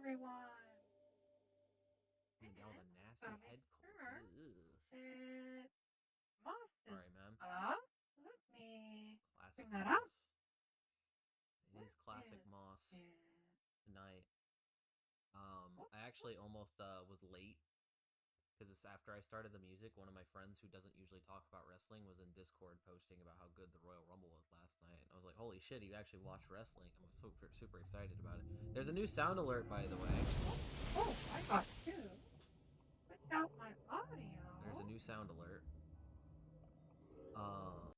everyone. All the nasty Gotta head make cold. sure that Moss is Sorry, man. up. Let me Classic bring that up. Moss. It Where is classic is Moss it? tonight. Oh, I actually almost was late because after I started the music, one of my friends who doesn't usually talk about wrestling was in Discord posting about how good the Royal Rumble was last night. I was like, holy shit, you actually watched wrestling. I'm super excited about it. There's a new sound alert, by the way. I got two. Switch out my audio. There's a new sound alert. Uh,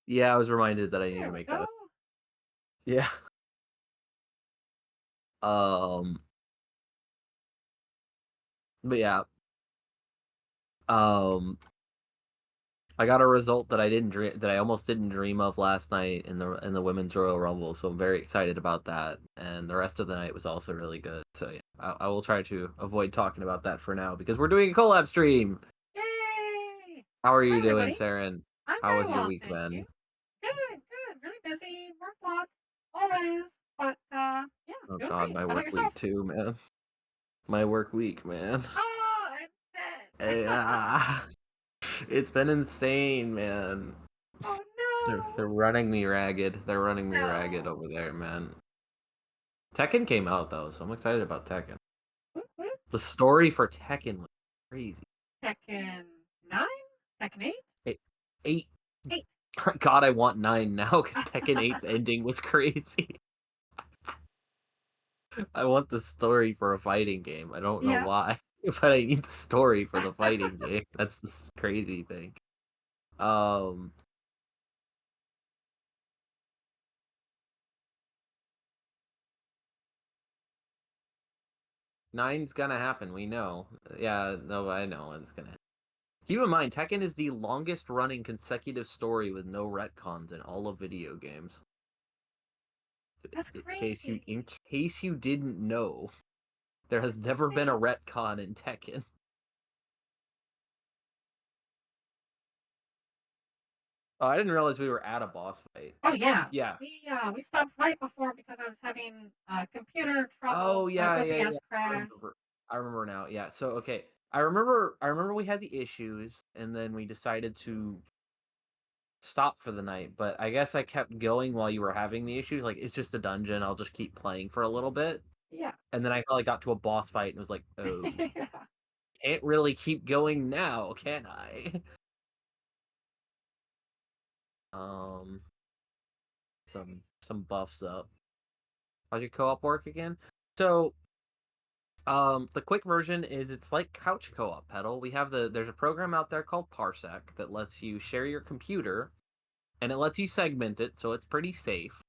yeah, I was reminded that I need There to we make go. that. Yeah. Um. But yeah. Um. I got a result that I almost didn't dream of last night in the women's Royal Rumble, so I'm very excited about that. And the rest of the night was also really good. So yeah, I will try to avoid talking about that for now because we're doing a collab stream. Yay! How are Hi, you doing, everybody. Saren? I'm How very was your well, week, thank you. man? Good. Really busy. Work lots. Always. But, yeah, Oh doing God, great. my How about work yourself? week too, man. My work week, man. Oh, I bet. Yeah. It's been insane, man. Oh, They're no. running me ragged. They're running me ragged No. over there, man. Tekken came out though, so I'm excited about Tekken. Whoop, whoop. The story for Tekken was crazy. Tekken 9? Tekken 8? 8. 8. God, I want 9 now because Tekken 8's ending was crazy. I want the story for a fighting game. I don't know Yeah. why, but I need the story for the fighting game. That's the crazy thing. Um, Nine's gonna happen. We know. Yeah, no, I know it's gonna happen. Keep in mind, Tekken is the longest running consecutive story with no retcons in all of video games. That's In crazy. case you didn't know, there has That's never been a insane. retcon in Tekken. Oh, I didn't realize we were at a boss fight. Oh, yeah. Yeah. We stopped right before because I was having computer troubles. Oh My yeah, yeah, OBS yeah. I crashed. remember. I remember now. Yeah. So okay, I remember we had the issues, and then we decided to stop for the night. But I guess I kept going while you were having the issues. Like it's just a dungeon. I'll just keep playing for a little bit, Yeah. and then I probably got to a boss fight and was like, oh, Yeah. can't really keep going now, can I? Um, some buffs up. How's your co-op work again? So the quick version is it's like couch co-op pedal. There's a program out there called Parsec that lets you share your computer and it lets you segment it so it's pretty safe.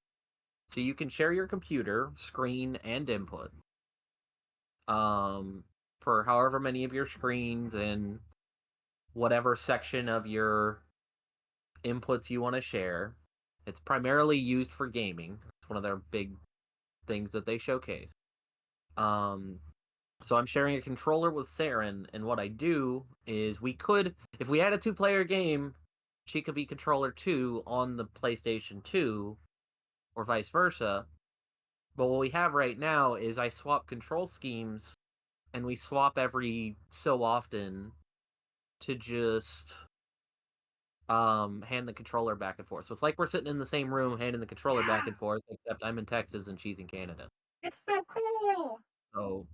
So you can share your computer, screen, and inputs. For however many of your screens and whatever section of your inputs you want to share. It's primarily used for gaming. It's one of their big things that they showcase. Um, So I'm sharing a controller with Saren, and what I do is if we had a two-player game, she could be controller 2 on the PlayStation 2, or vice versa. But what we have right now is I swap control schemes, and we swap every so often to just hand the controller back and forth. So it's like we're sitting in the same room handing the controller back Yeah. and forth, except I'm in Texas and she's in Canada. It's so cool. So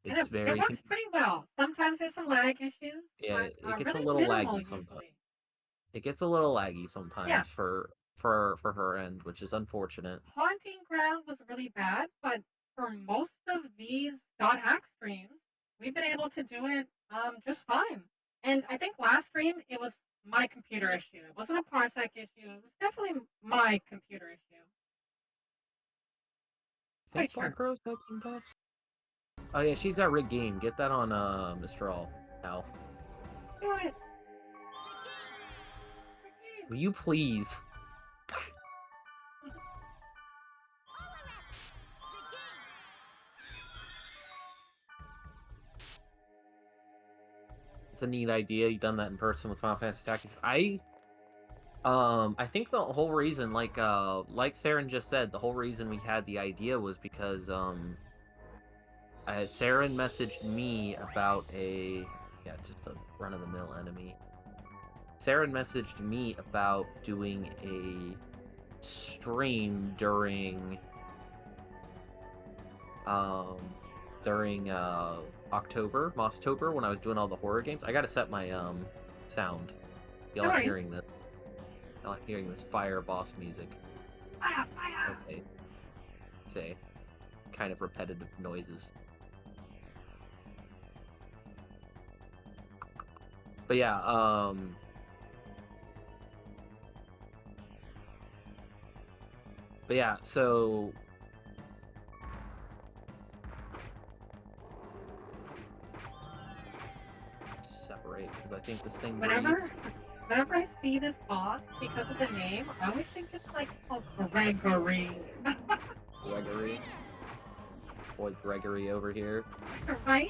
And it's it very works pretty well. Sometimes there's some lag issues, yeah, but it gets a really little minimal laggy sometimes. usually. It gets a little laggy Yeah. sometimes for her end, which is unfortunate. Haunting Ground was really bad, but for most of these dot hack streams, we've been able to do it just fine. And I think last stream it was my computer issue. It wasn't a parsec issue. It was definitely my computer issue. I quite sure. Black Rose had some buffs? Oh yeah, she's got Rick Game. Get that on Mr. All now. Do it. Will you please? It's a neat idea. You've done that in person with Final Fantasy Tactics. I think the whole reason, like Saren just said, the whole reason we had the idea was because Saren messaged me about just a run-of-the-mill enemy. Saren messaged me about doing a stream during October, Mosstober, when I was doing all the horror games. I gotta set my sound. Y'all are hearing this. Y'all are hearing this fire boss music. Fire, fire! Okay. Say, kind of repetitive noises. But yeah, so separate, because I think this thing breathes. Whenever I see this boss, because of the name, I always think it's like called Gregory. Gregory? Boy Gregory over here. Right?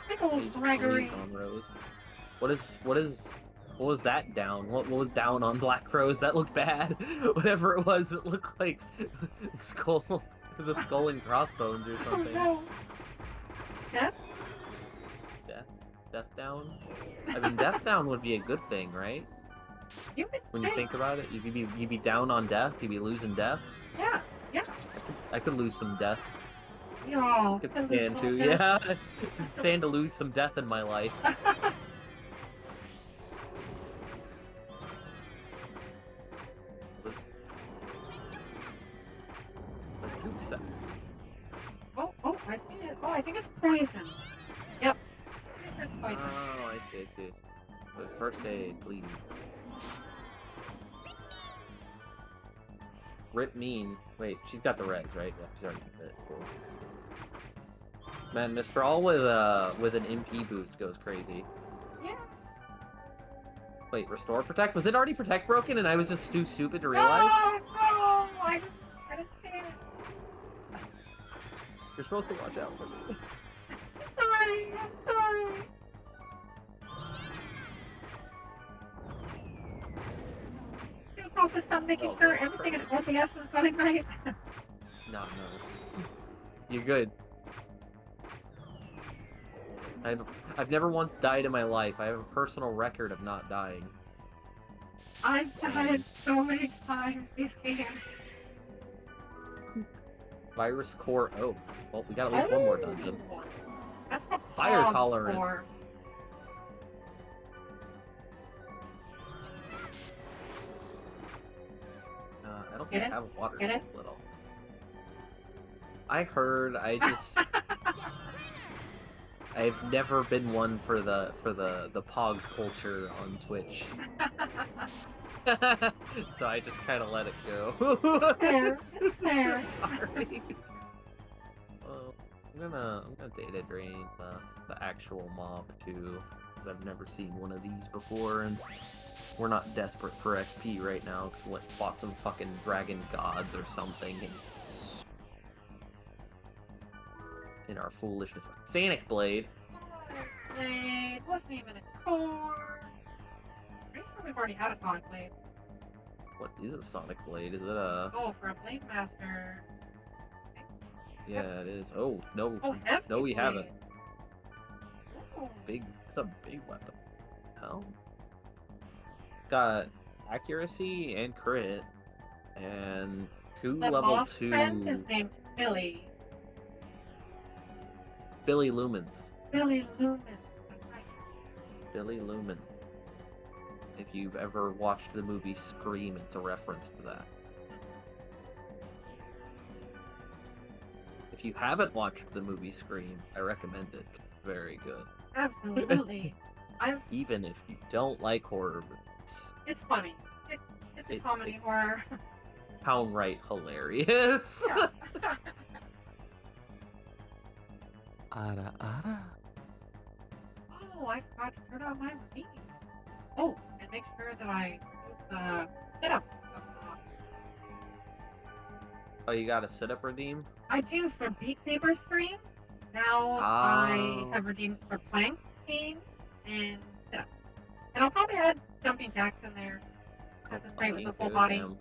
Big old Gregory. On Rose. What was that down? What was down on Black Rose? That looked bad. Whatever it was, it looked like skull. It was a skull and crossbones or something. Oh, no. Death? Death down? I mean, death down would be a good thing, right? When you think about it, you'd be down on death. You'd be losing death. Yeah. I could lose some death. Yo, could stand to, yeah. Could stand to lose some death in my life. Oh, I see it. Oh, I think it's poison. Yep. It's poison. Oh, I see. But first aid, please. Rip mean. Wait, she's got the regs, right? Yeah, she's already got it. Cool. Man, Mr. All with an MP boost goes crazy. Yeah. Wait, restore protect? Was it already protect broken and I was just too stupid to realize? No, I didn't see it. You're supposed to watch out for me. I'm sorry. You're focused on making sure everything in OBS is going right. No. You're good. I've never once died in my life. I have a personal record of not dying. I've died so many times these games. Virus core. Oh, well, we got at least one more dungeon. That's the fire tolerant. Core. I don't think I have a water Get it? little. I heard. I've never been one for the pog culture on Twitch. So I just kind of let it go. Fair. Fair. Sorry. Well, I'm gonna data drain the actual mob too, because I've never seen one of these before, and we're not desperate for XP right now, because we fought some fucking dragon gods or something, and in our foolishness. Sonic Blade. Blade wasn't even a core. Pretty sure we've already had a Sonic Blade. What is a Sonic Blade? Is it a... Oh, for a Blade Master. Yeah, it is. Oh, no. Oh, hefty no, we blade. haven't. Ooh. It's a big weapon. Hell. Got accuracy and crit, and two The level boss 2... friend is named Billy. Billy Lumens. Billy Lumen. That's right. Billy Lumen. If you've ever watched the movie Scream, it's a reference to that. If you haven't watched the movie Scream, I recommend it. Very good. Absolutely. Even if you don't like horror movies. It's funny. It's a comedy horror. Downright hilarious. Yeah. Ara ara. Oh, I forgot to turn on my routine. Oh, and make sure that I use the sit-ups. Oh, you got a sit-up redeem? I do for Beat Saber streams. Now I Oh. have redeems for planking and sit-ups. And I'll probably add jumping jacks in there. Because it's great with the full body. Damn.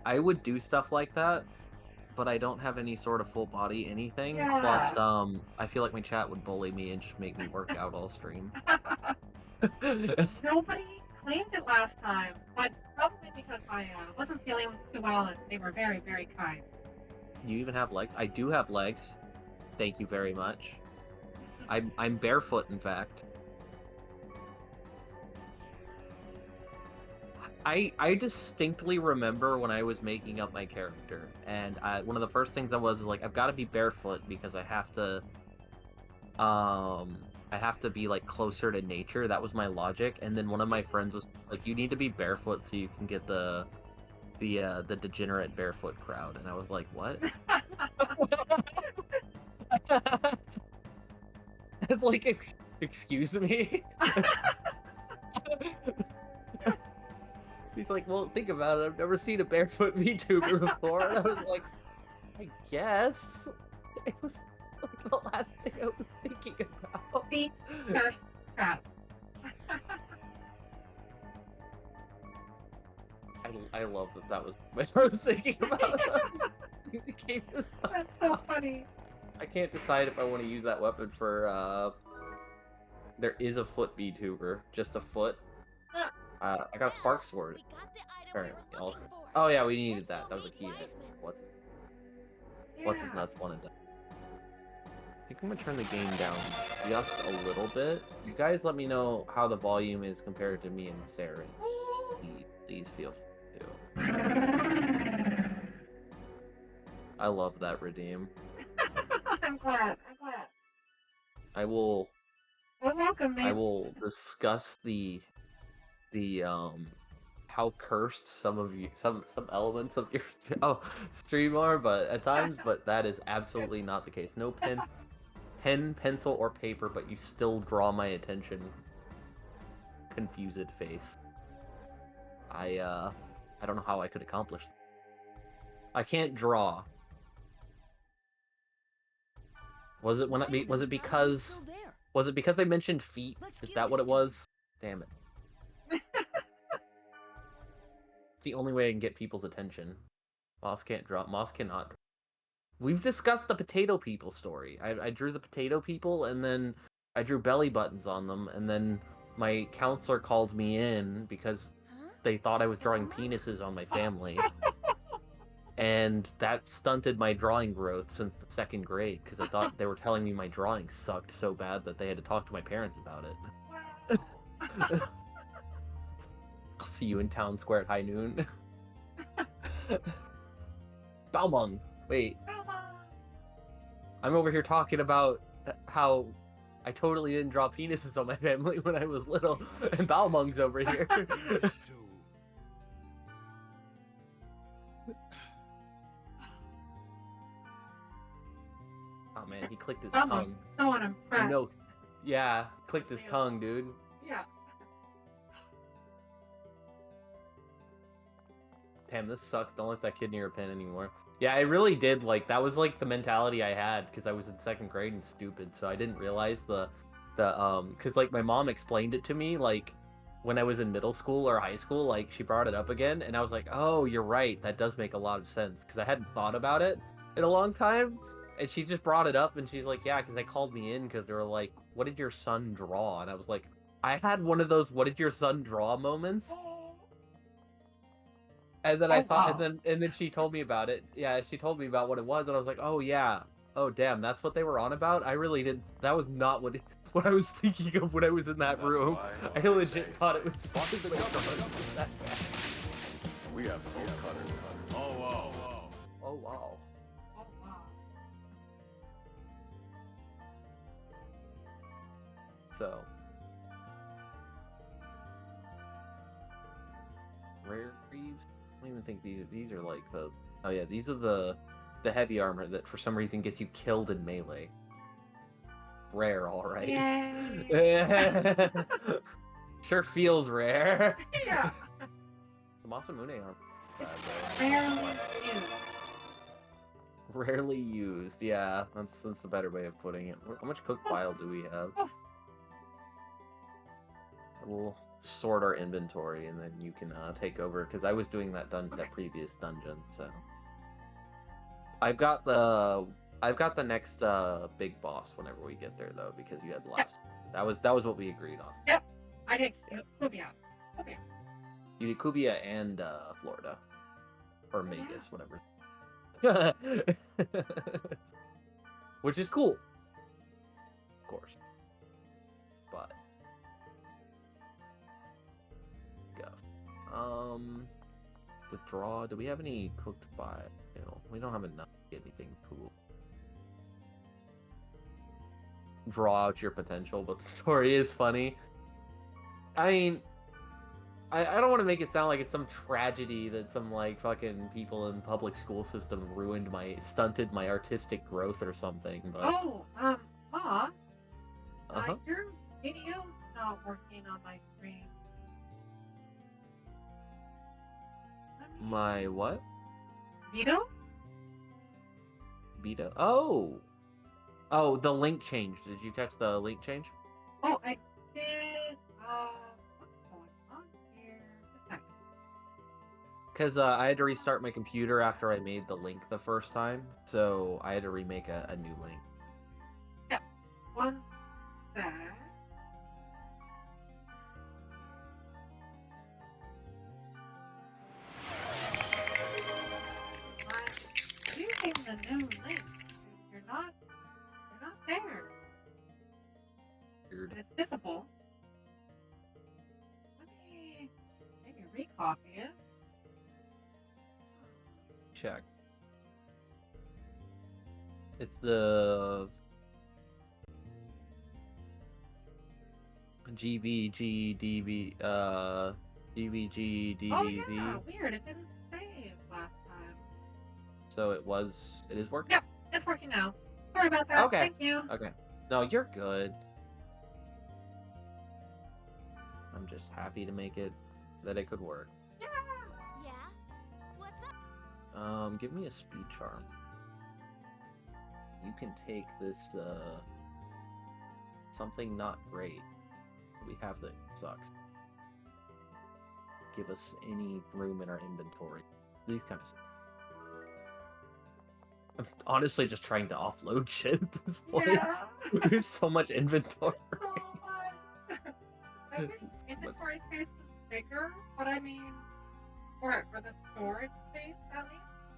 I would do stuff like that, but I don't have any sort of full body anything. Yeah. Plus, I feel like my chat would bully me and just make me work out all stream. Nobody claimed it last time, but probably because I wasn't feeling too well and they were very, very kind. You even have legs? I do have legs. Thank you very much. I'm barefoot, in fact. I distinctly remember when I was making up my character, and one of the first things I was like, I've got to be barefoot because I have to be like closer to nature. That was my logic. And then one of my friends was like, you need to be barefoot so you can get the degenerate barefoot crowd. And I was like, what? It's like, excuse me. He's like, well, think about it. I've never seen a barefoot VTuber before. And I was like, I guess. It was like the last thing I was thinking about. Feet, thirst, trap. I love that was what I was thinking about. The game was That's so funny. I can't decide if I want to use that weapon for, there is a foot VTuber. Just a foot. I got a spark sword. Apparently, also. Oh yeah, we needed that. That was a key hit. What's his nuts wanted that. I think I'm gonna turn the game down just a little bit. You guys let me know how the volume is compared to me and Sarah. Please feel free to. I love that redeem. I'm glad. I will. Well, welcome, man. I will discuss the how cursed some elements of your stream are, but at times, but that is absolutely not the case. No pen, pencil, or paper, but you still draw my attention. Confused face. I don't know how I could accomplish that. I can't draw. Was it because I mentioned feet? Is that what it was? Damn it. It's the only way I can get people's attention. Moss can't draw. Moss cannot draw. We've discussed the potato people story. I drew the potato people, and then I drew belly buttons on them, and then my counselor called me in because they thought I was drawing penises on my family. And that stunted my drawing growth since the 2nd grade, because I thought they were telling me my drawing sucked so bad that they had to talk to my parents about it. Wow. I'll see you in town square at high noon. Balmung! Wait. I'm over here talking about how I totally didn't draw penises on my family when I was little, and Balmung's over here. Oh man, he clicked his tongue. So unimpressed. No, yeah, clicked his tongue, dude. Yeah. Damn, this sucks. Don't let that kid near a pen anymore. Yeah, I really did, like, that was, like, the mentality I had, because I was in 2nd grade and stupid, so I didn't realize because, like, my mom explained it to me, like, when I was in middle school or high school, like, she brought it up again, and I was like, oh, you're right, that does make a lot of sense, because I hadn't thought about it in a long time, and she just brought it up, and she's like, yeah, because they called me in, because they were like, what did your son draw? And I was like, I had one of those, what did your son draw moments? And then I thought, wow. and then she told me about it. Yeah, she told me about what it was, and I was like, oh yeah, oh damn, that's what they were on about. I really didn't. That was not what I was thinking of when I was in that room. I legit thought it was just. We have bolt cutters. Oh wow. Oh wow. Oh wow. So. Rare Reeves? I don't even think these are like the. Oh yeah, these are the the heavy armor that for some reason gets you killed in melee. Rare, all right. Yay! Sure feels rare. Yeah. The Masamune armor. Rarely used. Rarely used. Yeah, that's a better way of putting it. How much cooked bile do we have? Oof. We'll sort our inventory and then you can take over because I was doing that Okay. that previous dungeon. So I've got the next big boss whenever we get there though because you had the last. That was what we agreed on. Yep. I did Kubia. You did Kubia and Florida or Magus, whatever. Which is cool, of course. But yes. Withdraw. Do we have any cooked by? We don't have enough to get anything cool. Draw out your potential, but the story is funny. I mean, I don't want to make it sound like it's some tragedy that some like fucking people in public school system stunted my artistic growth or something. But Oh, Ma, uh-huh. your video's not working on my screen. My what? Vito? Vita. Oh, the link changed. Did you catch the link change? Oh, I did. What's going on here? Just a second. Because I had to restart my computer after I made the link the first time, so I had to remake a new link. Yep. One sec. I'm using the new link. You're not there. Weird. But it's visible. Let me maybe recopy it. Check. It's the GVG DVZ. Oh yeah, weird. It didn't save last time. So it is working? Yep, it's working now. Sorry about that. Okay. Thank you. Okay. No, you're good. I'm just happy to make it that it could work. Yeah. Yeah? What's up? Give me a speed charm. You can take this, something not great. We have that sucks. Give us any room in our inventory. These kind of stuff. I'm honestly just trying to offload shit at this point. Yeah. There's so much inventory. So much. I wish inventory space was bigger, but I mean, for the storage space at least.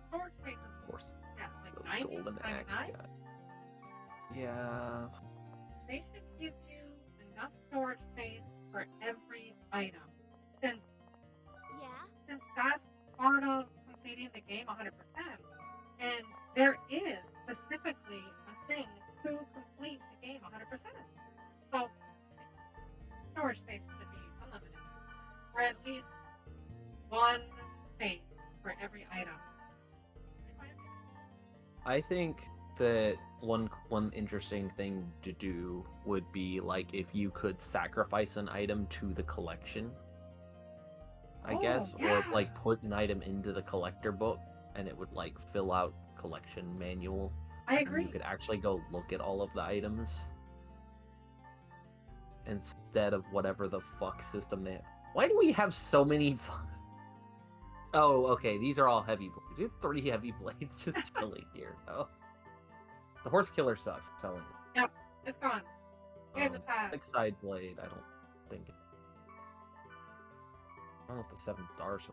Storage space is, Of course, yeah, like those 90 golden times axe 9. guy. Yeah. They should give you enough storage space for every item. Since Yeah? that's part of completing the game 100%. And there is specifically a thing to complete the game 100%. So storage space should be unlimited. Or at least one space for every item. I think that one interesting thing to do would be like if you could sacrifice an item to the collection, I guess, yeah. or like put an item into the collector book and it would like fill out collection manual. I And agree. you could actually go look at all of the items instead of whatever the fuck system they have. Why do we have so many? Oh, okay. These are all heavy blades. We have 3 heavy blades just chilling here, though. The horse killer sucks. I'm telling you. Yep, it's gone. Here's the pad. 6 side blade. I don't think. I don't know if the 7 stars.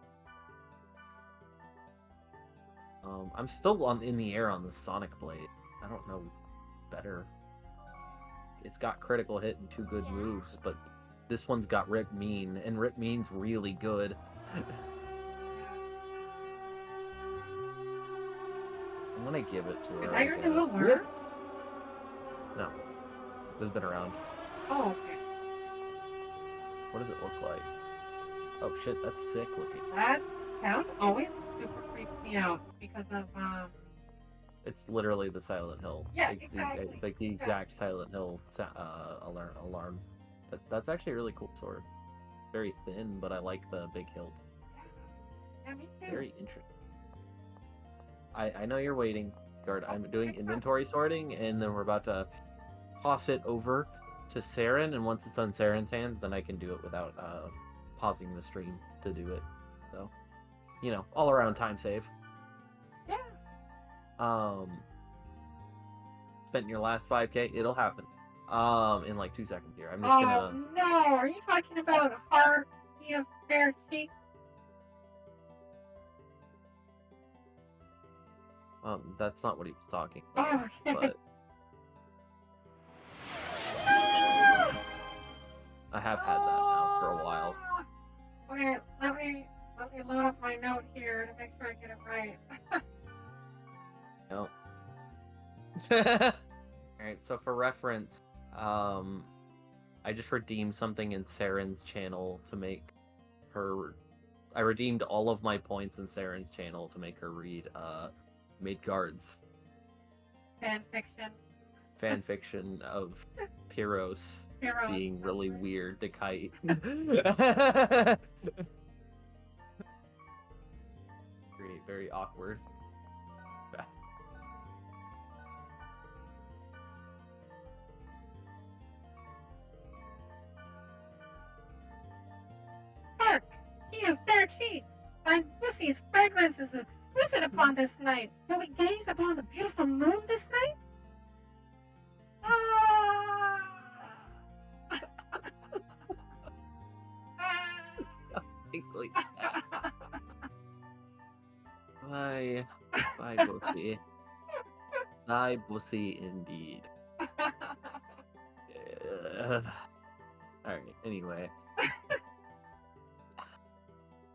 I'm still in the air on the sonic blade. I don't know better. It's got critical hit and 2 good moves, but this one's got Rip Mean, and Rip Mean's really good. I'm gonna give it to her. Is I that your guess. new alert? No. This has been around. Oh, okay. What does it look like? Oh shit, that's sick looking. That sound always super creeps me out because of It's literally the Silent Hill. Yeah, It's exactly. the exact Silent Hill alarm. That's actually a really cool sword. Very thin, but I like the big hilt. Yeah, me too. Very interesting. I know you're waiting, Guard. I'm doing inventory sorting, and then we're about to toss it over to Saren, and once it's on Saren's hands, then I can do it without pausing the stream to do it. So, you know, all around time save. Yeah. Spent your last 5K, it'll happen. In like 2 seconds here. I'm just Oh no! Are you talking about Heart? You have fair cheeks. That's not what he was talking about. Oh, okay. But I have had that now for a while. Okay, let me load up my note here to make sure I get it right. No. Alright, so for reference, I just redeemed something in Saren's channel to make her... I redeemed all of my points in Saren's channel to make her read, Midgard's fanfiction of Pyros being really weird to kite. Very awkward. Hark! Ye of fair cheeks! Thine pussy's fragrance is exquisite upon this night. Will we gaze upon the beautiful moon this night? Like that. Bye, Buffy. Thy bussy indeed. Alright, anyway.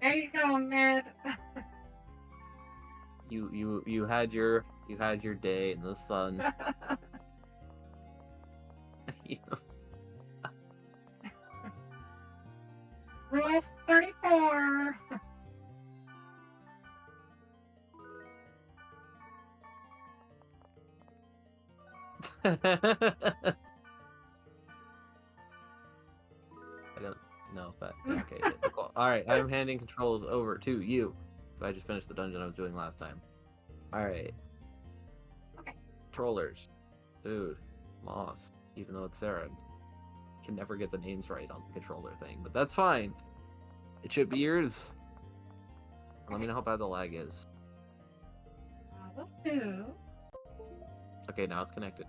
There you go, Ned. You had your day in the sun. Rule 34. I don't know if that... Okay, cool. Alright, I'm handing controls over to you. So I just finished the dungeon I was doing last time. Alright. Okay. Controllers. Dude. Moss. Even though it's Sarah. Can never get the names right on the controller thing, but that's fine. It should be yours. Let me know how bad the lag is. Will do. Okay, now it's connected.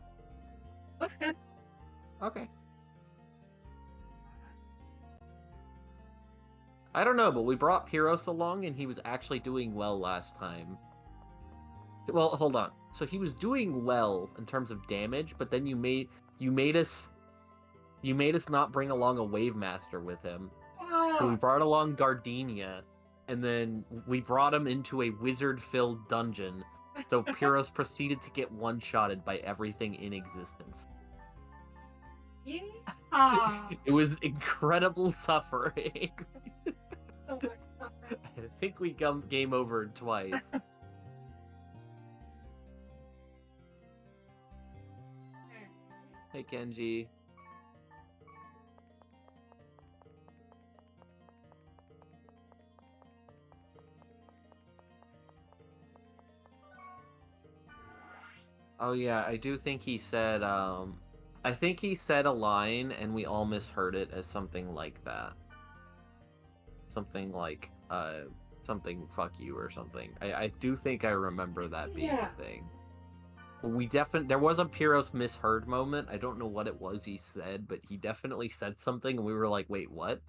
Looks good. Okay. I don't know, but we brought Pyros along, and he was actually doing well last time. Well, hold on. So he was doing well in terms of damage, but then you made us not bring along a Wave Master with him. So we brought along Gardenia, and then we brought him into a wizard-filled dungeon. So Pyros proceeded to get one-shotted by everything in existence. Yeah. It was incredible suffering. So much suffering. I think we game over twice. Hey, Kenji. Oh yeah, I do think he said, I think he said a line and we all misheard it as something like that. Something like, something fuck you or something. I do think I remember that being a thing. There was a Pyros misheard moment. I don't know what it was he said, but he definitely said something and we were like, wait, what?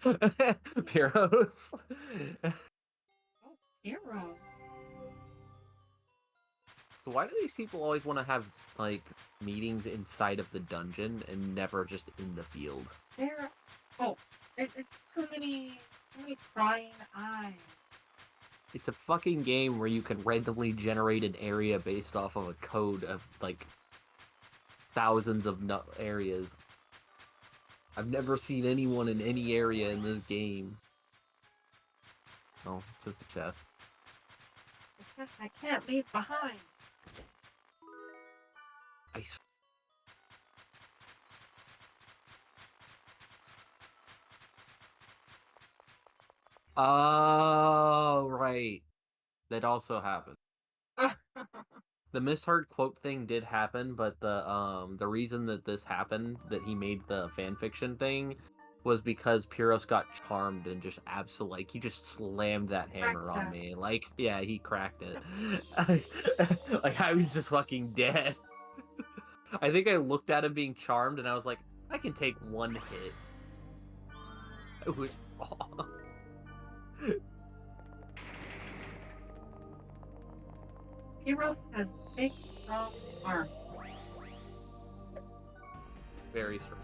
Pyros? Oh, hero. So why do these people always want to have, like, meetings inside of the dungeon and never just in the field? There's too many prying eyes. It's a fucking game where you can randomly generate an area based off of a code of, like, thousands of areas. I've never seen anyone in any area in this game. Oh, it's just a chest. The chest I can't leave behind. Ice. Oh, right. That also happened. The misheard quote thing did happen, but the reason that this happened, that he made the fanfiction thing, was because Pyros got charmed and just like he just slammed that hammer on me. Like, yeah, he cracked it. Like I was just fucking dead. I think I looked at him being charmed and I was like, I can take one hit. It was wrong. Pyros has big, strong arms. Very strong.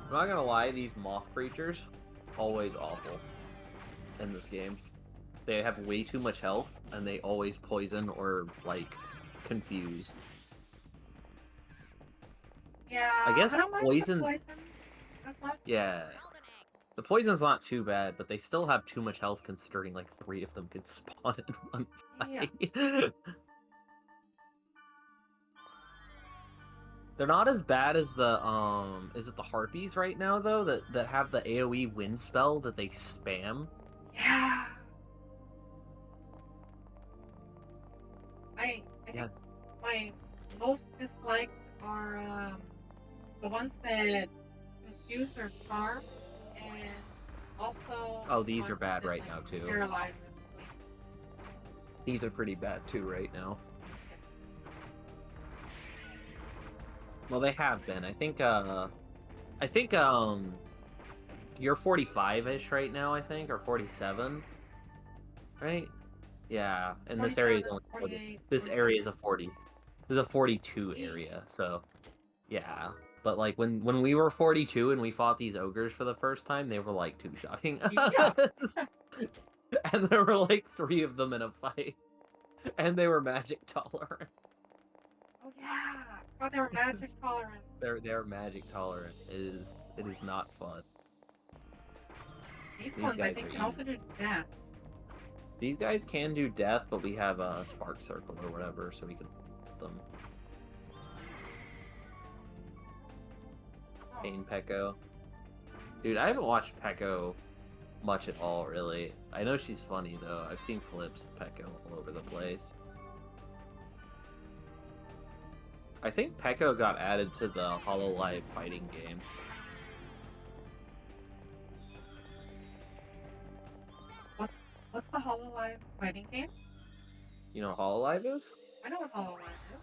I'm not gonna lie, these moth creatures, always awful in this game. They have way too much health, and they always poison or, like, confuse. Yeah, I guess I don't mind poison's... the poison as much. Yeah. The poison's not too bad, but they still have too much health considering, like, 3 of them could spawn in one fight. Yeah. They're not as bad as the, is it the Harpies right now, though, that have the AoE wind spell that they spam? Yeah. I think my most disliked are the ones that confuse or charm, and also... Oh, these are bad right now, too. Paralyzes. These are pretty bad, too, right now. Well, they have been. I think, you're 45-ish right now, I think, or 47, right? Yeah, and this area is only 40. This area is a 40. This is a 42 area, so, yeah. But, like, when we were 42 and we fought these ogres for the first time, they were, like, two-shotting us. And there were, like, 3 of them in a fight. And they were magic tolerant. Oh, yeah! Oh, they were magic tolerant. They're magic tolerant. It is not fun. These ones, I think, can also do death. These guys can do death, but we have a spark circle or whatever, so we can hit them. Pain Pekko. Dude, I haven't watched Pekko much at all, really. I know she's funny, though. I've seen clips of Pekko all over the place. I think Pekko got added to the Hololive fighting game. What's the Hololive fighting game? You know what Hololive is? I know what Hololive is.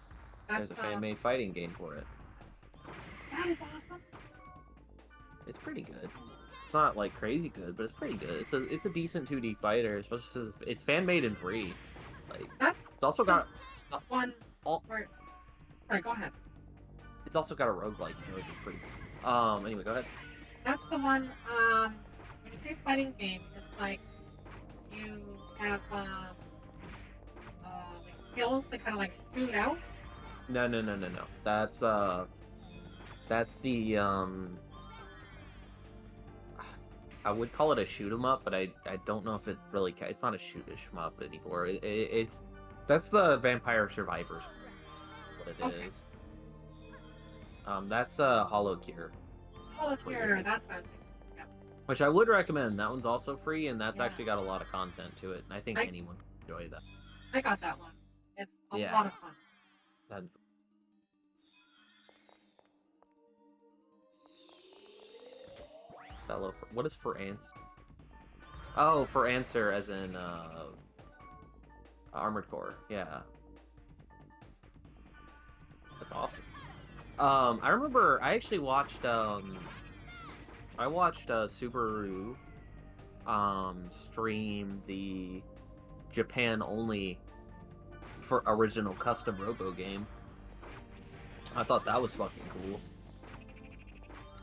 There's a fan-made fighting game for it. That is awesome. It's pretty good. It's not like crazy good, but it's pretty good. It's a decent 2D fighter, especially since it's fan-made and free. Like it's also got one. Alright, go ahead. It's also got a roguelike, which is pretty good. Anyway, go ahead. That's the one, when you say fighting game, it's like, you have, like skills that kind of like shoot out? No. That's the, I would call it a shoot 'em up, but I don't know if it really, it's not a shoot-em up anymore. That's the Vampire Survivors. What it is. That's Hollow Cure. Hollow Cure, that's what I was thinking. Yeah. Which I would recommend. That one's also free, and that's actually got a lot of content to it, and I think anyone can enjoy that. I got that one. It's a lot of fun. What is for answer? Oh, for answer as in Armored Core. Yeah. That's awesome. I remember I actually watched Subaru stream the Japan only for original custom Robo game. I thought that was fucking cool.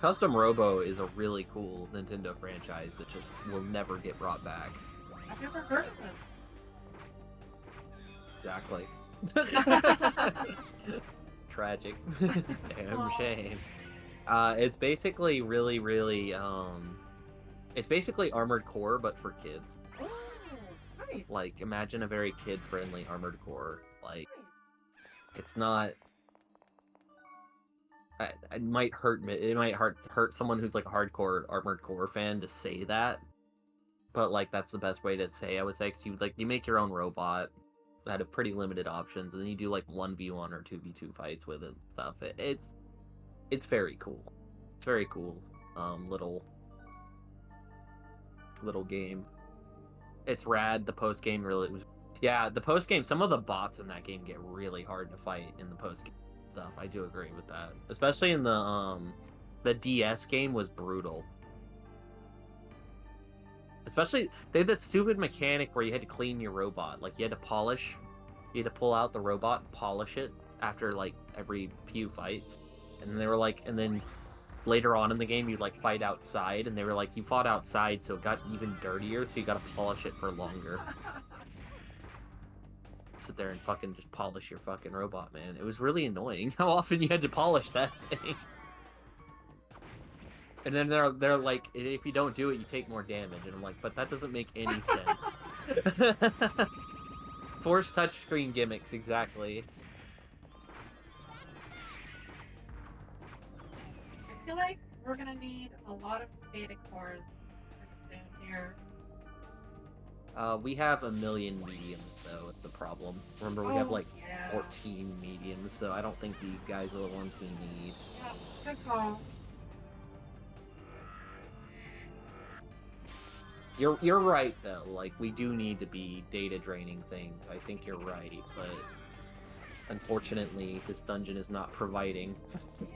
Custom Robo is a really cool Nintendo franchise that just will never get brought back. I've never heard of it. Exactly. Tragic. Damn shame. It's basically really, it's basically Armored Core, but for kids. Oh, nice. Like, imagine a very kid-friendly Armored Core. Like, it's not... It might hurt me. It might hurt someone who's like a hardcore Armored Core fan to say that, but like that's the best way to say. I would say because you make your own robot that have pretty limited options, and then you do like 1v1 or 2v2 fights with it and stuff. It's very cool. It's very cool. Little game. It's rad. The post game really was. Yeah, the post game. Some of the bots in that game get really hard to fight in the post game stuff. I do agree with that, especially in the DS game was brutal. Especially they had that stupid mechanic where you had to clean your robot, like you had to pull out the robot and polish it after like every few fights, and they were like, and then later on in the game you'd like fight outside, and they were like, you fought outside so it got even dirtier, so you got to polish it for longer. Sit there and fucking just polish your fucking robot, man. It was really annoying how often you had to polish that thing. And then they're like, if you don't do it, you take more damage. And I'm like, but that doesn't make any sense. Forced touchscreen gimmicks, exactly. I feel like we're gonna need a lot of data cores pretty soon here. We have 1 million mediums, though. It's the problem. Remember, we have like 14 mediums, so I don't think these guys are the ones we need. Yeah, good call. You're right, though. Like, we do need to be data draining things. I think you're right, but unfortunately, this dungeon is not providing.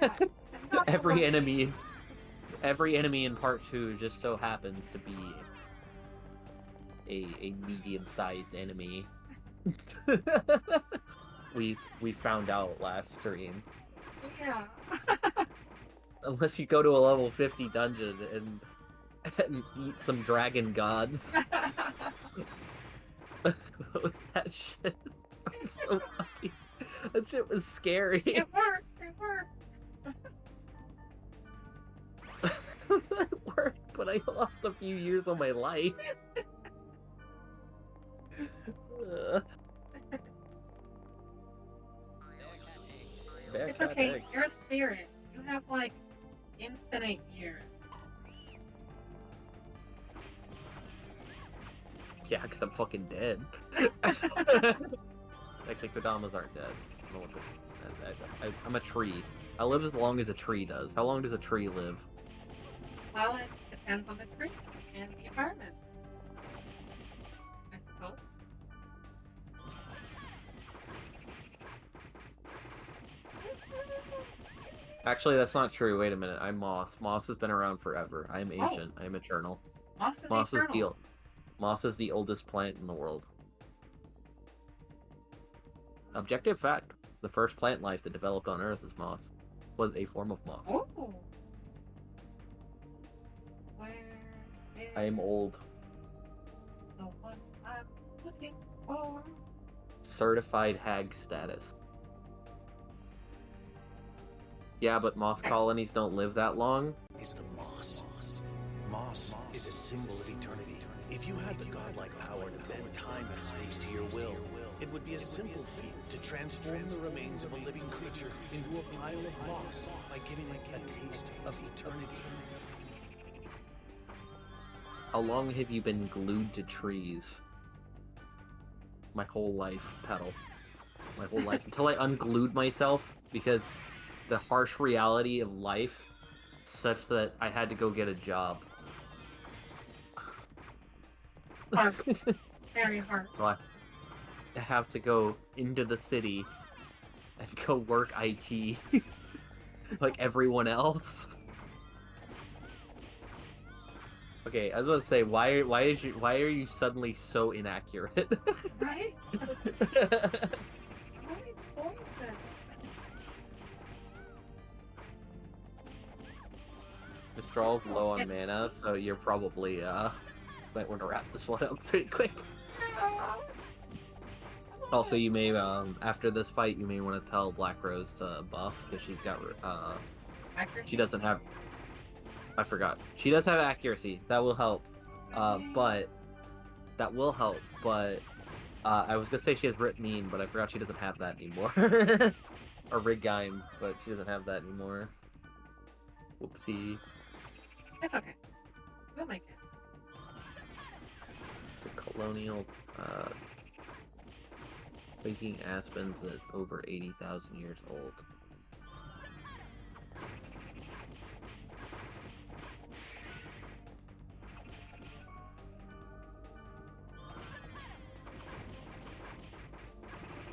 Yeah, every enemy in part 2 just so happens to be a medium-sized enemy. we found out last stream. Yeah. Unless you go to a level 50 dungeon and eat some dragon gods. What was that shit? That was so funny. That shit was scary. It worked. It worked. It worked, but I lost a few years of my life. It's okay. You're a spirit. You have like infinite years. Yeah, because I'm fucking dead. Actually, Kodamas aren't dead. I'm a tree. I live as long as a tree does. How long does a tree live? Well, it depends on the tree and the environment, I suppose. Actually, that's not true. Wait a minute. I'm Moss. Moss has been around forever. I'm ancient. I'm eternal. Moss is eternal. Moss is the oldest plant in the world. Objective fact. The first plant life that developed on Earth is moss. Was a form of moss. Oh. Where is I am old. the one I'm looking for? Certified hag status. Yeah, but moss colonies don't live that long. Is the moss. Moss is a symbol of eternity. If you had the godlike power to bend time and space to your will, it would be a simple feat to transform the remains of a living creature into a pile of moss by giving it a taste of eternity. How long have you been glued to trees? My whole life, Petal. My whole life. Until I unglued myself, because the harsh reality of life such that I had to go get a job. Hard. Very hard. So I have to go into the city and go work IT like everyone else. Okay, I was about to say, why are you suddenly so inaccurate? Right? Only poison. Mistral's low on mana, so you're probably might want to wrap this one up pretty quick. I'm Also, you may after this fight, you may want to tell Black Rose to buff because she's got Accuracy? she doesn't have. I forgot. She does have accuracy. That will help. But that will help. But I was gonna say she has Rip Mean, but I forgot she doesn't have that anymore. Or Riggeim, but she doesn't have that anymore. Whoopsie. It's okay. We'll make it. It's a colonial Waking Aspens at over 80,000 years old.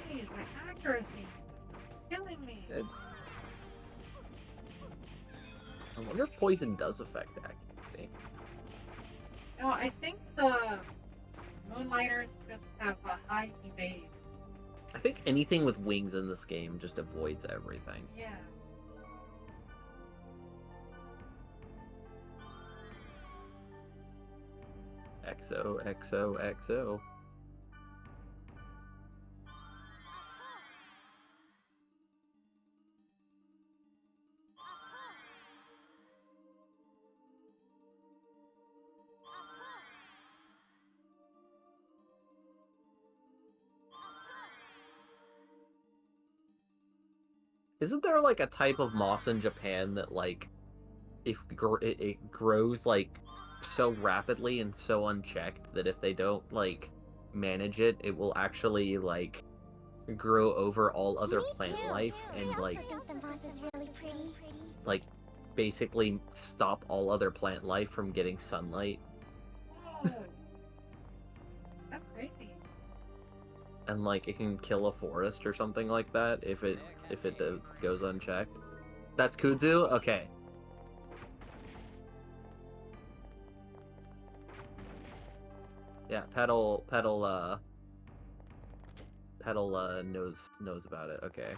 Jeez, my accuracy is killing me. I wonder if poison does affect accuracy. No, I think the Moonlighters just have a high evade. I think anything with wings in this game just avoids everything. Yeah. XO, XO, XO. Isn't there like a type of moss in Japan that like if it grows like so rapidly and so unchecked that if they don't like manage it, it will actually like grow over all other plant life and like basically stop all other plant life from getting sunlight. Whoa. That's crazy. And like it can kill a forest or something like that if it goes unchecked. That's Kudzu? Okay. Yeah, Petal knows about it. Okay.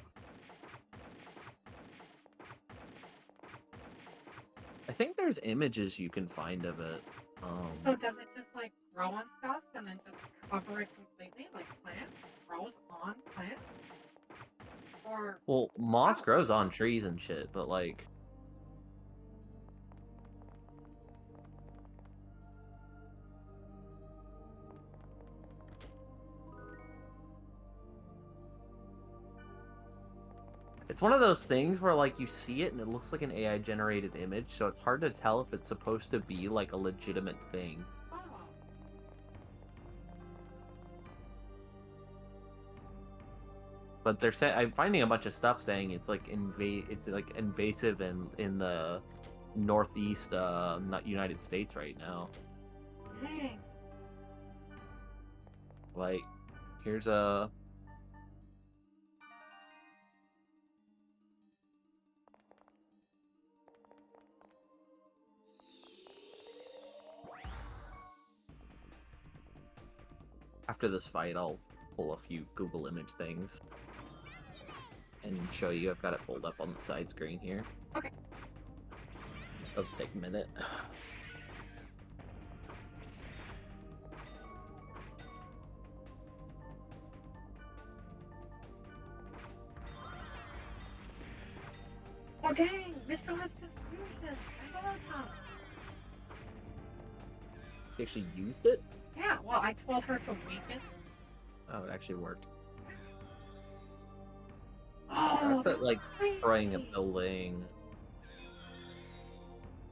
I think there's images you can find of it. So does it just like grow on stuff and then just cover it completely, like plant grows on plant? Or well, moss grows on trees and shit, but like it's one of those things where like you see it and it looks like an AI generated image, so it's hard to tell if it's supposed to be like a legitimate thing. oh. But they're saying I'm finding a bunch of stuff saying it's like invasive in the northeast United States right now. Dang. Like here's a after this fight, I'll pull a few Google image things and show you. I've got it pulled up on the side screen here. Okay. It'll just take a minute. Oh dang! Mistral has confusion! That's awesome! She actually used it? Yeah, well, I told her to weaken. Oh, it actually worked. Oh, that's like crazy. destroying a building.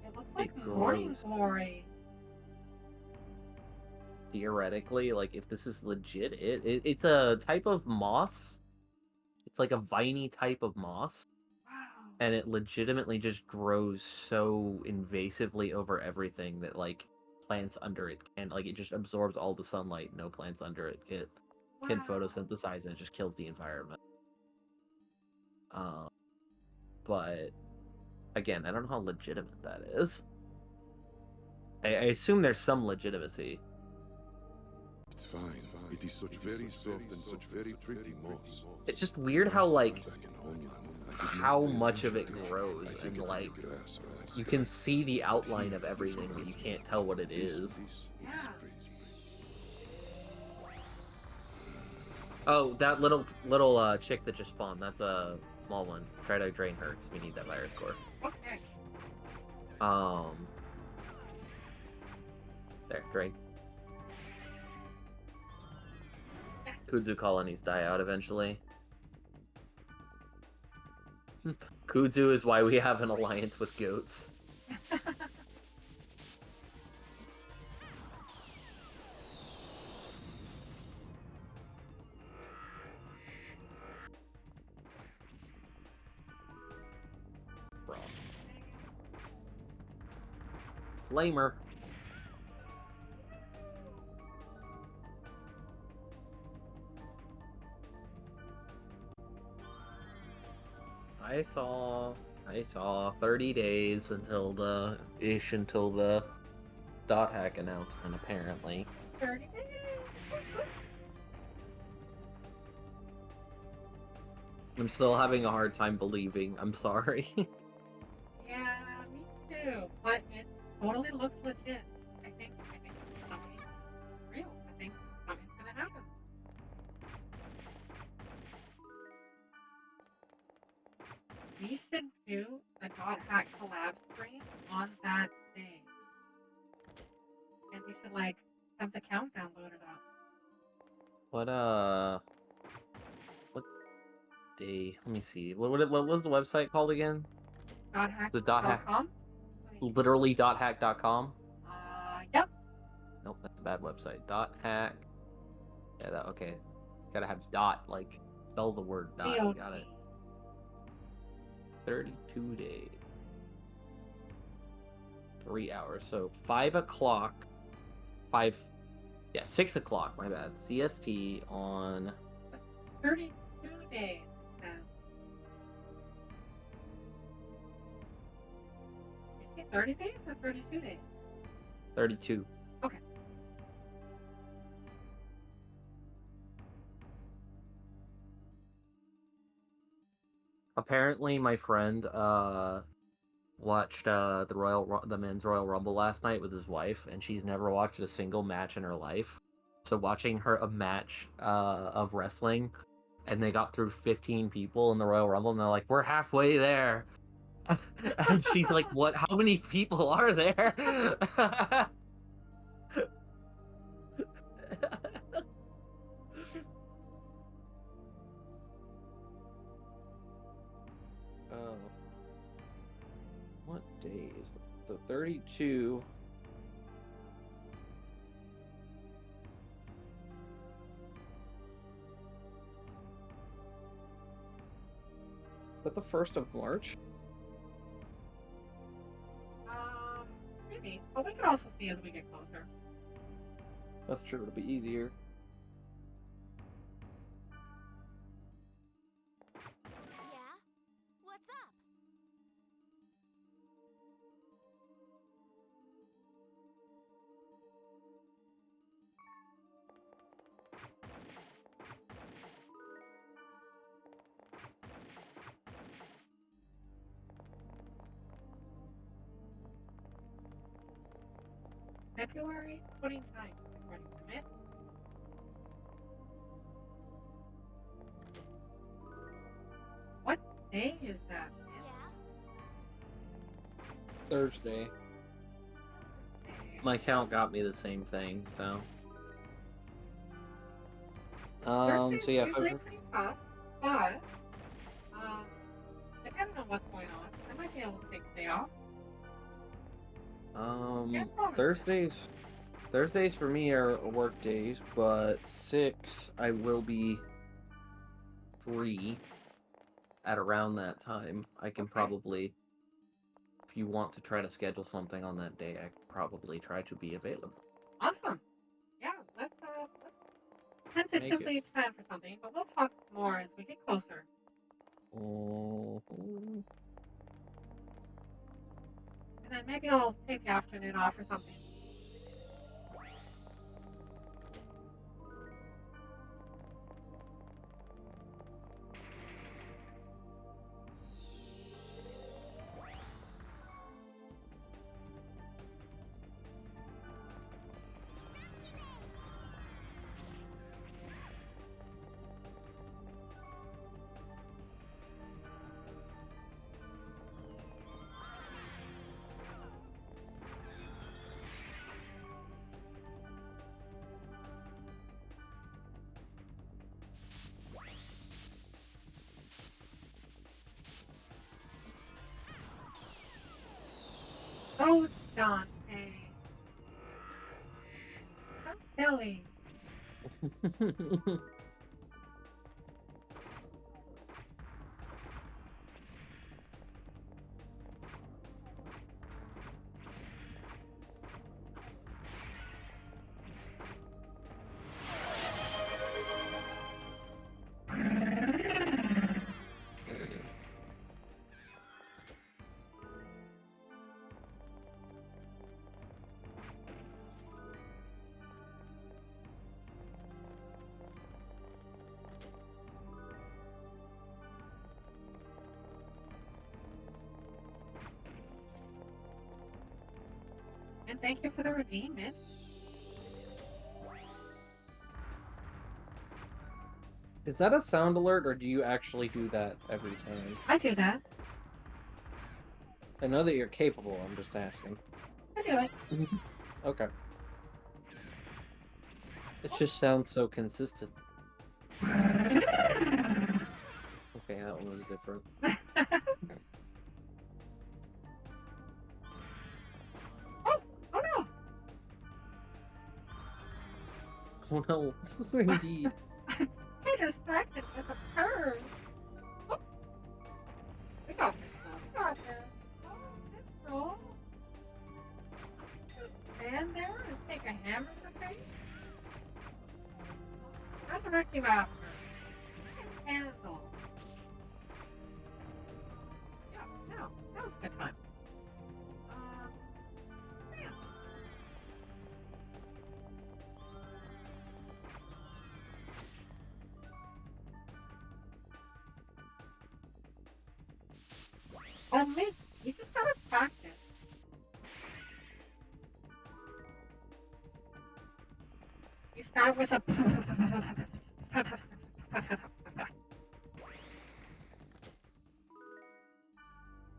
It looks like It Morning grows. Glory. Theoretically, like if this is legit, it's a type of moss. It's like a viney type of moss. Wow. And it legitimately just grows so invasively over everything that like plants under it can like it just absorbs all the sunlight. No plants under it can photosynthesize, and it just kills the environment. But again, I don't know how legitimate that is. I assume there's some legitimacy. It's fine. It is such very soft and such very pretty moss. It's just weird how like how much of it grows, and like you can see the outline of everything, but you can't tell what it is. Yeah. Oh, that little chick that just spawned. That's a small one. Try to drain her because we need that virus core. Okay. There, drain. Yes. Kudzu colonies die out eventually. Kudzu is why we have an alliance with goats. Flamer. I saw 30 days until the dot hack announcement, apparently. 30 days. I'm still having a hard time believing. I'm sorry. Yeah, me too. But it totally looks legit. I think something's real. I think something's gonna happen. We should do a dot hack collab stream on that day. And we should like have the countdown loaded up. What day? Let me see. What was the website called again? The dot hack. Dothack.com? Literally dothack.com? Yep. Nope, that's a bad website. Dot hack. Yeah, that okay. Gotta have dot, like spell the word dot. DOT. Got it. 32 days. 3 hours. So 5 o'clock. 6 o'clock, my bad. CST on That's 32 days then. You say 30 days or 32 days? 32. Okay. Apparently my friend watched the men's Royal Rumble last night with his wife, and she's never watched a single match in her life. So watching a match of wrestling, and they got through 15 people in the Royal Rumble, and they're like, "We're halfway there," and she's like, "What? How many people are there?" What day is that? So 32. Is that the 1st of March? Maybe. But we can also see as we get closer. That's true, it'll be easier. Yeah? What's up? February 29th, according to Mitt. What day is that, Mitt? Yeah? Thursday. My count got me the same thing, so. Thursday's So yeah, usually pretty tough, but depending on what's going on, I might be able to take the day off. Thursdays for me are work days, but 6 I will be free at around that time. I can probably, if you want to try to schedule something on that day, I can probably try to be available. Awesome. Yeah, let's tentatively plan for something, but we'll talk more as we get closer. Mhm. And then maybe I'll take the afternoon off or something. Oh, Dante. So silly. And thank you for the redeem, man. Is that a sound alert, or do you actually do that every time? I do that. I know that you're capable, I'm just asking. I do it. Okay. It just sounds so consistent. Okay, that one was different. Oh no! Oh no, indeed. Too distracted with a purr. Oh. We got this now. We got this. Oh, this roll. Just stand there and take a hamburger face. Resurrect you after. Handle. Yeah, no, that was a good time. Yeah. Oh, man, you just gotta practice. You start with a.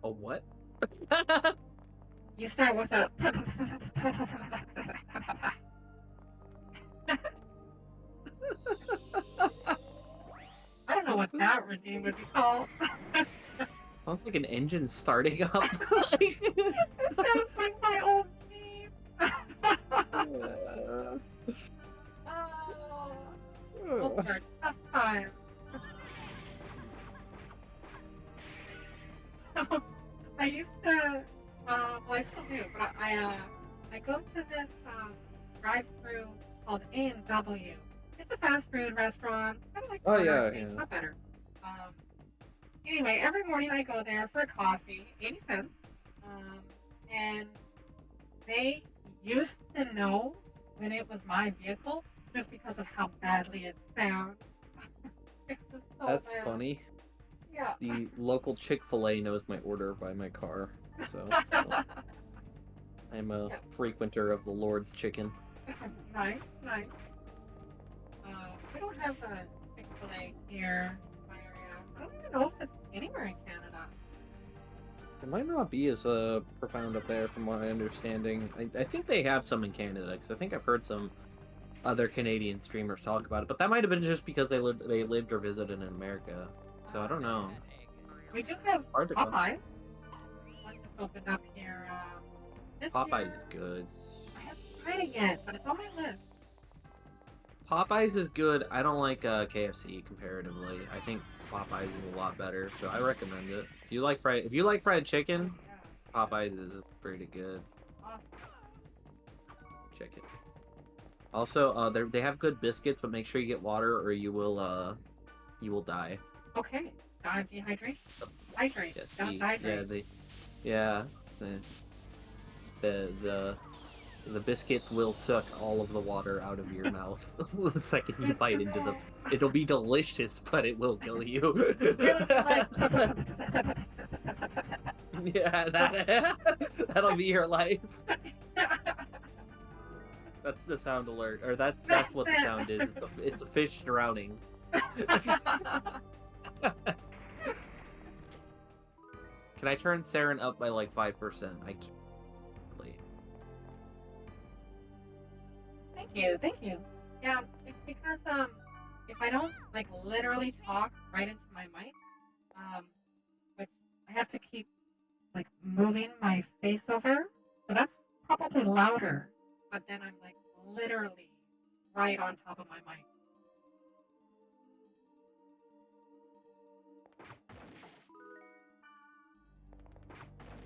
A what? You start with a. I don't know what that redeem would be called. Sounds like an engine starting up. It sounds like my old meme. Those were tough times. So, I used to, well, I still do, but I go to this drive-through called A&W. It's a fast food restaurant, kind of like Oh, yeah, Burger King, yeah. not better. Anyway, every morning I go there for a coffee, 80 cents, and they used to know when it was my vehicle just because of how badly it sounds. It was so That's bad. funny. Yeah. The local Chick-fil-A knows my order by my car, so I'm a frequenter of the Lord's Chicken. Nice, nice. We don't have a Chick-fil-A here in my area. I don't even know if it's anywhere in Canada. It might not be as profound up there, from my understanding. I think they have some in Canada, because I think I've heard some other Canadian streamers talk about it, but that might have been just because they lived or visited in America. So I don't know. We do have Hard to tell. Popeyes. One just opened up here. This Popeyes year. is good. I haven't tried it yet, but it's on my list. Popeyes is good. I don't like KFC comparatively. I think Popeyes is a lot better, so I recommend it. If you like fried chicken, Popeyes is pretty good. Awesome. Check it. Also, they have good biscuits, but make sure you get water or you will die. Okay. Dehydrate. Hydrate. Yes. Don't dehydrate. The biscuits will suck all of the water out of your mouth the second you bite into them. It'll be delicious, but it will kill you. Yeah, that'll be your life. That's the sound alert, or that's what the sound is. It's a fish drowning. Can I turn Saren up by like 5%? I can't. Thank you. Yeah, it's because if I don't like literally talk right into my mic, which I have to keep like moving my face over So that's probably louder. But then I'm like literally right on top of my mic.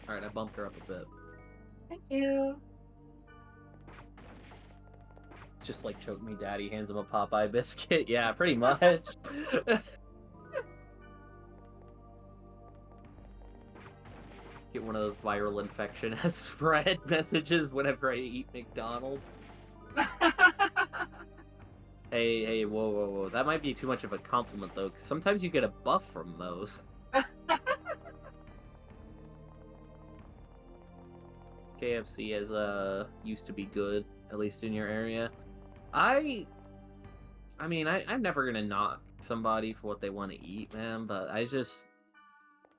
Alright, I bumped her up a bit. Thank you. Just like Choke Me Daddy hands him a Popeye biscuit. Yeah, pretty much. Get one of those viral infection has spread messages whenever I eat McDonald's. Hey, whoa. That might be too much of a compliment, though, because sometimes you get a buff from those. KFC is, used to be good, at least in your area. I'm never gonna knock somebody for what they want to eat, man, but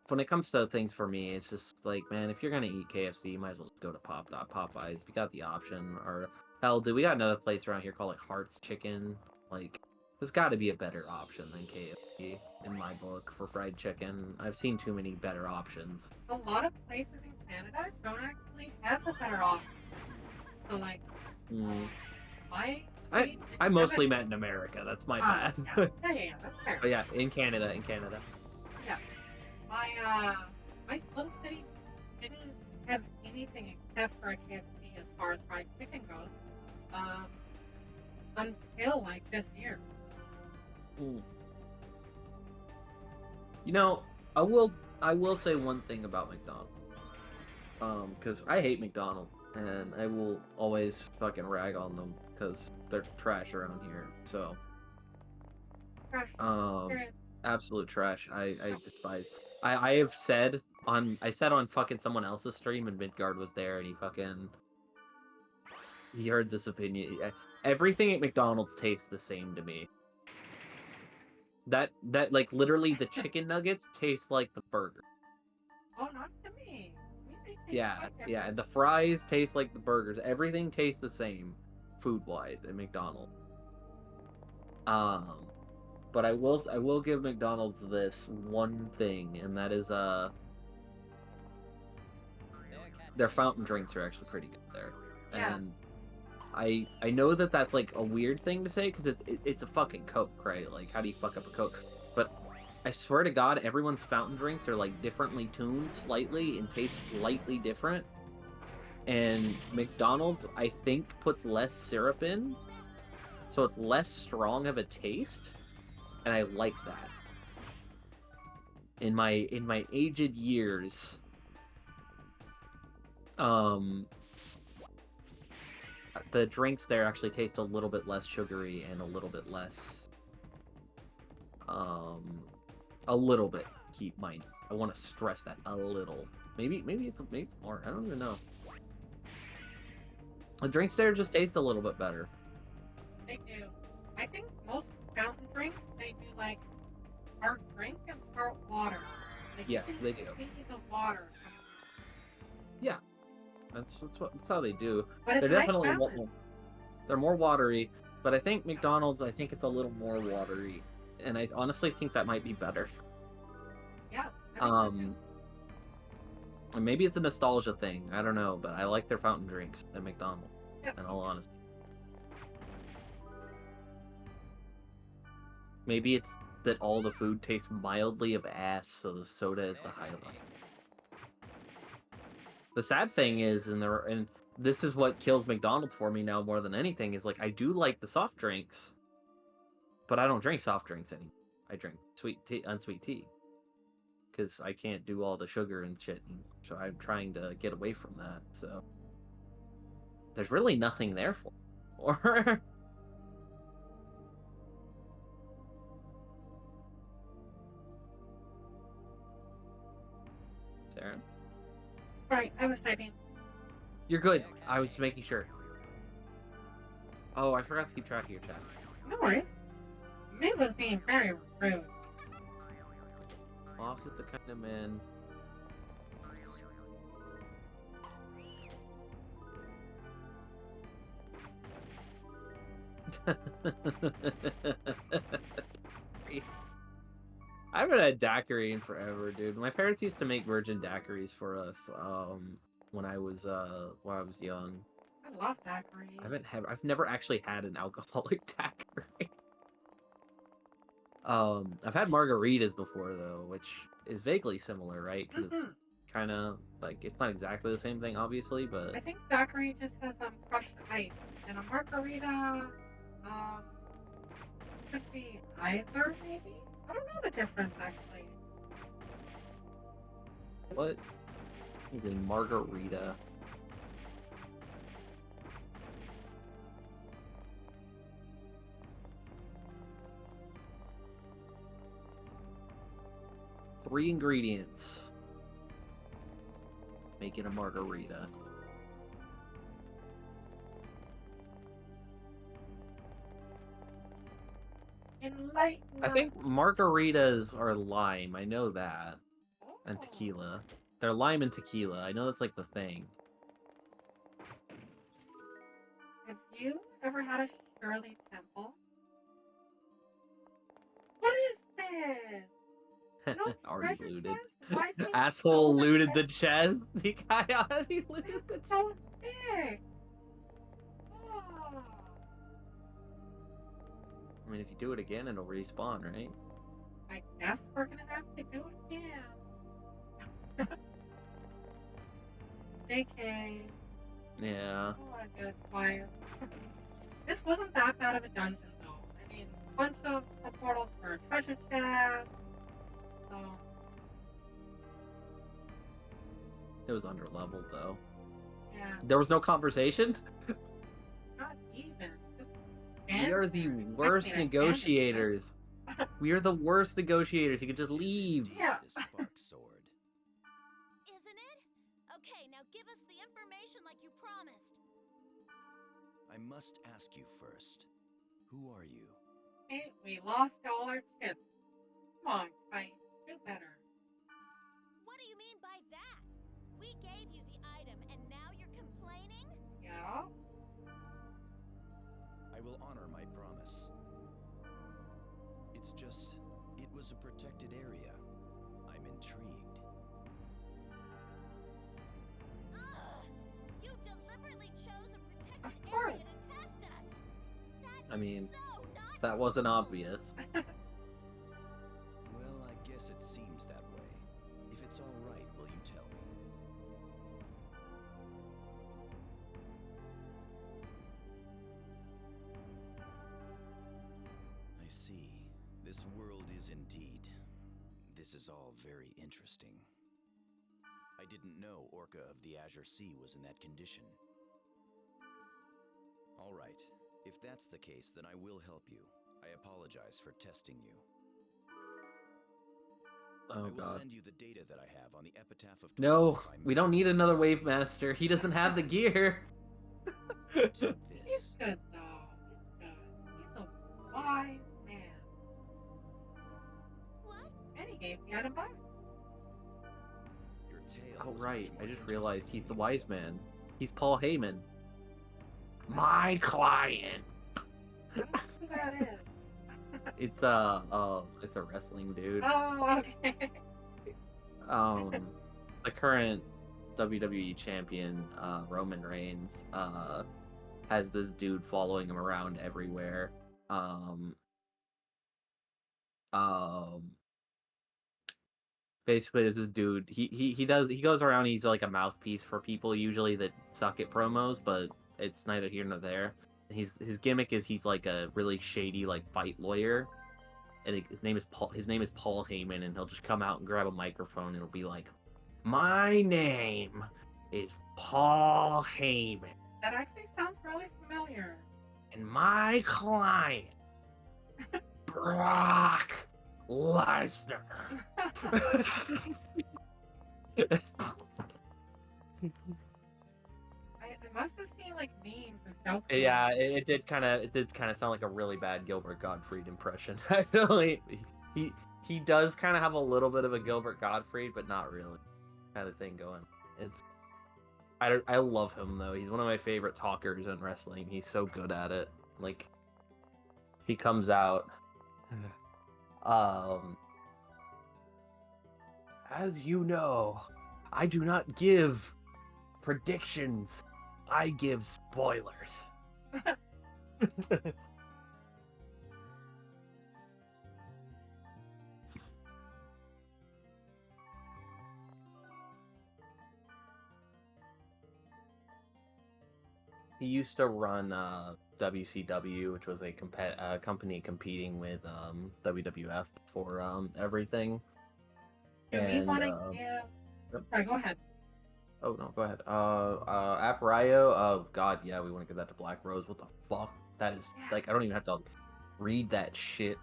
when it comes to things for me, it's just like, man, if you're gonna eat KFC, you might as well just go to Popeyes if you got the option. Or hell, dude, we got another place around here called like Hart's Chicken. Like, there's got to be a better option than KFC in my book for fried chicken. I've seen too many better options. A lot of places in Canada don't actually have a better option. So like, I mostly meant in America. That's my bad. Yeah, that's fair. But yeah, in Canada. Yeah. My little city didn't have anything except for a KFC as far as fried chicken goes, until like this year. You know, I will say one thing about McDonald's. Because I hate McDonald's, and I will always fucking rag on them because they're trash around here. So, Trash. absolute trash. I despise. I have said on fucking someone else's stream, and Midgard was there, and he heard this opinion. Everything at McDonald's tastes the same to me. That like literally the chicken nuggets taste like the burger. Oh, not to me. Yeah, and the fries taste like the burgers. Everything tastes the same, food-wise, at McDonald's. But I will give McDonald's this one thing, and that is their fountain drinks are actually pretty good there. Yeah. And I know that that's like a weird thing to say because it's a fucking Coke, right? Like, how do you fuck up a Coke? But I swear to God, everyone's fountain drinks are like differently tuned slightly and taste slightly different. And McDonald's, I think, puts less syrup in, so it's less strong of a taste, and I like that. In my aged years, the drinks there actually taste a little bit less sugary and a little bit less, a little bit. I want to stress that a little. Maybe it's more. I don't even know. The drinks there just taste a little bit better. They do. I think most fountain drinks, they do like part drink and part water. Yes, they do. They need the water. Yeah, that's how they do. But it's They're a nice definitely balance. they're more watery, but I think McDonald's, I think it's a little more watery, and I honestly think that might be better. Yeah. I think so too. And maybe it's a nostalgia thing. I don't know, but I like their fountain drinks at McDonald's. Yep. In all honesty, maybe it's that all the food tastes mildly of ass, so the soda is the highlight. The sad thing is, and this is what kills McDonald's for me now more than anything, is like I do like the soft drinks, but I don't drink soft drinks anymore. I drink unsweet tea, because I can't do all the sugar and shit, so I'm trying to get away from that. So there's really nothing there for. Or Sarah? Sorry, I was typing. You're good. I was just making sure. Oh, I forgot to keep track of your chat. No worries. Mid was being very rude. Boss is the kind of man. I haven't had daiquiri in forever, dude. My parents used to make virgin daiquiris for us. when I was young. I love daiquiri. I've never actually had an alcoholic daiquiri. I've had margaritas before though, which is vaguely similar, right? Because it's kind of like it's not exactly the same thing, obviously, but I think daiquiri just has crushed ice, and a margarita could be either, maybe. I don't know the difference actually. what is a margarita? Three ingredients. Making a margarita. Enlighten I think margaritas are lime. I know that. And Oh. tequila. They're lime and tequila. I know that's like the thing. Have you ever had a Shirley Temple? What is this? No Already treasure looted. chest? Why is he Asshole so looted the chest. The guy already looted This the is chest. so thick. Oh. I mean, if you do it again, it'll respawn, right? I guess we're gonna have to do it again. JK. Yeah. Oh, I got quiet. This wasn't that bad of a dungeon, though. I mean, a bunch of portals for treasure chests. So, It was under leveled though. yeah, There was no conversation. not even. Just We are the worst negotiators. We are the worst negotiators. You can just leave. Yeah. This spark sword. Isn't it? Okay, now give us the information like you promised. I must ask you first. Who are you? Hey, we lost all our chips. Come on, Kite. Do better. What do you mean by that? We gave you the item and now you're complaining? Yeah? I will honor my promise. It's just, it was a protected area. I'm intrigued. Ugh! You deliberately chose a protected Of course. area to test us! That I is mean, so not that wasn't cool. obvious. Well, I guess it seems that way. If it's all right, will you tell me? I see. This world is indeed. This is all very interesting. I didn't know Orca of the Azure Sea was in that condition. All right. If that's the case, then I will help you. I apologize for testing you. I Oh will god. send you the data that I have on the epitaph of No, Torquil by we don't mail. need another wave master. He doesn't have the gear. Take He's this. good, though. He's good. He's a wise man. What? And he gave the item back. Your tale Oh was right, much I more just realized interesting he's the than wise usual. man. He's Paul Heyman. My client. I don't know who that is. It's a wrestling dude. Oh, okay. The current WWE champion, Roman Reigns, has this dude following him around everywhere. Basically, there's this dude. He goes around. He's like a mouthpiece for people usually that suck at promos, but it's neither here nor there. His gimmick is he's like a really shady like fight lawyer, and his name is Paul. His name is Paul Heyman, and he'll just come out and grab a microphone, and it'll be like, "My name is Paul Heyman, That actually sounds really familiar. and my client, Brock Lesnar." I must have seen like memes and jokes. Yeah, it did kind of sound like a really bad Gilbert Gottfried impression. Actually, he does kind of have a little bit of a Gilbert Gottfried, but not really, kind of thing going. I love him though. He's one of my favorite talkers in wrestling. He's so good at it. Like, he comes out, as you know, I do not give predictions. I give spoilers. He used to run WCW, which was a company competing with WWF for everything. Do we And want to give? Sorry, go ahead. oh no, go ahead. Appario. Oh god, yeah, we want to give that to Black Rose. What the fuck? That is like I don't even have to read that shit.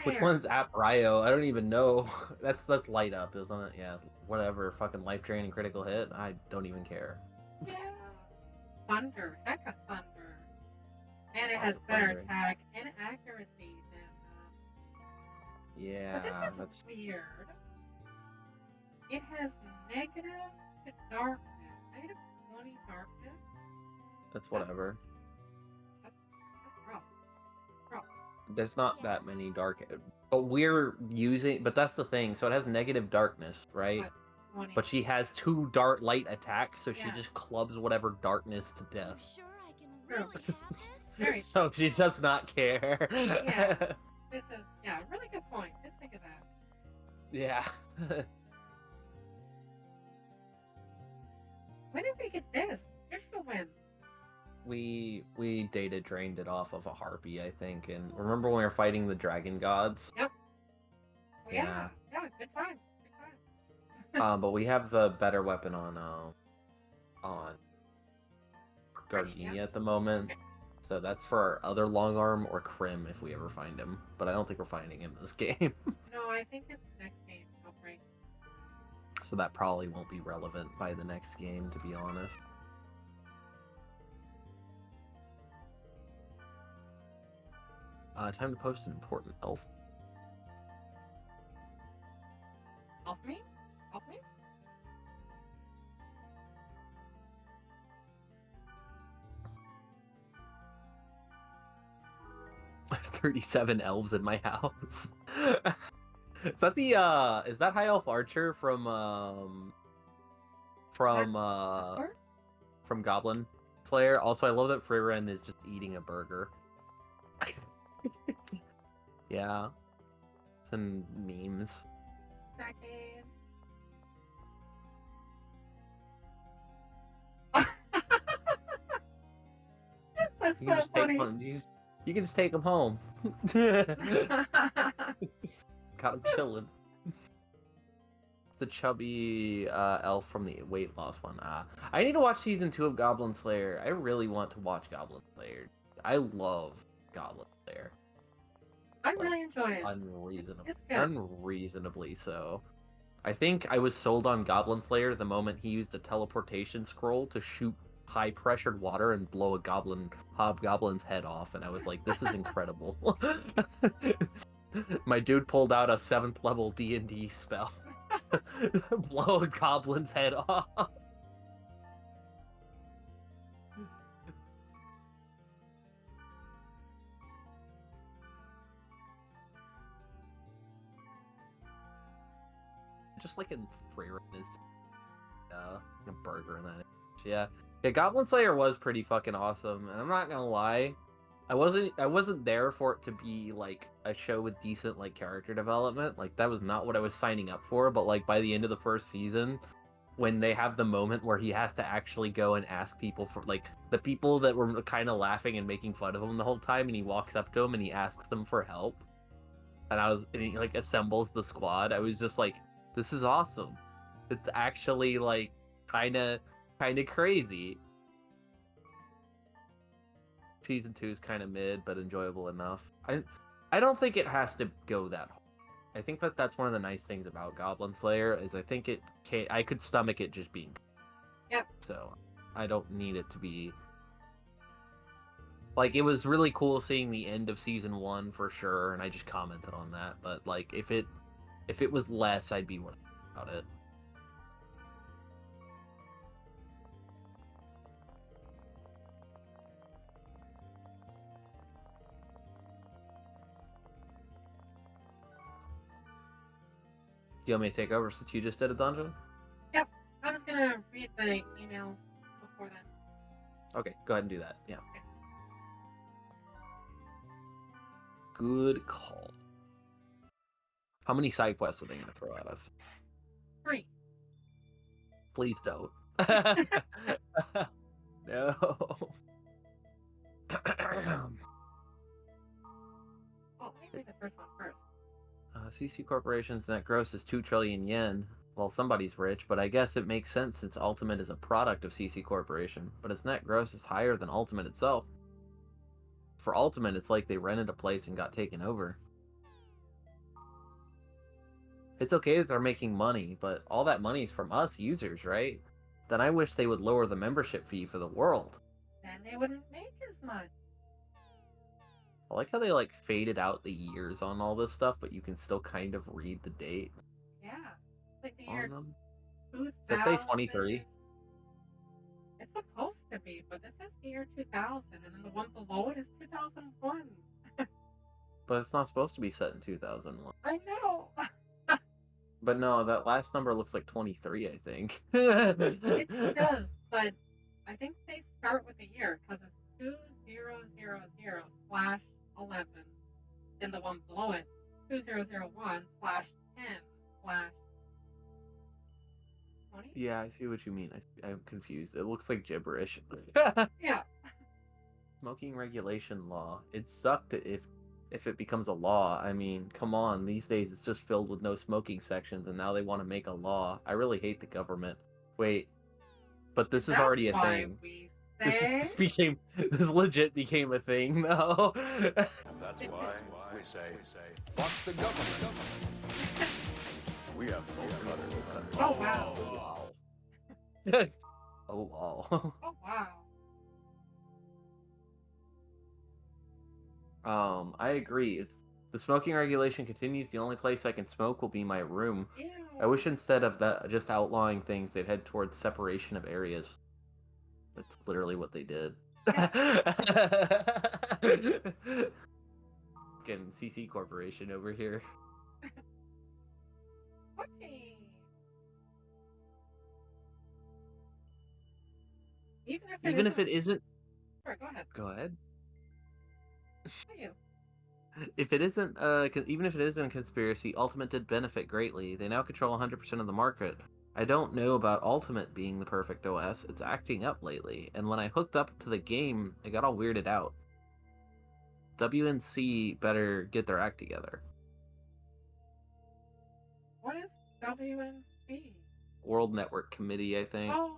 Which one's Appario? I don't even know. That's Light Up, isn't it? Yeah, whatever. Fucking Life Drain and Critical Hit. I don't even care. Yeah. Thunder, heck of thunder, and it has Oh, better Thunder. attack and accuracy than. Yeah, But this is that's weird. It has negative to darkness, negative 20 darkness. whatever. That's rough. Rough. There's not that many dark, but we're using. But that's the thing. So it has negative darkness, right? What, 20. But she has 2 dark light attacks, so she Yeah. just clubs whatever darkness to You death. sure I can True. really have this? Very. So she does not care. Yeah. This is really good point. Didn't think of that. Yeah. When did we get this? Here's the win. we data drained it off of a harpy, I think, and remember when we were fighting the dragon gods? Yep. Oh, yeah. Yeah. Yeah. Good time. Good time. But we have the better weapon on Gardenia. Gardenia at the moment. So that's for our other long arm or Krim if we ever find him. But I don't think we're finding him this game. No, I think it's next game. Outbreak. So that probably won't be relevant by the next game, to be honest. Time to post an important elf. Help me? Help me? 37 elves in my house. Is that the is that High Elf Archer from Goblin Slayer? Also, I love that Frieren is just eating a burger. Yeah. Some memes. Second. That's You can so just take funny. one. You can just take them home. Got him chilling. The chubby elf from the weight loss one. I need to watch season 2 of Goblin Slayer. I really want to watch Goblin Slayer. I love Goblin Slayer. I really enjoy it. Unreasonably, It's good. unreasonably so. I think I was sold on Goblin Slayer the moment he used a teleportation scroll to shoot high-pressured water and blow a hobgoblin's head off, and I was like, this is incredible. My dude pulled out a 7th level D&D spell. Blow a goblin's head off. Just like in Frieren is a burger in that. Yeah, Goblin Slayer was pretty fucking awesome, and I'm not gonna lie, I wasn't there for it to be like a show with decent like character development. Like that was not what I was signing up for. But like by the end of the first season, when they have the moment where he has to actually go and ask people for like the people that were kind of laughing and making fun of him the whole time, and he walks up to them and he asks them for help, and he like assembles the squad. I was just like, this is awesome. It's actually like kind of crazy. Season 2 is kind of mid, but enjoyable enough. I don't think it has to go that hard. I think that's one of the nice things about Goblin Slayer is I think I could stomach it just being. Yep. So I don't need it to be. Like it was really cool seeing the end of season 1 for sure, and I just commented on that. But like if it was less, I'd be worried about it. Do you want me to take over since you just did a dungeon? Yep. I was gonna read the emails before then. Okay, go ahead and do that. Yeah. Okay. Good call. How many side quests are they going to throw at us? 3. Please don't. No. Oh, let me read the first one first. CC Corporation's net gross is 2 trillion yen. Well, somebody's rich, but I guess it makes sense since Ultimate is a product of CC Corporation. But its net gross is higher than Ultimate itself. For Ultimate, it's like they rented a place and got taken over. It's okay that they're making money, but all that money is from us users, right? Then I wish they would lower the membership fee for the world. Then they wouldn't make as much. I like how they like faded out the years on all this stuff, but you can still kind of read the date Yeah. Like the on year them. 2000. Does that say 23? It's supposed to be, but this says the year 2000, and then the one below it is 2001. But it's not supposed to be set in 2001. I know. But no, that last number looks like 23, I think. It does, but I think they start with the year because it's 2000/11. Then the one below it, 2001/10/20. Yeah, I see what you mean. I'm confused. It looks like gibberish. Yeah. Smoking regulation law. It sucked if it becomes a law. I mean, come on. These days it's just filled with no smoking sections, and now they want to make a law. I really hate the government. Wait, but this is already a thing. This legit became a thing, though. And that's why we say, fuck the government. We have bolt cutters. Oh, wow. Oh wow. Oh, wow. I agree. If the smoking regulation continues, the only place I can smoke will be my room. Ew. I wish instead of that, just outlawing things, they'd head towards separation of areas. That's literally what they did. Fucking CC Corporation over here. Okay. Even if it isn't. Sorry, go ahead. Go ahead. What are you? If it isn't, even if it isn't a conspiracy, Ultimate did benefit greatly. They now control 100% of the market. I don't know about Ultimate being the perfect OS. It's acting up lately, and when I hooked up to the game, it got all weirded out. WNC better get their act together. What is WNC? World Network Committee, I think. Oh.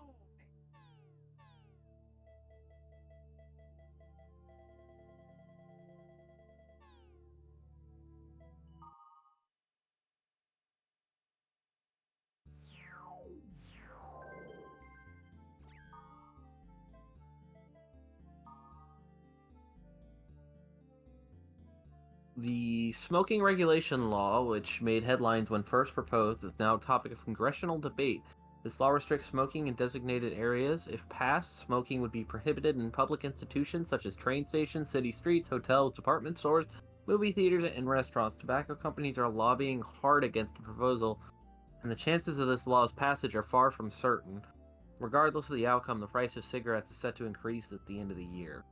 The smoking regulation law, which made headlines when first proposed, is now a topic of congressional debate. This law restricts smoking in designated areas. If passed, smoking would be prohibited in public institutions such as train stations, city streets, hotels, department stores, movie theaters, and restaurants. Tobacco companies are lobbying hard against the proposal, and the chances of this law's passage are far from certain. Regardless of the outcome, the price of cigarettes is set to increase at the end of the year.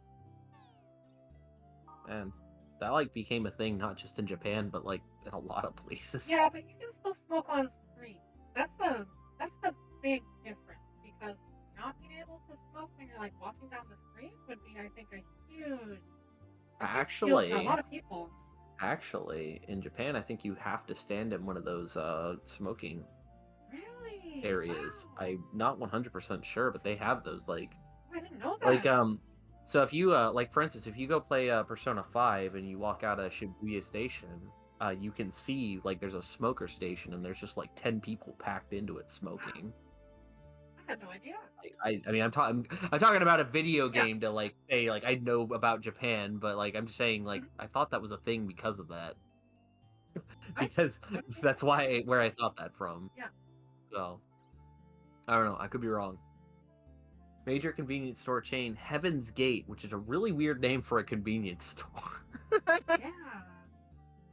And that like became a thing not just in Japan, but like in a lot of places. Yeah, but you can still smoke on street. That's the big difference, because not being able to smoke when you're like walking down the street would be, I think, a huge deal Actually, for a lot of people. Actually, in Japan, I think you have to stand in one of those smoking Really? areas. Wow. I'm not 100% sure, but they have those like I didn't know that. like so if you like for instance, if you go play Persona 5 and you walk out of Shibuya Station, you can see like there's a smoker station and there's just like 10 people packed into it smoking. Wow. I had no idea. I mean I'm talking about a video game to like say like I know about Japan, but like I'm just saying like I thought that was a thing because of that. Because that's where I thought that from. Yeah. So I don't know, I could be wrong. Major convenience store chain Heaven's Gate, which is a really weird name for a convenience store.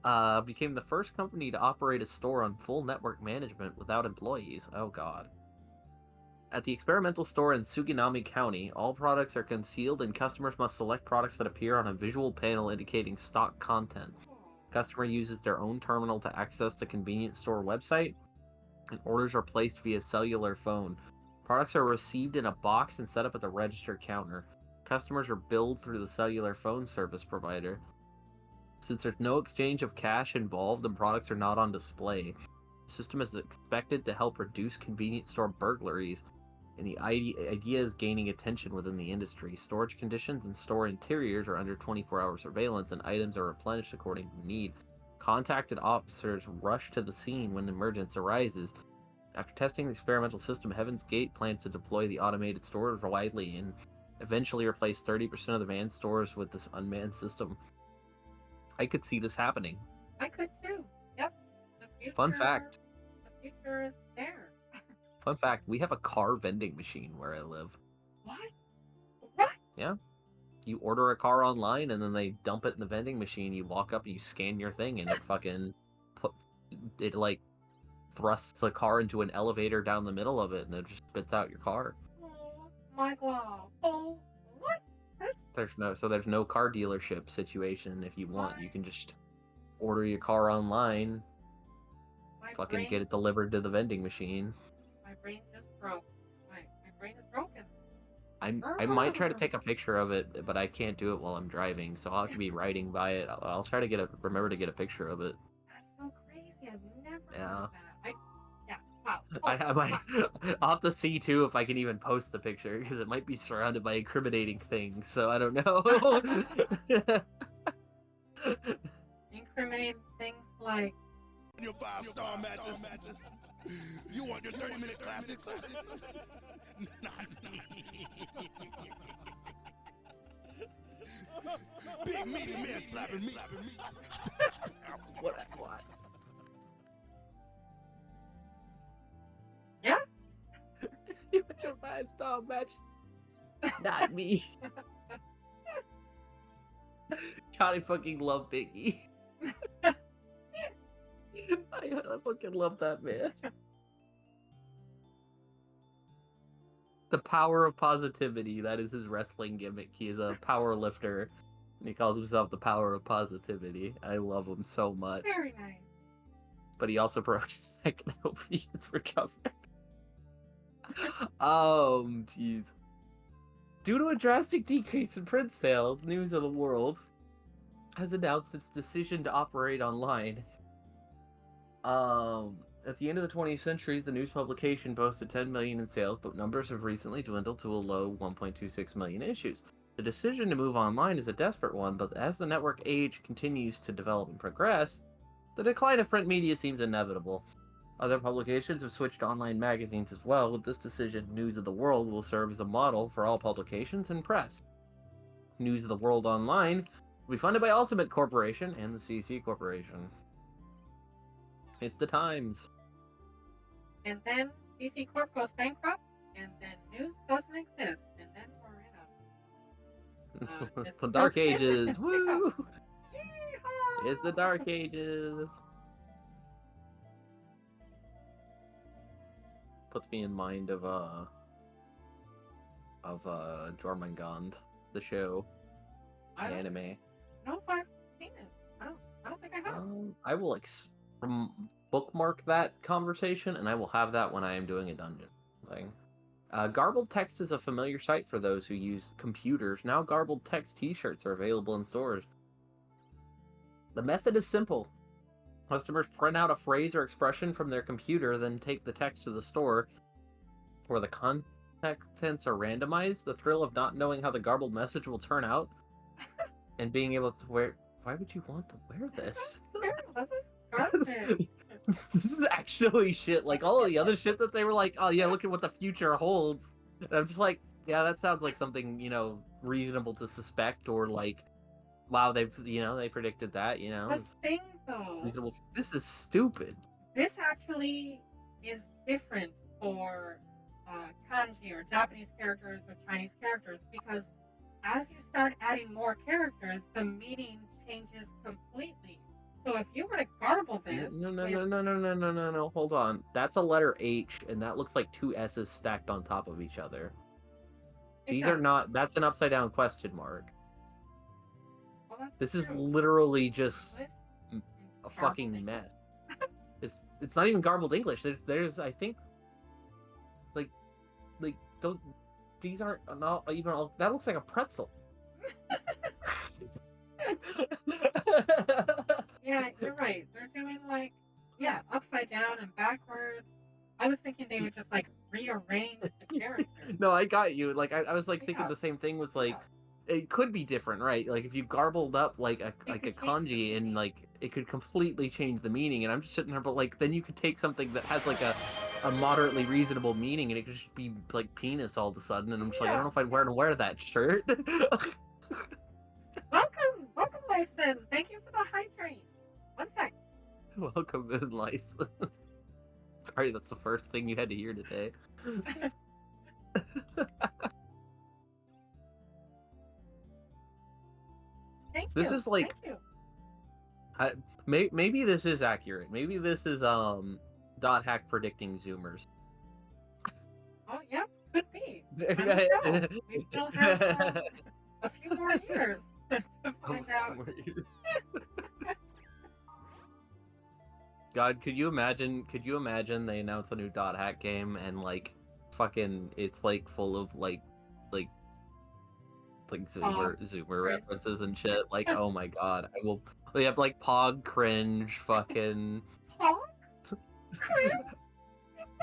Yeah. Became the first company to operate a store on full network management without employees. Oh god. At the experimental store in Suginami County, all products are concealed and customers must select products that appear on a visual panel indicating stock content. Customer uses their own terminal to access the convenience store website, and orders are placed via cellular phone. Products are received in a box and set up at the register counter. Customers are billed through the cellular phone service provider. Since there's no exchange of cash involved and products are not on display, the system is expected to help reduce convenience store burglaries, and the idea is gaining attention within the industry. Storage conditions and store interiors are under 24-hour surveillance, and items are replenished according to need. Contacted officers rush to the scene when an emergency arises. After testing the experimental system, Heaven's Gate plans to deploy the automated stores widely and eventually replace 30% of the manned stores with this unmanned system. I could see this happening. I could too. Yep. The future, Fun fact. The future is there. Fun fact, we have a car vending machine where I live. What? What? Yeah. You order a car online and then they dump it in the vending machine. You walk up and you scan your thing and it like thrusts the car into an elevator down the middle of it and it just spits out your car. Oh my god. Oh, what? There's no car dealership situation. If you want, you can just order your car online, get it delivered to the vending machine. My brain just broke. My brain is broken. I might try to take a picture of it, but I can't do it while I'm driving, so I'll have to be riding by it. I'll try to remember to get a picture of it. That's so crazy. I've never Yeah. heard of that. Wow. I might. I'll have to see too if I can even post the picture because it might be surrounded by incriminating things. So I don't know. Incriminating things like Your 5-star matches. You want your 30-minute classics? Big meaty man slapping me. What? Yeah? You want your 5-star match? Not me. Johnny fucking love Biggie. I fucking love that man. The power of positivity. That is his wrestling gimmick. He is a power lifter. And he calls himself the power of positivity. I love him so much. very nice. But he also broke his neck and I hope he gets recovered. Jeez. Due to a drastic decrease in print sales, News of the World has announced its decision to operate online. At the end of the 20th century, the news publication boasted 10 million in sales, but numbers have recently dwindled to a low 1.26 million issues. The decision to move online is a desperate one, but as the network age continues to develop and progress, the decline of print media seems inevitable. Other publications have switched to online magazines as well. With this decision, News of the World will serve as a model for all publications and press. News of the World Online will be funded by Ultimate Corporation and the CC Corporation. It's the times. And then DC Corp goes bankrupt, and then news doesn't exist, and then we're in The Dark Ages. Woo! Yeehaw! It's the Dark Ages. Puts me in mind of Jormungand, the show, I don't anime. know if I've seen it. I don't think I have. I will bookmark that conversation, and I will have that when I am doing a dungeon thing. Garbled text is a familiar sight for those who use computers. Now garbled text t-shirts are available in stores. The method is simple. Customers print out a phrase or expression from their computer, then take the text to the store, where the contents are randomized. The thrill of not knowing how the garbled message will turn out, and being able to wear... Why would you want to wear this? This is garbage. This is actually shit. Like, all of the other shit that they were like, oh yeah, look at what the future holds. And I'm just like, yeah, that sounds like something, reasonable to suspect, or like, wow, they predicted that, The thing, though, reasonable. This is stupid. this actually is different for kanji or Japanese characters or Chinese characters, because as you start adding more characters, the meaning changes completely. So if you were to garble this, No. Hold on. That's a letter H, and that looks like two S's stacked on top of each other. These are not. That's an upside down question mark. This is literally just a fucking mess. It's not even garbled English. There's I think like those, these aren't not even all, that looks like a pretzel. Yeah, you're right. They're doing like, yeah, upside down and backwards. I was thinking they would just like rearrange the characters. No, I got you. Like I was like thinking Yeah. the same thing was like Yeah. it could be different, right? Like if you garbled up like a could change the kanji and meaning. like it could completely change the meaning. And I'm just sitting there, but like then you could take something that has like a moderately reasonable meaning and it could just be like penis all of a sudden. And I'm just like, I don't know if I'd wear that shirt. Welcome, Lyson. Thank you for the hydrate. 1 sec. Welcome in, Lice. Sorry, that's the first thing you had to hear today. Thank you. This is like, Thank you. maybe this is accurate. Maybe this is dot hack predicting Zoomers. Oh yeah, could be. I don't know. We still have a few more years to find out. God, could you imagine they announce a new dot hack game and like fucking it's like full of like Zoomer references and shit. Like, oh my god. They have like Pog cringe fucking Pog? Cringe?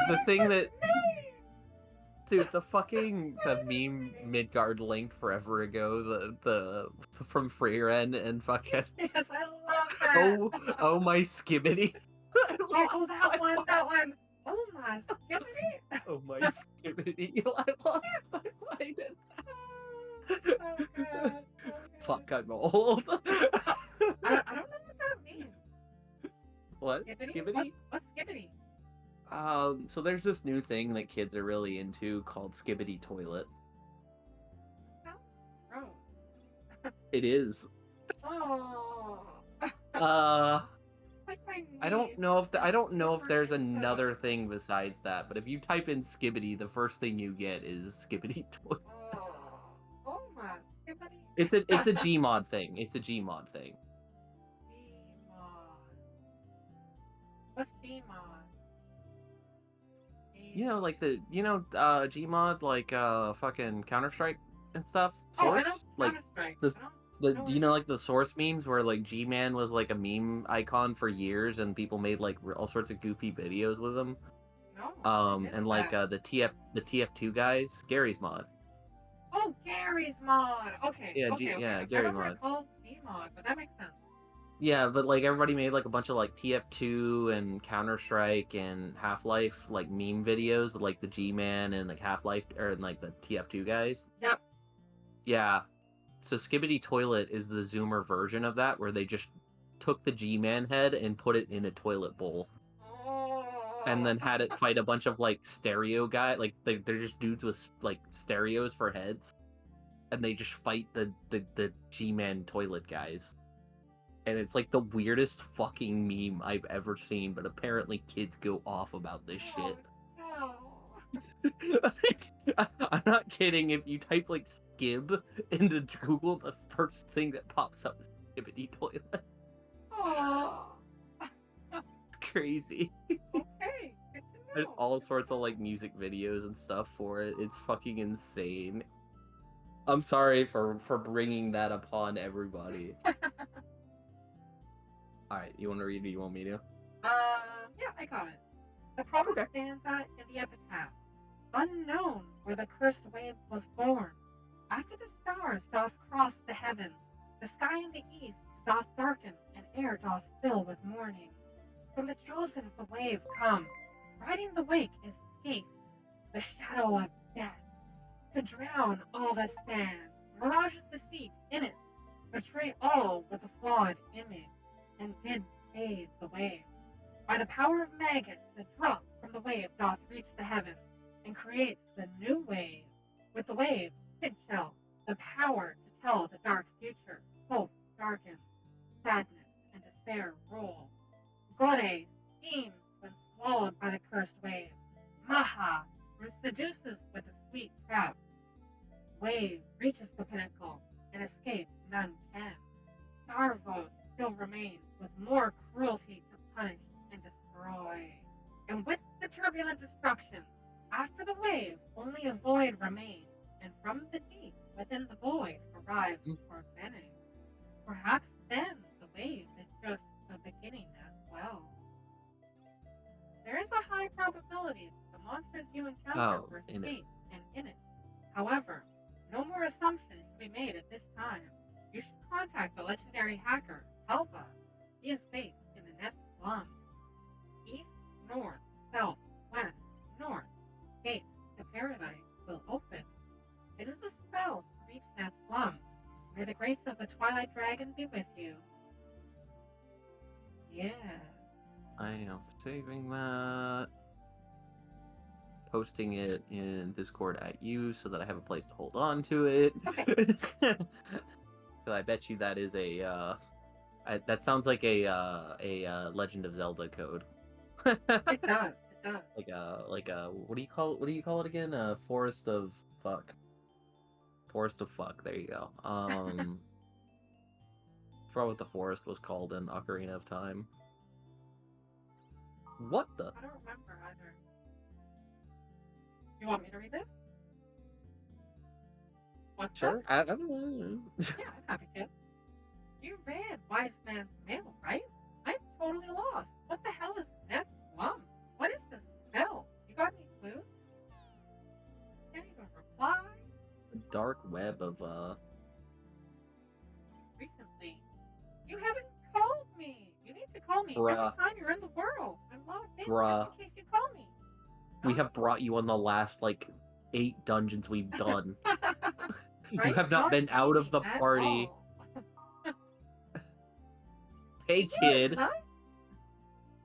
the thing that dude, the meme Midgard linked forever ago, the from Freyren and fucking Yes, I love that. oh my skibbity. Oh, that one. Oh my skibbity. Oh my skibbity. I lost my mind. So good. So good. Fuck, I'm old. I don't know what that means. What? Skibbity? What's skibbity? So there's this new thing that kids are really into called Skibbity Toilet. Oh. It is. Oh. Like my I don't know if there's another thing besides that, but if you type in Skibbity, the first thing you get is Skibbity Toilet. Oh my skibbity. It's a Gmod thing. It's a Gmod thing. Gmod. What's Gmod? You know, like Gmod, like fucking Counter-Strike and stuff. Source, I know like Counter-Strike. you know, like the Source memes where like G-Man was like a meme icon for years, and people made like all sorts of goofy videos with him. No. And like the TF2 guys, Gary's mod. Oh, Gary's mod. Okay. Yeah, okay. Gary I mod. remember called Gmod, but that makes sense. Yeah, but like everybody made like a bunch of like TF2 and Counter-Strike and Half-Life like meme videos with like the G-Man and like Half-Life and like the TF2 guys. Yep. Yeah. So Skibbity Toilet is the Zoomer version of that, where they just took the G-Man head and put it in a toilet bowl. Oh. And then had it fight a bunch of like stereo guy, like they're just dudes with like stereos for heads, and they just fight the G-Man toilet guys. And it's like the weirdest fucking meme I've ever seen, but apparently kids go off about this shit. No. I'm not kidding. If you type like skib into Google, the first thing that pops up is Skibbity Toilet. Oh. It's crazy. Okay. Good to know. There's all sorts of like music videos and stuff for it. It's fucking insane. I'm sorry for bringing that upon everybody. Alright, you want to read it? You want me to? Yeah, I got it. The promise stanza in the epitaph. Unknown where the cursed wave was born. After the stars doth cross the heavens, the sky in the east doth darken, and air doth fill with mourning. From the chosen of the wave comes, riding the wake is scathed, the shadow of death, to drown all that stands, mirage deceit in it, betray all with the flawed image, and did aid the wave. By the power of maggots, the drop from the wave doth reach the heavens, and creates the new wave. With the wave, it shall the power to tell the dark future, hope darkens, sadness and despair. despair rules. Gore schemes when swallowed by the cursed wave. Maha seduces with a sweet trap. Wave reaches the pinnacle, and escape none can. Darvos still remains with more cruelty to punish and destroy. And with the turbulent destruction, after the wave, only a void remains, and from the deep within the void arrives Orbening. Perhaps then the wave is just the beginning as well. There is a high probability that the monsters you encounter were escaped and in it. However, no more assumptions should be made at this time. You should contact the legendary hacker, Helva. He is based in the net slum. East, north, south, west, north. Gates to paradise will open. It is a spell to reach that slum. May the grace of the Twilight Dragon be with you. Yeah. I am saving that. Posting it in Discord at you so that I have a place to hold on to it. Okay. I bet you that is a that sounds like a Legend of Zelda code. It does. It does. Like a what do you call it again? Forest of fuck. Forest of fuck. There you go. Forgot what the forest was called in Ocarina of Time. What the? I don't remember either. You want me to read this? What's Sure. that? I don't know. Yeah, I'm happy to. You read Wise Man's Mail, right? I'm totally lost. What the hell is net slum? What is this spell? You got any clues? Can't even reply. The dark web of Recently, you haven't called me. You need to call me every Bruh. time you're in the world. I'm logged in Bruh. just in case you call me. we have brought you on the last like 8 dungeons we've done. Right? You have not been out of the at party. all. Hey kid. Huh?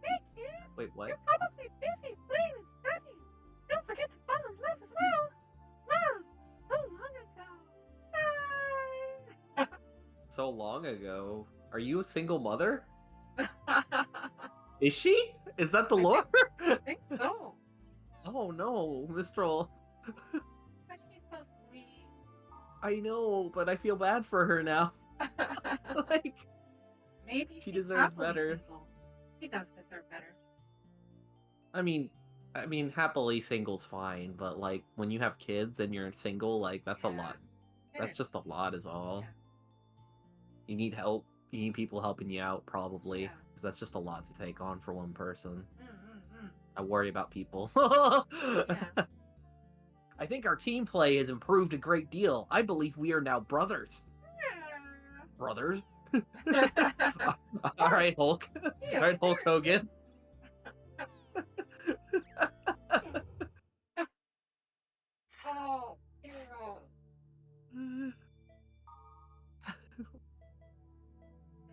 Hey kid. Wait, what? You're probably busy playing and studying. Don't forget to fall in love as well. Love, so long ago. Bye. So long ago. Are you a single mother? Is she? Is that the lore? I think so. Oh no, Mistral. But she's so sweet. I know, but I feel bad for her now. Like, Maybe she she's deserves happily better. single. She does deserve better. I mean, happily single's fine, but like when you have kids and you're single, like that's a Yeah. lot. It That's is. just a lot, is all. Yeah. You need help. You need people helping you out, probably, Yeah. because that's just a lot to take on for one person. Mm. I worry about people. Yeah. I think our team play has improved a great deal. I believe we are now brothers. Brothers? All right, Hulk. Yeah, All right, Hulk Hogan. Oh, hero.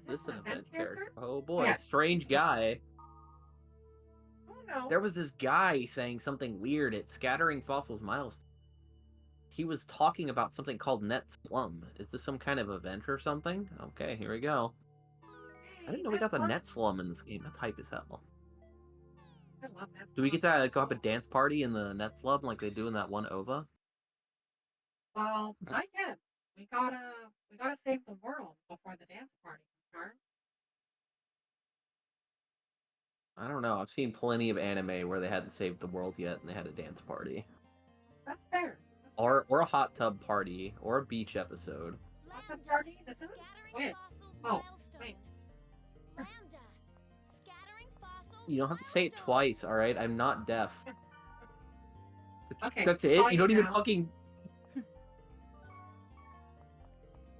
This is an event character? character. Oh boy, Yeah. strange guy. Oh no. There was this guy saying something weird at Scattering Fossils Milestone. He was talking about something called Net Slum. Is this some kind of event or something? Okay, here we go. I didn't know we got the Net Slum in this game. That's hype as hell. I love that. Do we get to go have a dance party in the Net Slum like they do in that one OVA? Well, not yet. We gotta save the world before the dance party can start. I don't know. I've seen plenty of anime where they hadn't saved the world yet and they had a dance party. That's fair. Or a hot tub party. Or a beach episode. Hot tub party? This isn't. Scattering Wait. fossils Oh, milestone. wait. Lambda. Scattering fossils You don't have to say it milestone. twice, alright? I'm not deaf. Okay. That's it? call You don't even now. fucking...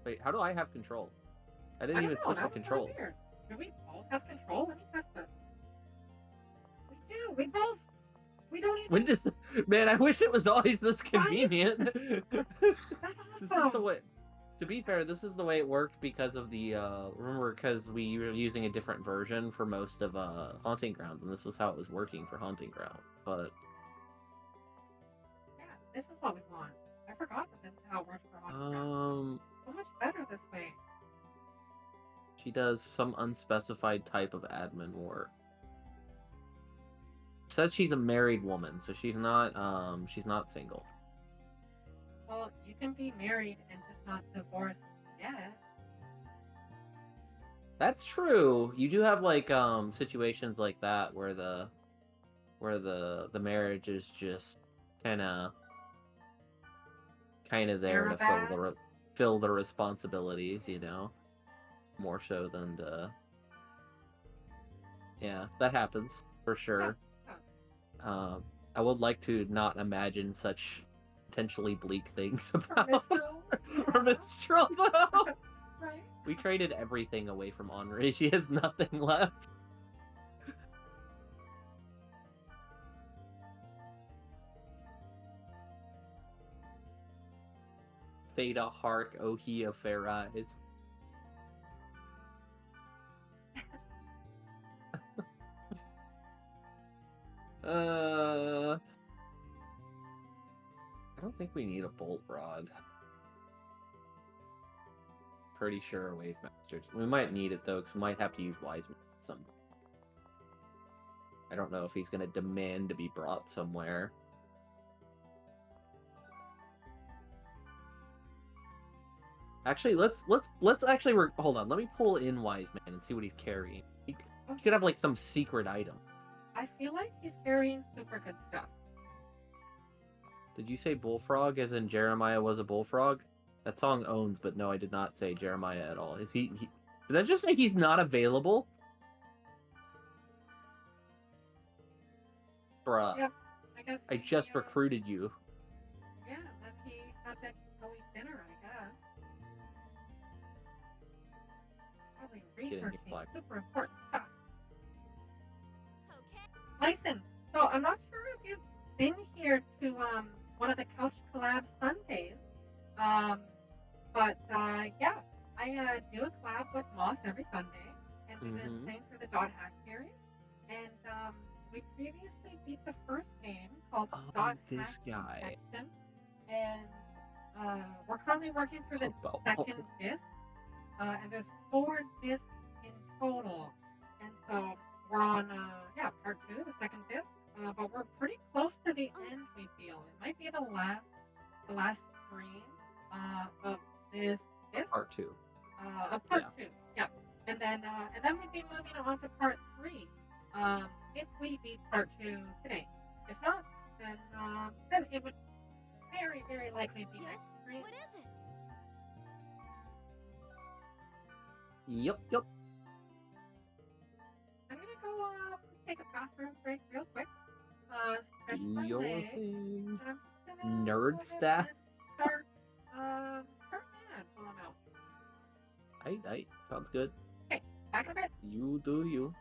Wait, how do I have control? I didn't I don't even know, switch the that's kinda controls. weird. Do we both have control? Let me test this. We do. We both. We don't even. When does... Man, I wish it was always this convenient. That's This is awesome. the way... To be fair, this is the way it worked because of the, remember, because we were using a different version for most of, Haunting Grounds, and this was how it was working for Haunting Ground, but... Yeah, this is what we want. I forgot that this is how it works for Haunted Ground. So much better this way. She does some unspecified type of admin work. Says she's a married woman, so she's not single. Well, you can be married and just not divorced yet. That's true. You do have like situations like that where the marriage is just kind of there to fill the responsibilities, you know, more so than the. Yeah, that happens for sure. Yeah. I would like to not imagine such potentially bleak things about for Mistral, though. Right. We traded everything away from Henri. She has nothing left. Theta Hark Ohia Fair Eyes. I don't think we need a bolt rod. Pretty sure Wave Masters. We might need it though, because we might have to use Wiseman at some point. I don't know if he's gonna demand to be brought somewhere. Actually, let's actually hold on. Let me pull in Wiseman and see what he's carrying. He could have like some secret item. I feel like he's carrying super good stuff. Did you say bullfrog as in Jeremiah was a bullfrog? That song owns, but no, I did not say Jeremiah at all. Is he did that just say he's not available? Bruh. Yep, I guess I just recruited you. Yeah, that he had to go eat dinner, I guess. Probably researching super important stuff. Okay. Lyson, so I'm not sure if you've been here to one of the Couch Collab Sundays. But yeah, I do a collab with Moss every Sunday, and we've been playing through the Dot Hack series. And we previously beat the first game called Dot Hack Infection, and we're currently working through the second disc. And there's 4 discs in total, and so we're on part 2, the second disc. But we're pretty close to the end. We feel it might be the last stream of this disc. Part 2. Of part 2. Yep. And then we'd be moving on to part 3. If we beat part 2 today. If not, then it would very, very likely be next stream. What is it? Yep. I'm gonna go take a bathroom break real quick. Stretch Do my your leg. thing. And I'm just gonna Nerd staff. Start mad while I'm out. Aight. Sounds good. Okay, back in a bit. You do you.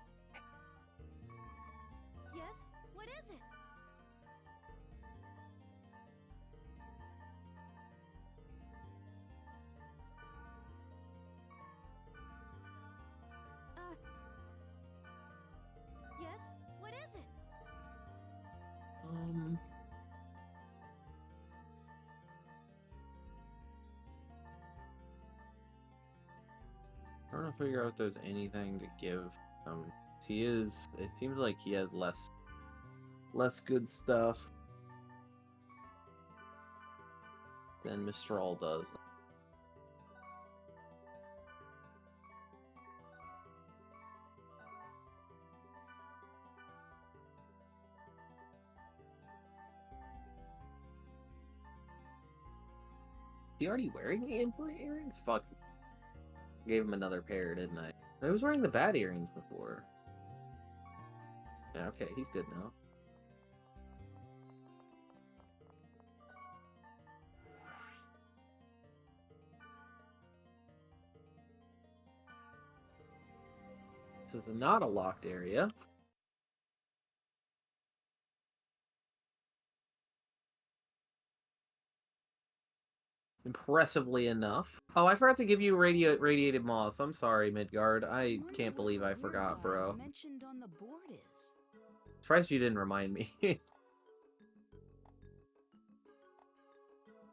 Yes? What is it? Yes? What is it? Trying to figure out if there's anything to give. It seems like he has less good stuff than Mistral does. Is he already wearing the Emperor earrings? Fuck. Gave him another pair, didn't I? I was wearing the bad earrings before. Yeah, okay, he's good now. This is not a locked area. Impressively enough. Oh, I forgot to give you radiated moss. I'm sorry, Midgard. I can't believe I forgot, bro. Mentioned on the board is. Surprised you didn't remind me.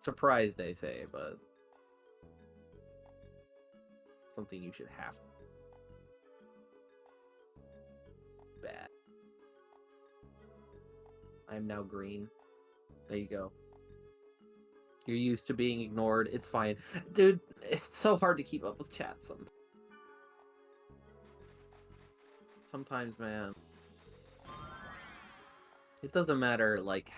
Surprised, they say, but something you should have. I'm now green. There you go. You're used to being ignored. It's fine. Dude, it's so hard to keep up with chat sometimes. Sometimes, man. It doesn't matter, like,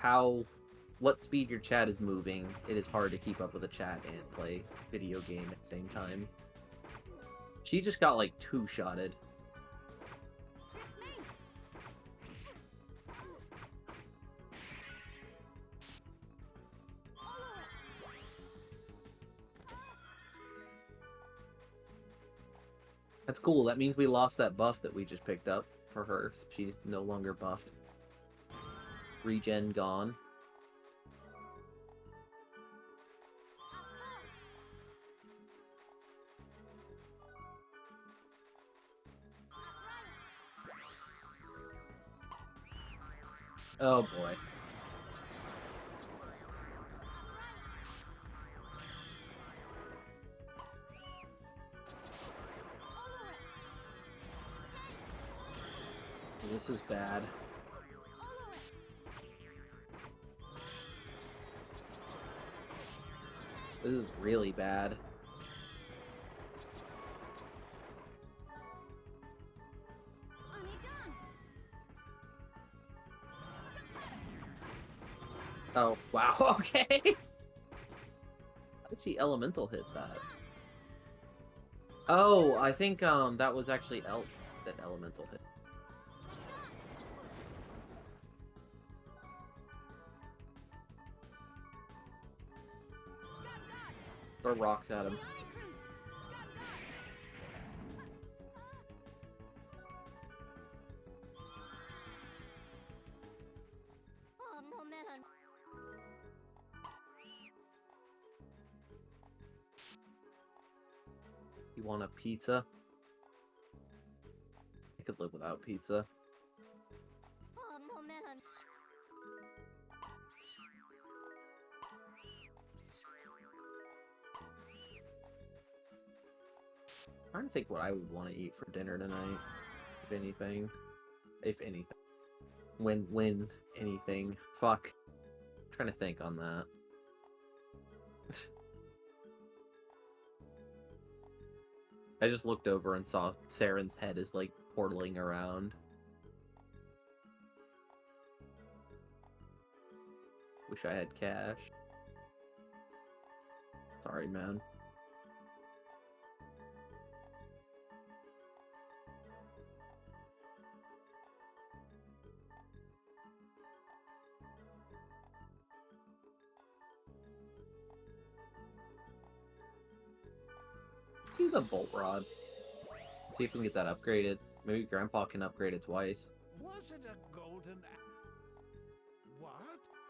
what speed your chat is moving. It is hard to keep up with the chat and play video game at the same time. She just got, like, two-shotted. That's cool. That means we lost that buff that we just picked up for her. So she's no longer buffed. Regen gone. Oh boy. This is bad. This is really bad. Oh, wow, okay. How did she elemental hit that? Oh, I think that was actually that elemental hit. Throw rocks at him. You want a pizza? I could live without pizza. I'm trying to think what I would want to eat for dinner tonight, if anything. If anything. When anything. Fuck. I'm trying to think on that. I just looked over and saw Saren's head is like portaling around. Wish I had cash. Sorry, man. Let's do the bolt rod. See if we can get that upgraded. Maybe Grandpa can upgrade it twice. Was it a golden? What?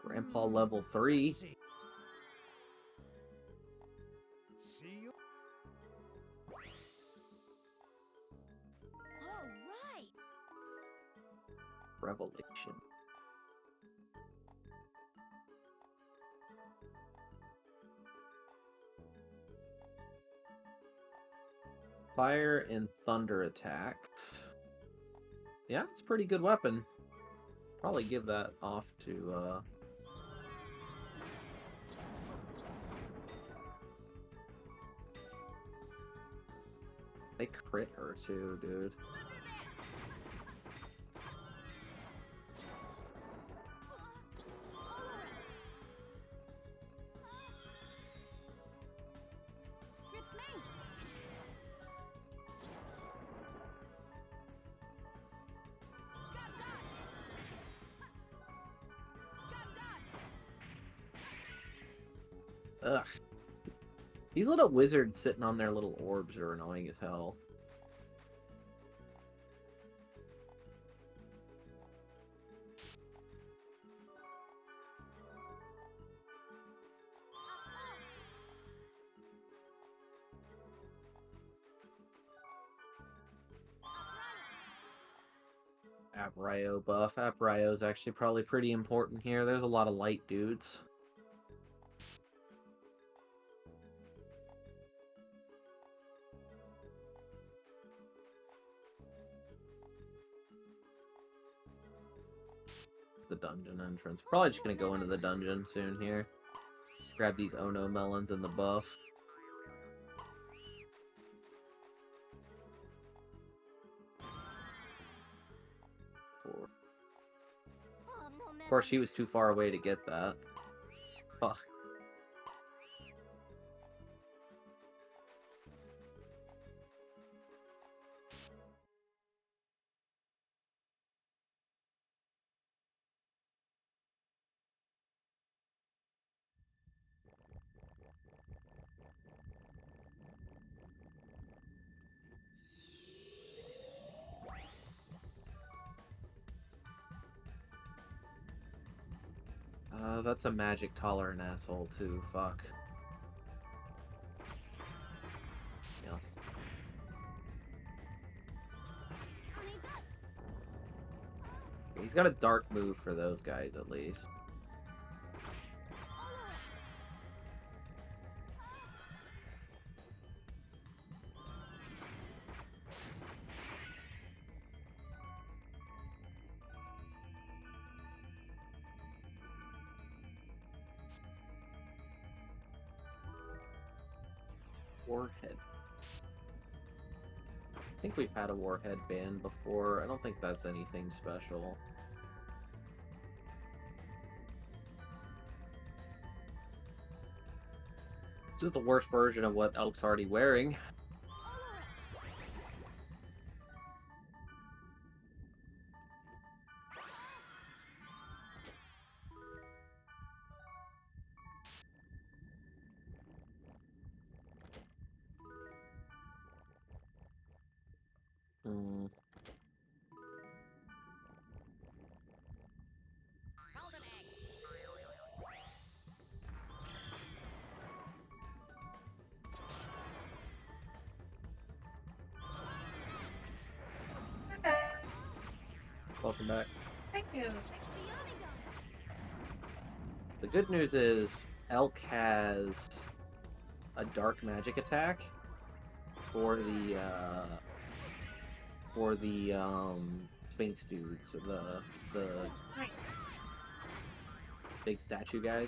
Grandpa level 3. See you. All right. Revelation. Fire and thunder attacks. Yeah, it's a pretty good weapon. Probably give that off to, They crit her too, dude. Ugh. These little wizards sitting on their little orbs are annoying as hell. Abryo buff. Abryo is actually probably pretty important here. There's a lot of light dudes. the dungeon entrance. Probably just gonna go into the dungeon soon here. Grab these Ono melons and the buff. Of course, she was too far away to get that. Fuck. That's a magic tolerant asshole too, fuck. Yeah. He's got a dark move for those guys, at least. Warhead. I think we've had a Warhead ban before. I don't think that's anything special. Just the worst version of what Elk's already wearing. Hmm. Golden egg. I'm back. Welcome back. Thank you. The good news is Elk has a dark magic attack for the Sphinx dudes, so the Right. big statue guys.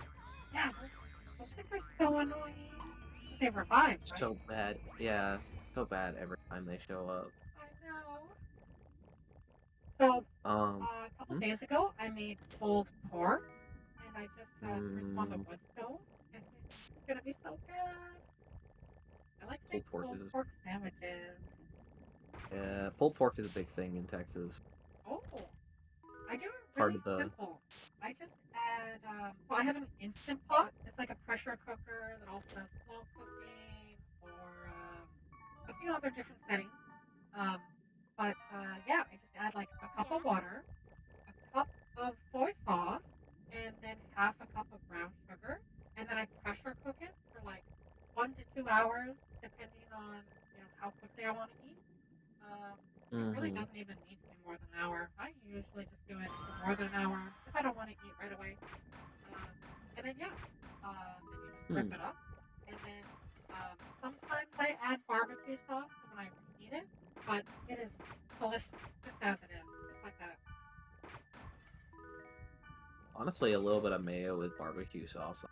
Yeah, those things are so annoying. They revive, right? So bad, yeah, so bad every time they show up. I know. So, Um, a couple days ago, I made pulled pork, and I just threw some on the wood stove, and it's gonna be so good. I like to make Pulled pork pulled is- pork sandwiches. yeah, pulled pork is a big thing in Texas. Oh, I do it Part really of the simple. I just add, so I have an instant pot. It's like a pressure cooker that also does slow cooking or a few other different settings. Um, but yeah, I just add like a cup of water, a cup of soy sauce, and then half a cup of brown sugar, and then I pressure cook it for like 1 to 2 hours, depending on how quickly I want to eat. It really doesn't even need to be more than an hour. I usually just do it for more than an hour if I don't want to eat right away. And then yeah, then you just rip it up, and then sometimes I add barbecue sauce when I reheat it, but it is delicious just as it is, just like that. Honestly, a little bit of mayo with barbecue sauce.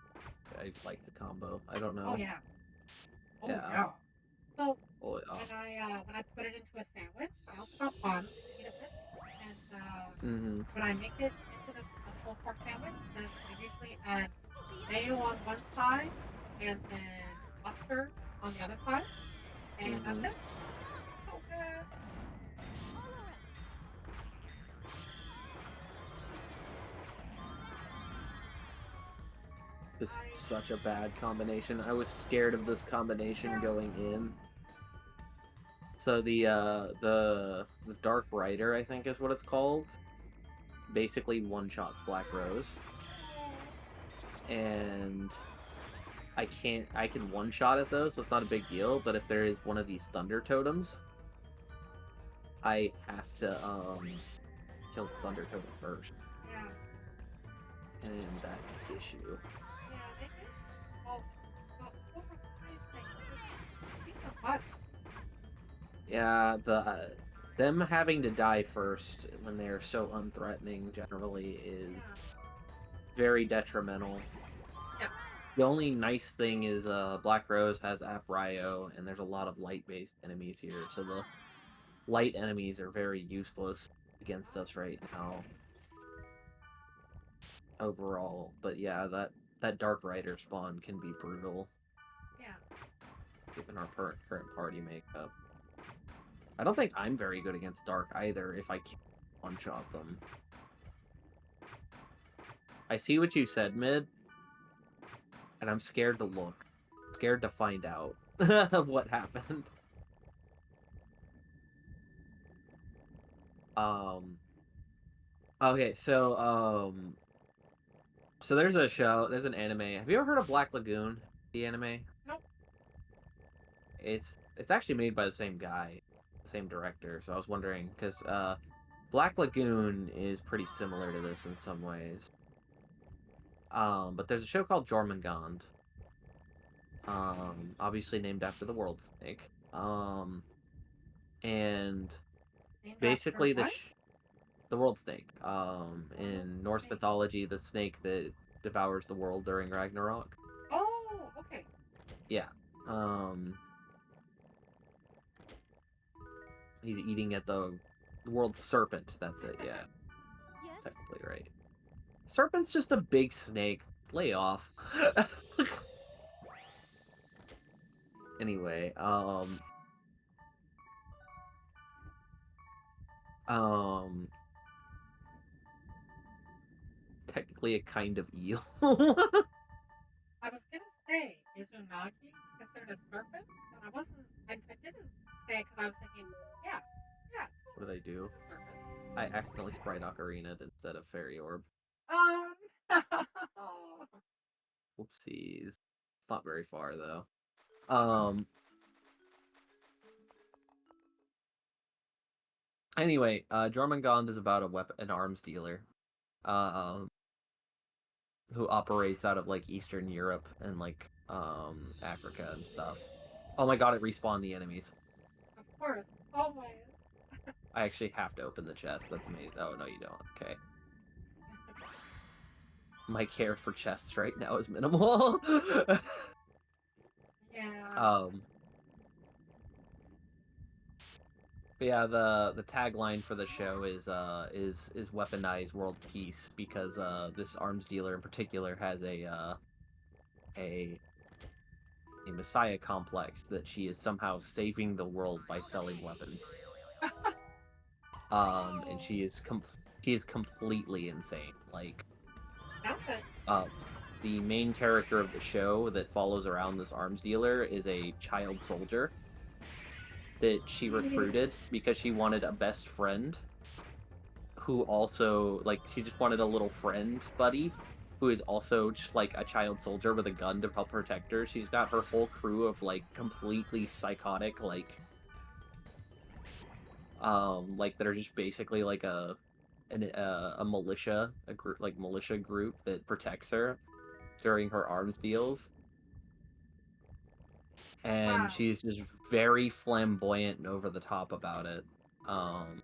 I like the combo. I don't know. Oh yeah. Oh Yeah. yeah. So Oh, yeah. when I put it into a sandwich, I also got buns to eat it with, and when I make it into this pulled pork sandwich, then I usually add mayo on one side and then mustard on the other side, and that's it. So good. This is such a bad combination. I was scared of this combination going in. So the Dark Rider, I think is what it's called, basically one-shots Black Rose. And I can one-shot it though, so it's not a big deal, but if there is one of these Thunder Totems, I have to kill the Thunder Totem first. Yeah. And that's the issue. Yeah, they do. Well, overpriced things. Speaking of butts, Yeah, them having to die first when they're so unthreatening generally is very detrimental. Yeah. The only nice thing is Black Rose has Aprio, and there's a lot of light-based enemies here, so the light enemies are very useless against us right now. Overall, but yeah, that Dark Rider spawn can be brutal. Yeah. Given our current party makeup. I don't think I'm very good against Dark either, if I can't one-shot them. I see what you said, Mid, and I'm scared to look. Scared to find out of what happened. Okay, so there's a show, there's an anime. Have you ever heard of Black Lagoon, the anime? Nope. It's actually made by the same guy, the same director. So I was wondering because Black Lagoon is pretty similar to this in some ways. But there's a show called Jormungand. Obviously named after the world snake. And Named basically after what? the world snake. In Norse mythology, the snake that devours the world during Ragnarok. Oh, okay. Yeah. He's eating at the world's serpent. That's it. Yeah. Yes? Technically right. Serpent's just a big snake. Lay off. Anyway, technically a kind of eel. I was gonna say, is Unagi considered a serpent? And I wasn't. I didn't say because I was thinking, yeah. What did I do? It's a serpent. I accidentally sprite Ocarina instead of Fairy Orb. No. Whoopsies. It's not very far though. Anyway, Jormungand is about an arms dealer, who operates out of like Eastern Europe and like Africa and stuff. Oh my god! It respawned the enemies. Of course, always. I actually have to open the chest. That's amazing. Oh no, you don't. Okay. My care for chests right now is minimal. Yeah. But yeah, the tagline for the show is weaponize world peace because this arms dealer in particular has a messiah complex that she is somehow saving the world by selling weapons. And she is completely insane. Like, the main character of the show that follows around this arms dealer is a child soldier that she recruited because she wanted a best friend who also, like, she just wanted a little friend buddy who is also just, like, a child soldier with a gun to help protect her. She's got her whole crew of, like, completely psychotic, like, that are just basically, like, a militia, militia group that protects her during her arms deals. And Wow. she's just very flamboyant and over the top about it. And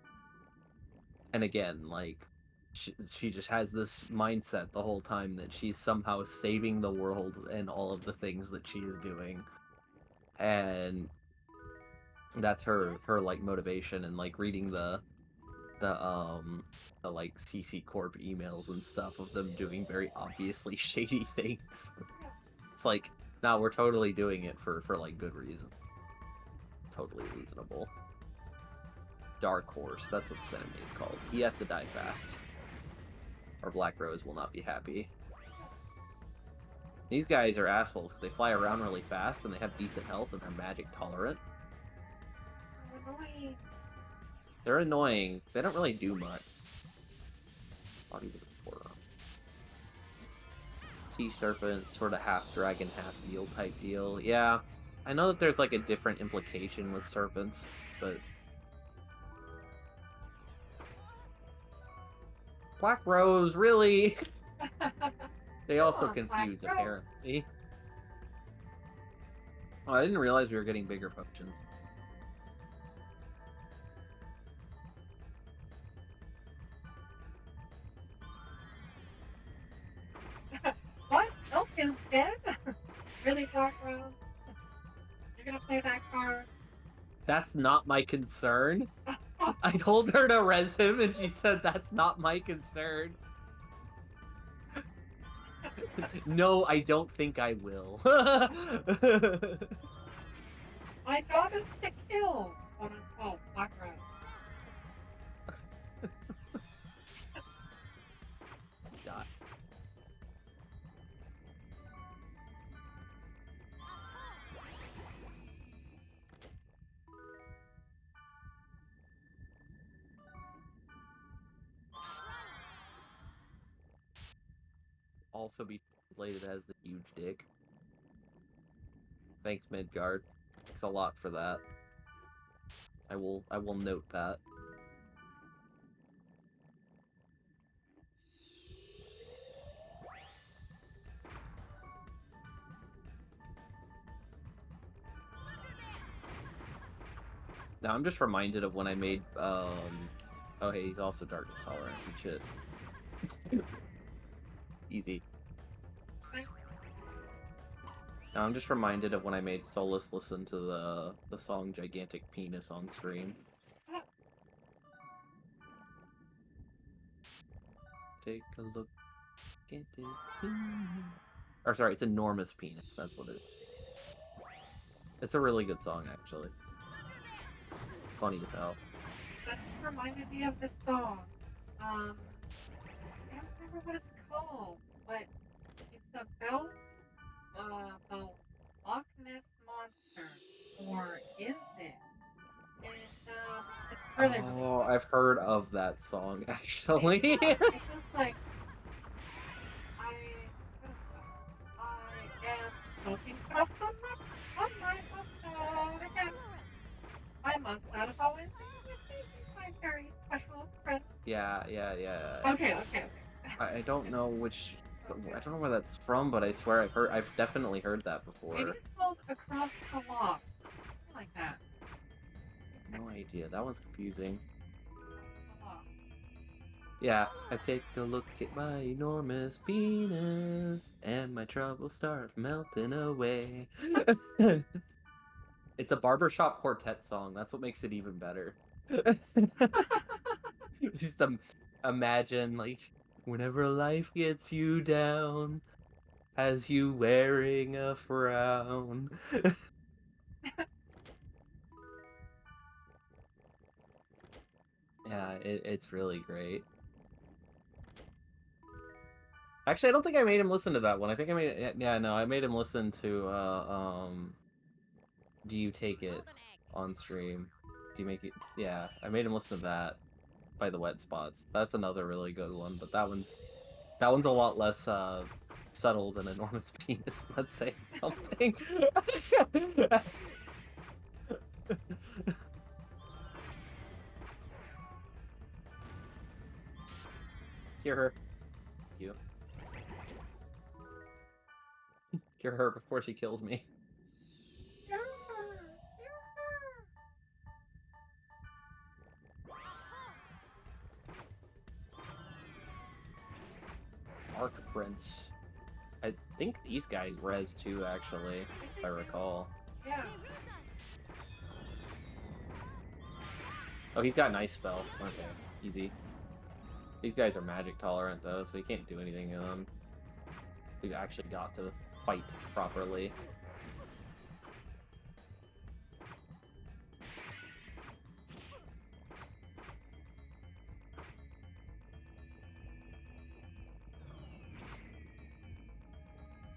again, like, she just has this mindset the whole time that she's somehow saving the world and all of the things that she is doing. And that's her like motivation, and like reading the like CC Corp emails and stuff of them doing very obviously shady things. It's like, no, we're totally doing it for like good reason. Totally reasonable. Dark Horse, that's what the enemy is called. He has to die fast, or Black Rose will not be happy. These guys are assholes because they fly around really fast and they have decent health and they're magic tolerant. Annoying. They're annoying. They don't really do much. Thought he was a porter. Sea Serpent, sort of half dragon, half eel type deal. Yeah, I know that there's like a different implication with serpents, but Black Rose, really? They also confuse, apparently. Oh, I didn't realize we were getting bigger potions. Black Rose? You're gonna play that card? That's not my concern. I told her to res him, and she said that's not my concern. No, I don't think I will. My job is to kill, quote unquote, Black Rose. God. Also be translated as the huge dick. Thanks, Midgard. Thanks a lot for that. I will note that. Now I'm just reminded of when I made oh hey, he's also darkness tolerant. Good shit. Easy. Now I'm just reminded of when I made Solus listen to the song Gigantic Penis on stream. Take a look at it. Or sorry, it's Enormous Penis, that's what it is. It's a really good song, actually. It's funny as hell. That just reminded me of this song. I don't remember what it's called, but it's about the Loch Ness Monster. Or is it? And it's really, really Oh, good. I've heard of that song, actually. It was like, I am smoking custom on my mustache again. My mustache is always he's my very special friend. Yeah. Okay. I don't know which... I don't know where that's from, but I swear I've definitely heard that before. Maybe it's called Across the Law. Something like that. No idea. That one's confusing. The Law. Yeah, I take a look at my enormous penis, and my troubles start melting away. It's a barbershop quartet song. That's what makes it even better. Just imagine, like, whenever life gets you down, has you wearing a frown. Yeah, it's really great. Actually, I don't think I made him listen to that one. I think I made I made him listen to Do You Take It on stream. Do You Make It? Yeah, I made him listen to that by the Wet Spots. That's another really good one, but that one's a lot less subtle than Enormous Penis. Let's say something. Cure her. You. Cure her before she kills me. Arc Prince. I think these guys res too, actually, if I recall. Yeah. Oh, he's got Nice Spell. Okay, easy. These guys are magic tolerant, though, so you can't do anything to them. We've actually got to fight properly.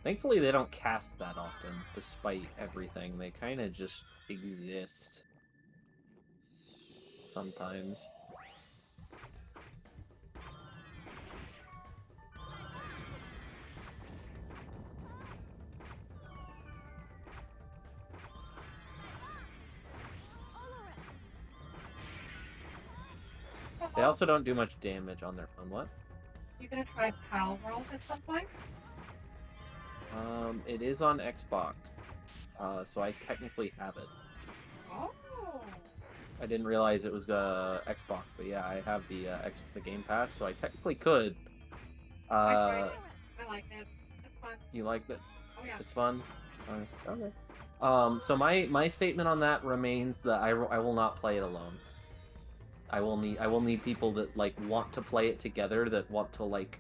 Thankfully, they don't cast that often, despite everything. They kind of just exist. Sometimes. They also don't do much damage on their own. What? You gonna try Pal World at some point? It is on Xbox, so I technically have it. Oh. I didn't realize it was Xbox, but yeah, I have the Game Pass, so I technically could. I tried it. I liked it. It's fun. You liked it? Oh yeah. It's fun. Okay. So my statement on that remains that I will not play it alone. I will need people that like want to play it together, that want to like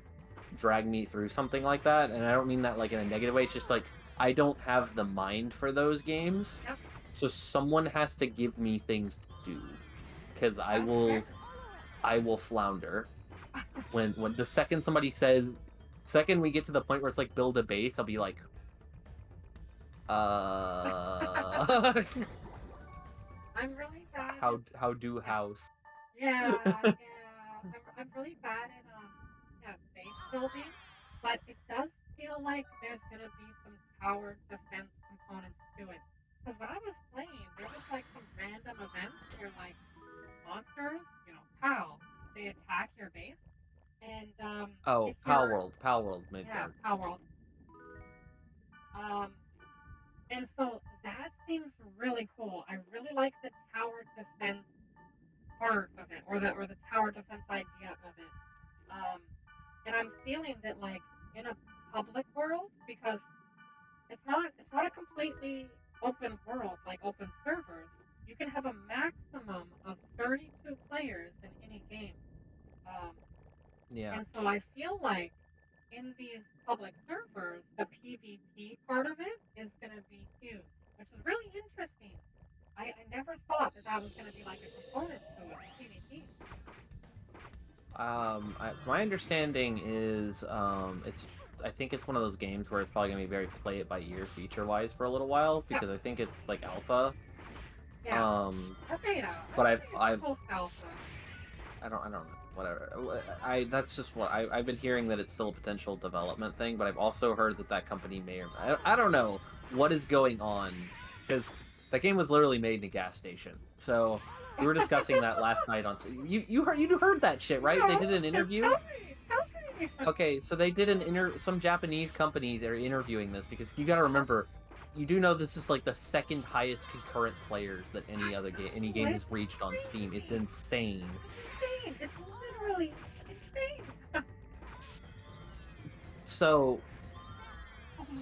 drag me through something like that, and I don't mean that like in a negative way. It's just like I don't have the mind for those games, Yep. so someone has to give me things to do, because I That's will flounder when the second somebody says, second we get to the point where it's like build a base, I'll be like, I'm really bad. how do house. Yeah. I'm really bad at base building, but it does feel like there's gonna be some tower defense components to it. Because when I was playing, there was like some random events where like monsters, pals, they attack your base, and Oh, if you're Pal World, Midgard. Pal World, um, and so that seems really cool. I really like the tower defense part of it, or the tower defense idea of it. Um, and I'm feeling that like in a public world, because it's not a completely open world like open servers. You can have a maximum of 32 players in any game. Um, Yeah. and so I feel like in these public servers, the PvP part of it is going to be huge, which is really interesting. I never thought that was going to be like a component to it, PvP. My understanding is, I think it's one of those games where it's probably gonna be very play it by ear feature wise for a little while, because I think it's like alpha. Yeah. Or beta. But I've post alpha. I don't know, whatever. That's just what I've been hearing, that it's still a potential development thing, but I've also heard that company may or I don't know what is going on, because that game was literally made in a gas station. So we were discussing that last night on. You heard that shit, right? No, They did an interview. Tell me. Okay, so they did some Japanese companies are interviewing this, because you got to remember, you do know this is like the second highest concurrent players that any game has reached on Steam. It's insane. It's literally insane. So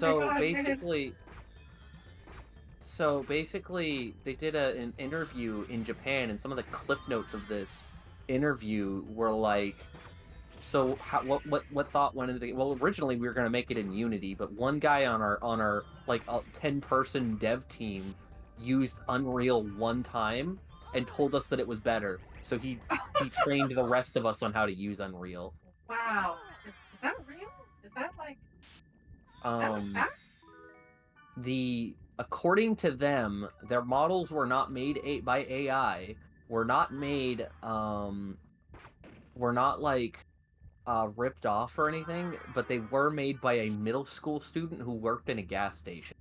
God, basically, they did an interview in Japan, and some of the cliff notes of this interview were like, so what thought went into the, well, originally we were going to make it in Unity, but one guy on our like 10-person dev team used Unreal one time and told us that it was better, so he trained the rest of us on how to use Unreal. Wow, is that real? Is that like fact? According to them, their models were not made by AI, were not made were not like ripped off or anything, but they were made by a middle school student who worked in a gas station.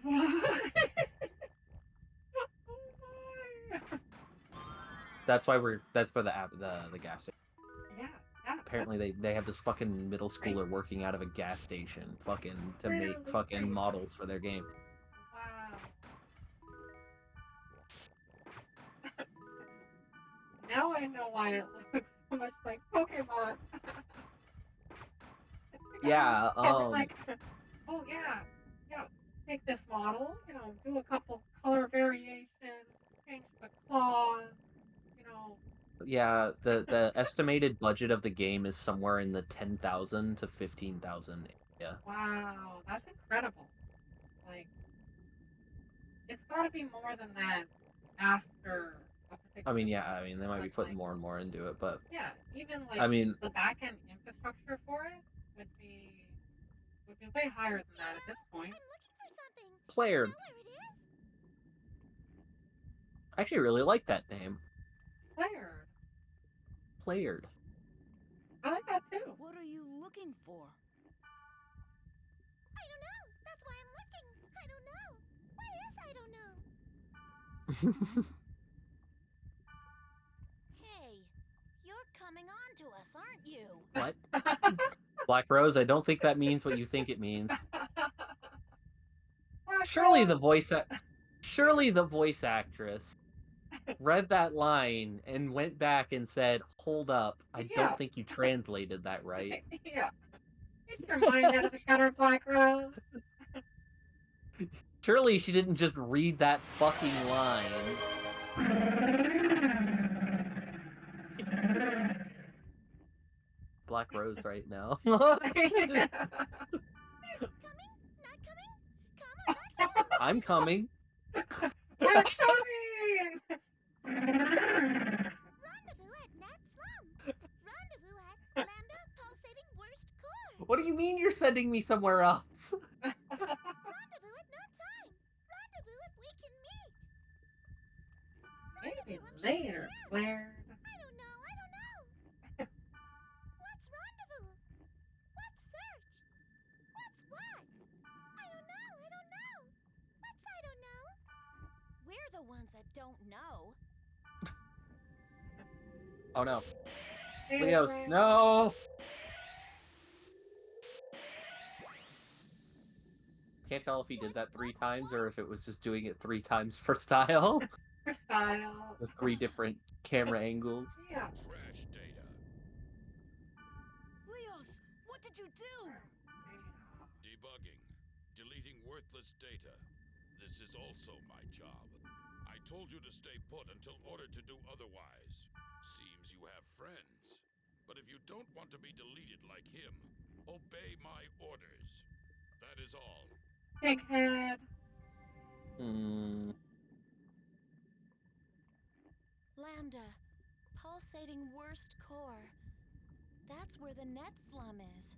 What? Oh my! That's for the gas station. Yeah. Apparently they have this fucking middle schooler working out of a gas station, fucking to make fucking models for their game. Wow. Now I know why it looks so much like Pokemon. Yeah. Like, oh yeah, take this model, do a couple color variations, change the claws, you know. Yeah, the estimated budget of the game is somewhere in the 10,000 to 15,000. Yeah. Wow, that's incredible. Like, it's got to be more than that after a particular. They might be putting more and more into it, but yeah, even like the back end infrastructure for it would be way higher than that at this point. I'm looking for something. Playered. I know where it is. I actually really like that name. Playered. I like that too. What are you looking for? I don't know. That's why I'm looking. I don't know. What is I don't know? Hey, you're coming on to us, aren't you? What? Black Rose, I don't think that means what you think it means. Surely the voice actress read that line and went back and said, "Hold up, I don't think you translated that right." Yeah. Get your mind out of the gutter, Black Rose. Surely she didn't just read that fucking line. Black Rose right now. Coming? Not coming? Come or not to come? I'm coming. I'm coming! Rendezvous at Nat Slum. Rendezvous at Lambda Pulsating Worst Core. What do you mean you're sending me somewhere else? Rendezvous at no time. Rendezvous if we can meet. Maybe Rendezvous, I'm sure we later, can. Claire. I don't know. What's rendezvous? What's search? What's what? I don't know. What's I don't know? We're the ones that don't know. Oh no. Hey, Leos, Claire. no! Can't tell if he did that 3 times or if it was just doing it 3 times for style. For style. With 3 different camera angles. Yeah. Trash data. Leos, what did you do? Debugging. Deleting worthless data. This is also my job. I told you to stay put until ordered to do otherwise. Seems you have friends. But if you don't want to be deleted like him, obey my orders. That is all. Big head. Lambda, pulsating worst core. That's where the net slum is.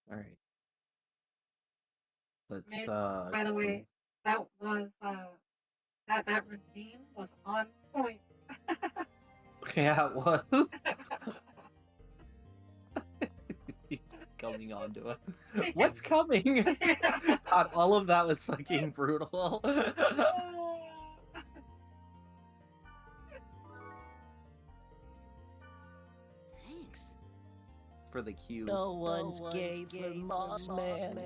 Alright. Let's, Made- By the way, that was that redeem was on point. Yeah, it was. Coming onto it. What's coming? God, all of that was fucking brutal. Thanks. For the cue. No one's gay for Moss Man.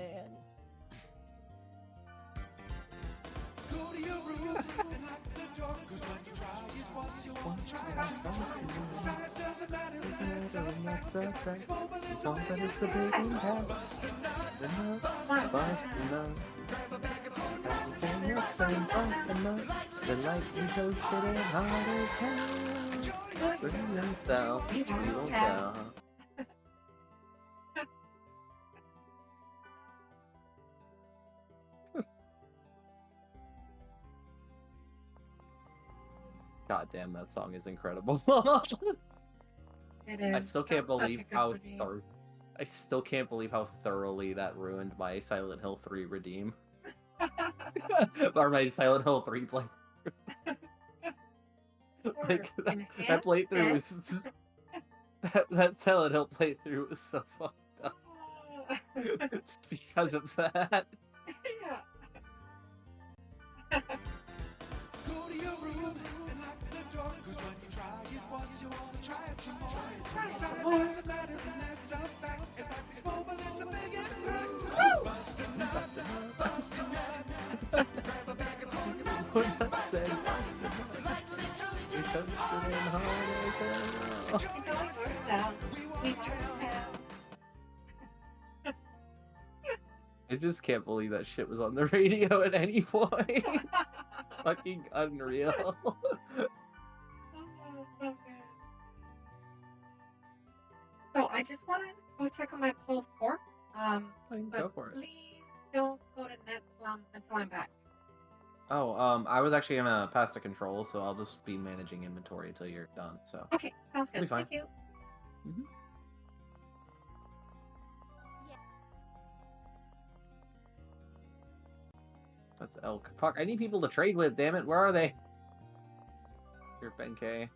Go to your room and lock the door, 'cause when you try it once, you want to try it too much. Size doesn't matter, that's a fact. Small, but it's a big impact. Bust a nut, bust a nut. Grab a bag of corn, bust a nut. The lightning toasted and hot as hell. Bring yourself, you won't tell. God damn, that song is incredible. It is. I still can't That's such a believe good how redeem. I still can't believe how thoroughly that ruined my Silent Hill 3 redeem. Or my Silent Hill 3 play. Like that playthrough was just that Silent Hill playthrough was so fucked up because of that. Yeah. Go to your room and lock the door, 'cause when you try it once, you want to try it some more. Size doesn't matter, that's a fact. It might be small, but it's a big impact. Bust a nut, bust a nut. Grab a bag of corn, you want to bust a nut. Lightly toasted, we won't tell. I just can't believe that shit was on the radio at any point. Fucking unreal. Oh, so good. So I just want to go check on my pulled pork. Go But for it. please don't go to Net Slum until I'm back. Oh, I was actually gonna pass the control, so I'll just be managing inventory until you're done. So Okay, sounds It'll be good. fine. Thank you. that's elk. Fuck, I need people to trade with. Damn it, where are they? Here, Benkei.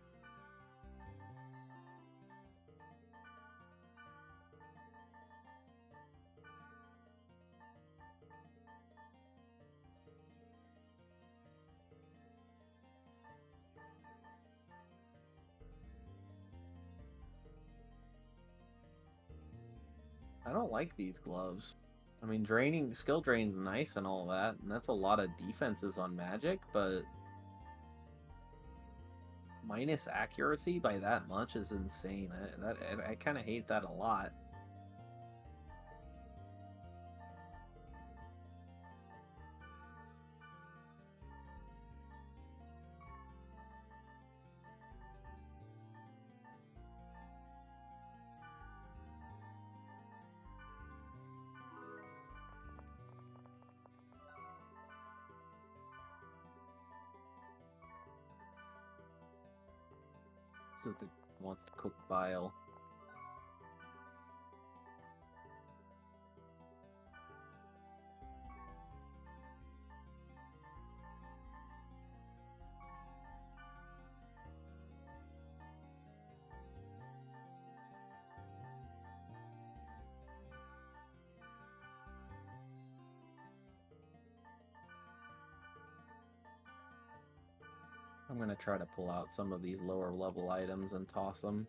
I don't like these gloves. I mean, skill drain's nice and all that, and that's a lot of defenses on magic, but minus accuracy by that much is insane. I kind of hate that a lot. This is the wants to cook bile. I'm gonna try to pull out some of these lower level items and toss them.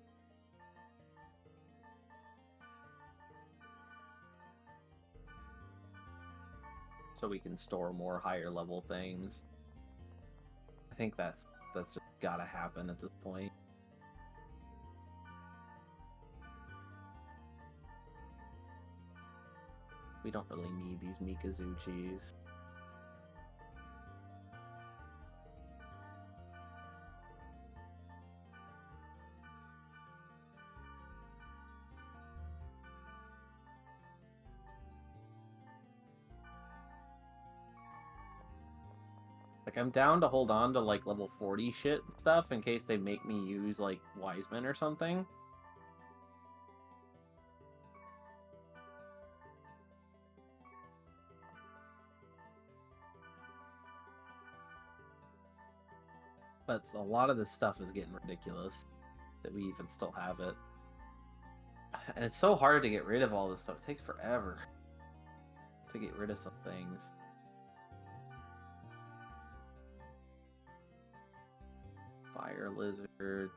So we can store more higher level things. I think that's just gotta happen at this point. We don't really need these Mikazuchis. Like, I'm down to hold on to, like, level 40 shit and stuff in case they make me use, like, Wiseman or something. But a lot of this stuff is getting ridiculous that we even still have it. And it's so hard to get rid of all this stuff. It takes forever to get rid of some things. Fire lizards.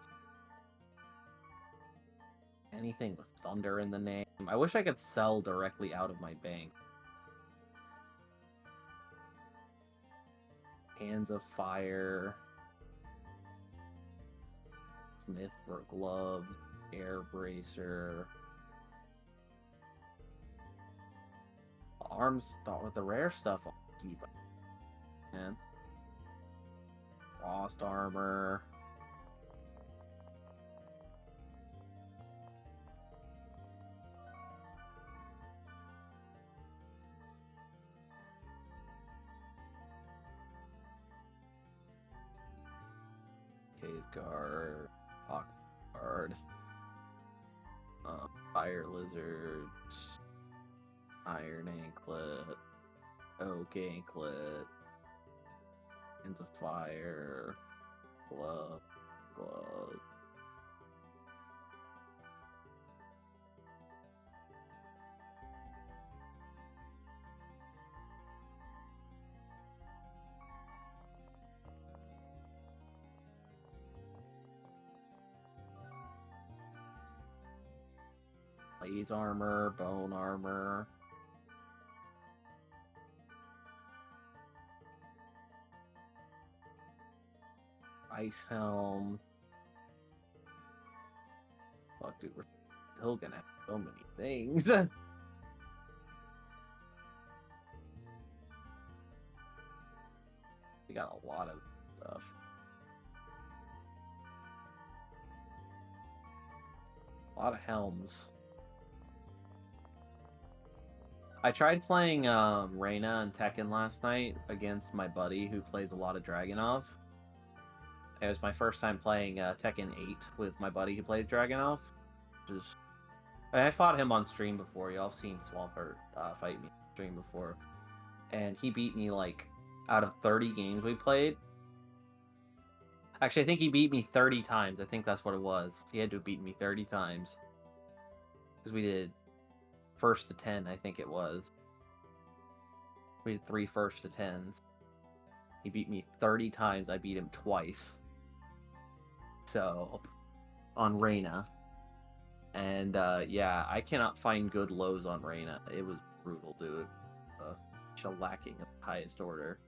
Anything with thunder in the name. I wish I could sell directly out of my bank. Hands of Fire. Smith for gloves. Air bracer. Arms with the rare stuff I'll keep. Man. Frost armor. Case guard. Hawk guard. Fire lizards. Iron anklet. Oak anklet. Hands of Fire. Glove. Blaze armor, bone armor. Ice helm. Fuck, dude, we're still gonna have so many things. We got a lot of stuff. A lot of helms. I tried playing Reyna and Tekken last night against my buddy who plays a lot of Dragunov. It was my first time playing Tekken 8 with my buddy who plays Dragunov. I fought him on stream before. Y'all have seen Swampert fight me on stream before. And he beat me, like, out of 30 games we played. Actually, I think he beat me 30 times. I think that's what it was. He had to have beaten me 30 times. Because we did first to 10, I think it was. We did 3 first to 10s. He beat me 30 times. I beat him twice. So, on Reyna. And, yeah, I cannot find good lows on Reyna. It was brutal, dude. Shellacking of the highest order.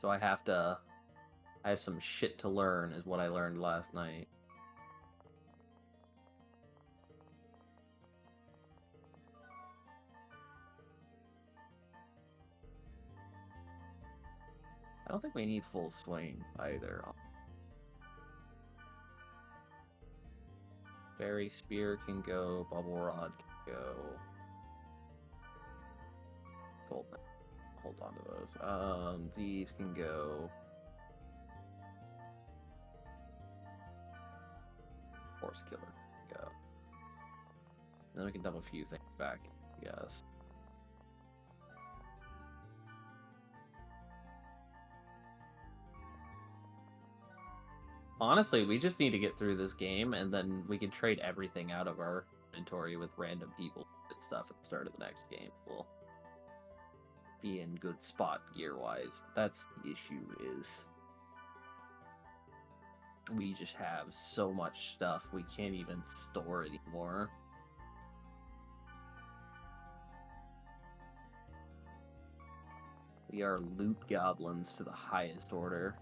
So I have to I have some shit to learn, is what I learned last night. I don't think we need full swing either. Fairy Spear can go, Bubble Rod can go. Hold on to those. These can go. Horse Killer can go. And then we can dump a few things back, yes. Honestly, we just need to get through this game, and then we can trade everything out of our inventory with random people and stuff at the start of the next game. We'll be in good spot gear-wise. That's the issue, is we just have so much stuff we can't even store anymore. We are loot goblins to the highest order.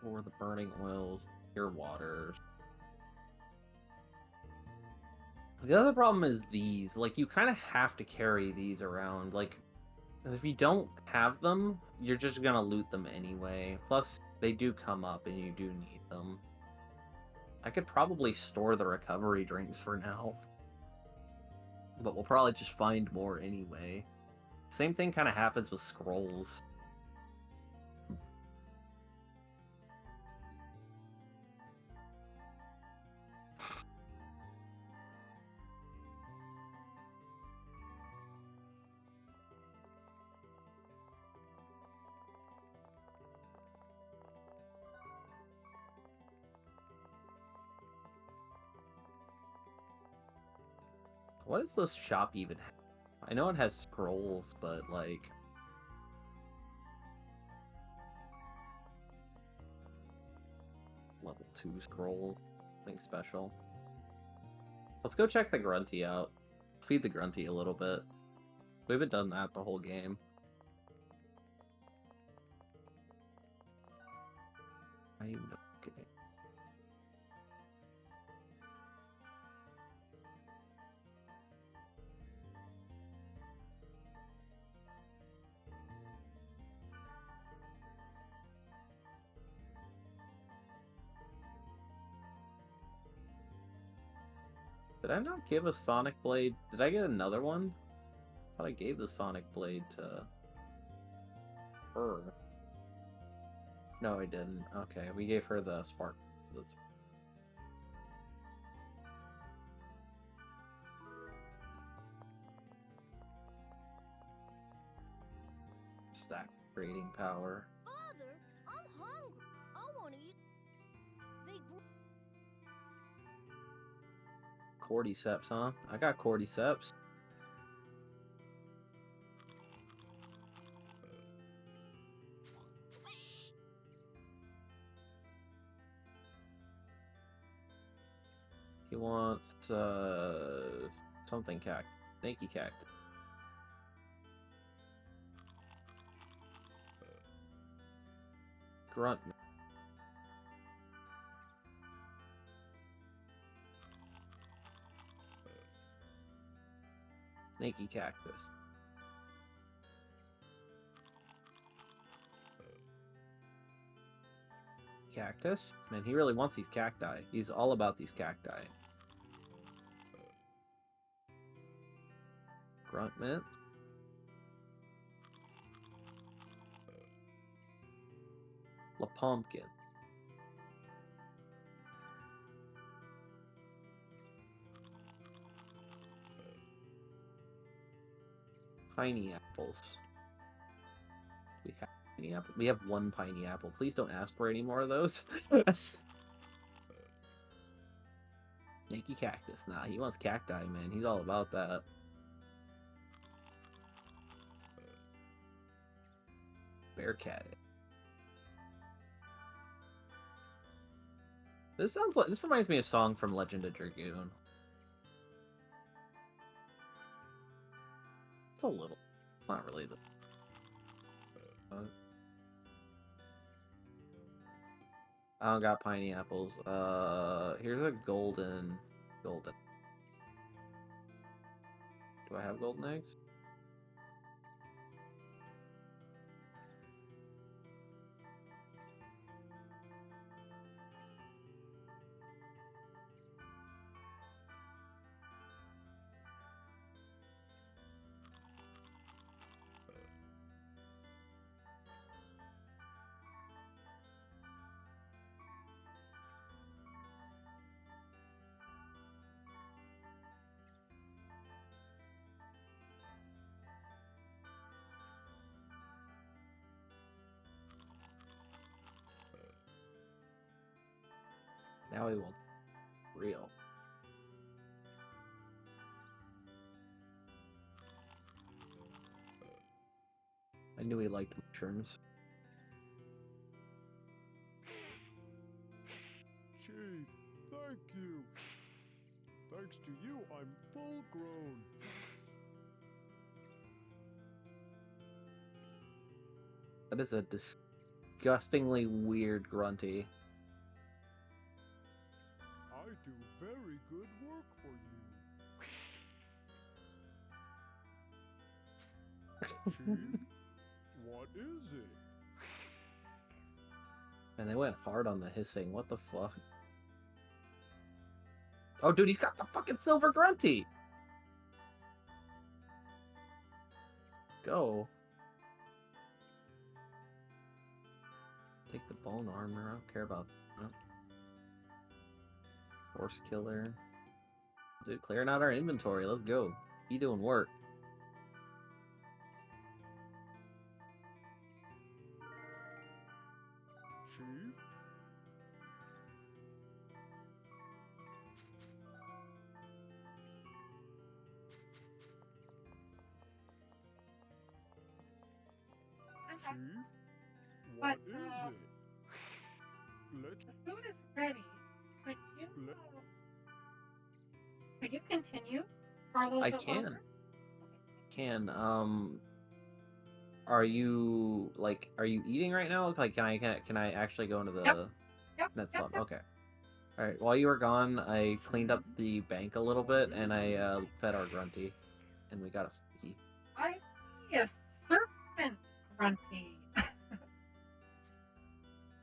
Or the burning oils, pure waters. The other problem is these. Like, you kind of have to carry these around. Like, if you don't have them, you're just gonna loot them anyway. Plus, they do come up and you do need them. I could probably store the recovery drinks for now. But we'll probably just find more anyway. Same thing kind of happens with scrolls. What does this shop even have? I know it has scrolls, but like... Level 2 scroll. Nothing special. Let's go check the Grunty out. Feed the Grunty a little bit. We haven't done that the whole game. I'm okay. Did I not give a Sonic Blade? Did I get another one? I thought I gave the Sonic Blade to her. No, I didn't. Okay, we gave her the Spark. Stack creating power. Father, I'm hungry. I want to eat. They Cordyceps, huh? I got Cordyceps. He wants, something cactus. Snaky cactus. Grunt. Snaky cactus. Cactus? Man, he really wants these cacti. He's all about these cacti. Grunt mint. La pumpkin. Piney apples. We have piney apple. We have one piney apple. Please don't ask for any more of those. Snaky cactus. Nah, he wants cacti, man. He's all about that. Bear cat. This reminds me of a song from Legend of Dragoon. It's a little. It's not really the. I don't got piney apples. Here's a golden. Do I have golden eggs? Now he wants real. I knew he liked mushrooms. Chief, thank you. Thanks to you, I'm full grown. That is a disgustingly weird grunty. I do very good work for you. Chief, what is it? Man, they went hard on the hissing. What the fuck? Oh, dude, he's got the fucking silver grunty! Go. Take the bone armor. I don't care about that. Force killer. Dude, clearing out our inventory. Let's go. You doing work. Chief? Okay. Chief? But, What is it? Let's The food is ready. Could you continue for a little I bit can. longer? Are you eating right now? Like, can I actually go into the Yep. net Yep. slot? Okay. All right. While you were gone, I cleaned up the bank a little bit, and I fed our grunty, and we got a sticky. I see a serpent grunty.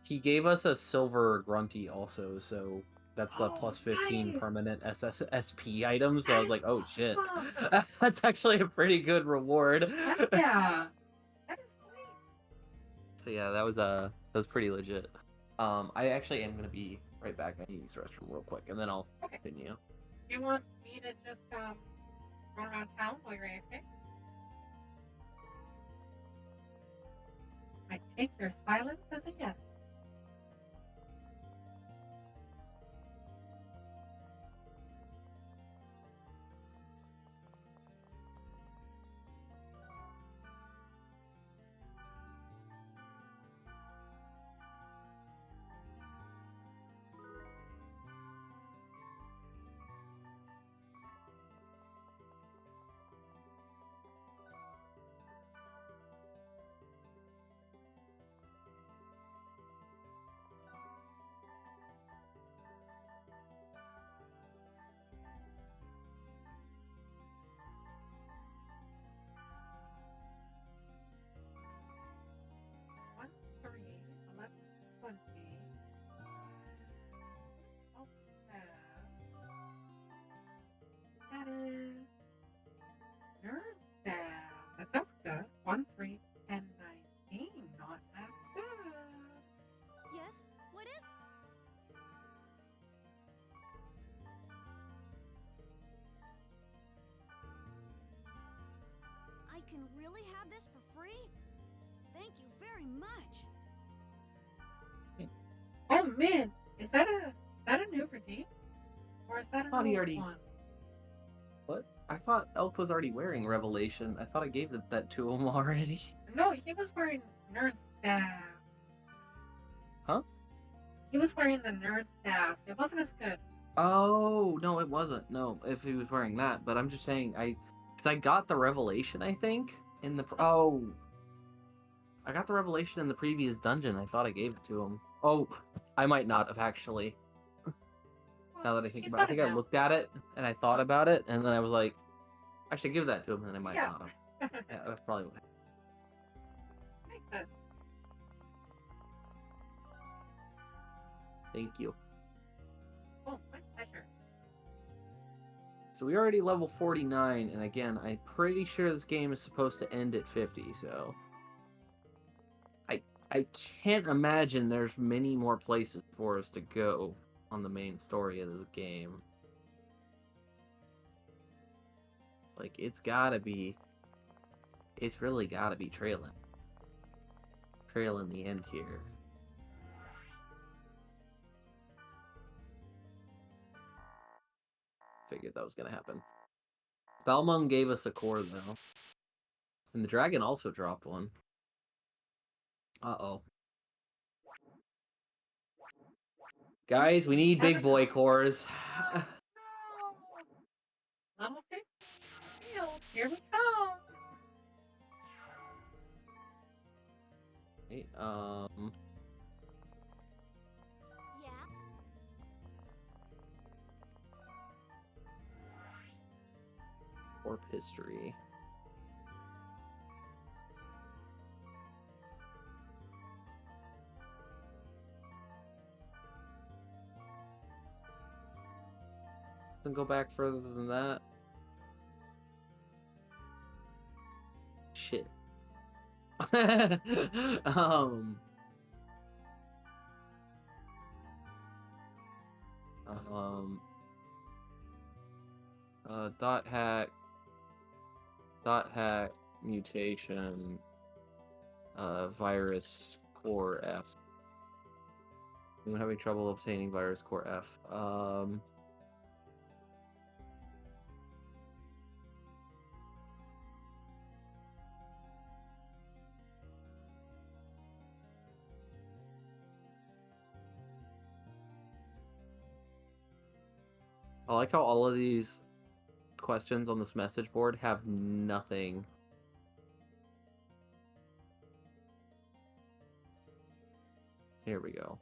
He gave us a silver grunty also, so that's the Oh, plus 15 nice. permanent SP item. So I was That like, is oh shit, awesome. that's actually a pretty good reward. Heck yeah. That is sweet. So yeah, that was pretty legit. I actually am gonna be right back. I need to use the restroom real quick, and then I'll Okay. continue. Do you want me to just run around town while you're AFK? I take your silence as a yes. One, 3, 11, 20. Oh, that is nerd staff. That sounds good. 1, 3, 10, 19. Not as good. Yes? What is? I can really have this for free? Thank you very much. Oh man, is that a new redeem? Or is that an Thought he old already- one? What? I thought Elk was already wearing Revelation. I thought I gave that to him already. No, he was wearing nerd staff. Huh? He was wearing the nerd staff. It wasn't as good. Oh, no, it wasn't. No, if he was wearing that. But I'm just saying, because I got the revelation, I think, in the... I got the revelation in the previous dungeon. I thought I gave it to him. Oh, I might not have, actually. Now that I think about it, I think I looked at it, and I thought about it, and then I was like, I should give that to him, and I might not have. Yeah, that's probably what happened. Makes sense. Thank you. Oh, my pleasure. So we already level 49, and again, I'm pretty sure this game is supposed to end at 50, so... I can't imagine there's many more places for us to go on the main story of this game. Like, it's really gotta be trailing the end here. Figured that was gonna happen. Balmung gave us a core, though. And the dragon also dropped one. Uh-oh. Guys, we need big boy cores. No. Level 50. Here we come. Okay, Yeah? Warp history. Doesn't go back further than that. Shit. um, dot hack, mutation, virus core F. I'm having trouble obtaining virus core F. I like how all of these questions on this message board have nothing. Here we go.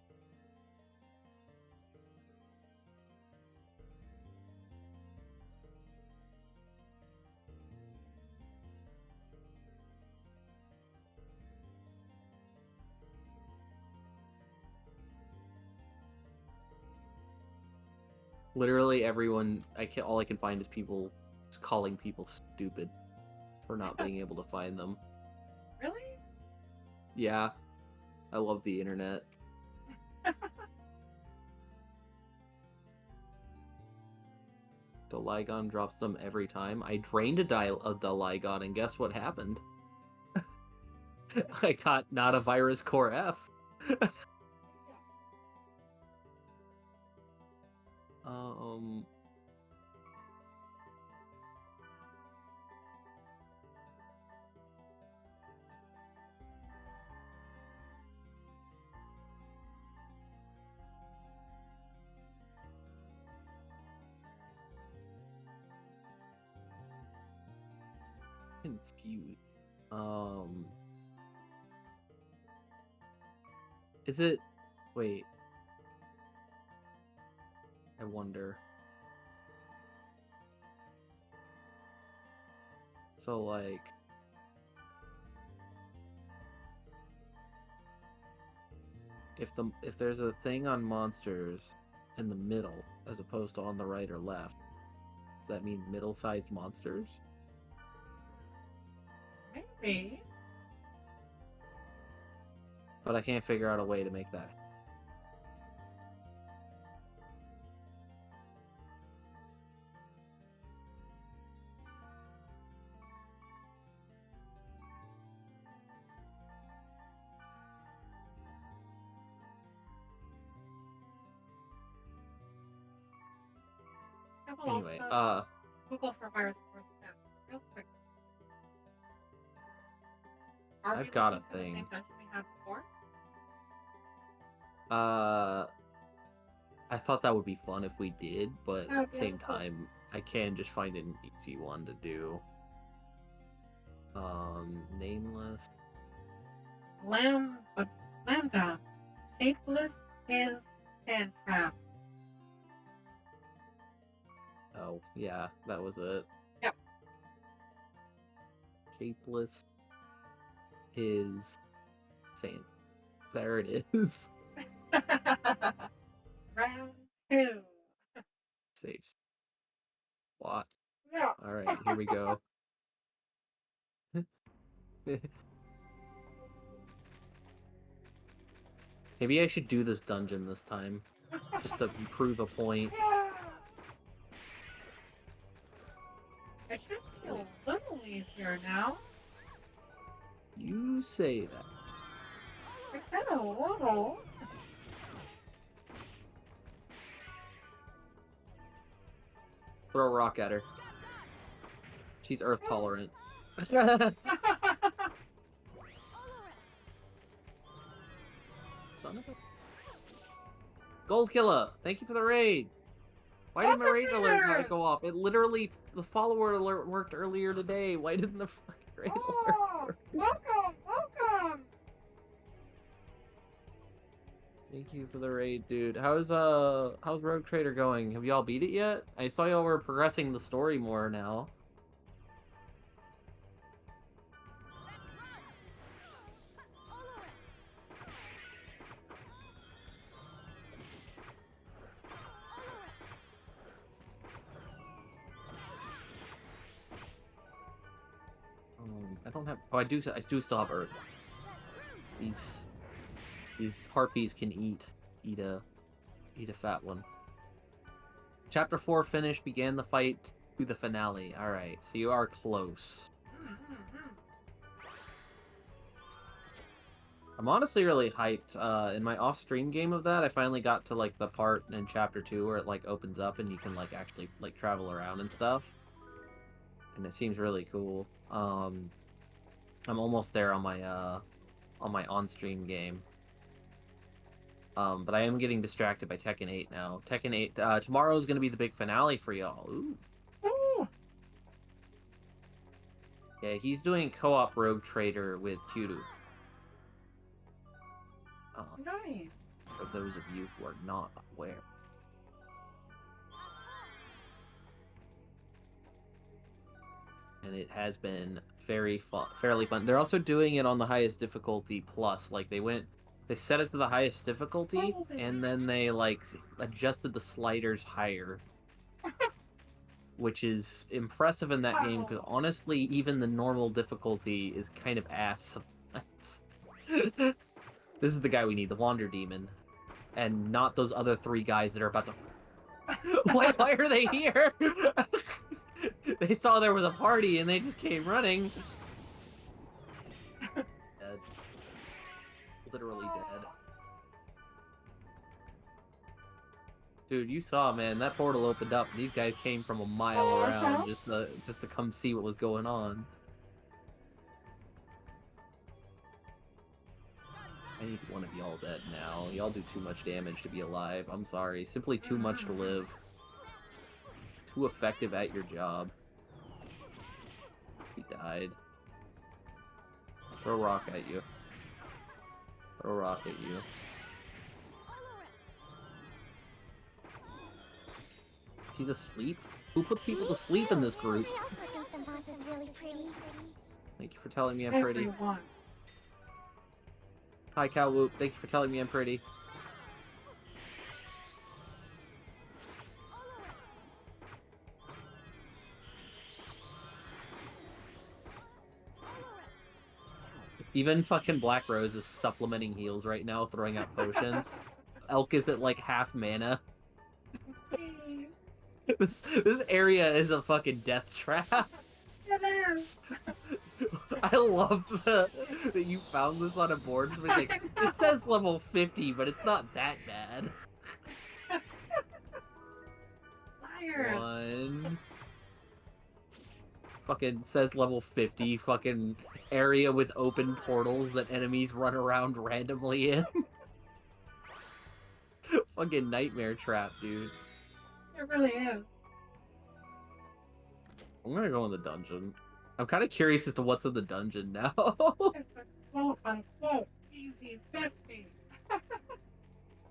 Literally everyone, all I can find is people calling people stupid for not being able to find them. Really? Yeah. I love the internet. The Ligon drops them every time. I drained the Ligon, and guess what happened? I got not a virus core F. Confused. Is it... Wait. I wonder. So, like... If there's a thing on monsters in the middle, as opposed to on the right or left, does that mean middle-sized monsters? Maybe. But I can't figure out a way to make that. I will Anyway, also Google for virus cores real quick. Are I've we got looking a for the thing. same dungeon we had before? I thought that would be fun if we did, but That would at the be same awesome. time, I can just find an easy one to do. Nameless. Lambda. Shapeless is and trap. Oh, yeah, that was it. Yep. Shapeless is sand. There it is. Round 2. Saves. What? Yeah. Alright, here we go. Maybe I should do this dungeon this time. Just to prove a point. Yeah. It should be a little easier now. You say that. I said a little. Throw a rock at her. She's earth tolerant. Son of a... Gold Killer, thank you for the raid. Why didn't my raid alert not go off? It literally, the follower alert worked earlier today. Why didn't the fucking raid alert work? Welcome, welcome. Thank you for the raid, dude. How's Rogue Trader going? Have y'all beat it yet? I saw y'all were progressing the story more now. I don't have. Oh, I do still have Earth. These harpies can eat a fat one. Chapter 4 finished. Began the fight to the finale. All right, so you are close. I'm honestly really hyped. In my off-stream game of that, I finally got to like the part in Chapter 2 where it like opens up and you can like actually like travel around and stuff. And it seems really cool. I'm almost there on my on-stream game. But I am getting distracted by Tekken 8 now. Tekken 8 tomorrow is going to be the big finale for y'all. Ooh. Ooh. Yeah, he's doing co-op Rogue Trader with Kyuru. Nice. For those of you who are not aware. And it has been fairly fun. They're also doing it on the highest difficulty plus. Like they set it to the highest difficulty, and then they like adjusted the sliders higher, which is impressive in that game because honestly, even the normal difficulty is kind of ass sometimes. This is the guy we need, the Wander Demon, and not those other 3 guys that are about to. Why are they here? They saw there was a party and they just came running. Dead. Literally dead. Dude, you saw, man, that portal opened up and these guys came from a mile around just to come see what was going on. I need one of y'all dead now. Y'all do too much damage to be alive. I'm sorry. Simply too much to live. Too effective at your job. He died. Throw a rock at you. Throw a rock at you. He's asleep? Who puts people to sleep in this group? I also think the boss is really pretty. Thank you for telling me I'm pretty. Everyone. Hi, Cal Whoop. Thank you for telling me I'm pretty. Even fucking Black Rose is supplementing heals right now, throwing out potions. Elk is at like half mana. This area is a fucking death trap. It is. I love that you found this on a board. It's like, it says level 50, but it's not that bad. Liar. 1. Fucking says level 50. Fucking area with open portals that enemies run around randomly in. fucking nightmare trap, dude. It really is. I'm gonna go in the dungeon. I'm kind of curious as to what's in the dungeon now. It's a quote unquote easy 50.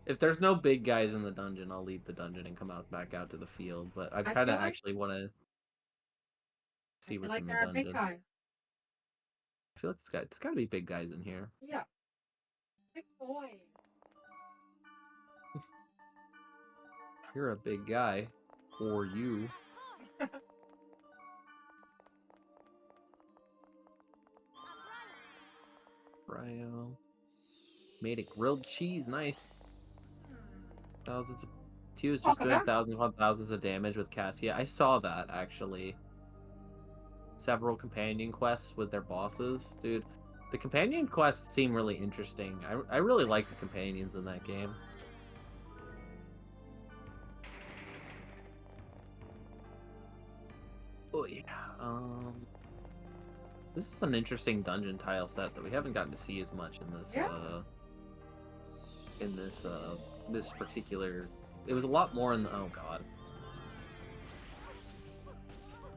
If there's no big guys in the dungeon, I'll leave the dungeon and come back out to the field. But I kind of actually want to see what's in the there are dungeon. big guys. I feel like it's got to be big guys in here. Yeah. Big boy. You're a big guy. Or you. Ryo. Made a grilled cheese, nice. Thousands of Q's just doing thousands upon thousands of damage with Cassia. I saw that actually. Several companion quests with their bosses, dude. The companion quests seem really interesting. I really like the companions in that game. Oh yeah. This is an interesting dungeon tile set that we haven't gotten to see as much in this this particular. It was a lot more in the, oh god.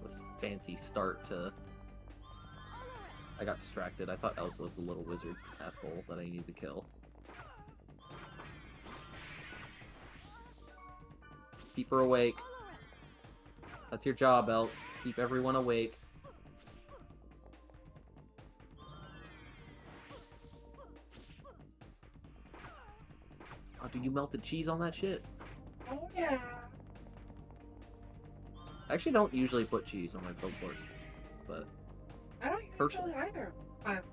A fancy start to. I got distracted. I thought Elk was the little wizard asshole that I needed to kill. Keep her awake. That's your job, Elk. Keep everyone awake. Oh, do you melt the cheese on that shit? Oh yeah. I actually don't usually put cheese on my pulled porks, but I don't usually either. But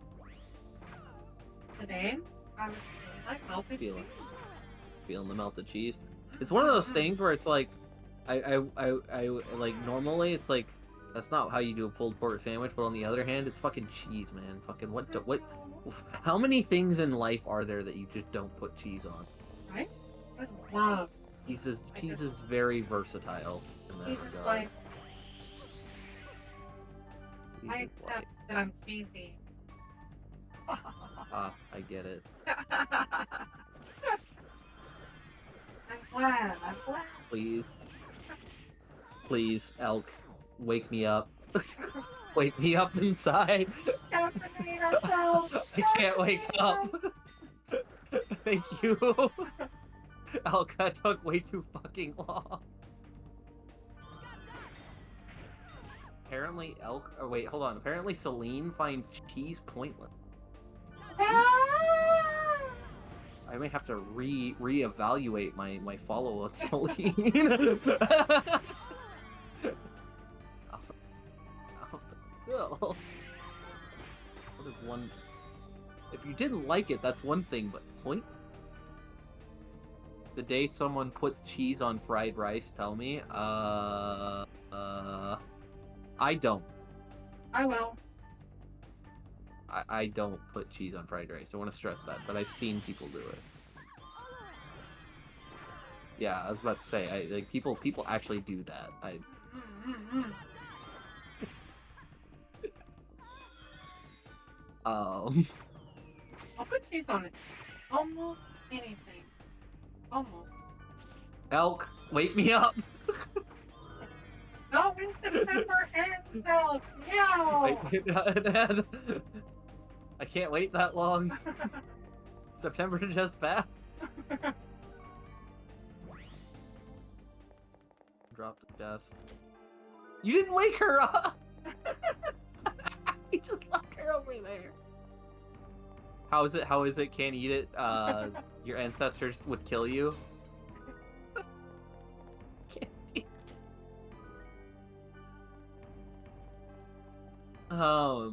today, I'm like melted cheese. Feeling the melted cheese. It's one of those things where it's like, I like normally it's like that's not how you do a pulled pork sandwich, but on the other hand, it's fucking cheese, man. Fucking what? How many things in life are there that you just don't put cheese on? Right? I just love cheese is very versatile in that regard. Like, I accept that I'm cheesy. Ah, I get it. I'm glad. Please. Please, Elk, wake me up. Wake me up inside. I can't wake up. Thank you. Elk, that took way too fucking long. Apparently Elk, oh wait, hold on. Apparently Celine finds cheese pointless. I may have to reevaluate my follow on Celine. What is one? If you didn't like it, that's one thing, but point? The day someone puts cheese on fried rice, tell me. I don't. I will. I don't put cheese on fried rice. I want to stress that, but I've seen people do it. Yeah, I was about to say, like people actually do that. I'll put cheese on it. Almost anything. Almost. Elk, wake me up. No, in September ends, Elk. No. I can't wait that long. September just passed. Drop the desk. You didn't wake her up. You just left her over there. How is it? How is it? Can't eat it. Your ancestors would kill you. I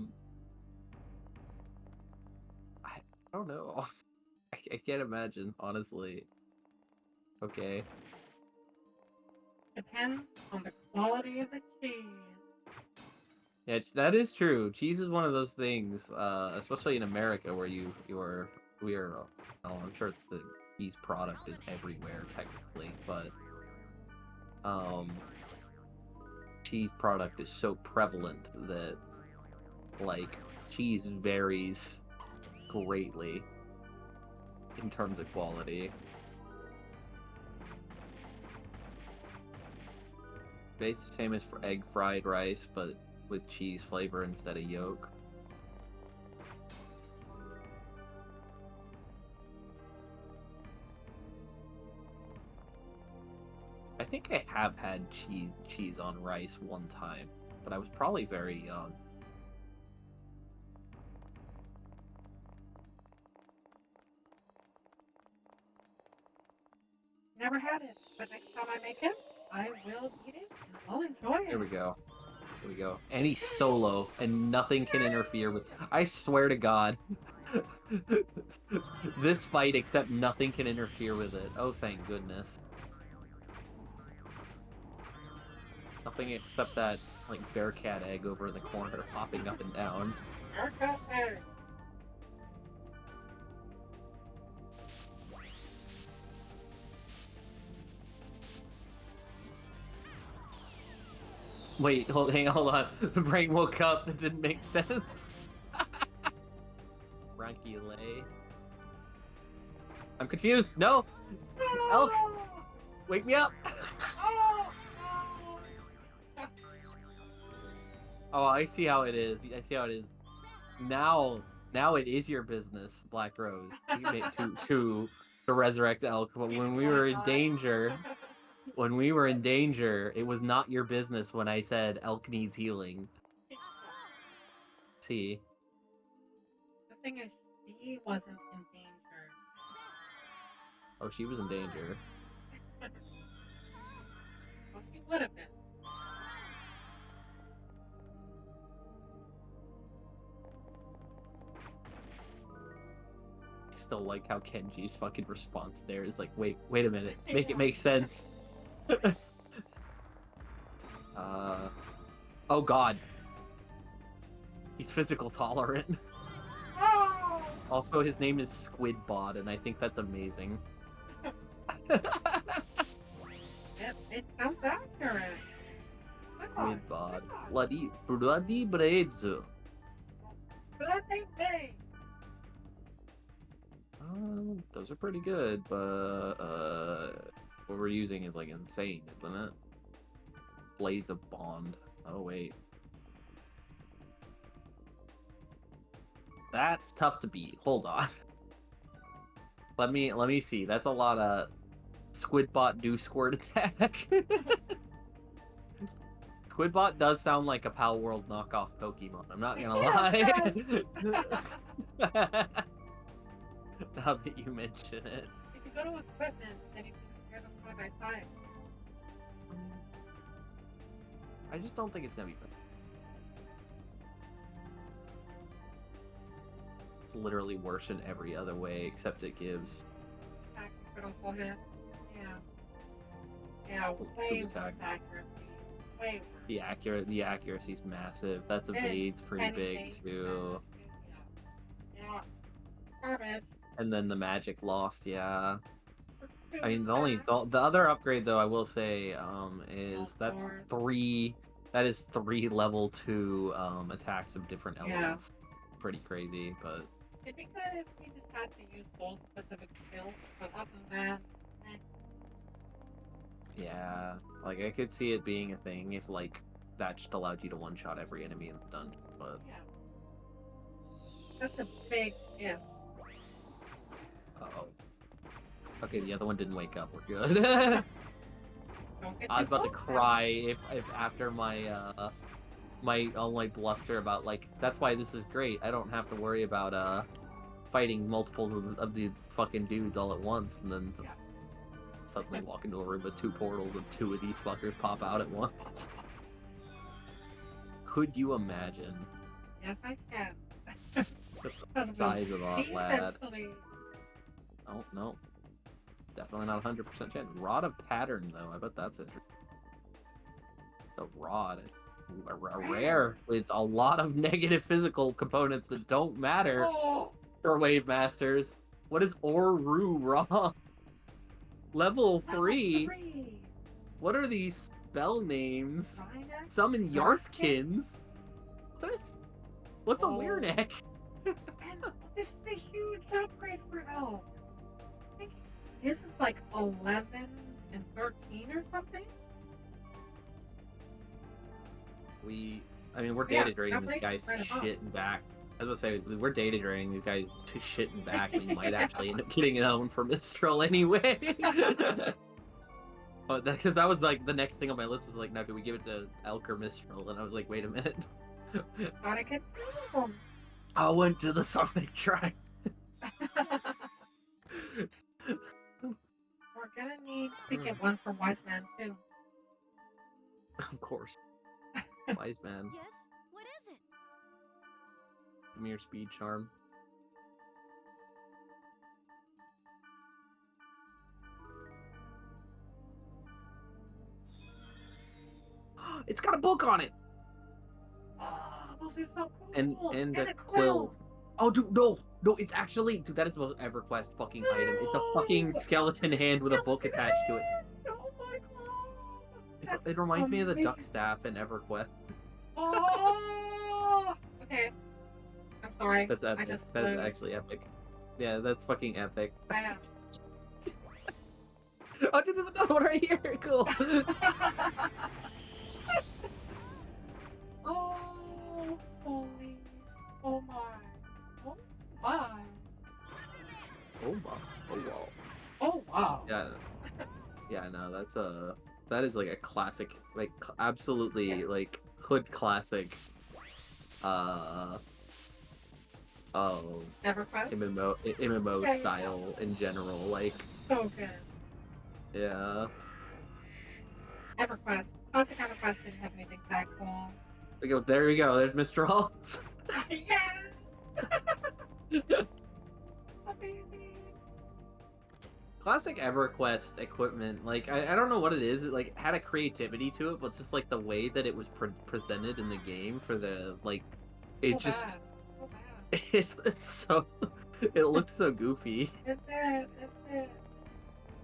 don't know. I can't imagine, honestly. Okay. Depends on the quality of the cheese. Yeah, that is true. Cheese is one of those things, especially in America, where we are. Oh, I'm sure it's the cheese product is everywhere technically, but cheese product is so prevalent that like cheese varies greatly in terms of quality. Basically the same as for egg fried rice, but with cheese flavor instead of yolk. I think I have had cheese on rice one time, but I was probably very young. Never had it, but next time I make it, I will eat it and I'll enjoy it. Here we go. Here we go. And he's solo, and nothing can interfere with. I swear to God, this fight, except nothing can interfere with it. Oh, thank goodness. Nothing except that like bear cat egg over in the corner, hopping up and down. Bearcat egg. Wait, hold on. The brain woke up. That didn't make sense. Ranculate. I'm confused. No! Elk! Wake me up! Oh, I see how it is. I see how it is. Now it is your business, Black Rose, to resurrect Elk. But when we were in danger, it was not your business when I said Elk needs healing. See. The thing is, she wasn't in danger. Oh, she was in danger. Well, she would have been. Still like how Kenji's fucking response there is like, wait a minute, make it make sense. Oh god. He's physical tolerant. Oh! Also, his name is Squidbot, and I think that's amazing. It sounds accurate. Squidbot. Bloody braids. Bloody bay. Those are pretty good, but what we're using is like insane, isn't it? Blades of Bond. Oh wait. That's tough to beat. Hold on. Let me see. That's a lot of Squidbot do squirt attack. Squidbot does sound like a Pal World knockoff Pokemon. I'm not gonna lie. Now that you mention it. If you go to equipment, then you can compare them side by side. I just don't think it's gonna be better. It's literally worse in every other way, except it gives Attack critical hit. Yeah, way worse accuracy. Way worse. the accuracy's massive. That's evade's pretty big too. Yeah. Garbage. And then the magic lost, yeah. I mean, the other upgrade though, I will say, is that's three level 2 attacks of different elements. Yeah. Pretty crazy, but I think that if we just had to use those specific skills, but other than that, yeah, like I could see it being a thing if like that just allowed you to one-shot every enemy in the dungeon, but yeah, that's a big if. Uh-oh. Okay, the other one didn't wake up. We're good. I was about to cry if after my my bluster about like that's why this is great. I don't have to worry about fighting multiples of these fucking dudes all at once, and then suddenly walk into a room with 2 portals and 2 of these fuckers pop out at once. Could you imagine? Yes, I can. The size of that lad. Oh, no. Definitely not 100% chance. Rod of Pattern, though. I bet that's interesting. It's a rod. A rare with a lot of negative physical components that don't matter for Wave Masters. What is Oru wrong? Level 3? What are these spell names? Summon Yarthkins? What's a Weirneck? And this is a huge upgrade for Elk. I think his is like 11 and 13 or something. We're Yeah, data draining these guys calculation's right above. shitting back. I was gonna say, we're data draining these guys to shitting back, and we might actually end up getting an own for Mistral anyway. But because that was like the next thing on my list was like, now do we give it to Elk or Mistral? And I was like, wait a minute. Gotta get to them. I went to the Sonic Track. We're gonna need to get one for Wise Man too. Of course. Wise man. Yes? What is it? Give me your speed charm. It's got a book on it! Oh, those are so cool. And a a quill. Oh, dude, no! No, it's actually... Dude, that is the most EverQuest fucking item. It's a fucking skeleton hand with a book attached to it. Oh my god. It reminds me of the duck staff in EverQuest. Oh! Okay. I'm sorry. That's epic. I just That is flew. actually epic. Yeah, that's fucking epic. I know. Oh, dude, there's another one right here! Cool! Oh, holy. Oh my. Oh my. Oh, wow. Oh, wow. Oh wow. Yeah. Yeah, no, that is like a classic, like absolutely like hood classic. Oh, EverQuest? MMO Yeah, style in general, like So good. yeah. EverQuest. Classic EverQuest didn't have anything that cool. There we go. There's Mr. Halls. Yes! Amazing. Classic EverQuest equipment, like I don't know what it is. It like had a creativity to it, but just like the way that it was presented in the game for the like, it So just bad. So bad. it's so it looked so goofy. It did. It did.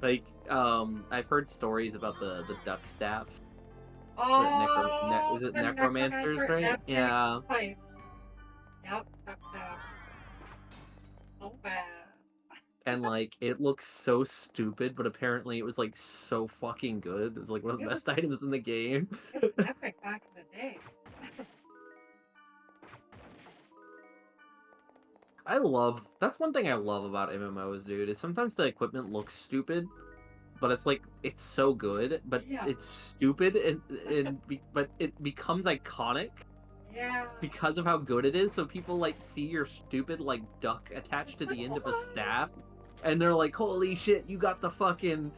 Like I've heard stories about the duck staff. Oh, Is it the necromancers, necromancer right? epic Yeah. fight. Yep, that's that. So bad. And like it looks so stupid, but apparently it was like so fucking good. It was like one of the It best was- items in the game. It was epic back in the day. That's one thing I love about MMOs, dude, is sometimes the equipment looks stupid, but it's like it's so good, but Yeah. it's stupid but it becomes iconic Yeah. because of how good it is. So people like see your stupid like duck attached to the end of a staff, and they're like, "Holy shit, you got the fucking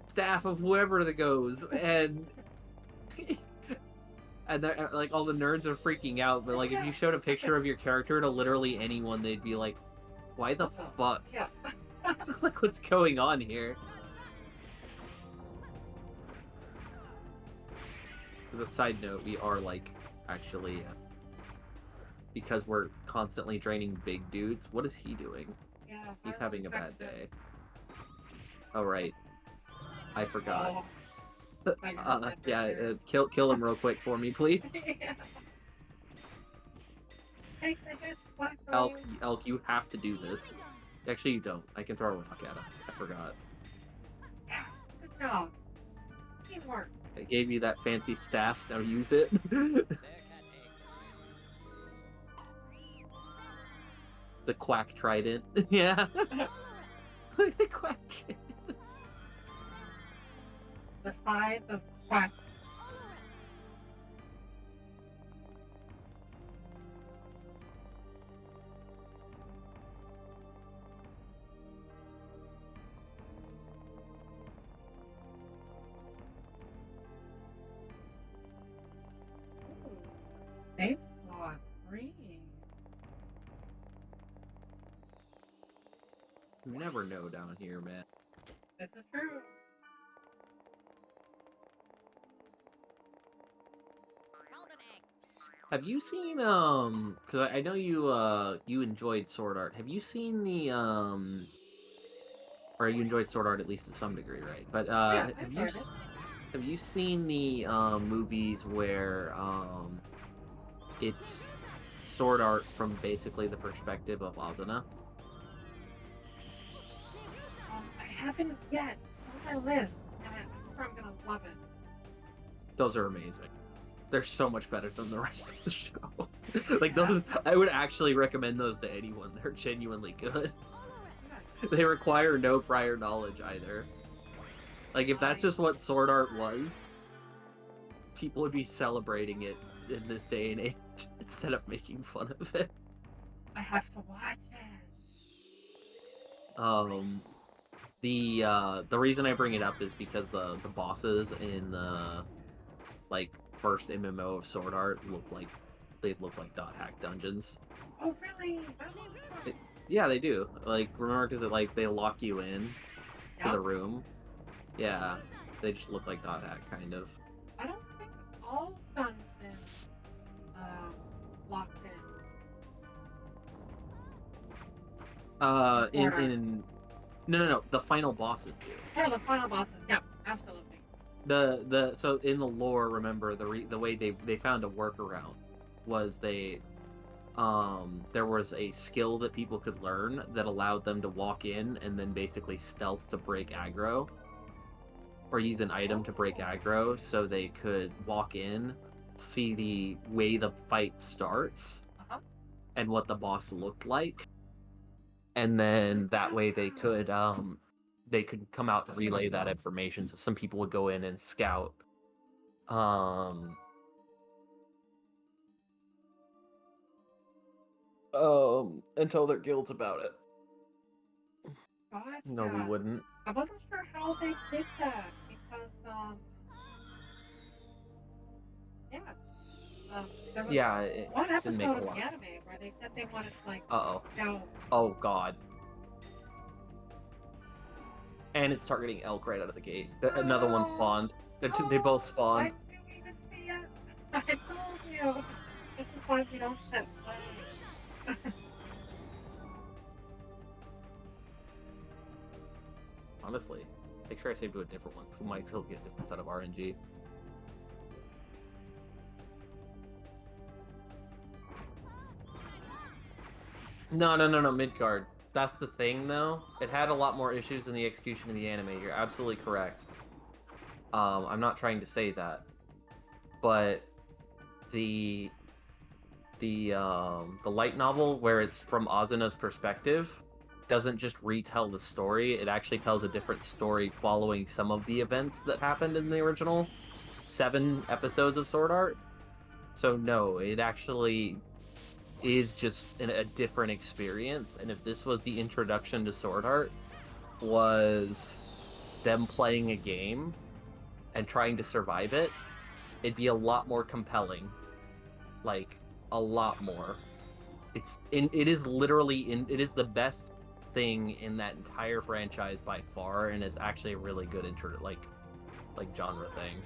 staff of whoever that goes," and and like all the nerds are freaking out. But like if you showed a picture of your character to literally anyone, they'd be like, "Why the fuck? Yeah. Like what's going on here?" As a side note, we are like actually because we're constantly draining big dudes. What is he doing? Yeah. He's I having a bad respect it. day. Oh right, I forgot. Oh, I remember Yeah, there. kill him real quick for me, please. Yeah. Take the hits, Black Elk, you have to do this. Actually, you don't. I can throw a rock at him. I forgot. Yeah. Good job. Teamwork. I gave you that fancy staff. Now use it. The quack trident. Yeah. The quack trident. The side of Quack. Save slot 3. You never know down here, man. This is true. Golden egg. Have you seen because I know you enjoyed Sword Art. Have you seen the or you enjoyed Sword Art at least to some degree, right? But Yeah, I have you enjoyed it. have you seen the movies where it's Sword Art from basically the perspective of Asuna? I haven't yet. On my list. And I'm sure I'm gonna love it. Those are amazing. They're so much better than the rest of the show. Like those, I would actually recommend those to anyone. They're genuinely good. They require no prior knowledge either. Like if that's just what sword art was, people would be celebrating it in this day and age instead of making fun of it. I have to watch it. The reason I bring it up is because the bosses in the like first MMO of Sword Art look like dot hack dungeons. Oh really? Yeah, they do. Like remember because they lock you in to the room. Yeah, they just look like dot hack kind of. I don't think all dungeons locked in. No. The final bosses do. Oh, the final bosses. Yeah, absolutely. So in the lore, remember the way they found a workaround was there was a skill that people could learn that allowed them to walk in and then basically stealth to break aggro, or use an item to break aggro, so they could walk in, see the way the fight starts, and what the boss looked like, and then that way they could come out and relay that information. So some people would go in and scout and tell their guilds about it. Gotcha. No, we wouldn't. I wasn't sure how they did that because there was one episode of the anime where they said they wanted to go. Oh god. And it's targeting elk right out of the gate. Another one spawned. They both spawned. I didn't even see it. I told you. This is why we don't set play. Honestly, make sure I save to a different one. We might still get a different set of RNG. No, Midgard. That's the thing, though. It had a lot more issues in the execution of the anime. You're absolutely correct. I'm not trying to say that, but the light novel, where it's from Azuna's perspective, doesn't just retell the story. It actually tells a different story following some of the events that happened in the original 7 episodes of Sword Art. So no, it actually is just a different experience. And if this was the introduction to Sword Art, was them playing a game and trying to survive it, it'd be a lot more compelling. Like, a lot more. It is the best thing in that entire franchise by far, and it's actually a really good genre thing.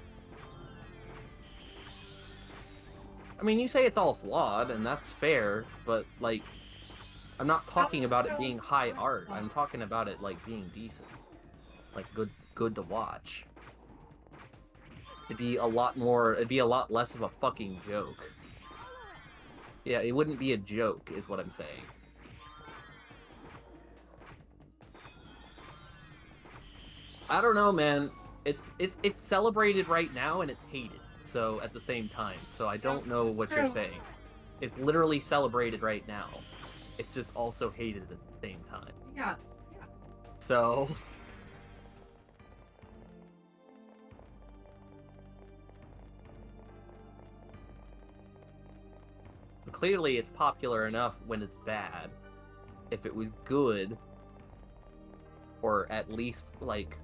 I mean, you say it's all flawed, and that's fair, but like, I'm not talking about it being high art. I'm talking about it like being decent, like good to watch. It'd be a lot less of a fucking joke. Yeah, it wouldn't be a joke, is what I'm saying. I don't know, man. It's celebrated right now and it's hated. So at the same time, so I don't know what you're saying. It's literally celebrated right now. It's just also hated at the same time. Yeah. So clearly it's popular enough when it's bad. If it was good, or at least like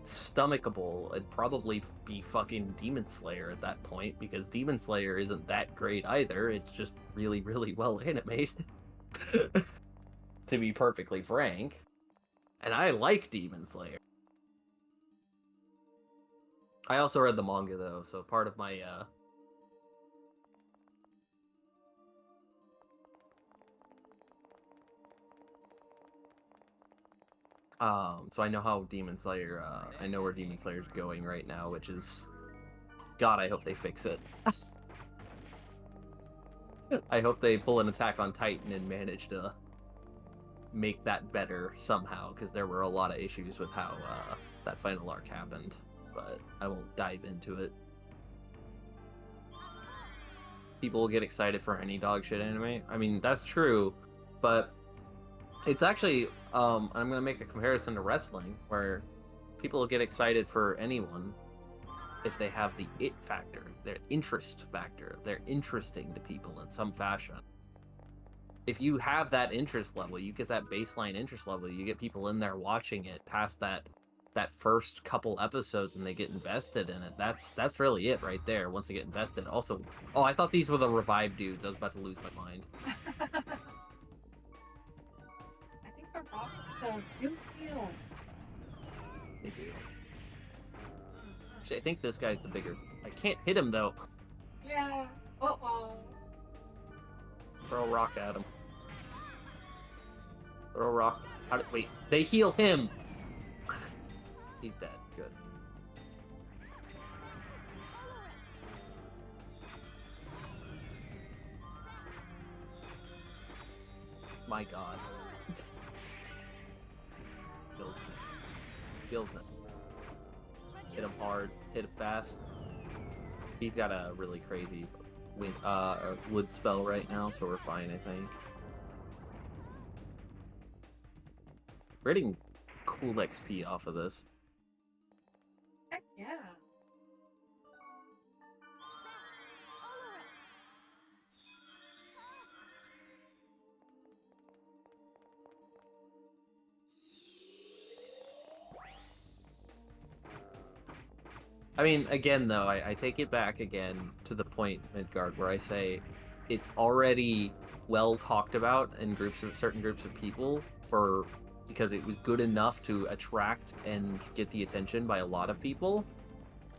stomachable, it'd probably be fucking Demon Slayer at that point, because Demon Slayer isn't that great either. It's just really, really well animated. To be perfectly frank. And I like Demon Slayer. I also read the manga though, so part of my so I know how Demon Slayer, I know where Demon Slayer's going right now, which is, God, I hope they fix it. I hope they pull an Attack on Titan and manage to make that better somehow, because there were a lot of issues with how that final arc happened, but I won't dive into it. people will get excited for any dog shit anime. I mean, that's true, but it's actually I'm gonna make a comparison to wrestling, where people will get excited for anyone if they have the it factor, their interest factor. They're interesting to people in some fashion. If you have that interest level, you get that baseline interest level, you get people in there watching it past that first couple episodes and they get invested in it. That's really it right there. Once they get invested. Also, oh, I thought these were the revived dudes. I was about to lose my mind. I think the Rock though do heal. They do. Actually, I think this guy's the bigger. I can't hit him though. Yeah. Uh-oh. Throw a rock at him. Throw a rock. Wait, they heal him. He's dead. Good. My god. Kills him. Hit him hard. Hit him fast. He's got a really crazy wood spell right now, so we're fine, I think. We're getting cool XP off of this. Heck yeah. I mean, again, though, I take it back again to the point, Midgard, where I say it's already well talked about in certain groups of people because it was good enough to attract and get the attention by a lot of people.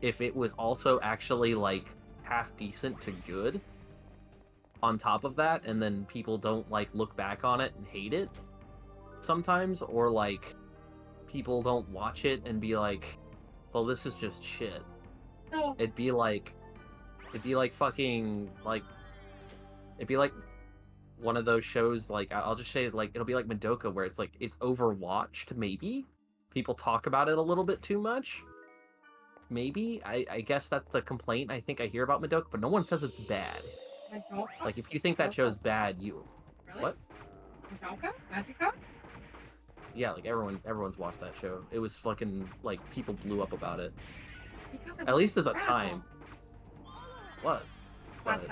If it was also actually like half decent to good on top of that, and then people don't like look back on it and hate it sometimes, or like people don't watch it and be like, well, this is just shit. No. It'd be like fucking like, it'd be like one of those shows, like, I'll just say, like, it'll be like Madoka, where it's like, it's overwatched, maybe? People talk about it a little bit too much? Maybe? I guess that's the complaint I think I hear about Madoka, but no one says it's bad. Madoka? Like, if you think that show's bad, you... Really? What? Madoka? Magica? Yeah, like, everyone's watched that show. It was fucking, like, people blew up about it. Because it At least at the incredible. time. It was. But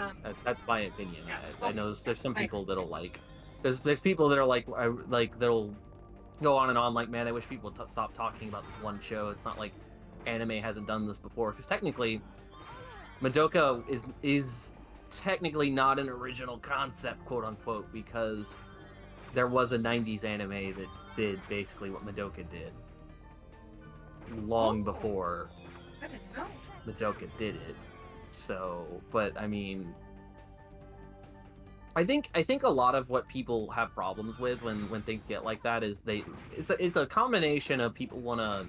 that's my opinion. Yeah. I know there's some people that'll like. There's people that are like that'll go on and on like, man, I wish people would stop talking about this one show. It's not like anime hasn't done this before, because technically, Madoka is technically not an original concept, quote unquote, because there was a '90s anime that did basically what Madoka did long before I didn't know. Madoka did it. So, but I mean, I think a lot of what people have problems with when things get like that is it's a combination of people want to,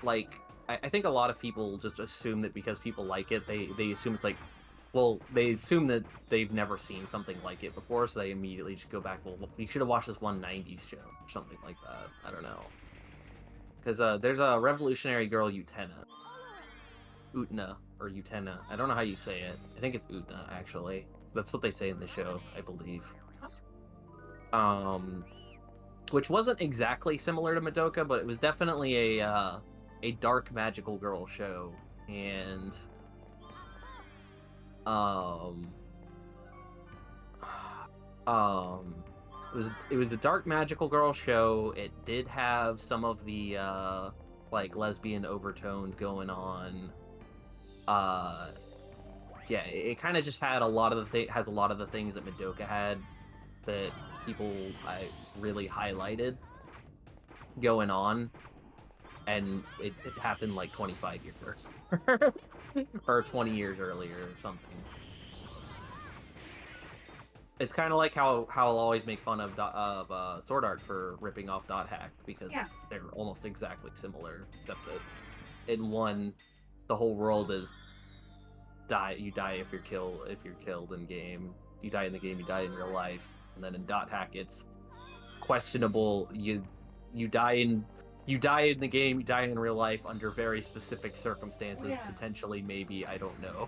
like, I think a lot of people just assume that because people like it, they assume it's like, well, they assume that they've never seen something like it before, so they immediately just go back, well, you should have watched this one '90s show or something like that. I don't know, because there's a revolutionary girl, Utna, or Utena. I don't know how you say it. I think it's Utna, actually. That's what they say in the show, I believe. Which wasn't exactly similar to Madoka, but it was definitely a dark magical girl show, and it was a dark magical girl show. It did have some of the like lesbian overtones going on. Yeah, it kind of just had a lot of has a lot of the things that Madoka had that people really highlighted going on, and it happened like 25 years or 20 years earlier or something. It's kind of like how I'll always make fun of Sword Art for ripping off Dot Hack, because they're almost exactly similar, except that in one, the whole world is you die if you're killed in game. You die in the game, you die in real life. And then in Dot Hack, it's questionable. You die in the game, you die in real life under very specific circumstances. Potentially, maybe, I don't know.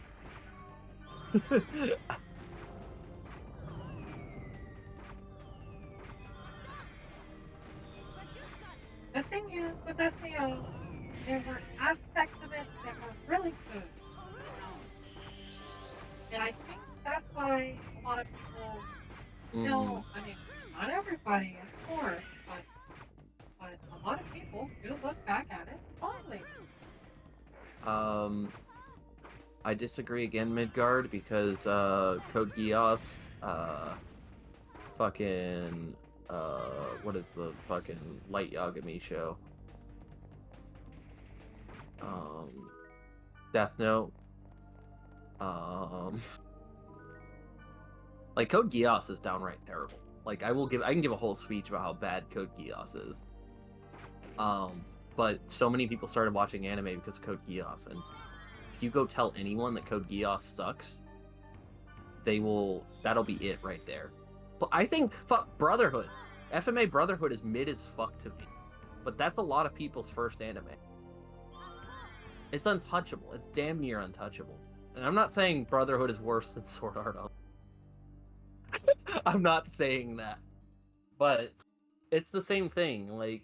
The thing is, with SEO, there were aspects of it that were really good. And I think that's why a lot of people still, I mean, not everybody, of course, but a lot of people do look back at it fondly. I disagree again, Midgard, because Code Geass, fucking what is the fucking Light Yagami show? Death Note. Like Code Geass is downright terrible. Like I can give a whole speech about how bad Code Geass is. But so many people started watching anime because of Code Geass, and if you go tell anyone that Code Geass sucks, that'll be it right there. But I think Brotherhood. FMA Brotherhood is mid as fuck to me. But that's a lot of people's first anime. It's untouchable. It's damn near untouchable. And I'm not saying Brotherhood is worse than Sword Art Online. I'm not saying that. But it's the same thing. Like,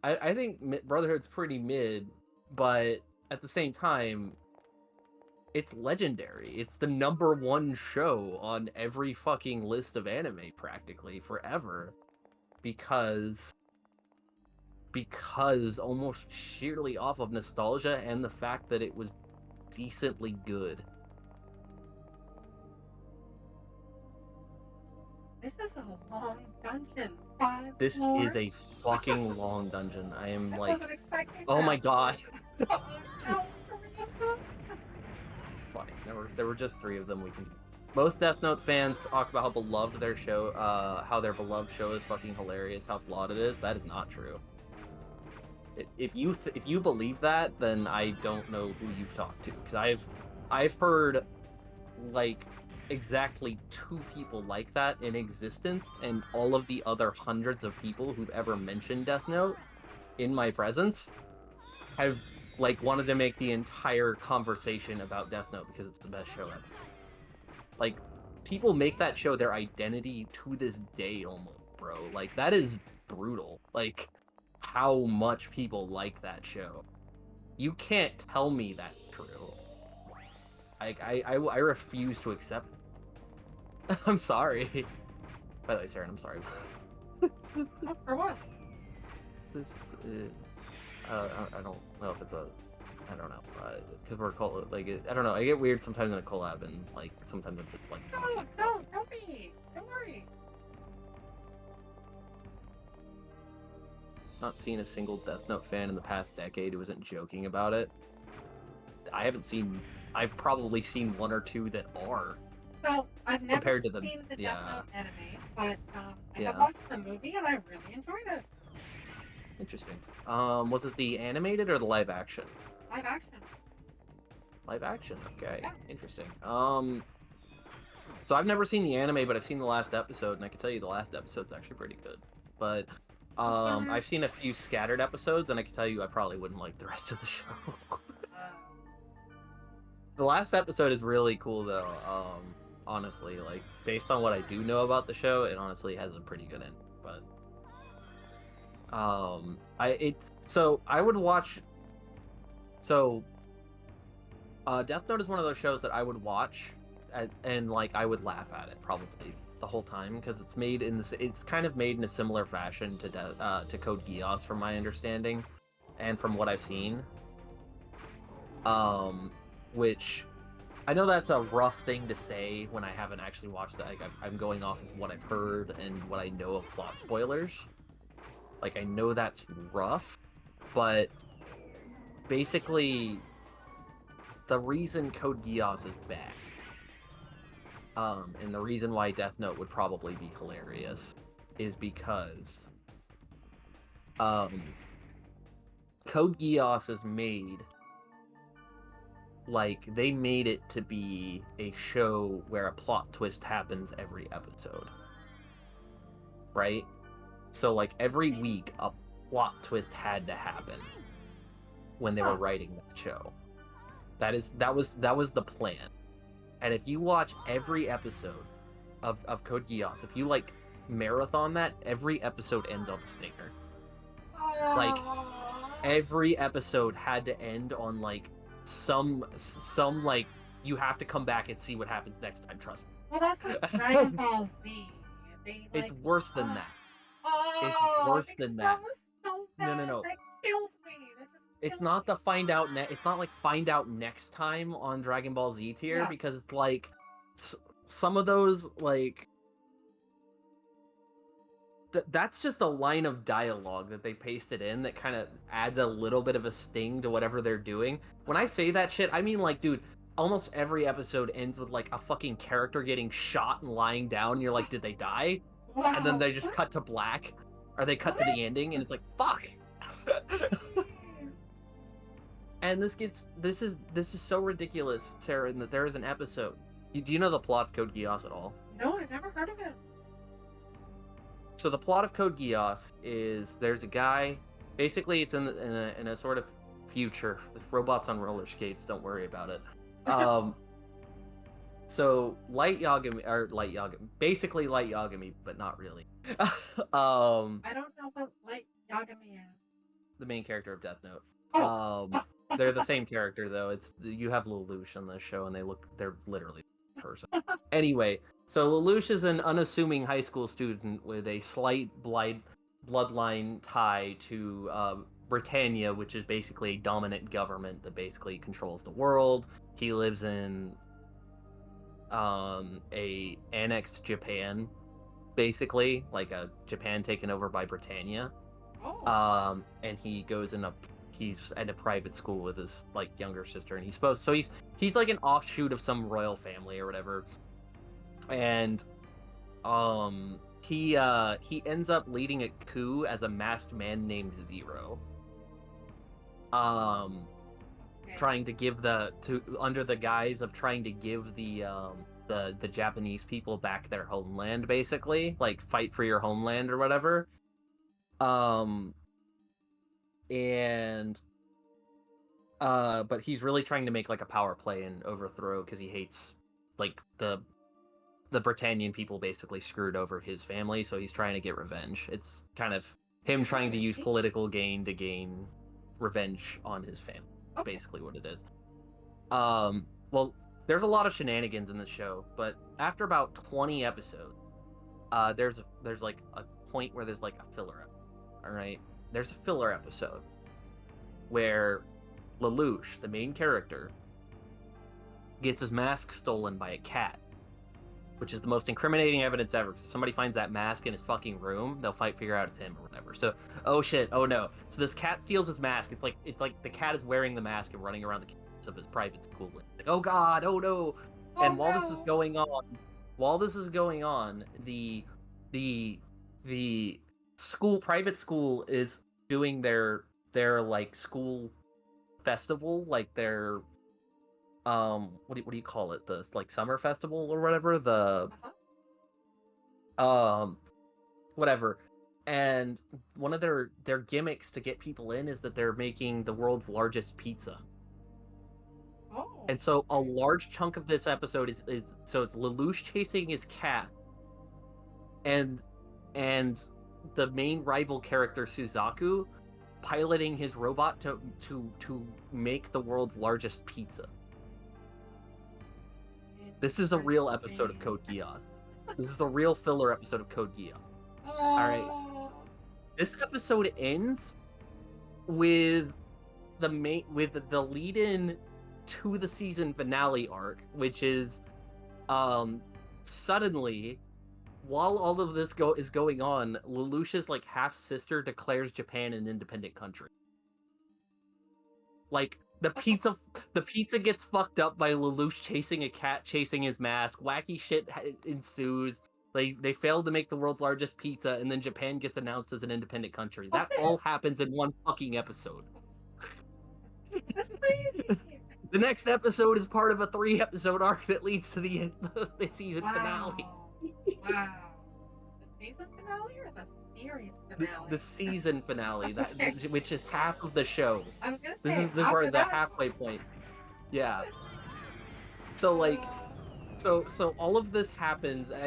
I think Brotherhood's pretty mid, but at the same time, it's legendary. It's the #1 show on every fucking list of anime practically forever. Because almost sheerly off of nostalgia and the fact that it was decently good. This is a long dungeon. 5 This floors? is a fucking long dungeon. I am I like, wasn't expecting oh that. my god. Oh, no, Fernando. Fine. There were just 3 of them. Most Death Note fans talk about how beloved their show, how their beloved show is fucking hilarious, how flawed it is. That is not true. If you believe that, then I don't know who you've talked to, because I've heard like exactly 2 people like that in existence, and all of the other hundreds of people who've ever mentioned Death Note in my presence have like wanted to make the entire conversation about Death Note because it's the best show ever. Like, people make that show their identity to this day almost, bro. Like, that is brutal. Like, how much people like that show. You can't tell me that's true. Like, I refuse to accept it. I'm sorry. By the way, Saren, I'm sorry. For what? This is... I don't know if it's a... I don't know, because we're I don't know. I get weird sometimes in a collab, and like sometimes I'm just like. No, don't be. Don't worry. Not seen a single Death Note fan in the past decade who isn't joking about it. I've probably seen 1 or 2 that are. So I've never compared to the seen the Death Note anime, but I have Yeah. watched the movie and I really enjoyed it. Interesting. Was it the animated or the live action? Live action. Live action. Okay. Yeah. Interesting. So I've never seen the anime, but I've seen the last episode, and I can tell you the last episode's actually pretty good. But I've seen a few scattered episodes, and I can tell you I probably wouldn't like the rest of the show. The last episode is really cool, though. Honestly, like based on what I do know about the show, it honestly has a pretty good ending. But I would watch. So, Death Note is one of those shows that I would watch, and like I would laugh at it probably the whole time because it's made in this. It's kind of made in a similar fashion to Code Geass, from my understanding, and from what I've seen. Which I know that's a rough thing to say when I haven't actually watched it. Like, I'm going off of what I've heard and what I know of plot spoilers. Like, I know that's rough, but basically, the reason Code Geass is bad, and the reason why Death Note would probably be hilarious, is because Code Geass is made like they made it to be a show where a plot twist happens every episode, right? So like every week a plot twist had to happen when they were writing that show. That was the plan. And if you watch every episode of Code Geass, if you like marathon that, every episode ends on a stinger. Like every episode had to end on like some like you have to come back and see what happens next time. Trust me. Well, that's like Dragon Ball Z. They, like, It's worse than that. It's Oh, worse because than that that. was so No, bad. no. That killed me. That just It's killed not me. the find out. It's not like find out next time on Dragon Ball Z tier Yeah. because it's like some of those like that's just a line of dialogue that they pasted in that kind of adds a little bit of a sting to whatever they're doing. When I say that shit, I mean like, dude, almost every episode ends with like a fucking character getting shot and lying down. And you're like, did they die? Wow. And then they just cut to black, or they cut to the ending, and it's like, fuck. And this is so ridiculous, Sarah, in that there is an episode. Do you know the plot of Code Geass at all? No, I've never heard of it. So the plot of Code Geass is there's a guy. Basically, it's in a sort of future with robots on roller skates. Don't worry about it. So Light Yagami, basically Light Yagami, but not really. I don't know what Light Yagami is. The main character of Death Note. Oh. They're the same character though. You have Lelouch on the show, and they're literally a person. Anyway, so Lelouch is an unassuming high school student with a slight bloodline tie to Britannia, which is basically a dominant government that basically controls the world. He lives in a annexed Japan, basically like a Japan taken over by Britannia. Oh. And he goes he's at a private school with his like younger sister, and he's like an offshoot of some royal family or whatever. And he ends up leading a coup as a masked man named Zero. Trying to give under the guise of trying to give the Japanese people back their homeland, basically, like fight for your homeland or whatever. But he's really trying to make like a power play and overthrow because he hates like the Britannian people basically screwed over his family, so he's trying to get revenge. It's kind of him trying to use political gain to gain revenge on his family. That's basically what it is. Well, there's a lot of shenanigans in the show, but after about 20 episodes, there's like a point where there's like a filler episode. All right, there's a filler episode where Lelouch, the main character, gets his mask stolen by a cat, which is the most incriminating evidence ever. Because if somebody finds that mask in his fucking room, they'll figure out it's him or whatever. So, oh shit, oh no. So this cat steals his mask. It's like the cat is wearing the mask and running around the campus of his private school. Like, oh god, oh no. And while this is going on, the private school is doing their like school festival, like their what do you call it, the like summer festival or whatever, the whatever. And one of their gimmicks to get people in is that they're making the world's largest pizza. And so a large chunk of this episode is so it's Lelouch chasing his cat and the main rival character Suzaku piloting his robot to make the world's largest pizza. This is a real episode of Code Geass. This is a real filler episode of Code Geass. All right. This episode ends with the lead-in to the season finale arc, which is suddenly, while all of this is going on, Lelouch's like half sister declares Japan an independent country. Like the pizza gets fucked up by Lelouch chasing a cat, chasing his mask. Wacky shit ensues. They failed to make the world's largest pizza, and then Japan gets announced as an independent country. That all happens in one fucking episode. That's crazy. The next episode is part of a 3-episode arc that leads to the season finale. Wow. The season finale or the series finale? The season finale, which is half of the show. I was gonna say, this is where the halfway point. Yeah. So like, So all of this happens, and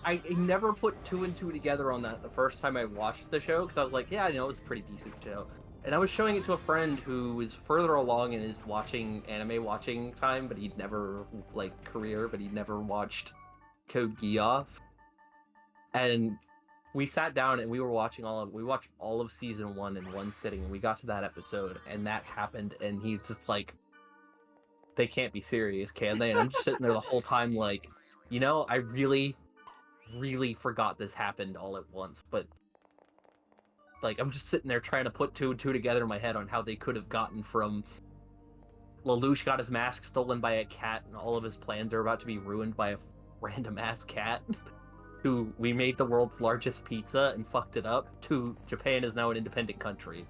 I never put two and two together on that the first time I watched the show, because I was like, yeah, I know, it was a pretty decent show. And I was showing it to a friend who is further along in his anime watching time, but he'd never, but he'd never watched Code Geass. And we sat down and we watched all of season 1 in one sitting, and we got to that episode, and that happened, and he's just like, they can't be serious, can they? And I'm just sitting there the whole time like, I really, really forgot this happened all at once, but I'm just sitting there trying to put two and two together in my head on how they could have gotten from Lelouch got his mask stolen by a cat and all of his plans are about to be ruined by a random ass cat who we made the world's largest pizza and fucked it up, to Japan is now an independent country.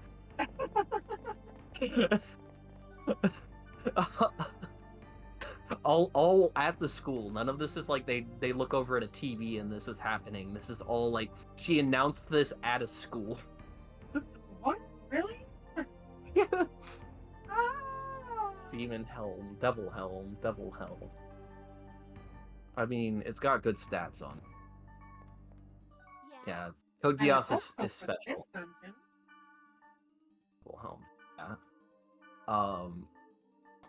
all at the school. None of this is like they look over at a TV and this is happening. This is all like, she announced this at a school. What? Really? Yes. Oh. Demon Helm, Devil Helm, Devil Helm. I mean, it's got good stats on it. Yeah, Code Geass is special. Devil Helm, yeah.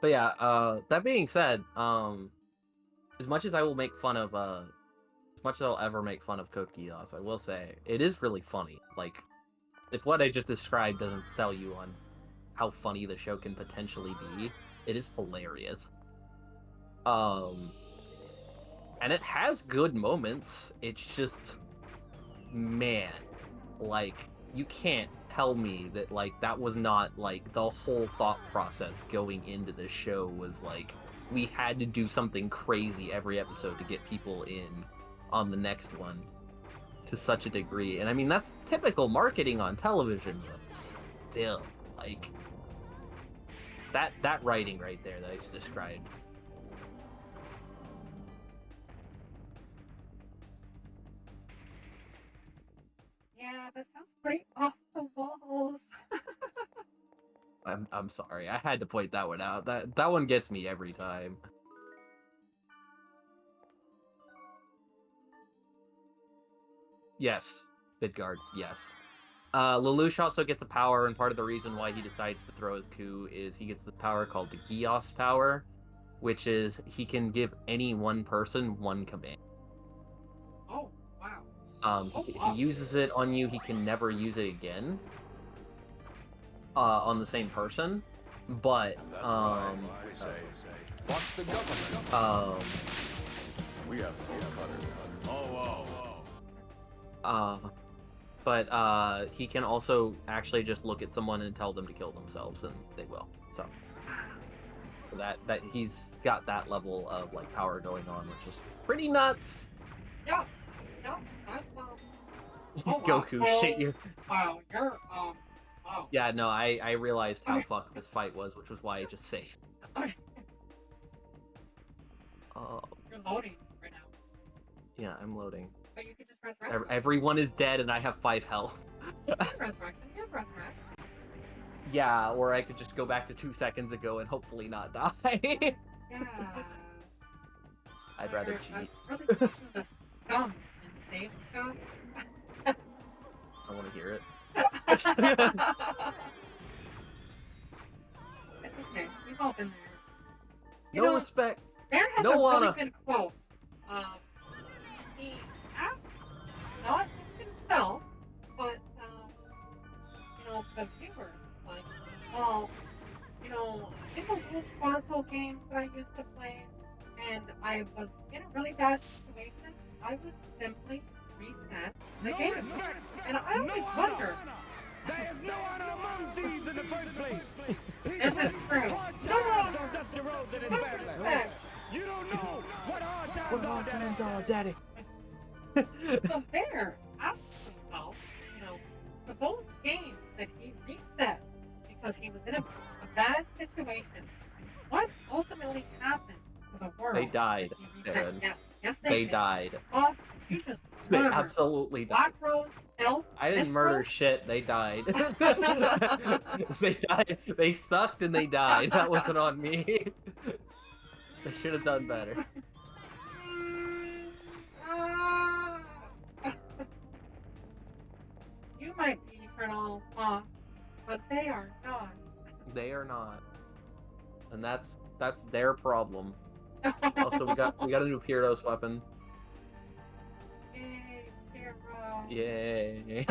But yeah, that being said, as much as I will make fun of, as much as I'll ever make fun of Code Geass, I will say, it is really funny. Like, if what I just described doesn't sell you on how funny the show can potentially be, it is hilarious. And it has good moments, it's just, man, like, you can't tell me that, like, that was not, like, the whole thought process going into the show was, like, we had to do something crazy every episode to get people in on the next one to such a degree. And I mean, that's typical marketing on television, but still, like, that writing right there that I just described. Yeah, that sounds pretty off the walls. I'm sorry, I had to point that one out. That one gets me every time. Yes, Midgard, yes. Lelouch also gets a power, and part of the reason why he decides to throw his coup is he gets this power called the Geass power, which is he can give any one person one command. Oh, wow. If he uses it on you, he can never use it again. On the same person, but Fuck the government. We have cutters. But he can also actually just look at someone and tell them to kill themselves, and they will. So that he's got that level of like power going on, which is pretty nuts. Yeah, that's Goku, wow. shit you. Wow, you're wow. Yeah, no, I realized how fucked this fight was, which was why I just saved. You're loading right now. Yeah, I'm loading. But you could just resurrect. Everyone is dead, and I have 5 health. You can resurrect. You can resurrect. Yeah, or I could just go back to 2 seconds ago and hopefully not die. Yeah. I'd rather cheat. Really pushing the scum and save scum. I want to hear it. It's okay. We've all been there. No respect. Bear has No a really wanna. good quote. He asked not just himself, but the viewers. Like, well, in those old console games that I used to play, and I was in a really bad situation, I would simply reset the game. And I always wonder. There is no honor among thieves in the first place. This is true. No dusty roads in his family. You don't know what hard times are, Daddy. So Bear asked himself, for those games that he reset because he was in a bad situation, what ultimately happened to the world? They died, Aaron. Yes, they died. Boss, you just They murdered absolutely died. Black Rose, Elf, I didn't murder Rose? shit, they died. They died. They sucked and they died. That wasn't on me. They should have done better. You might be eternal boss, but they are not. They are not, and that's their problem. Also, we got a new Pyros weapon. Yay, hero. Yay!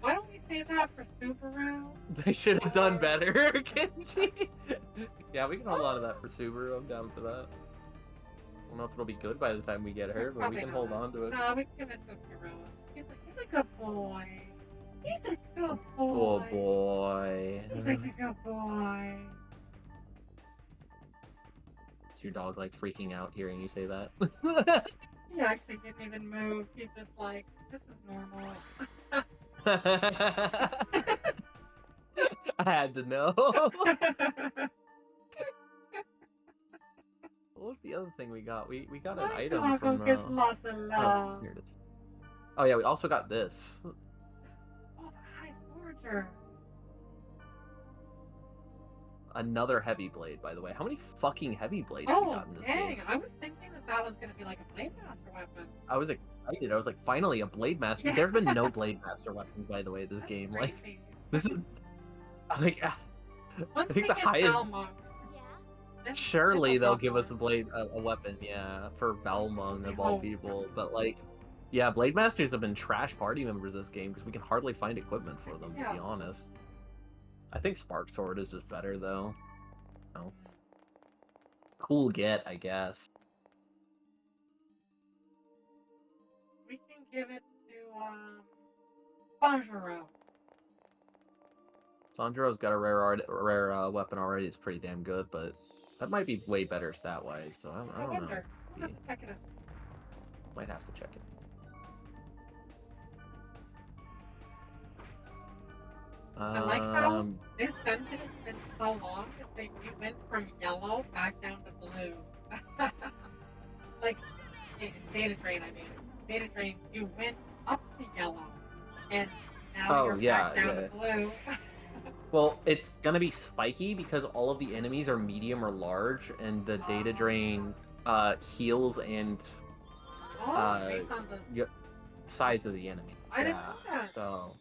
Why don't we save that for Subaru? They should have done better, Kenji. Yeah, we can hold on to that for Subaru. I'm down for that. I don't know if it'll be good by the time we get her, but we Probably can not. hold on to it. No, we can give it to Hero. He's a good boy. He's a good boy. Oh boy. He's such a good boy. Is your dog like freaking out hearing you say that? He actually didn't even move. He's just like, this is normal. I had to know. What was the other thing we got? We got an item dog from. gets lots of love. Oh, here it is. Oh yeah, we also got this. Oh, the High Forger. Another heavy blade, by the way. How many fucking heavy blades we Oh, got in this dang. game? I was thinking that was going to be like a Blade Master weapon. I was excited. I was like, finally, a blade master. Yeah. There have been no blade master weapons, by the way, this That's game. crazy. Like, this is like, Once I think we the get highest. Balmung, Yeah? then Surely it'll they'll go give for us a weapon, yeah, for Balmung of I all hope. people. But like, yeah, blade masters have been trash party members this game because we can hardly find equipment for them. To Yeah. be honest, I think Spark Sword is just better though. No. Cool get, I guess. We can give it to Banjuro. Sandro's got a rare weapon already. It's pretty damn good, but that might be way better stat wise. So I I don't know. wonder. We'll have to check it out. Might have to check it. I like how this dungeon has been so long that you went from yellow back down to blue. Like, Data Drain, I mean. Data Drain, you went up to yellow, and now you're back down to blue. Well, it's gonna be spiky because all of the enemies are medium or large, and the data drain heals and Based on the... size of the enemy. I didn't know that. So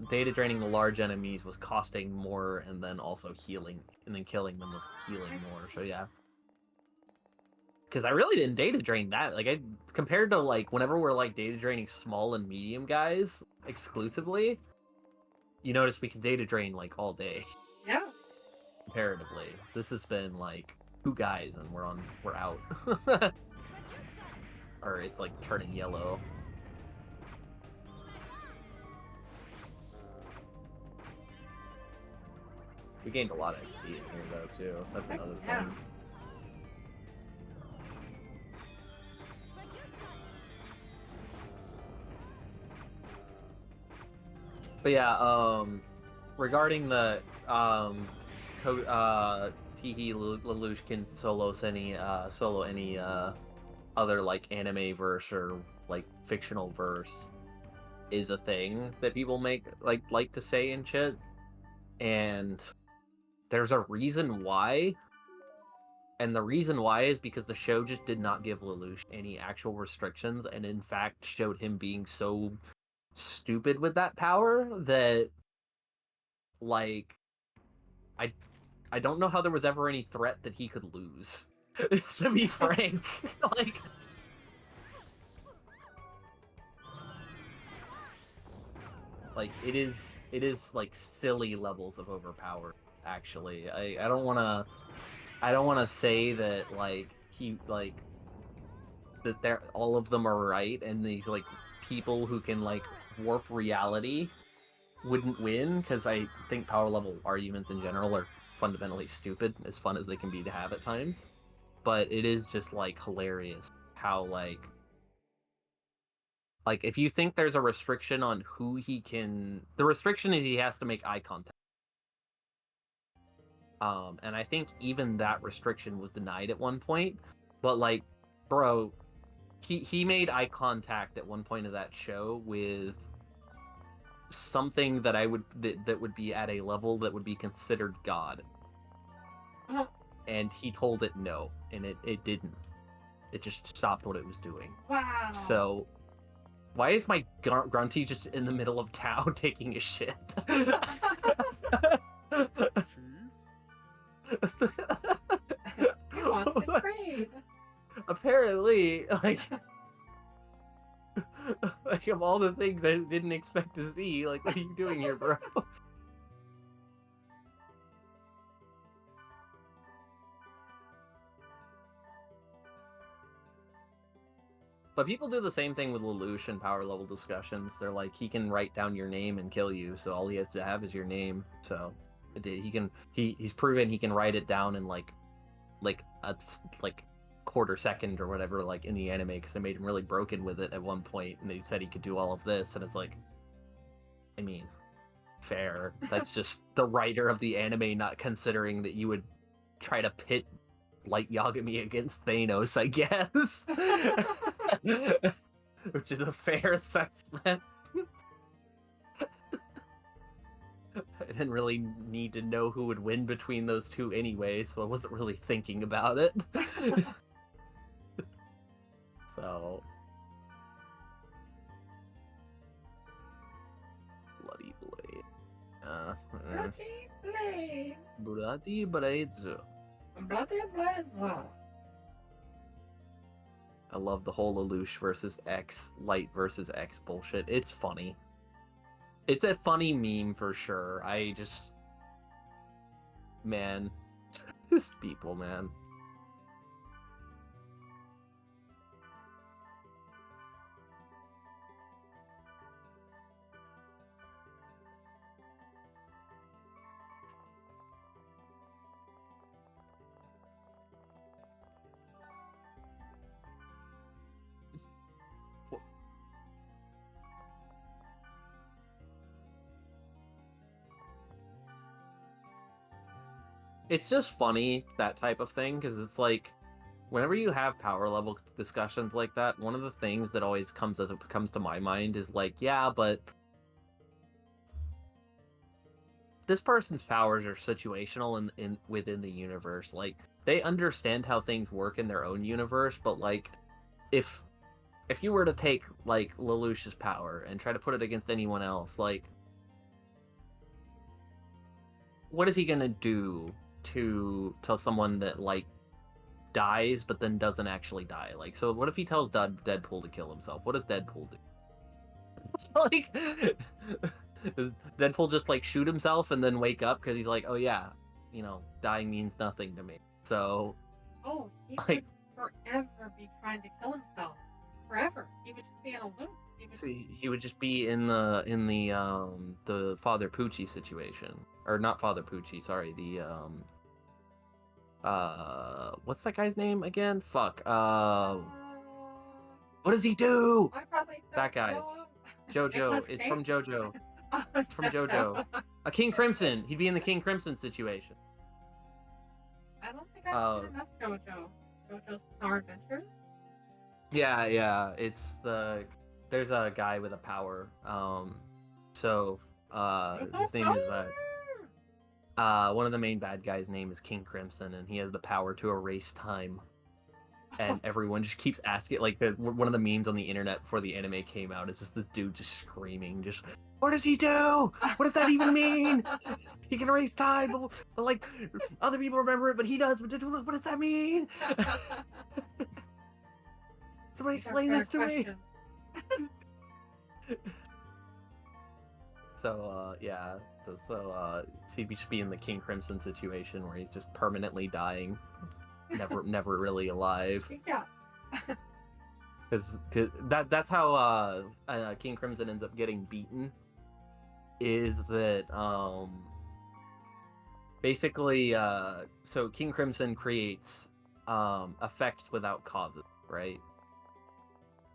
data draining the large enemies was costing more, and then also healing, and then killing them was healing more. So yeah. Because I really didn't data drain that. Like, compared to like whenever we're like data draining small and medium guys exclusively, you notice we can data drain like all day. Yeah. Comparatively, this has been like 2 guys and we're out. Or it's like turning yellow. We gained a lot of XP in here though too. That's another Yeah. thing. But yeah, regarding the Teehee Lelouch can solo any other like anime verse or like fictional verse is a thing that people like to say and shit. And there's a reason why. And the reason why is because the show just did not give Lelouch any actual restrictions, and in fact showed him being so stupid with that power that, like, I don't know how there was ever any threat that he could lose. To be frank, like it is like silly levels of overpowered. Actually, I don't want to say that like he like that they're all of them are right, and these like people who can like warp reality wouldn't win, because I think power level arguments in general are fundamentally stupid, as fun as they can be to have at times. But it is just like hilarious how like if you think there's a restriction on who he can, the restriction is he has to make eye contact. And I think even that restriction was denied at one point. But like, bro, he made eye contact at one point of that show with something that that would be at a level that would be considered God. Uh, And he told it no, and it didn't. It just stopped what it was doing. wow. So, why is my grunty just in the middle of town taking a shit? He wants to trade. Apparently, like of all the things I didn't expect to see, like, what are you doing here, bro? But people do the same thing with Lelouch in power level discussions. They're like, he can write down your name and kill you, so all he has to have is your name. So he's proven he can write it down in like a quarter second or whatever, like in the anime, because they made him really broken with it at one point, and they said he could do all of this, and it's like, I mean, fair. That's just the writer of the anime not considering that you would try to pit Light Yagami against Thanos, I guess. Which is a fair assessment. I didn't really need to know who would win between those two anyway, so I wasn't really thinking about it. So... Bloody Blade. Bloody Blade. Bloody Blades. Bloody Blades. I love the whole Lelouch versus X, Light versus X bullshit. It's funny. It's a funny meme for sure. I just... Man. These people, man. It's just funny, that type of thing, because it's like, whenever you have power level discussions like that, one of the things that always comes to my mind is like, yeah, but this person's powers are situational in within the universe. Like, they understand how things work in their own universe, but like, if you were to take like Lelouch's power and try to put it against anyone else, like, what is he gonna do to tell someone that like dies but then doesn't actually die? Like, so what if he tells Deadpool to kill himself? What does Deadpool do? Like, does Deadpool just like shoot himself and then wake up because he's like, oh yeah, you know, dying means nothing to me, so Oh, he like, would forever be trying to kill himself. Forever. He would just be in a loop. he would just be in the Father Pucci situation, or not Father Pucci, sorry, the what's that guy's name again? Fuck. What does he do? I probably don't That guy. know him. JoJo. Nicolas It's Cage? from JoJo. Oh, It's from JoJo. A King Crimson. He'd be in the King Crimson situation. I don't think I've seen enough JoJo. JoJo's Bizarre Adventures? Yeah. It's there's a guy with a power. His name is one of the main bad guys' name is King Crimson, and he has the power to erase time. And everyone just keeps asking, like, one of the memes on the internet before the anime came out is just this dude just screaming, just, what does he do? What does that even mean? He can erase time, but like, other people remember it, but he does. But what does that mean? Somebody explain this to me. So, yeah. So he'd just be in the King Crimson situation where he's just permanently dying. Never really alive. Yeah. Because that's how King Crimson ends up getting beaten. Is that basically so King Crimson creates effects without causes, right?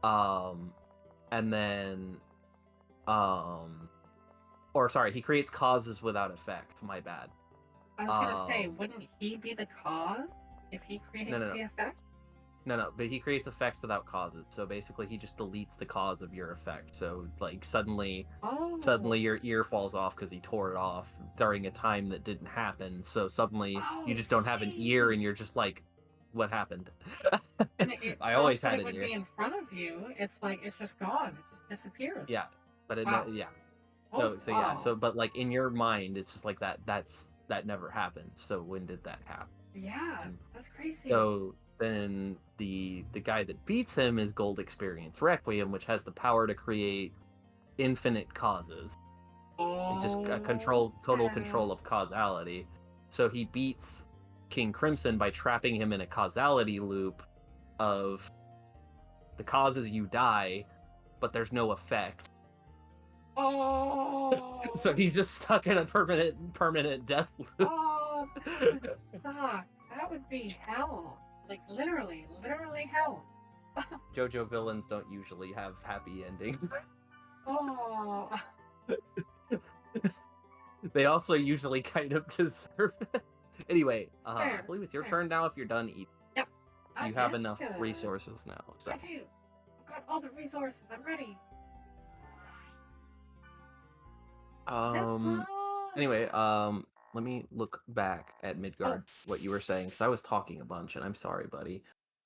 And then or sorry, he creates causes without effects. My bad. I was gonna say, wouldn't he be the cause if he creates the effect? No, but he creates effects without causes. So basically, he just deletes the cause of your effect. So like suddenly your ear falls off because he tore it off during a time that didn't happen. So suddenly you just don't have an ear, and you're just like, what happened? And I always had it an would ear. be in front of you. It's like it's just gone. It just disappears. Yeah, but Wow. yeah. Oh, So wow. yeah. So but like in your mind, it's just like that never happened. So when did that happen? Yeah, And that's crazy. so then the guy that beats him is Gold Experience Requiem, which has the power to create infinite causes. It's just a total control of causality. So he beats King Crimson by trapping him in a causality loop of the causes you die, but there's no effect. Oh. So he's just stuck in a permanent death loop. Oh, that would suck. That would be hell. Like literally hell. JoJo villains don't usually have happy endings. Oh. They also usually kind of deserve it. Anyway, I Fair, believe it's your fair. turn now if you're done eating. Yep. You have enough resources now. So. I do. I've got all the resources. I'm ready. Anyway, let me look back at Midgard, what you were saying, because I was talking a bunch, and I'm sorry, buddy.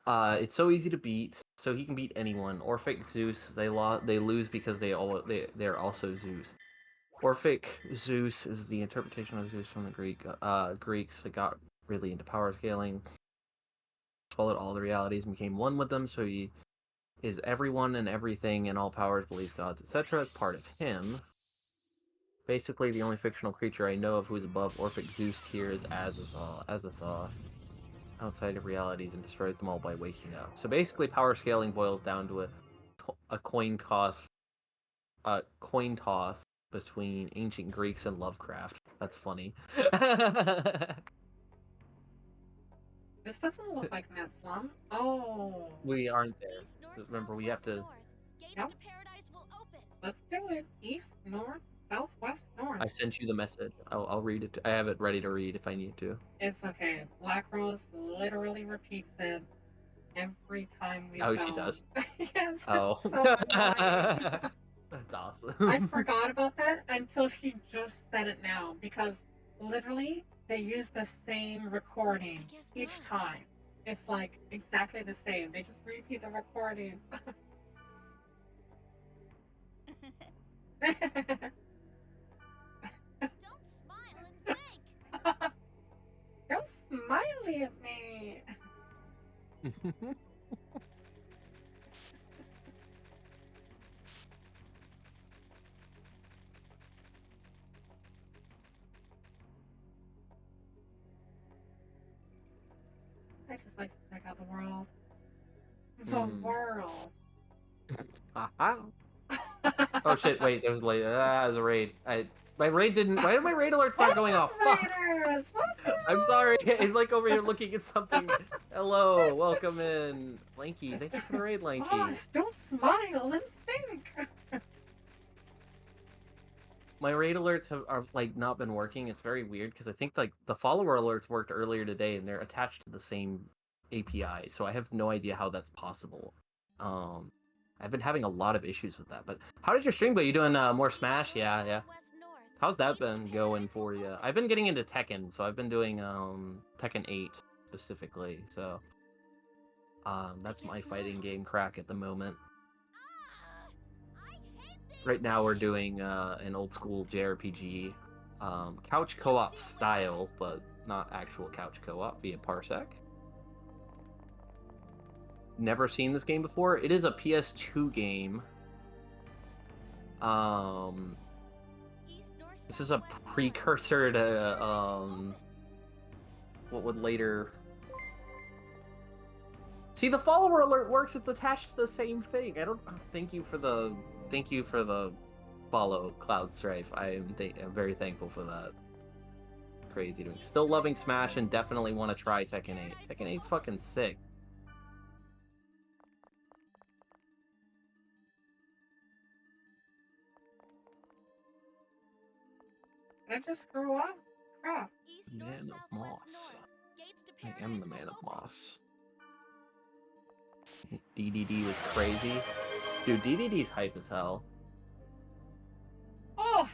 It's so easy to beat, so he can beat anyone. Orphic Zeus, they lose because they're also Zeus. Orphic Zeus is the interpretation of Zeus from the Greeks that got really into power scaling, swallowed all the realities and became one with them, so he is everyone and everything and all powers, believes gods, etc. as part of him. Basically, the only fictional creature I know of who is above Orphic Zeus tier is Azathoth, outside of realities, and destroys them all by waking up. So basically, power scaling boils down to a coin toss between ancient Greeks and Lovecraft. That's funny. This doesn't look like Net Slum. Oh. We aren't there. Remember, we have to. Yep. Let's do it. East, north, southwest, north. I sent you the message. I'll read it. I have it ready to read if I need to. It's okay. Black Rose literally repeats it every time we Oh, sell. she does. Yes. Oh. So annoying. That's awesome. I forgot about that until she just said it now, because literally they use the same recording each time. It's like exactly the same. They just repeat the recording. Don't smile and think. Don't smiley at me. I just like to check out the world. The world. Oh shit! Wait, there's a raid. My raid didn't. Why did my raid alerts start going off? Fuck! I'm sorry. I'm like over here looking at something. Hello, welcome in, Lanky. Thank you for the raid, Lanky. Boss, don't smile and think. My raid alerts are like not been working. It's very weird because I think like the follower alerts worked earlier today and they're attached to the same API, so I have no idea how that's possible. I've been having a lot of issues with that. But how did your stream go? You doing more Smash? Yeah. How's that been going for you? I've been getting into Tekken, so I've been doing Tekken 8 specifically. So that's my fighting game crack at the moment. Right now we're doing an old school JRPG, couch co-op style, but not actual couch co-op via Parsec. Never seen this game before. It is a PS2 game. This is a precursor to what would later. See, the follower alert works. It's attached to the same thing. I don't. Thank you for the follow, Cloud Strife. I'm very thankful for that. Crazy to me. Still loving Smash and definitely want to try Tekken 8. Tekken 8's fucking sick. I just grew up. Crap. Man of Moss. I am the Man of Moss. DDD was crazy. Dude, DDD's hype as hell. Oh,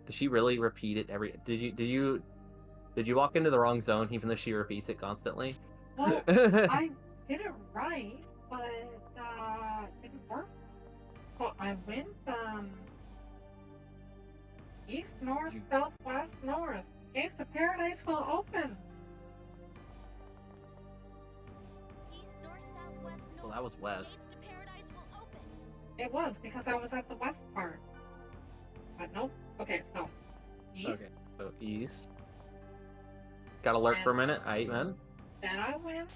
Does she really repeat it every? Did you walk into the wrong zone even though she repeats it constantly? well, I did it right, but it didn't work. So I went east, north, south, west, north. Gates to Paradise will open. East, north, south, west, north. Well, that was west. Gates to Paradise will open. It was because I was at the west part. But nope. Okay, so east. Okay, so east. Got alert for a minute. Aight, man. Then I went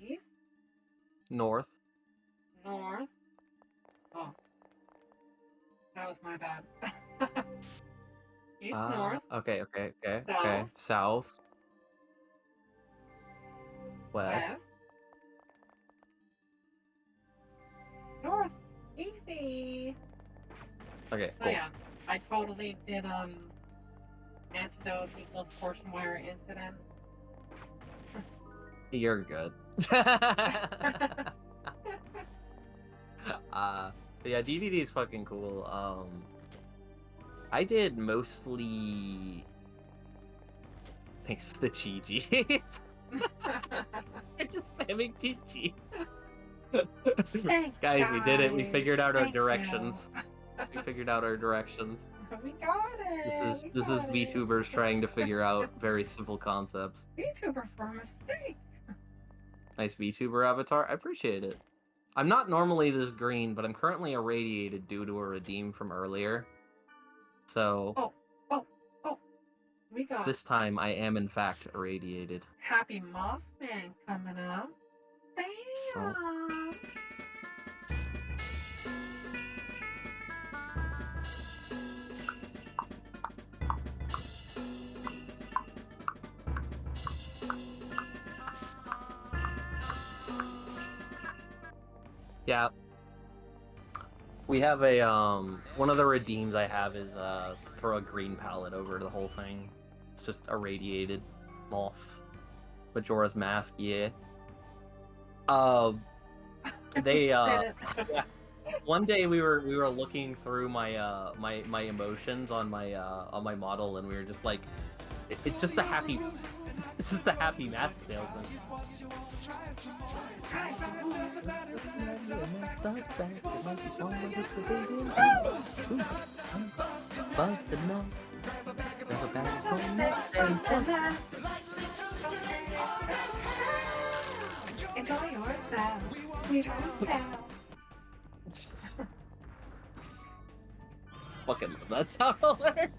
east, North. north. Oh, that was my bad. East, north, Okay. South. South. West. west, north. Easy. Okay, So cool. yeah, I totally did antidote equals portion wire incident. You're good. Yeah, DDD is fucking cool. I did mostly. Thanks for the GGs. I'm just spamming GG. Thanks, guys, we did it. We guys. figured out our Thank you. directions. We figured out our directions. We got it. This is VTubers trying to figure out very simple concepts. VTubers were a mistake. Nice VTuber avatar. I appreciate it. I'm not normally this green, but I'm currently irradiated due to a redeem from earlier. So Oh. We got this time I am in fact irradiated. Happy Moss Man coming up. Bam! Oh. Yeah. We have a one of the redeems I have is throw a green palette over the whole thing. It's just irradiated moss. Majora's Mask, yeah. They yeah. One day we were looking through my my emotions on my model, and we were just like, it's just the happy. This is the happy mask salesman. Enjoy yourself. We won't tell. Fucking love that sound alert.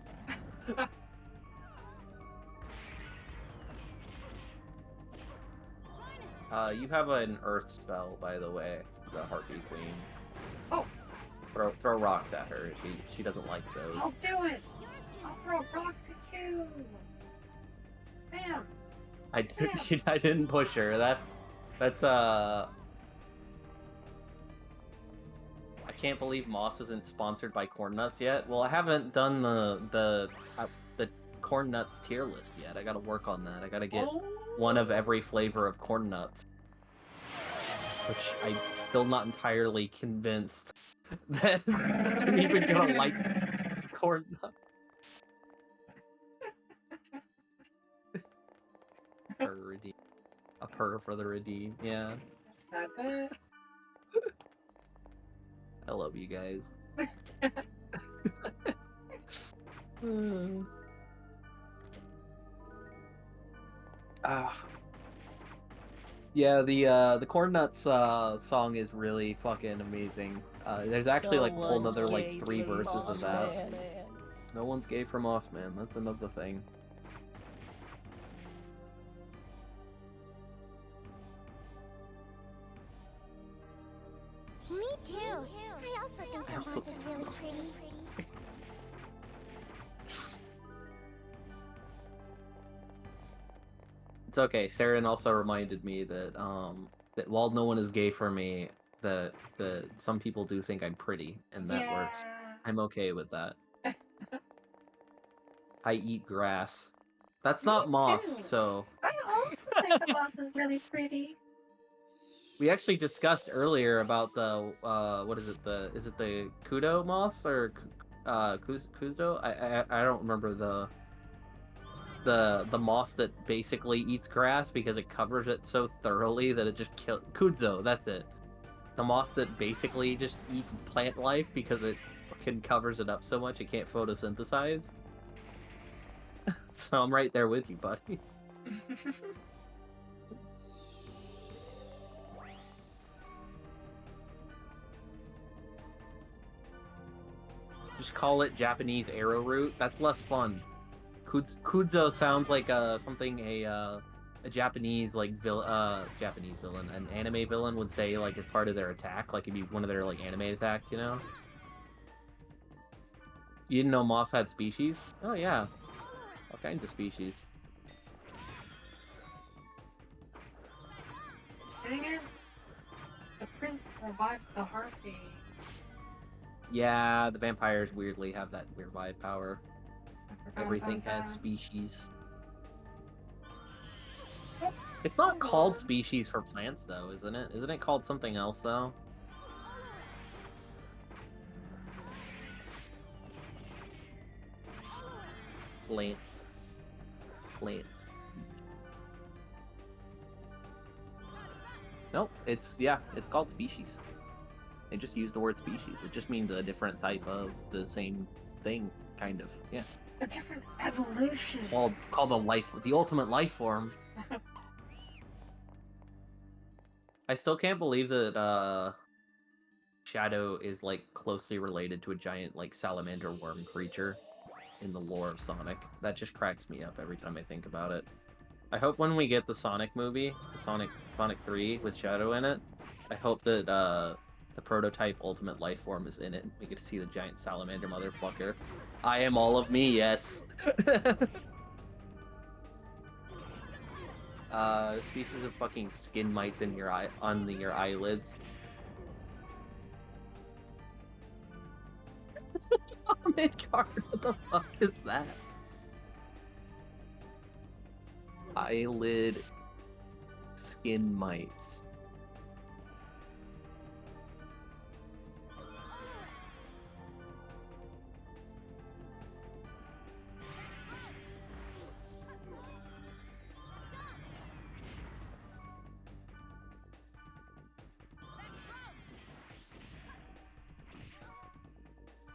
You have an earth spell, by the way, the Heartbeat Queen. Oh. Throw rocks at her. She doesn't like those. I'll do it. I'll throw rocks at you. Bam. I didn't push her. That's I can't believe Moss isn't sponsored by Corn Nuts yet. Well, I haven't done the Corn Nuts tier list yet. I gotta work on that. I gotta get one of every flavor of Corn Nuts, which I'm still not entirely convinced that I'm even gonna like Corn Nuts. A purr for the redeem, yeah. That's it. I love you guys. Yeah, the Corn Nuts song is really fucking amazing. There's actually like a whole nother like 3 verses of that. No one's gay for Moss Man. That's another thing. Me too. I also think the moss is really pretty. It's okay. Saren also reminded me that that while no one is gay for me, that some people do think I'm pretty, and that works. I'm okay with that. I eat grass. That's not moss, too. so I also think the moss is really pretty. We actually discussed earlier about the what is it? Is it the Kudo moss or Kuzo? I don't remember the moss that basically eats grass because it covers it so thoroughly that it just kills Kuzo. That's it. The moss that basically just eats plant life because it fucking covers it up so much it can't photosynthesize. So I'm right there with you, buddy. Just call it Japanese arrowroot. That's less fun. Kudzo sounds like something a Japanese Japanese villain, an anime villain would say like as part of their attack, like it'd be one of their like anime attacks, you know? You didn't know moss had species? Oh yeah, all kinds of species. Dang it! The prince revived the harpy. Yeah, the vampires weirdly have that revive power. Everything has species. It's not called species for plants, though, isn't it? Isn't it called something else, though? Plant. Nope, it's called species. They just use the word species. It just means a different type of the same thing, kind of. Yeah. A different evolution. Called the ultimate life form. I still can't believe that Shadow is like closely related to a giant like salamander worm creature in the lore of Sonic. That just cracks me up every time I think about it. I hope when we get the Sonic movie, Sonic 3 with Shadow in it, I hope that the prototype ultimate life form is in it. We get to see the giant salamander motherfucker. I am all of me, yes. Species of fucking skin mites in your your eyelids. Midgard, what the fuck is that? Eyelid skin mites.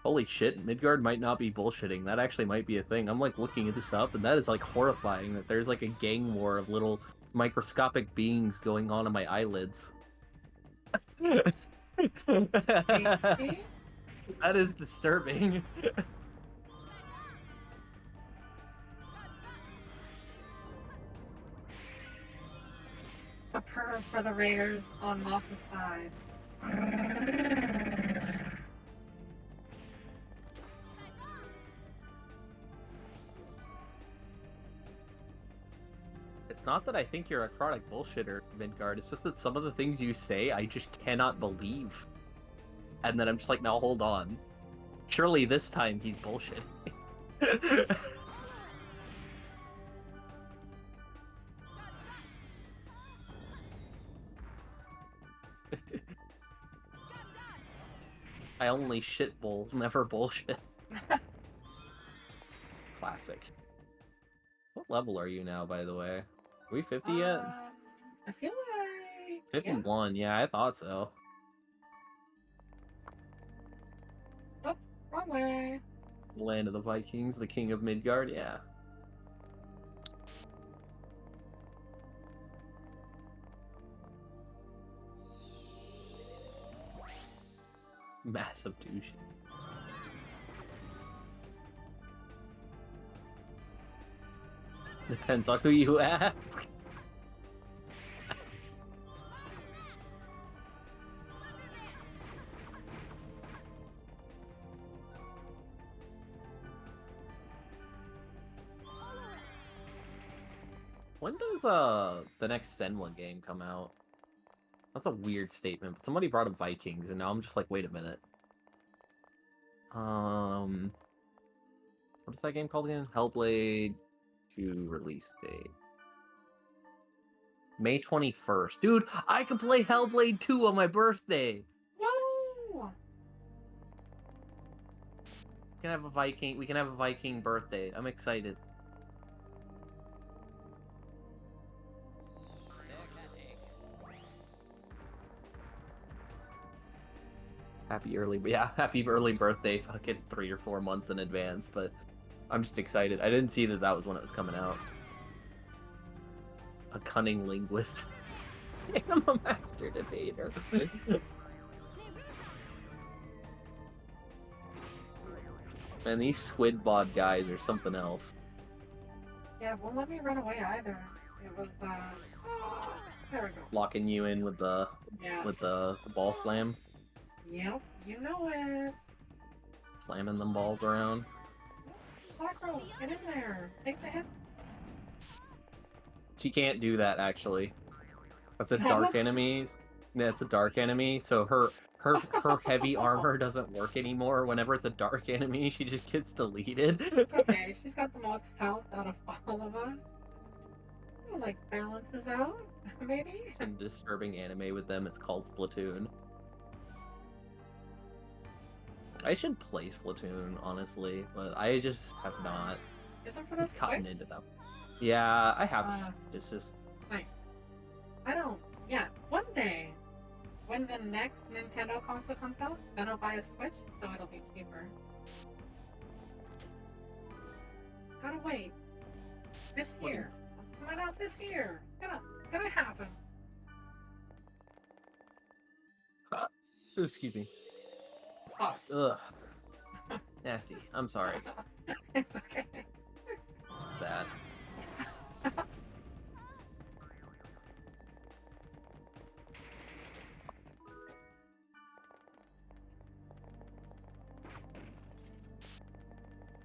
Holy shit, Midgard might not be bullshitting. That actually might be a thing. I'm like looking this up, and that is like horrifying that there's like a gang war of little microscopic beings going on in my eyelids. That is disturbing. A purr for the raiders on Moss's side. It's not that I think you're a chronic bullshitter, Midgard. It's just that some of the things you say, I just cannot believe. And then I'm just like, now hold on. Surely this time he's bullshitting. I only shit bulls, never bullshit. Classic. What level are you now, by the way? Are we 50 yet? I feel like 51, yeah, I thought so. Oh, wrong way. Land of the Vikings, the King of Midgard, yeah. Massive douche. Depends on who you ask. When does the next Senwa game come out? That's a weird statement, but somebody brought up Vikings, and now I'm just like, wait a minute. What is that game called again? Hellblade 2 release date. May 21st. Dude, I can play Hellblade 2 on my birthday. Whoa! We can have a Viking birthday. I'm excited. Happy early birthday, fucking 3 or 4 months in advance, but I'm just excited. I didn't see that was when it was coming out. A cunning linguist. I'm a master debater. Man, these squid bod guys are something else. Yeah, it won't let me run away either. It was, there we go. Locking you in with the ball slam. Yep, you know it. Slamming them balls around. Black Rose, get in there. Take the hits. She can't do that, actually. That's a dark enemy. That's a dark enemy, so her heavy armor doesn't work anymore. Whenever it's a dark enemy, she just gets deleted. Okay, she's got the most health out of all of us. It, like, balances out, maybe? Some disturbing anime with them, it's called Splatoon. I should play Splatoon, honestly, but I just have not Isn't for the gotten Switch? into them. Yeah, I have. It's just... Nice. I don't... Yeah, one day, when the next Nintendo console comes out, then I'll buy a Switch, so it'll be cheaper. Gotta wait. This year. It's coming out this year. It's gonna happen. Ooh, excuse me. Oh. Ugh. Nasty. I'm sorry. It's okay. Bad.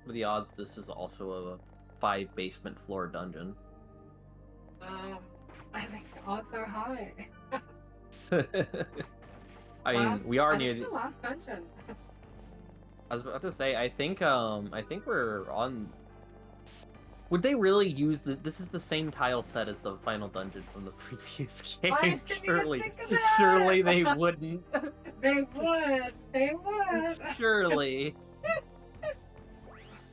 What are the odds this is also a 5 basement floor dungeon? I think the odds are high. I mean, we are near the last dungeon. I was about to say, I think we're on. Would they really use this is the same tile set as the final dungeon from the previous game? Surely they wouldn't. They would. They would. Surely.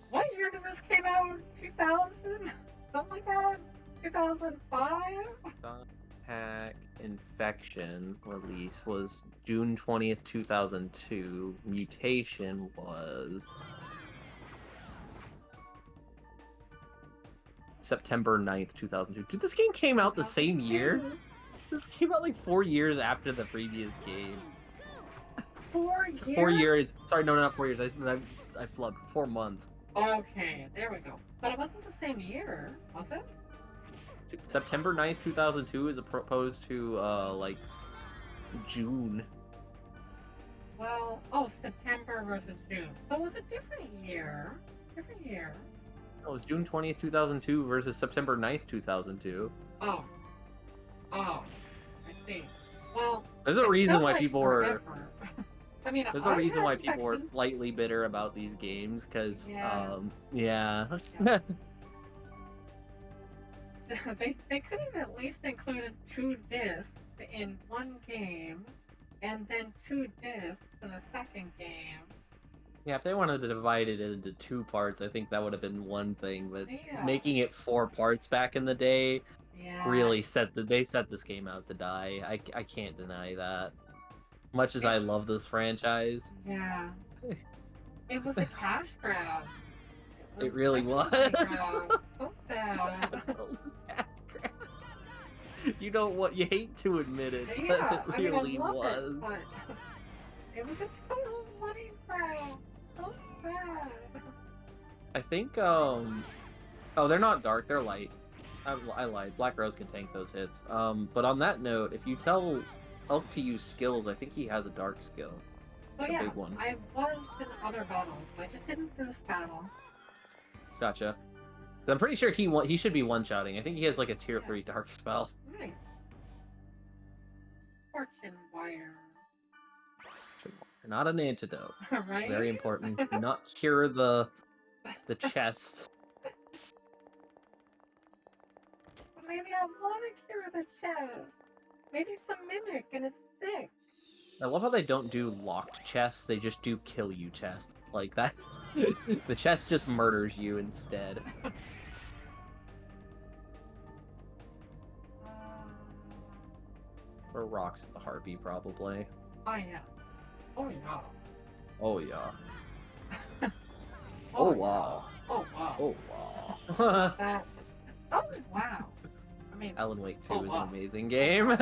What year did this came out? 2000? Something like that? 2005? Pack Infection release was June 20th, 2002. Mutation was September 9th, 2002. Dude, this game came out the same year? This came out like 4 years after the previous game. 4 years? 4 years. Sorry, no, not 4 years. I flubbed. 4 months. Okay, there we go. But it wasn't the same year, was it? September 9th, 2002 as opposed to, like, June. Well, September versus June. So it was a different year. Different year. No, it was June 20th, 2002 versus September 9th, 2002. Oh, I see. Well, there's a reason why people were... I mean, there's a reason why people were slightly bitter about these games, because, yeah. They could have at least included 2 discs in one game, and then 2 discs in the second game. Yeah, if they wanted to divide it into 2 parts, I think that would have been one thing, but making it 4 parts back in the day really set this game out to die. I can't deny that. Much as I love this franchise. Yeah. It was a cash grab. It really was. So sad. Absolute cash grab. You know what? You hate to admit it, Yeah, but it really I love was. It, but it was a total money grab. So sad. I think, oh, they're not dark, they're light. I lied. Black Rose can tank those hits. But on that note, if you tell Elk to use skills, I think he has a dark skill. Oh a yeah, big one. I was in other battles. I just didn't do this battle. Gotcha. I'm pretty sure he should be one-shotting. I think he has like a tier 3 dark spell. Nice. Fortune wire. Not an antidote. Right? Very important. Not cure the chest. What maybe I want to cure the chest. Maybe it's a mimic and it's sick. I love how they don't do locked chests, they just do kill you chests. Like, that's... the chest just murders you instead. Or rocks at the harpy, probably. Oh, yeah. Oh, yeah. Oh, yeah. Oh, wow. Oh, wow. Oh, wow. That... Oh, wow. I mean... Alan Wake 2 Oh, is wow. an amazing game.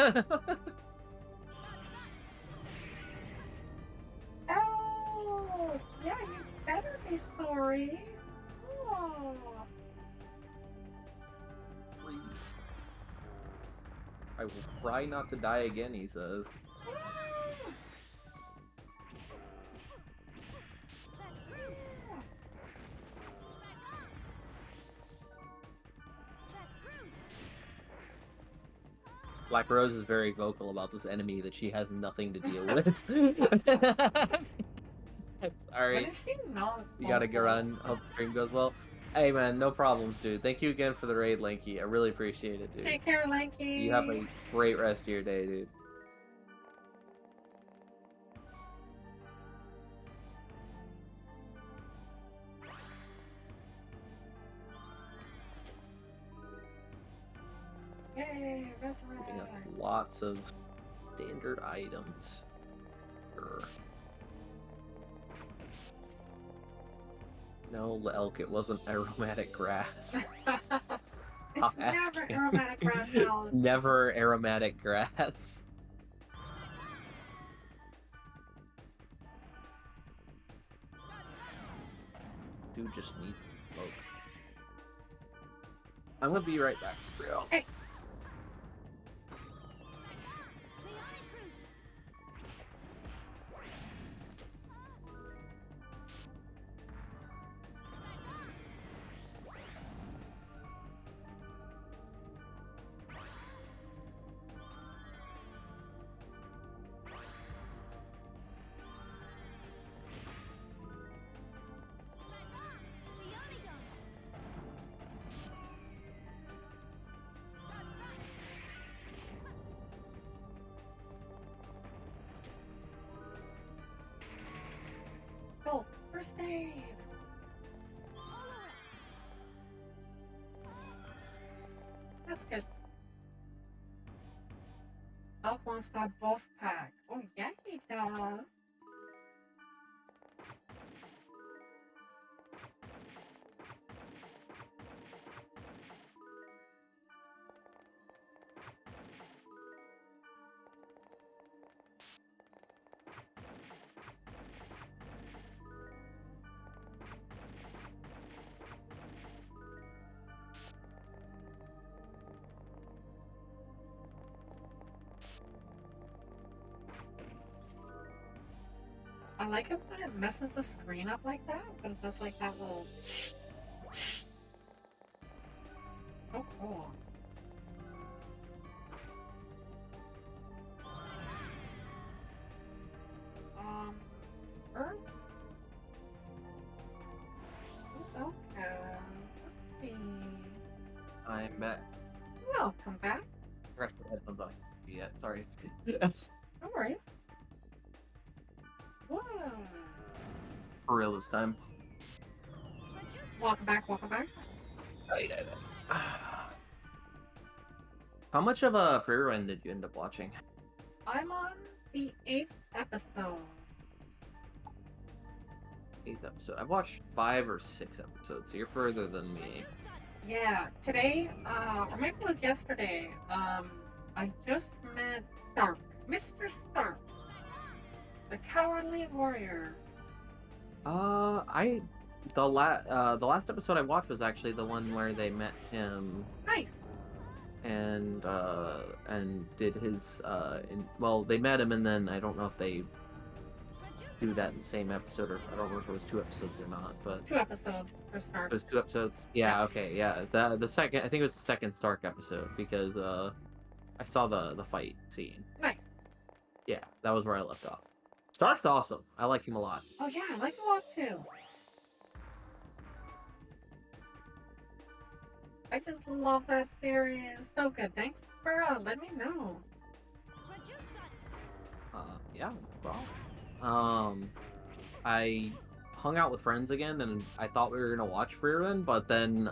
Oh, yeah, you better be sorry. Oh. I will try not to die again, he says. Black Rose is very vocal about this enemy that she has nothing to deal with. I'm sorry. When is she not You gotta go run. Hope the stream goes well. Hey man, no problems, dude. Thank you again for the raid, Lanky. I really appreciate it, dude. Take care, Lanky. You have a great rest of your day, dude. Yay, resurrect. Giving us lots of standard items. Sure. No, Elk, it wasn't aromatic grass. It's never aromatic grass salad. Never aromatic grass. Dude just needs some smoke. I'm gonna be right back, for real. Hey. Oh, first aid. That's good. Elk wants that buff pack. Oh, yeah, he does. I like it when it messes the screen up like that, but it does like that little. So cool. Earth? Who's okay? Let's see. I'm back. Welcome back. I forgot to put headphones on yet. Sorry. No worries. Whoa. For real this time. Welcome back, welcome back. How much of a free run did you end up watching? I'm on the 8th episode. 8th episode. I've watched 5 or 6 episodes, so you're further than me. Yeah, today, or maybe it was yesterday, I just met Stark. Mr. Stark. The Cowardly Warrior. The last episode I watched was actually the one where they met him. Nice. And did his well, they met him, and then I don't know if they do that in the same episode, or I don't know if it was 2 episodes or not, but 2 episodes for Stark. it was 2 episodes. Yeah, okay, yeah. The second, I think it was the second Stark episode, because I saw the fight scene. Nice. Yeah, that was where I left off. Stark's awesome. I like him a lot. Oh yeah, I like him a lot too. I just love that series. So good. Thanks for letting me know. Yeah, well, I hung out with friends again, and I thought we were gonna watch Freerun, but then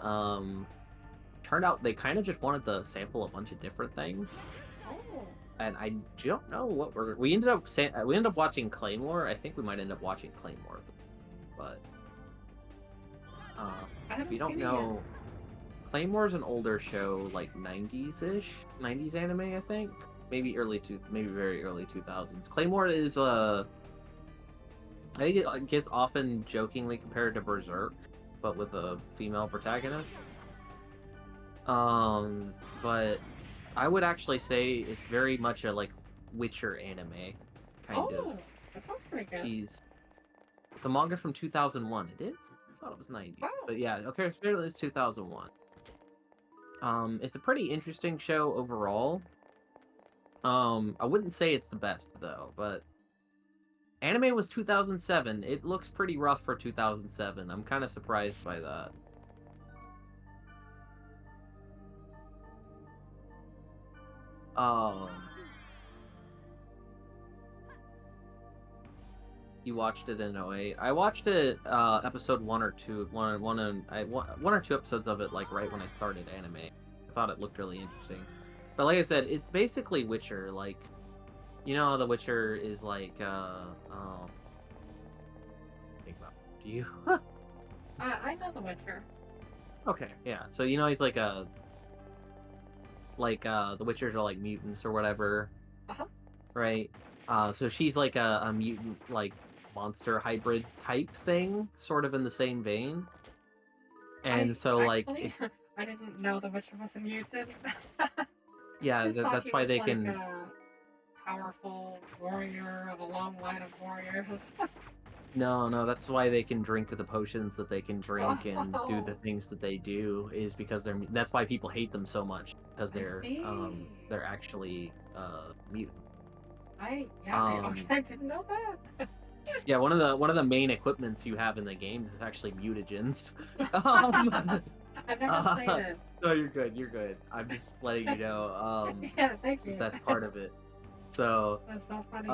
turned out they kind of just wanted to sample a bunch of different things, Oh. and I don't know what we ended up watching Claymore. I think we might end up watching Claymore, but if you don't know, Claymore's an older show, like 90s anime, I think. Maybe very early 2000s. Claymore is I think it gets often jokingly compared to Berserk, but with a female protagonist. But I would actually say it's very much a like Witcher anime, kind of. That sounds pretty good. It's a manga from 2001. It is? I thought it was 90s. Wow. But yeah, okay, it's 2001. It's a pretty interesting show overall. I wouldn't say it's the best though, but anime was 2007. It looks pretty rough for 2007. I'm kind of surprised by that. You watched it in 08. I watched it episode one or two episodes of it like right when I started anime. I thought it looked really interesting. But like I said, it's basically Witcher. Like, you know, The Witcher is like think about it. Do you? I know The Witcher. Okay, yeah. So you know he's like the Witchers are like mutants or whatever. Right? So she's like a mutant like monster hybrid type thing, sort of in the same vein. And I didn't know The Witcher was a mutant. Yeah, that's why they can. A powerful warrior of a long line of warriors. No, that's why they can drink the potions that they can drink and do the things that they do, is because that's why people hate them so much, because they're actually mutant. I didn't know that. Yeah, one of the main equipments you have in the games is actually mutagens. I've never played it. No, you're good. I'm just letting you know. Yeah, thank you. That's part of it. So. That's so funny.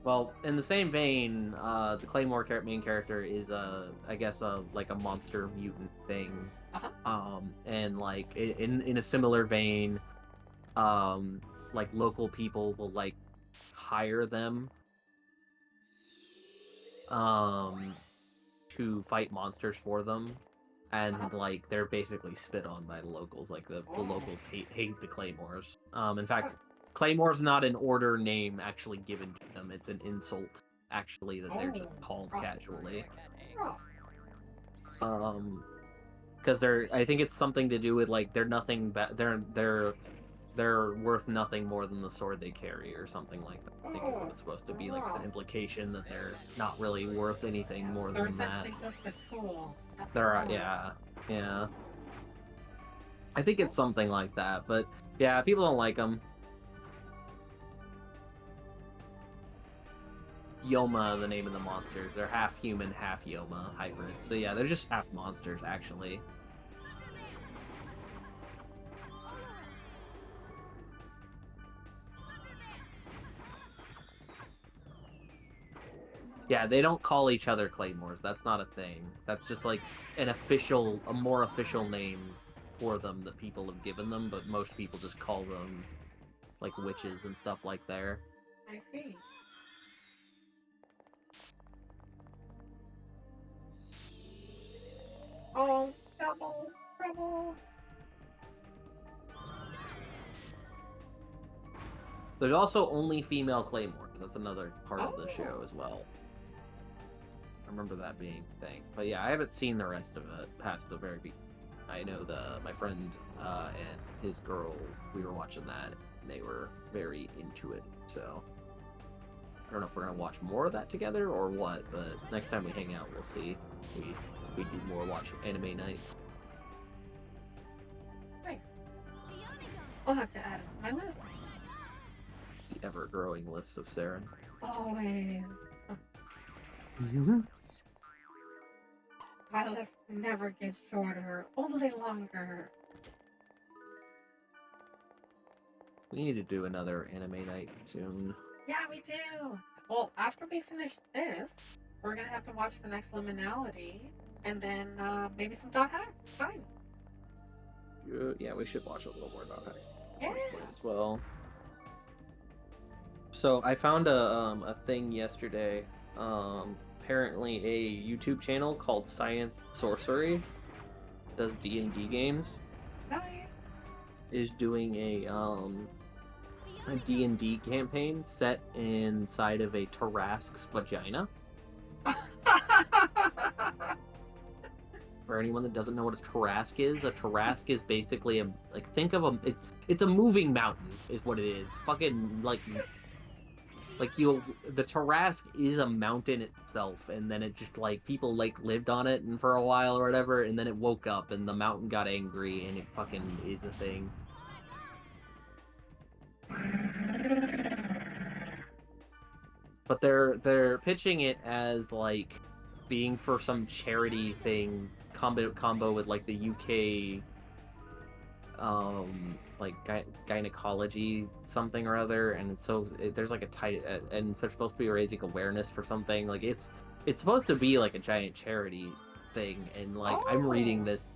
Well, in the same vein, the Claymore main character is I guess like a monster mutant thing. And like in a similar vein, like local people will like hire them to fight monsters for them, and like they're basically spit on by the locals. Like the locals hate the Claymores. In fact, Claymore's not an order name actually given to them. It's an insult, actually, that they're just called casually. Because I think it's something to do with like they're nothing. They're worth nothing more than the sword they carry, or something like that. I think is what it's supposed to be, like the implication that they're not really worth anything more than that. They're essentially just a tool. Yeah. I think it's something like that, but yeah, people don't like them. Yoma, the name of the monsters. They're half human, half Yoma hybrids. So yeah, they're just half monsters, actually. Yeah, they don't call each other Claymores. That's not a thing. That's just like a more official name for them that people have given them, but most people just call them like witches and stuff like that. I see. Oh, trouble. There's also only female Claymores. That's another part of the show as well. I remember that being a thing. But yeah, I haven't seen the rest of it past the very beginning. I know my friend and his girl, we were watching that, and they were very into it. So I don't know if we're gonna watch more of that together or what, but next time we hang out, we'll see. We do more watch anime nights. Nice. I'll have to add it to my list. The ever-growing list of Saren. Always. My list never gets shorter, only longer. We need to do another anime night soon. Yeah, we do. Well, after we finish this, we're gonna have to watch the next Liminality, and then maybe some Dot Hack. Fine. Yeah, we should watch a little more about Hex Yeah. as well. So I found a thing yesterday. Apparently a YouTube channel called Science Sorcery does D&D games. Nice. Is doing a D&D campaign set inside of a Tarrasque's vagina. For anyone that doesn't know what a Tarrasque is is basically a think of it's a moving mountain is what it is. It's fucking the Tarrasque is a mountain itself, and then it just people lived on it and for a while or whatever, and then it woke up and the mountain got angry and it fucking is a thing. But they're pitching it as being for some charity thing combo with the UK gynecology something or other, and so there's a tight and they're supposed to be raising awareness for something. It's supposed to be a giant charity thing, and I'm reading this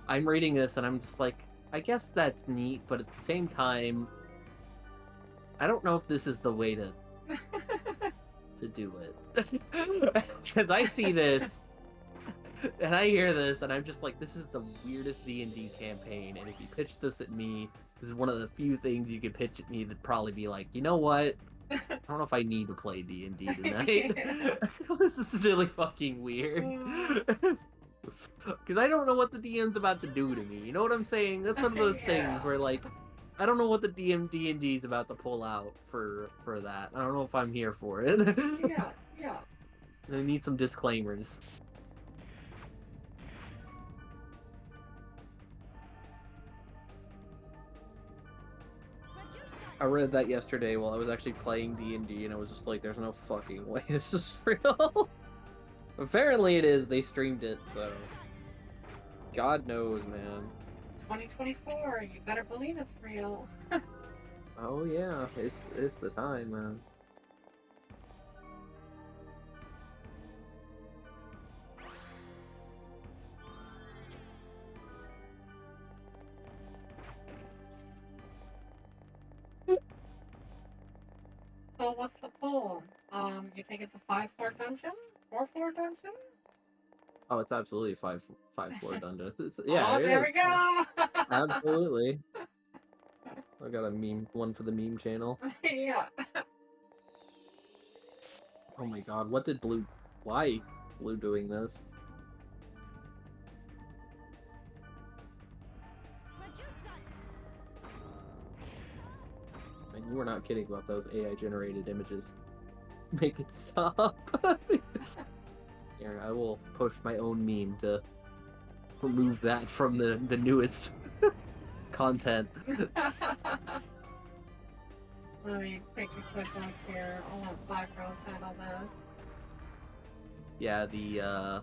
and I'm just I guess that's neat, but at the same time I don't know if this is the way to do it. Because I see this and I hear this and I'm just this is the weirdest D&D campaign, and if you pitch this at me, this is one of the few things you could pitch at me that'd probably be you know what? I don't know if I need to play D&D tonight. This is really fucking weird. Because I don't know what the DM's about to do to me. You know what I'm saying? That's one of those things where I don't know what the D&D is about to pull out for that. I don't know if I'm here for it. Yeah. I need some disclaimers. I read that yesterday while I was actually playing D&D, and I was just there's no fucking way this is real. Apparently it is. They streamed it, so God knows, man. 2024, you better believe it's real. Oh yeah, it's the time, man. So what's the poll? You think it's a 5-floor dungeon? 4-floor dungeon? Oh, it's absolutely five floor dungeon. Yeah, oh, there we go. Absolutely. I got a one for the meme channel. Yeah. Oh my god, why Blue doing this? And you were not kidding about those AI generated images. Make it stop. Here, I will post my own meme to remove that from the newest content. Let me take a quick look here. I'll let Black Rose handle this. Yeah, the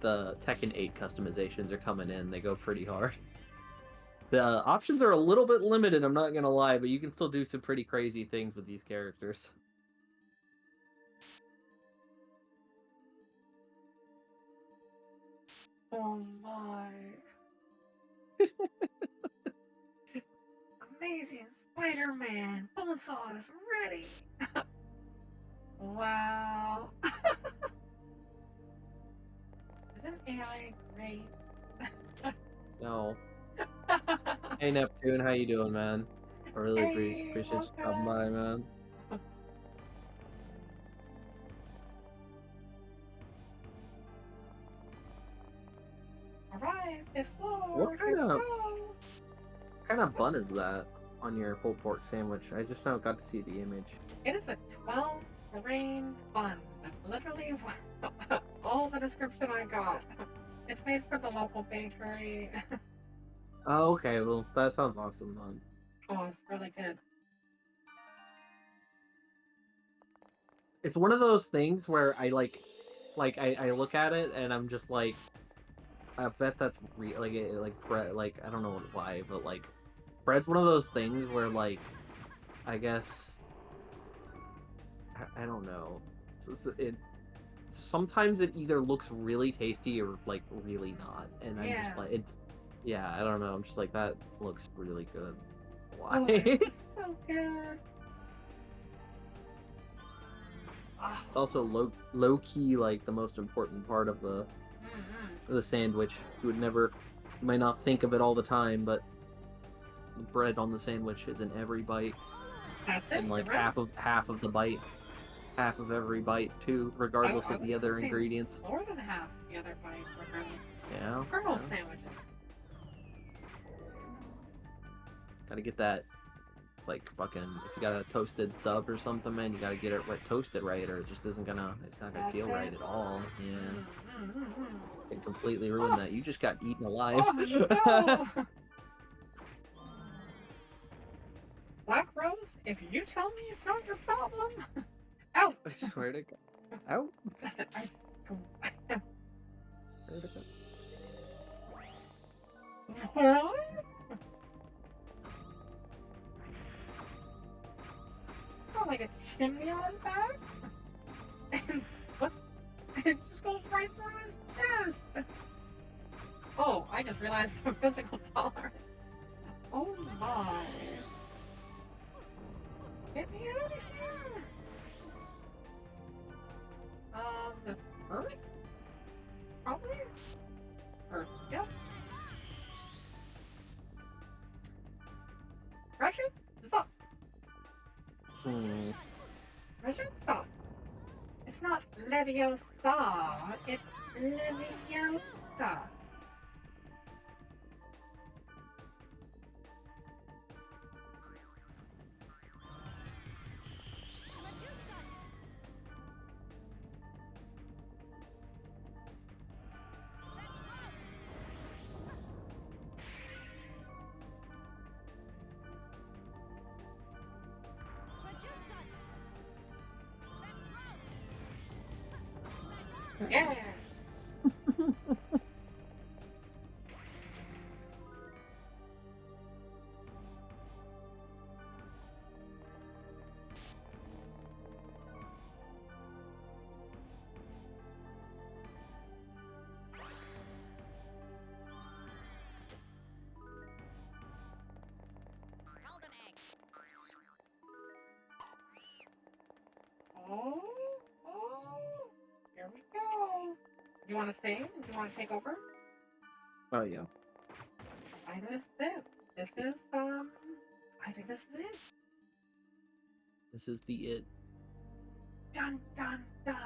Tekken 8 customizations are coming in. They go pretty hard. The options are a little bit limited, I'm not gonna lie, but you can still do some pretty crazy things with these characters. Oh my. Amazing Spider-Man! Bonesaw is ready! Wow. Isn't AI great? No. Hey Neptune, how you doing, man? I really Hey, appreciate you stopping by, man. Alright, 5th floor. What kind of bun is that on your pulled pork sandwich? I just now got to see the image. It is a 12-grain bun. That's literally all the description I got. It's made for the local bakery. Oh, okay. Well, that sounds awesome, then. Oh, it's really good. It's one of those things where I I look at it and I'm just I bet that's real. Like bread. Like I don't know why, but like bread's one of those things where like I guess I don't know. It sometimes it either looks really tasty or like really not, and I'm just Yeah. like it's. Yeah, I don't know. I'm just like that looks really good. Why? Oh, it's so good. Ah, It's also low key like the most important part of the sandwich. You might not think of it all the time, but the bread on the sandwich is in every bite, That's it. and like you're right. half of the bite, half of every bite too, regardless I of was the gonna other say ingredients. more than half the other bite, regardless. Yeah, For most yeah. sandwiches. Gotta get that. It's like fucking if you got a toasted sub or something, man, you gotta get it toasted right, or it just isn't gonna. It's not gonna feel right at all. Yeah. Can completely ruin that. You just got eaten alive. Oh, no! Black Rose, if you tell me it's not your problem, out! I swear to God. Out. I Swear to God. What? Got like a chimney on his back? And it just goes right through his chest! Oh, I just realized the physical tolerance. Oh my. Get me out of here! This Earth? Probably? Earth, yep. Russian? Stop! Russian? Stop! It's not Leviosa, it's Leviosa. Yeah! Golden egg. Oh, here we go. You want to sing? Do you want to take over? Oh yeah. I think this is it. This is, I think this is it. This is the it. Dun, dun, dun.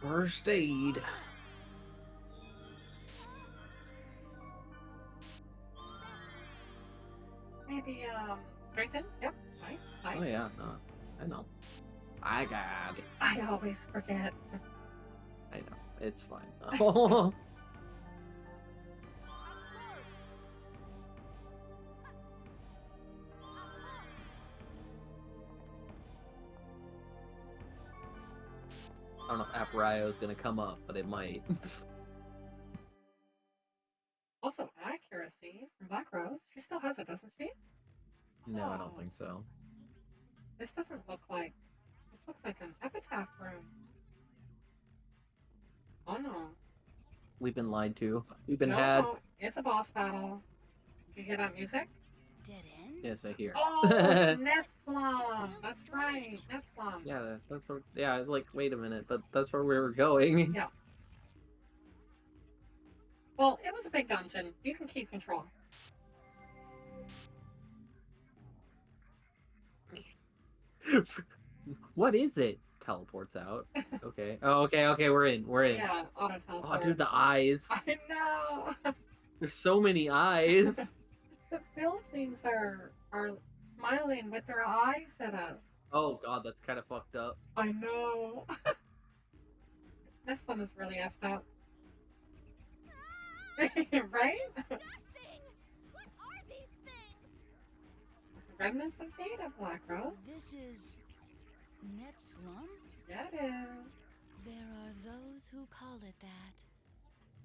First aid. Maybe, strengthen? Yep, nice, nice. Oh yeah, no, I know. I got it. I always forget. I know. It's fine. I don't know if Appario is gonna come up, but it might. Also, accuracy from Black Rose. She still has it, doesn't she? No, I don't think so. This doesn't look like... This looks like an epitaph room. Oh no. We've been lied to. We've been No, had. no, it's a boss battle. Did you hear that music? Dead end? Yes, I hear. Oh, it's Netzlum! That's right, Netzlum. Yeah, that's where. Yeah, I was like, wait a minute, but that's where we were going. Yeah. Well, it was a big dungeon. You can keep control. What is it? Teleports out. Okay. Oh, okay. We're in. We're in. Yeah, auto teleport. Oh, dude, the eyes. I know. There's so many eyes. The buildings are smiling with their eyes at us. Oh god, that's kind of fucked up. I know. This one is really effed up. Right? Disgusting! What are these things? Remnants of data, Black Rose. This is net slum? Yeah, it is. There are those who call it that.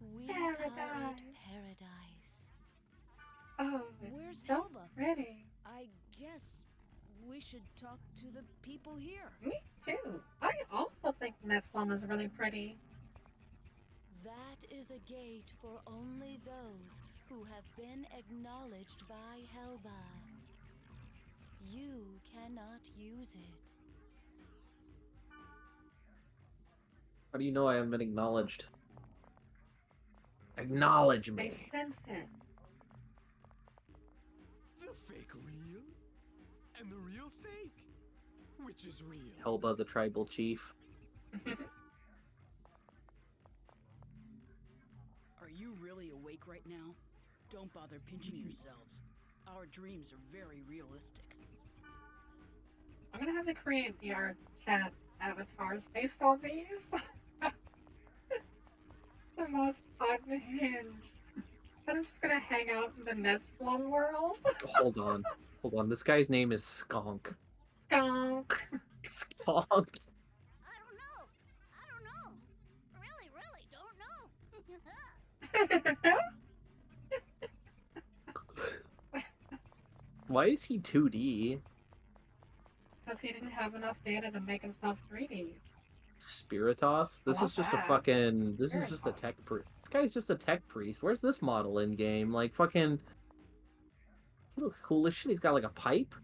We call it Paradise. paradise. Oh, it's Where's so Helba? pretty. I guess we should talk to the people here. Me too. I also think Nestlum is really pretty. That is a gate for only those who have been acknowledged by Helba. You cannot use it. How do you know I haven't been acknowledged? Acknowledge They me. sense it. The fake real? And the real fake? Which is real? Helba the tribal chief. Are you really awake right now? Don't bother pinching yourselves. Our dreams are very realistic. I'm gonna have to create VR chat avatars based on these. The most unhinged. And I'm just gonna hang out in the Nestlum world. Hold on. Hold on. This guy's name is Skunk. Skunk. Skunk. I don't know. I don't know. Really, don't know. Why is he 2D? Because he didn't have enough data to make himself 3D. Spiritos? This is just a fucking. This is just a tech priest. This guy's just a tech priest. Where's this model in game? Like fucking. He looks cool as shit. He's got like a pipe.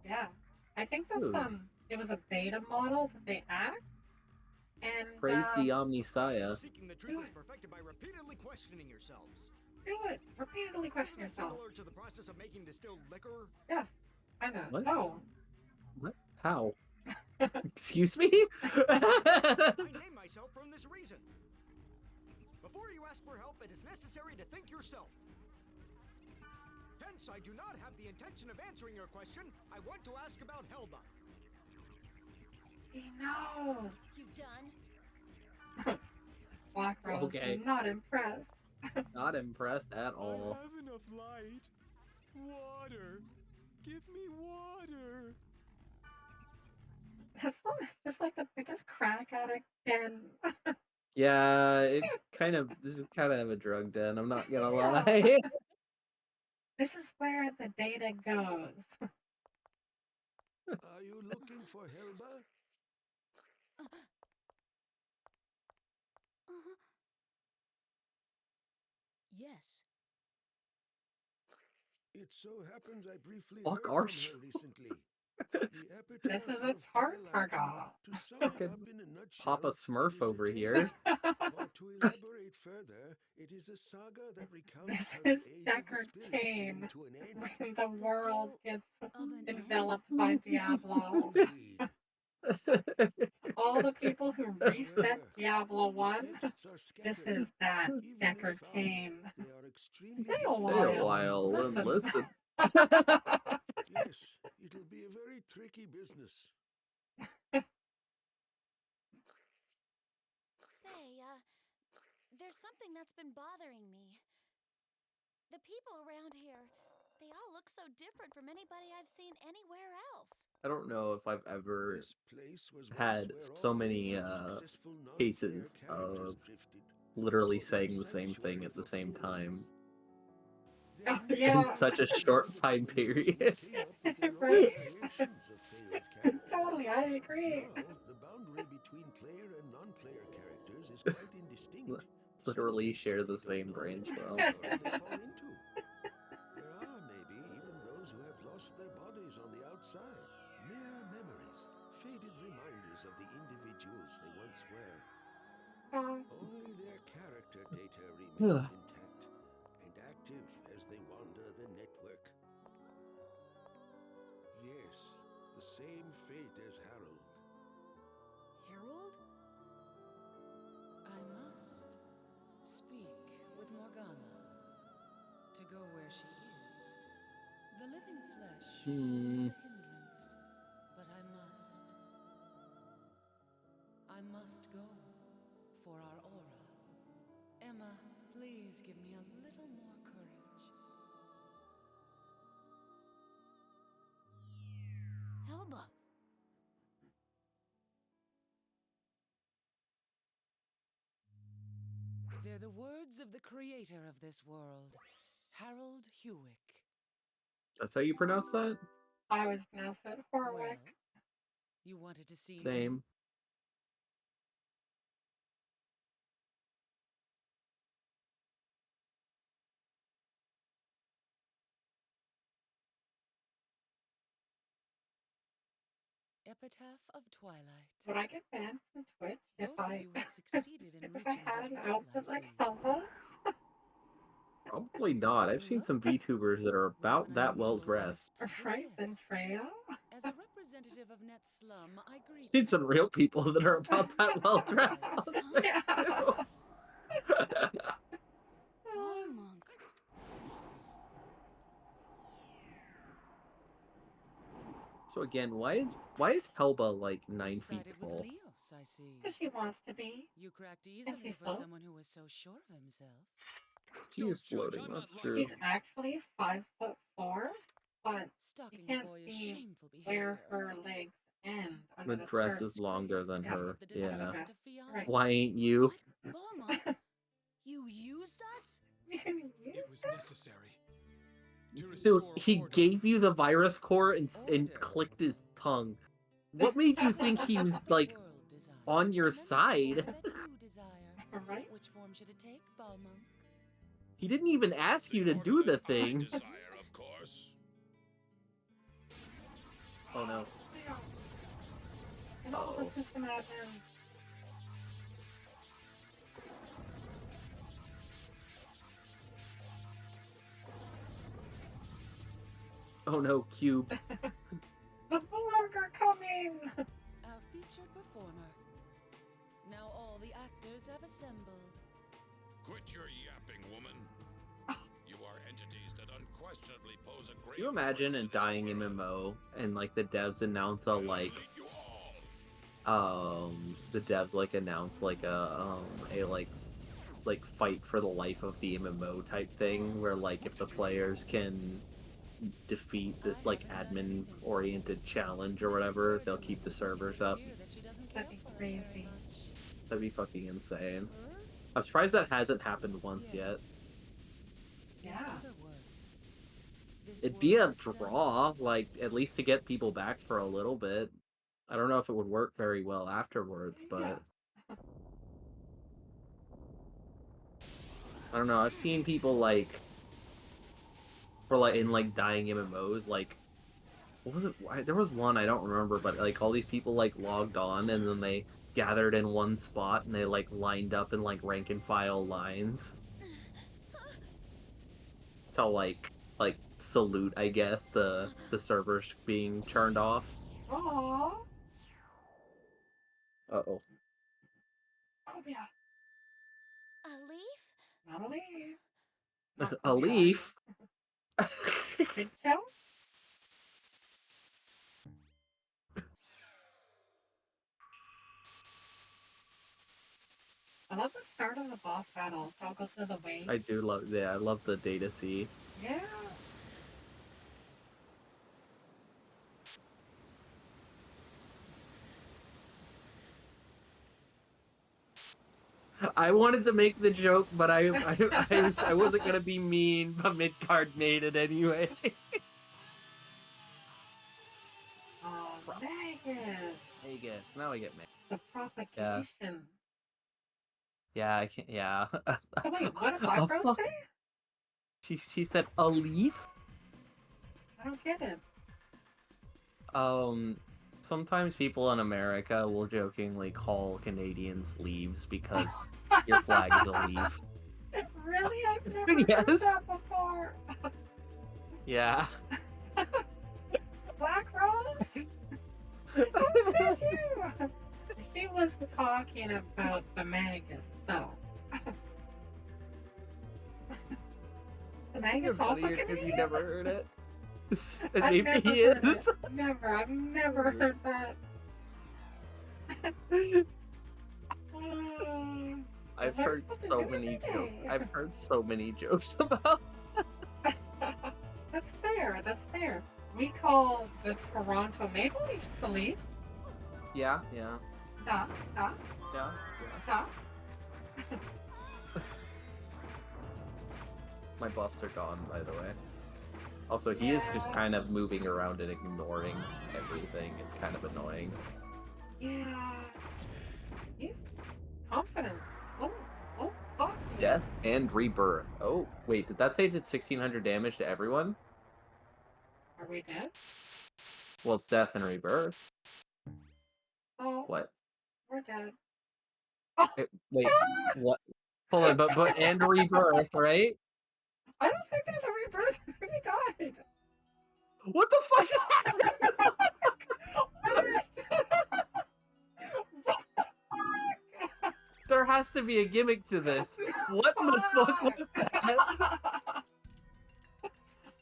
Yeah. I think that's Ooh. it was a beta model that they axed. And Praise the Omnisaya. Seeking the truth is perfected by repeatedly questioning yourselves. do it. Repeatedly question Isn't it yourself. similar to the process of making distilled liquor? Yes. I know. What? No. What? How? Excuse me? I name myself from this reason. Before you ask for help, it is necessary to think yourself. Hence, I do not have the intention of answering your question. I want to ask about Helba. He knows. You done? Black Rose Okay. not impressed. Not impressed at I all. have enough light. Water. Give me water. Nestlum is just like the biggest crack addict den. Yeah, this is kind of a drug den, I'm not gonna lie. This is where the data goes. Are you looking for Helba? Yes. It so happens I briefly Fuck heard are from you? her recently. The This is a epitaph of Twilight. Tartarga. To sum it Fucking up in a nutshell, Papa it Smurf is a over tale. here. Or to elaborate further, it is a saga that recounts This how the is age of the Deckard spirits Cain came to an end. when the world gets Of an enveloped by Diablo. Indeed. All the people who reset However, Diablo the 1, texts are this scattered. is that Even if Deckard found, Cain. they are extremely Stay a difficult Stay a to while find. and listen. Yes, it'll be a very tricky business. Say, there's something that's been bothering me. The people around here, they all look so different from anybody I've seen anywhere else. I don't know if I've ever This place was once had where so all many the unsuccessful non-player cases characters of drifted. literally So saying the the same thing sanctuary at the for same failures. time Oh, There yeah. in such a short time period. came up with their own Right. variations of failed characters. Totally, I agree. Now, the boundary between player and non-player characters is quite indistinct. Literally Some kids share the simply same don't know brain which cell. category they fall into. There are maybe even those who have lost their bodies on the outside. Mere memories, faded reminders of the individuals they once were. Only their character data remains intact and active as they wander the network. Yes, the same fate as Harold. Harold? I must speak with Morgana to go where she is. The living flesh poses a hindrance, but I must. I must go for our aura. Emma, please give me a little more courage. Helba. They're the words of the creator of this world, Harold Hewick. That's how you pronounce that? I always pronounce it Horwick. Well, you wanted to see me? Same. Epitaph of Twilight. Would I get banned from Twitch if Both of I you have succeeded in if I reaching had his an goal, I outfit like see. Helga's? Probably not. I've seen some VTubers that are Well, about an that well unusual and dressed. expected Right, and guest. Treya? As a representative of Net Slum, I greet I've seen you. some real people that are about that well dressed on Twitch, Yeah. too. Oh, monk. So again, why is Helba like 9 You feet sided with tall? Leos, I see. Because she wants to be. You cracked And easily she's for float. someone who was so sure of himself. She is floating, that's true. She's actually 5'4", but you Stalking a can't boy is see shameful where behavior. her legs end under The the dress skirt. is longer than Yeah. her. The Yeah. descendant Dress. of Fiona. Right. Why ain't you? What? Balmont? You used us? It was necessary. To Dude, restore he order. gave you the virus core and Order. clicked his tongue. What made you think he was like World desires, on your and then there's the side? form that you desire. Right? Which form should it take, Balmont? He didn't even ask you to do the thing. Desire, of course. Oh no. And all the Uh-oh. system admin. Oh no, cubes. The Borg are coming! Our featured performer. Now all the actors have assembled. Quit your yapping, woman. You are entities that unquestionably pose a great Can you imagine threat in to this Dying world. MMO and like the devs announce a like Delete you all. the devs like announce like a fight for the life of the MMO type thing where like if the players can defeat this like admin oriented challenge or whatever, they'll keep the servers up. That'd be crazy. That'd be fucking insane. I'm surprised that hasn't happened once yet. Yeah. It'd be a draw, like at least to get people back for a little bit. I don't know if it would work very well afterwards, but Yeah. I don't know. I've seen people like for like in like dying MMOs, like what was it? There was one I don't remember, but like all these people like logged on and then they gathered in one spot and they like lined up in like rank and file lines to like salute, I guess, the servers being turned off. Aww. Uh-oh. Cobia. A leaf? Not a leaf. A Not Cobia. leaf? Big shell? I love the start of the boss battles, how it goes to the wing. I do love, yeah, I love the data C. Yeah. I wanted to make the joke, but I wasn't gonna be mean, but Midgard made it anyway. Oh, Vegas. Vegas, now I get mad. The propagation. Yeah, I can't. Yeah. So wait, what did Oh, Black Rose fuck. say? She said a leaf. I don't get it. Sometimes people in America will jokingly call Canadians leaves because your flag is a leaf. Really? I've never heard Yes. that before. Yeah. Black Rose? How did you? She was talking about the Magus, though. The Magus also Funnier 'cause Canadian? you never heard it. I've Maybe never he heard is. it. Never. I've never heard that. I've Learn heard something so new many every jokes. day. I've heard so many jokes about. That's fair. That's fair. We call the Toronto Maple Leafs the Leafs. Yeah, yeah, Da, da, yeah. da. My buffs are gone, by the way. Also, he is just kind of moving around and ignoring everything. It's kind of annoying. Yeah. He's confident. Oh, cocky. Death and rebirth. Oh, wait, did that say it did 1600 damage to everyone? Are we dead? Well, it's death and rebirth. Oh. What? We're dead. Wait, what? Hold on, but and rebirth, right? I don't think there's a rebirth. We died. What the fuck just happened? There has to be a gimmick to this. What the fuck was that?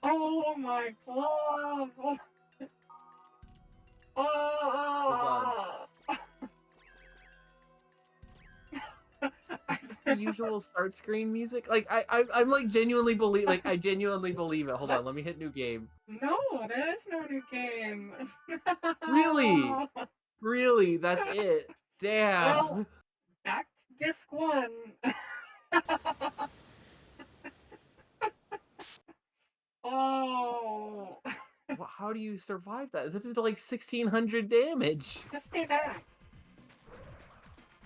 Oh my god. The usual start screen music. Like I'm like genuinely believe. Like I genuinely believe it. Hold on, let me hit new game. No, there is no new game. Really? Really? That's it. Damn. Well, back to disc 1. Oh. How do you survive that? This is like 1600 damage. Just stay back.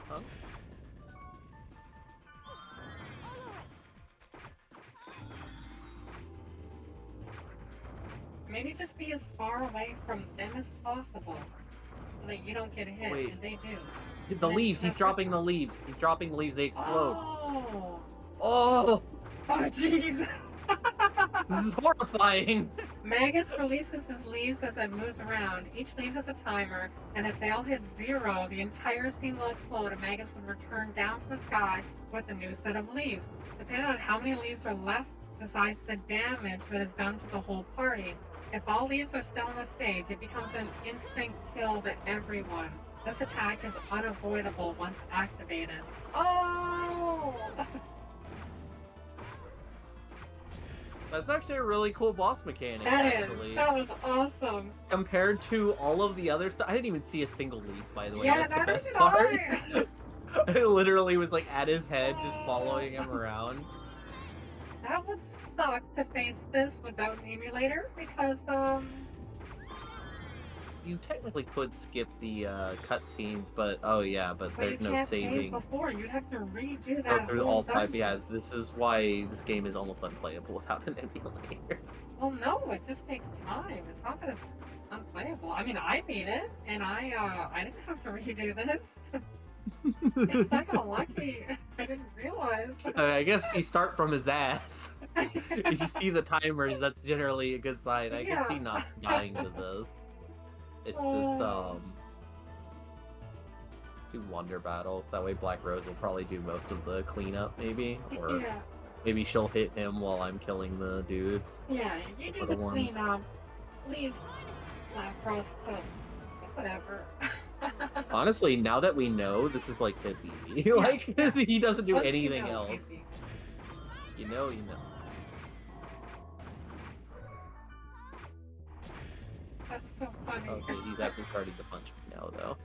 Huh? Maybe just be as far away from them as possible, so that you don't get hit, Wait. and they do. The leaves. He's dropping the leaves. He's dropping the leaves. They explode. Oh. Oh. Oh, jeez. This is horrifying. Magus releases his leaves as it moves around. Each leaf has a timer, and if they all hit 0, the entire scene will explode, and Magus would return down from the sky with a new set of leaves. Depending on how many leaves are left, decides the damage that is done to the whole party. If all leaves are still on the stage, it becomes an instant kill to everyone. This attack is unavoidable once activated. Oh! That's actually a really cool boss mechanic. That was awesome. Compared to all of the other stuff, I didn't even see a single leaf, by the way. Yeah, That's the that best part. did I. It literally was like at his head, just following him around. That would suck to face this without an emulator, because, You technically could skip the cutscenes, but oh yeah, but there's no saving. Before, you'd have to redo Go that through whole all 5. dungeon. Yeah, this is why this game is almost unplayable without an emulator. Well, no, it just takes time. It's not that it's unplayable. I mean, I beat it, and I didn't have to redo this. It's I got lucky. I didn't realize. I guess if you start from his ass, if you see the timers, that's generally a good sign. I can see not dying to this. It's just, do Wonder Battle. That way Black Rose will probably do most of the cleanup, maybe? Or maybe she'll hit him while I'm killing the dudes. Yeah, you do the cleanup. Leave Black Rose to whatever. Honestly, now that we know, this is like piss easy. Like, he doesn't do anything else. Easy. You know. That's so funny. Okay, he's actually starting to punch me now, though.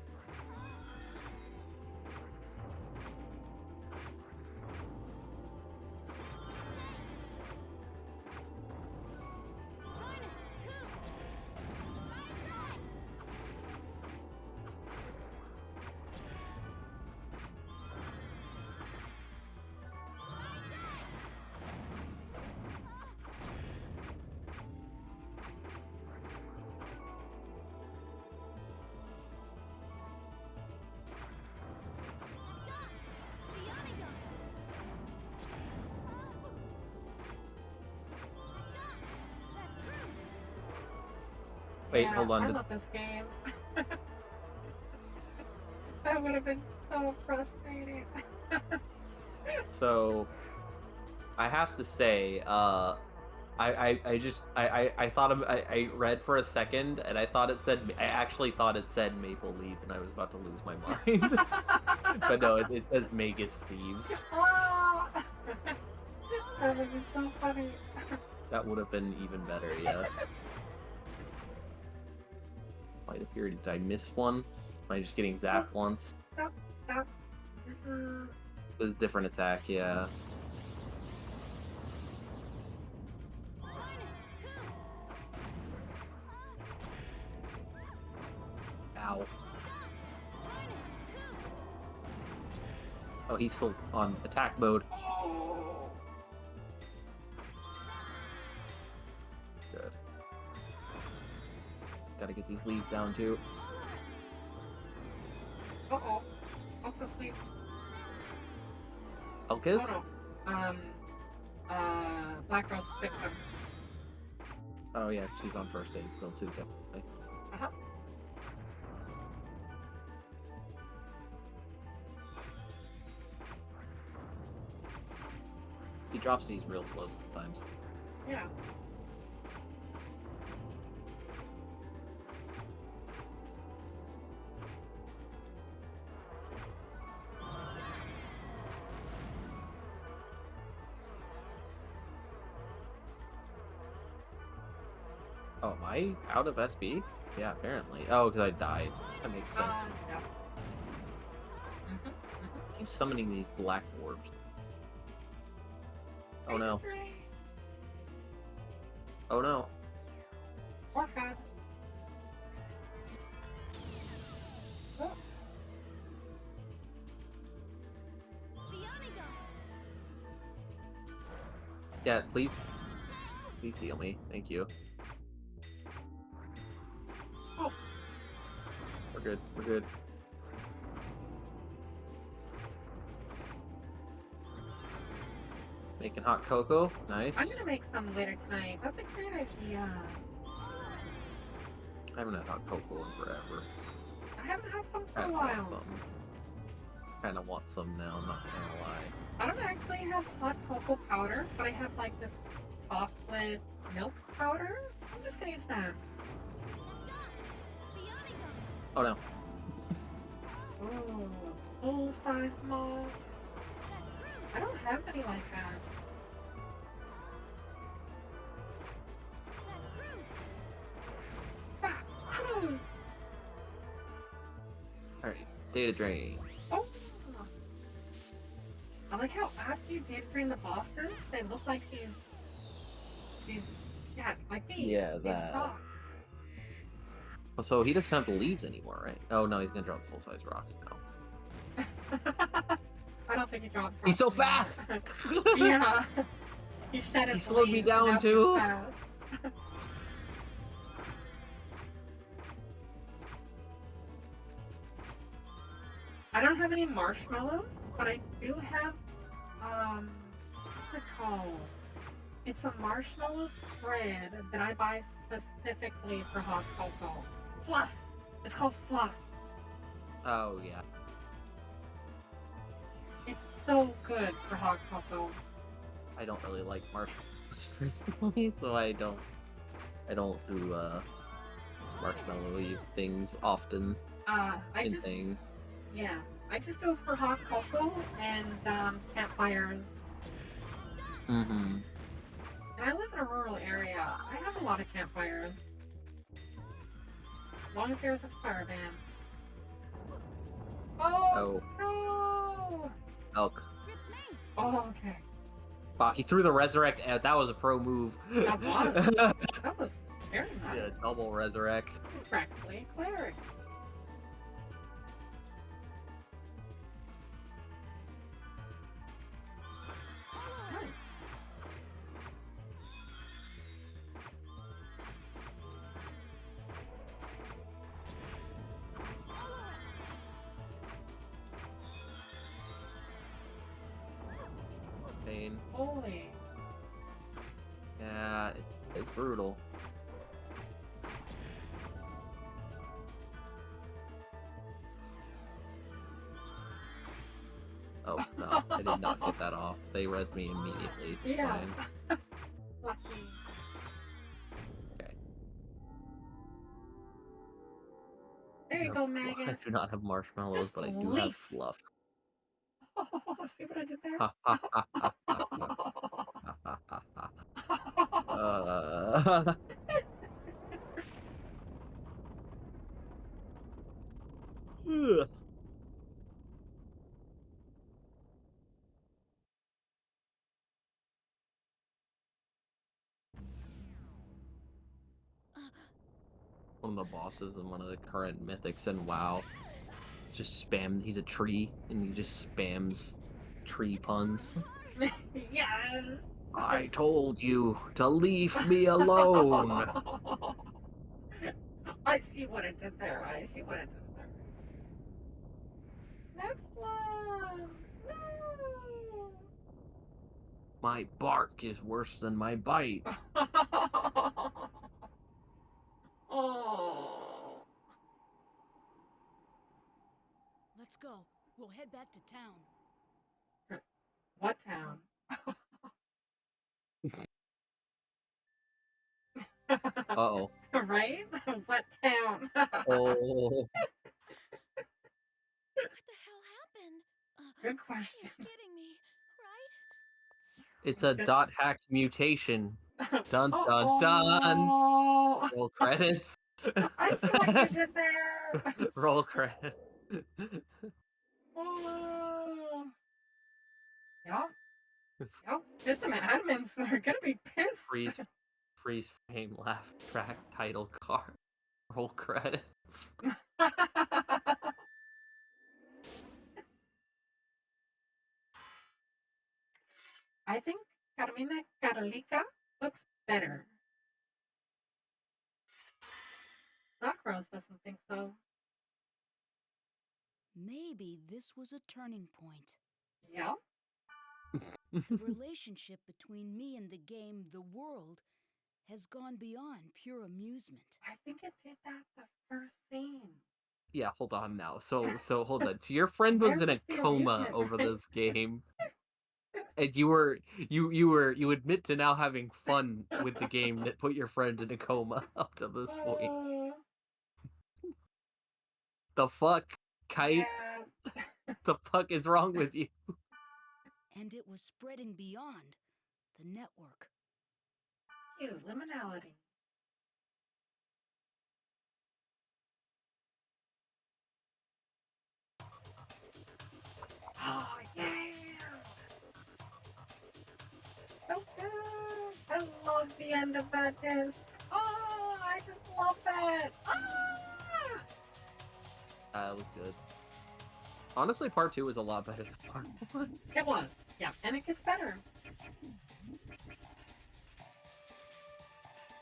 Wait, hold on. I love this game. That would have been so frustrating. So, I have to say, I read for a second, and I actually thought it said Maple Leaves, and I was about to lose my mind. But no, it says Magus Thieves. That would be so funny. That would have been even better, yes. Light of Fury, did I miss one? Am I just getting zapped once? Stop. This is... This is a different attack, yeah. Ow. Oh, he's still on attack mode. Oh. Good. Gotta get these leaves down too. Uh-oh. Elk's asleep. Elk is? Oh no. Black Rose fixed him. Oh yeah, she's on first aid still too, definitely. Uh-huh. He drops these real slow sometimes. Yeah. Oh, am I out of SB? Yeah, apparently. Oh, because I died. That makes sense. Yeah. Keep summoning these black orbs. Oh no. Oh no. Or fad. Oh. Yeah, please heal me. Thank you. Oh. We're good. We're good. Making hot cocoa. Nice. I'm gonna make some later tonight. That's a great idea. I haven't had hot cocoa in forever. I haven't had some for a while. Kind of want some now, I'm not gonna lie. I don't actually have hot cocoa powder, but I have like this chocolate milk powder. I'm just gonna use that. Oh no. Ooh, full-size moth. I don't have any like that. Ah, cruise! Alright, data drain. Oh! I like how after you data drain the bosses, they look like these, yeah, like these. Yeah, these that. rocks. Oh, so he doesn't have the leaves anymore, right? Oh no, he's gonna drop full-size rocks now. I don't think he drops rocks. He's so fast! Yeah. He shed his He slowed me leaves, down, now he's too. fast. I don't have any marshmallows, but I do have, what's it called? It's a marshmallow spread that I buy specifically for hot cocoa. Fluff! It's called Fluff. Oh yeah. It's so good for hot cocoa. I don't really like marshmallows personally, so I don't do marshmallowy things often. I just things. Yeah, I just do it for hot cocoa and campfires. Mm-hmm. And I live in a rural area. I have a lot of campfires. As long as there's a fire ban. Oh, no! Elk. Oh, okay. Fuck, he threw the resurrect out. That was a pro move. That was very nice. Yeah, double resurrect. He's practically a cleric. Pain. Holy. Yeah, it's brutal. Oh, no, I did not get that off. They res me immediately. So Yeah. fine. Lucky. Okay. There you go, Magus. I do not have marshmallows, Just but I do have leaf. fluff. Oh, see what I did there? Ha ha ha ha ha ha ha ha ha. Ugh. one of the bosses in one of the current mythics in WoW. Just spam. He's a tree, and he just spams tree puns. Yes. I told you to leave me alone. I see what it did there. I see what it did there. Next love. No. My bark is worse than my bite. Oh. Let's go. We'll head back to town. What town? Uh-oh. Right? What town? Oh. What the hell happened? Good question. You're kidding me, right? It's a dot hack mutation. Dun dun dun. Oh. Roll credits. I see what you did there. Roll credits. Oh. Yep. Yep. System admins are gonna be pissed. Freeze frame laugh track title card. Roll credits. I think Carmina Carlica looks better. Knockros doesn't think so. Maybe this was a turning point. Yeah. The relationship between me and the game, the world, has gone beyond pure amusement. I think it did that the first scene. Yeah, hold on now. So hold on. So your friend was in a coma over this game. And you admit to now having fun with the game that put your friend in a coma up to this point. The fuck, Kite? Yeah. The fuck is wrong with you? And it was spreading beyond the network. Ew, liminality. Oh, yeah! So good! I love the end of that disc. Oh, I just love that! Ah! That was good. Honestly, part 2 was a lot better than part 1. It was, yeah, and it gets better.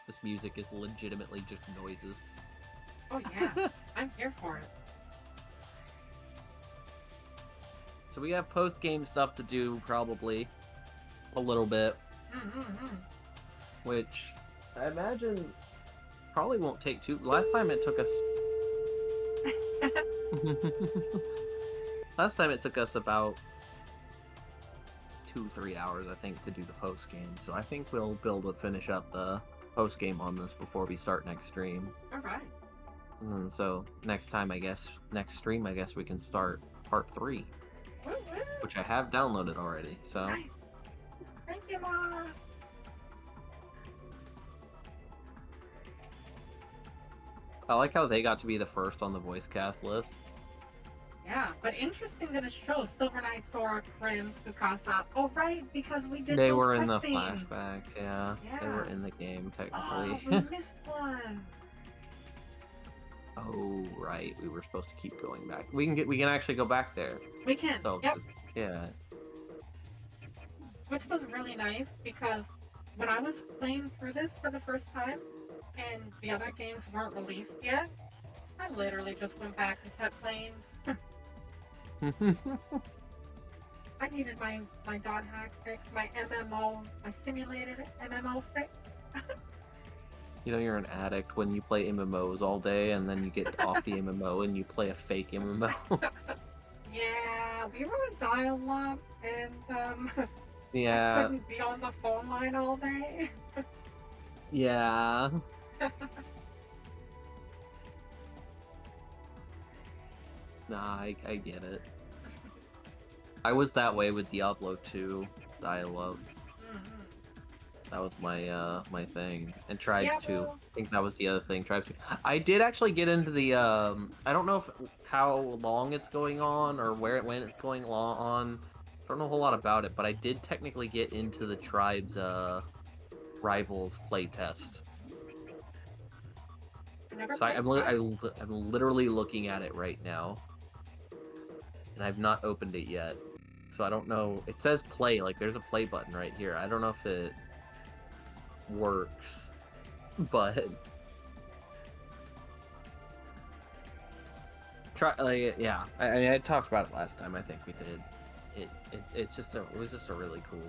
This music is legitimately just noises. Oh yeah, I'm here for it. So we have post-game stuff to do, probably. A little bit. Which, I imagine, probably won't take too... Last time it took us... Last time it took us about 2-3 hours, I think, to do the post-game. So I think we'll build to finish up the post-game on this before we start next stream. Alright. And then, so next time, I guess, next stream, I guess we can start part 3. Which I have downloaded already, so... Nice. Thank you, Mom! I like how they got to be the first on the voice cast list. Yeah, but interesting that it shows Silver Knight, Sora, Prim, Tsukasa. Oh, right, because we did They those were in the cutscenes. flashbacks, yeah. They were in the game, Oh, technically. we missed one. Oh, right. We were supposed to keep going back. We can actually go back there. We can, So, yep. yeah. Which was really nice, because when I was playing through this for the first time, and the other games weren't released yet, I literally just went back and kept playing. I needed my dot hack fix, my MMO, my simulated MMO fix. You know you're an addict when you play MMOs all day, and then you get off the MMO and you play a fake MMO. Yeah, we were dial-up, and Yeah. I couldn't be on the phone line all day. Yeah. Nah, I get it. I was that way with Diablo 2 dial-up. That was my my thing. And Tribes 2. I think that was the other thing. Tribes 2. I did actually get into the I don't know how long it's going on or when it's going on. I don't know a whole lot about it, but I did technically get into the Tribes Rivals playtest. Never So played I'm literally looking at it right now, and I've not opened it yet. So I don't know. It says play, like there's a play button right here. I don't know if it works, but try. Yeah, I mean, I talked about it last time. I think we did. It was just a really cool,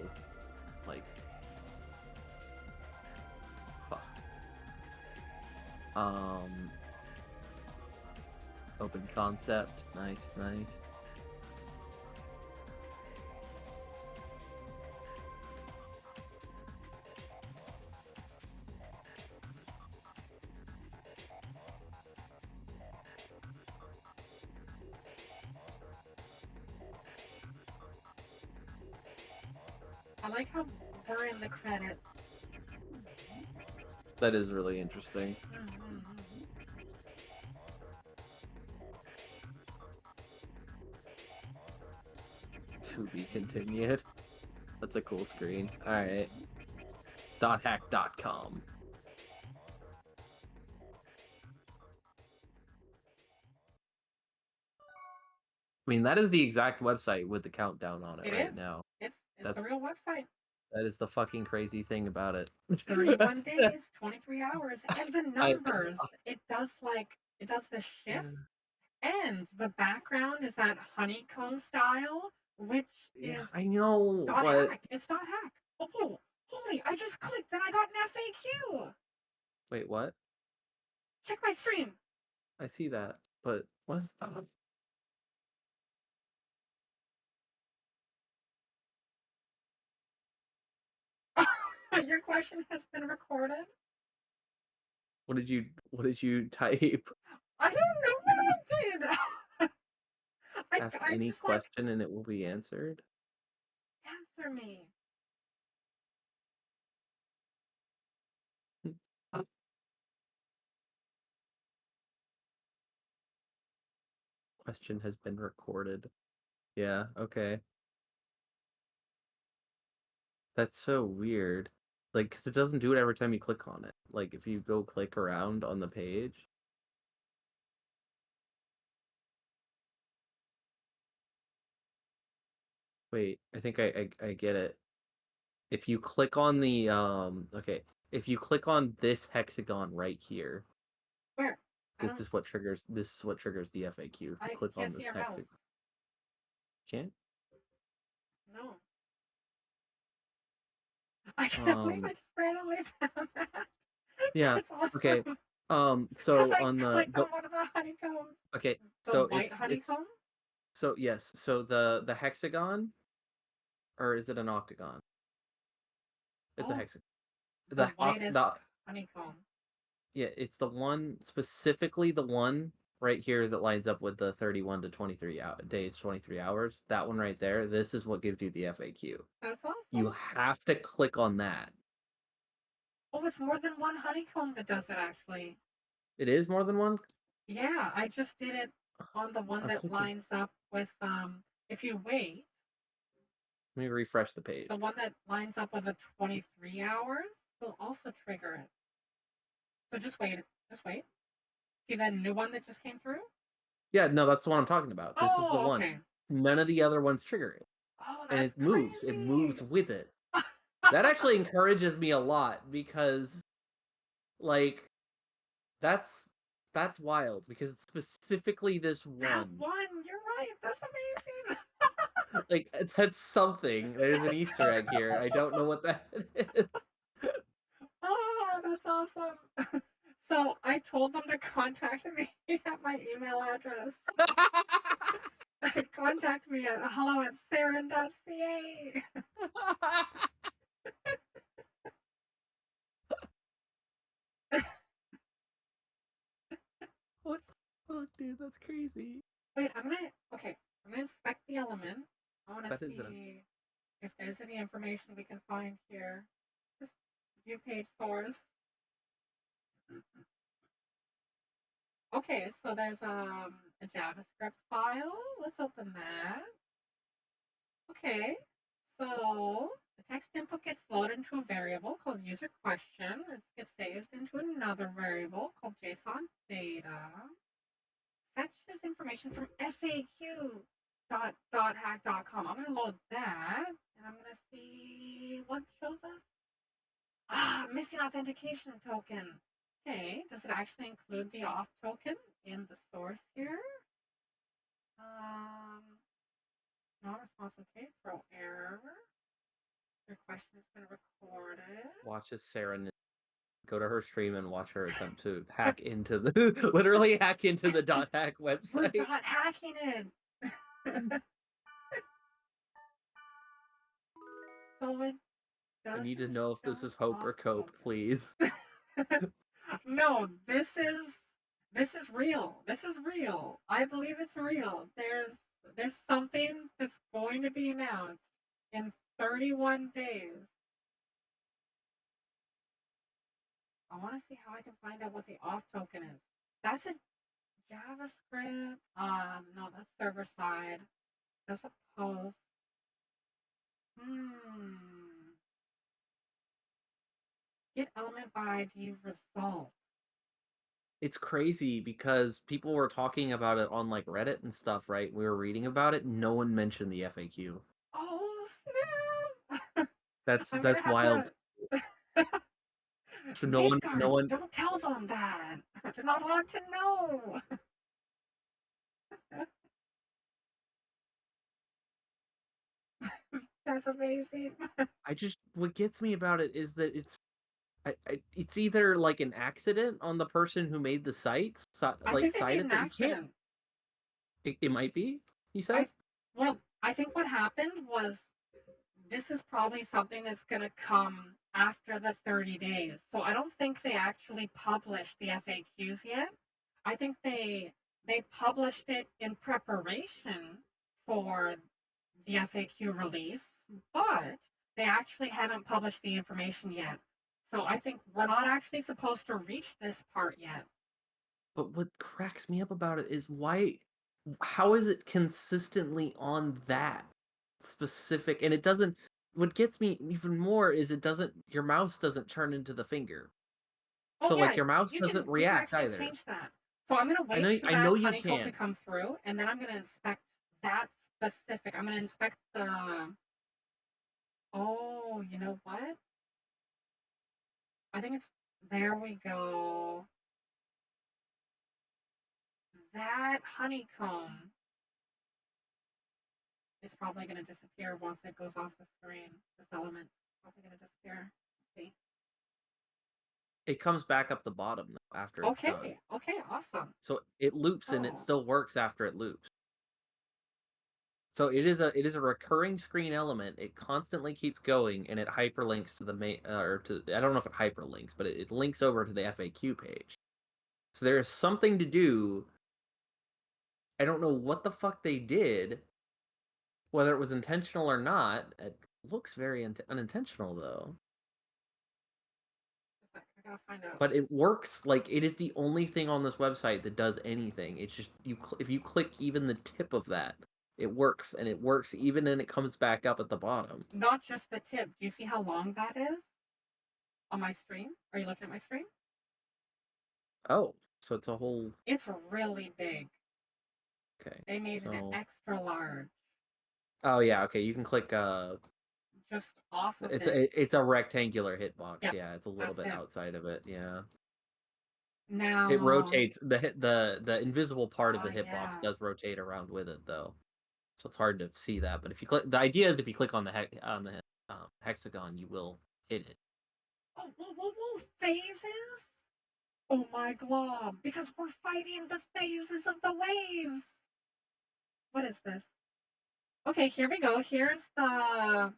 like, fuck. Open concept. Nice. I like how we're in the credits. That is really interesting. To be continued. That's a cool screen. Alright. .hack.com. I mean, that is the exact website with the countdown on it right now. It's the real website. That is the fucking crazy thing about it. 31 days, 23 hours, and the numbers. It does the shift, and the background is that honeycomb style, which is I know, but .hack. It's .hack. Oh, holy! I just clicked and I got an FAQ. Wait, what? Check my stream. I see that, but what? Your question has been recorded. What did you type? I don't know what I did. Ask any question and it will be answered. Answer me. Question has been recorded. Yeah, okay. That's so weird. Like, because it doesn't do it every time you click on it. Like, if you go click around on the page. Wait, I think I get it. If you click on the, okay. If you click on this hexagon right here. Where? This is what triggers the FAQ. If you click on this hexagon. Can't? No. I can't believe I just randomly found that. Yeah. That's awesome. Okay. So on the clicked on one of the honeycombs. Okay. The So white honeycomb? So yes. So the hexagon, or is it an octagon? It's a hexagon. The whitest honeycomb. Yeah, it's the one, specifically the one right here that lines up with the 31 to 23 days, 23 hours. That one right there. This is what gives you the FAQ. That's awesome. You have to click on that. Oh, it's more than one honeycomb that does it, actually. It is more than one? Yeah, I just did it on the one that lines up with, if you wait. Let me refresh the page. The one that lines up with the 23 hours will also trigger it. So just wait. See that new one that just came through? Yeah, no, that's the one I'm talking about. This is the one. Okay. None of the other ones trigger it. Oh, and it moves. crazy. It moves with it. That actually encourages me a lot because, like, that's wild because it's specifically this one. That one, you're right. That's amazing. Like, that's something. There's an Easter egg here. I don't know what that is. Oh, that's awesome. So I told them to contact me at my email address. Contact me at hello@saren.ca. What the fuck, dude? That's crazy. Wait, I'm gonna inspect the element. I wanna see if there's any information we can find here. Just view page source. Okay, so there's a JavaScript file. Let's open that. Okay, so The text input gets loaded into a variable called user question. It gets saved into another variable called JSON data. Fetches information from FAQ.hack.com. I'm going to load that, and I'm going to see what shows us. Missing authentication token. Okay, does it actually include the auth token in the source here? Not responsive. Okay, throw error. Your question has been recorded. Watch as Sarah go to her stream and watch her attempt to hack into the literally hack into the .hack website. We're not hacking it. So it does. I need to know if this is hope or cope, please. No, this is real. This is real. I believe it's real. There's something that's going to be announced in 31 days. I want to see how I can find out what the auth token is. That's a JavaScript. No, that's server side. That's a post. Get element by ID result. It's crazy because people were talking about it on like Reddit and stuff, right? We were reading about it. No one mentioned the FAQ. Oh snap! That's wild. So no one. Don't tell them that. They're not allowed to know. That's amazing. What gets me about it is that it's either like an accident on the person who made the site, I think they made an accident. It might be. You said? I think what happened was this is probably something that's going to come after the 30 days. So I don't think they actually published the FAQs yet. I think they published it in preparation for the FAQ release, but they actually haven't published the information yet. So I think we're not actually supposed to reach this part yet. But what cracks me up about it is how is it consistently on that specific, and it doesn't, what gets me even more is your mouse doesn't turn into the finger. So like your mouse doesn't react either. Change that. So I'm gonna wait for that honeycomb to come through, and then I'm gonna inspect that specific. I'm gonna inspect the. Oh, you know what? I think it's there. We go. That honeycomb is probably gonna disappear once it goes off the screen. This element's probably gonna disappear. Let's see. It comes back up the bottom though, after it's done. Okay, awesome. So it loops and it still works after it loops. So it is a recurring screen element. It constantly keeps going and it hyperlinks to the main I don't know if it hyperlinks, but it links over to the FAQ page. So there is something to do. I don't know what the fuck they did, whether it was intentional or not. It looks very unintentional though. I gotta find out. But it works. Like, it is the only thing on this website that does anything. It's just if you click even the tip of that, it works, and it works even and it comes back up at the bottom. Not just the tip. Do you see how long that is on my stream? Are you looking at my stream? Oh, so it's a whole. It's really big. Okay. They made it extra large. Oh yeah. Okay. You can click. Just off of it's a rectangular hitbox. Yep, Yeah, it's a little bit outside of it. Yeah. Now it rotates. The invisible part of the hitbox does rotate around with it though, so it's hard to see that. But if you click, the idea is if you click on the hexagon, you will hit it. Oh, phases! Oh my glob! Because we're fighting the phases of the waves. What is this? Okay, here we go. Here's the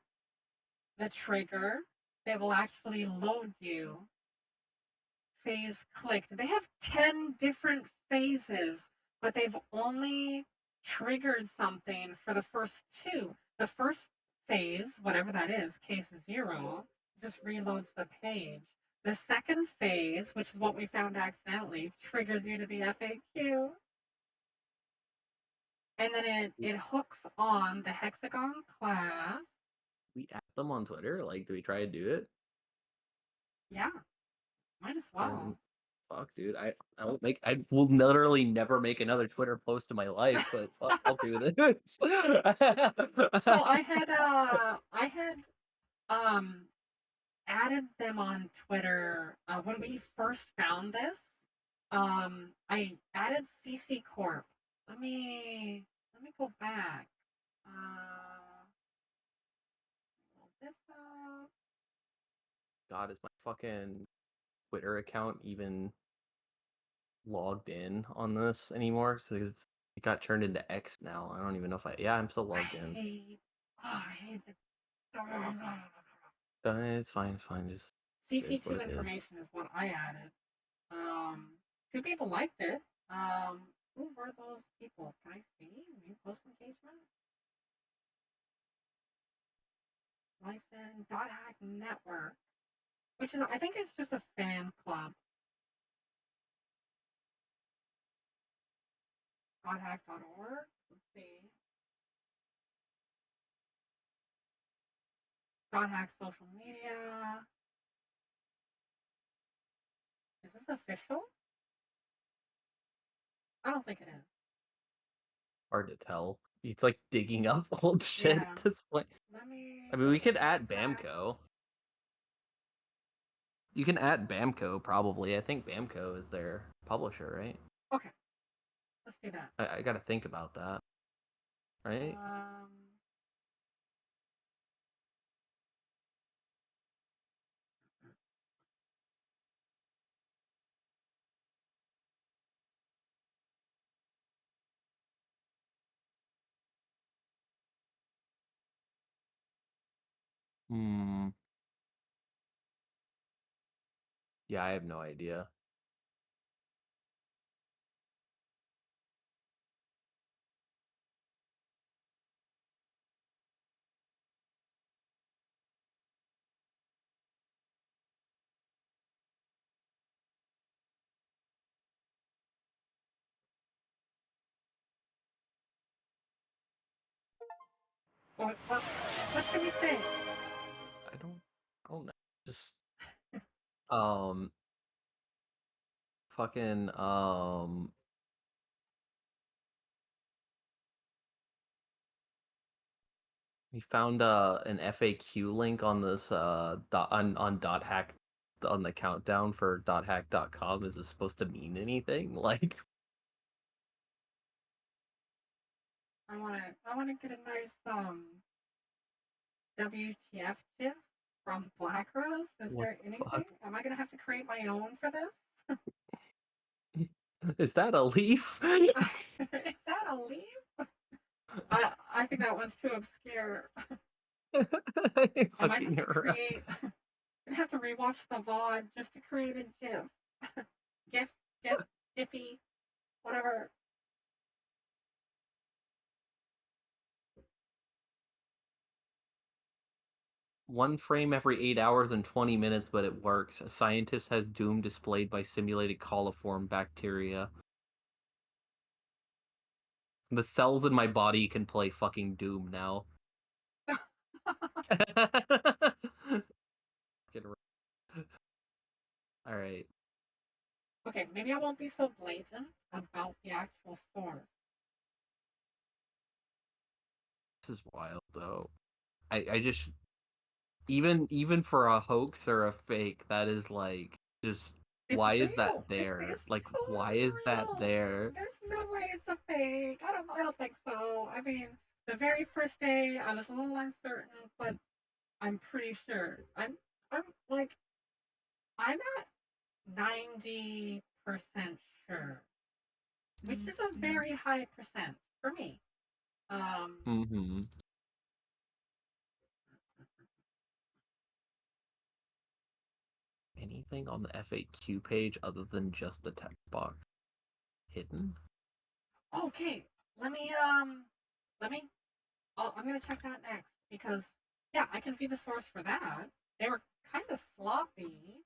trigger. They will actually load you. Phase clicked. They have 10 different phases, but they've only triggered something for the first two. The first phase, whatever that is, case 0, just reloads the page. The second phase, which is what we found accidentally, triggers you to the FAQ. And then it hooks on the hexagon class. We at them on Twitter? Like, do we try to do it? Yeah, might as well. Fuck, dude. I will literally never make another Twitter post in my life, but fuck, I'll do this. So I had added them on Twitter when we first found this. I added CC Corp. Let me go back. Pull this up. God, is my fucking Twitter account even logged in on this anymore? Because it got turned into X now. I don't even know if yeah, I'm still logged in. I hate the. It's fine, it's fine. Just CC2 information is what I added. 2 people liked it. Who were those people? Can I see? New post engagement? License .hack network, which is I think it's just a fan club. .hack.org. Let's see. .hack social media. Is this official? I don't think it is. Hard to tell. It's like digging up old shit at this point. I mean, we could add Bamco. You can add Bamco, probably. I think Bamco is their publisher, right? Okay. Let's do that. I gotta think about that. Right? Yeah, I have no idea. What can we say? I don't know. Just fucking we found an FAQ link on this on .hack on the countdown for .hack.com. Is this supposed to mean anything? Like, I wanna get a nice WTF GIF from Black Rose. Is there anything? Fuck? Am I gonna have to create my own for this? Is that a leaf? Is that a leaf? I think that one's too obscure. I might have to create. I'd have to rewatch the VOD just to create a GIF. Jiffy, whatever. One frame every 8 hours and 20 minutes, but it works. A scientist has Doom displayed by simulated coliform bacteria. The cells in my body can play fucking Doom now. Alright. Okay, maybe I won't be so blatant about the actual source. This is wild, though. I just... Even for a hoax or a fake, that is like, just... Why is that there? It's like, totally why is that real. there? There's no way it's a fake. I don't think so. I mean, the very first day, I was a little uncertain, but I'm pretty sure. I'm like, I'm at 90% sure, which is a very high percent for me. Anything on the FAQ page other than just the text box hidden? Okay, let me. I'm gonna check that next because yeah, I can view the source for that. They were kind of sloppy,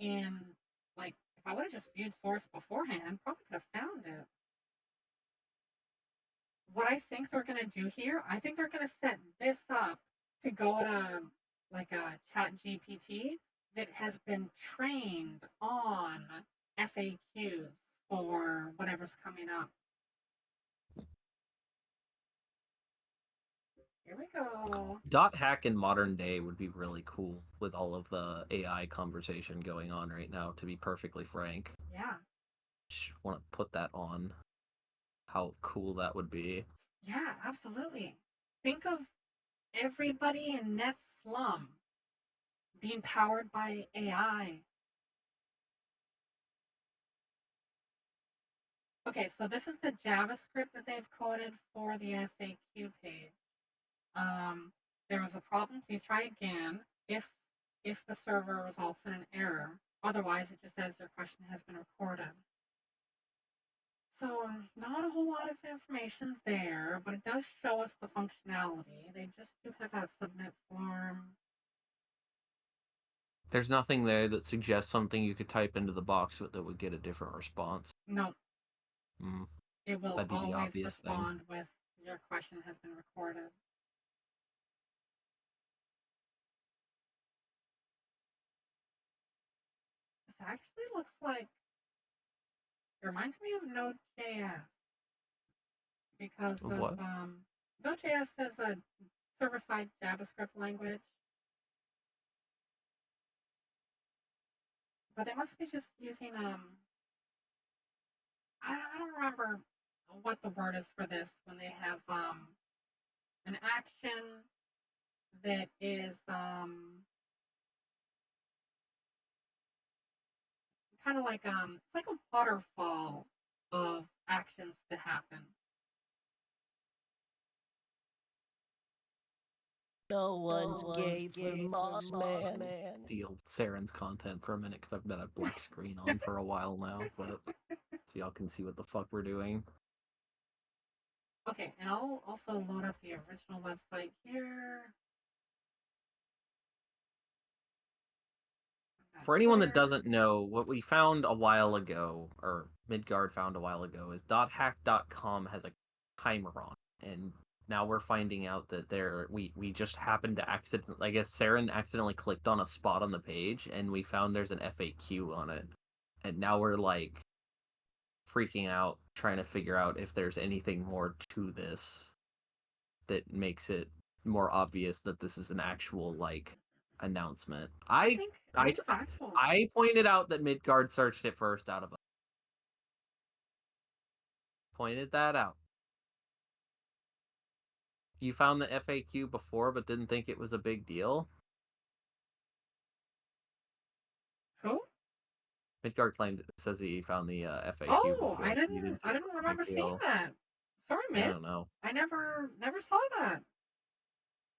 and like if I would have just viewed source beforehand, probably could have found it. What I think they're gonna do here, I think they're gonna set this up to go to like a chat GPT that has been trained on FAQs for whatever's coming up. Here we go. Dot hack in modern day would be really cool with all of the AI conversation going on right now, to be perfectly frank. Yeah. Just want to put that on. How cool that would be. Yeah, absolutely. Think of everybody in Net Slum being powered by AI. Okay, so this is the JavaScript that they've coded for the FAQ page. There was a problem. Please try again. If the server results in an error, otherwise it just says your question has been recorded. So not a whole lot of information there, but it does show us the functionality. They just do have that submit form. There's nothing there that suggests something you could type into the box that would get a different response. No. It will That'd be the always obvious respond thing. with your question has been recorded. This actually looks like it reminds me of Node.js because of What? Node.js is a server-side JavaScript language, but they must be just using I don't remember what the word is for this when they have an action that is kind of like it's like a waterfall of actions that happen. No one's gay for Moss Man. Steal Saren's content for a minute because I've got a black screen on for a while now, but so y'all can see what the fuck we're doing. Okay, and I'll also load up the original website here. For anyone that doesn't know, what we found a while ago, or Midgard found a while ago, is .hack.com has a timer on, and now we're finding out that we just happened to accidentally, I guess Saren accidentally clicked on a spot on the page, and we found there's an FAQ on it, and now we're like freaking out, trying to figure out if there's anything more to this that makes it more obvious that this is an actual like announcement. I pointed out that Midgard searched it first out of us. Pointed that out. You found the FAQ before but didn't think it was a big deal? Who? Midgard claimed it says he found the FAQ Oh, before. I didn't remember seeing that. Sorry, Mid. I don't know. I never saw that.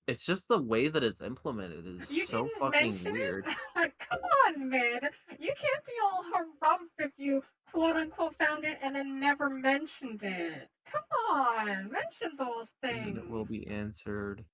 It's just the way that it's implemented is You so didn't fucking mention weird. it? Come on, Mid. You can't be all harumph if you quote unquote found it and then never mentioned it. Come on, mention those things. And it will be answered.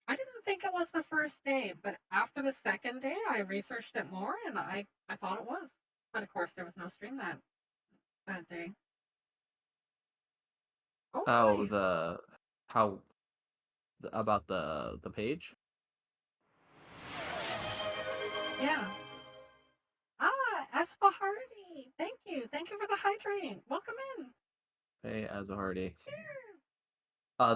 I didn't think it was the first day, but after the second day, I researched it more, and I thought it was. But of course, there was no stream that day. Oh, Nice. about the page? Yeah. Esfahardi. Thank you. Thank you for the hydrating. Welcome in. Hey, Azahardi.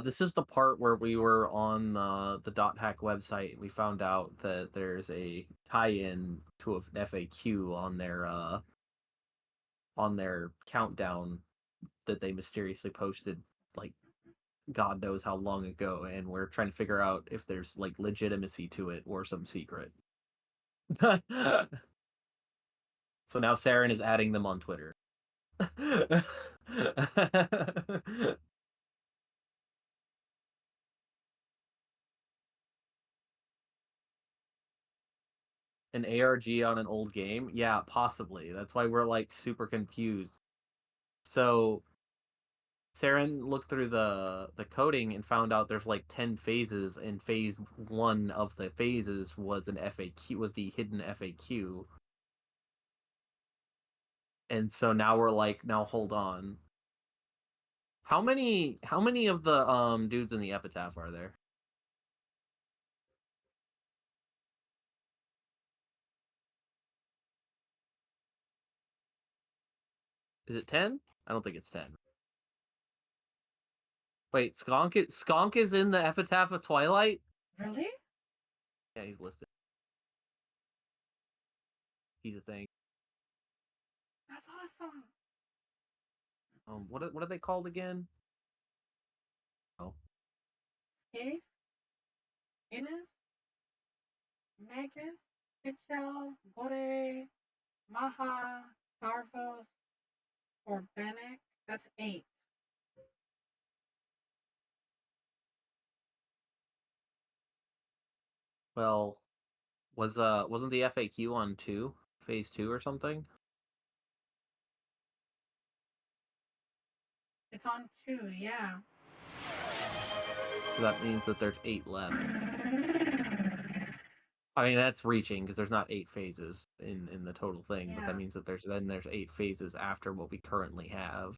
This is the part where we were on the Dot Hack website. We found out that there's a tie-in to an FAQ on their countdown that they mysteriously posted like God knows how long ago, and we're trying to figure out if there's like legitimacy to it or some secret. So now Saren is adding them on Twitter. An ARG on an old game? Yeah, possibly. That's why we're like super confused. So Saren looked through the coding and found out there's like 10 phases, and phase 1 of the phases was an FAQ, was the hidden FAQ. And so now we're like, now hold on. How many of the dudes in the epitaph are there? Is it 10? I don't think it's 10. Wait, Skonk is in the epitaph of Twilight? Really? Yeah, he's listed. He's a thing. That's awesome. What are they called again? Oh. Scathe, Innis, Magus, Pitchel, Gore, Maha, Tarvos, or Benek. That's 8. Well, wasn't the FAQ on 2? Phase 2 or something? It's on 2, yeah. So that means that there's 8 left. I mean, that's reaching because there's not 8 phases in the total thing, but that means that there's 8 phases after what we currently have.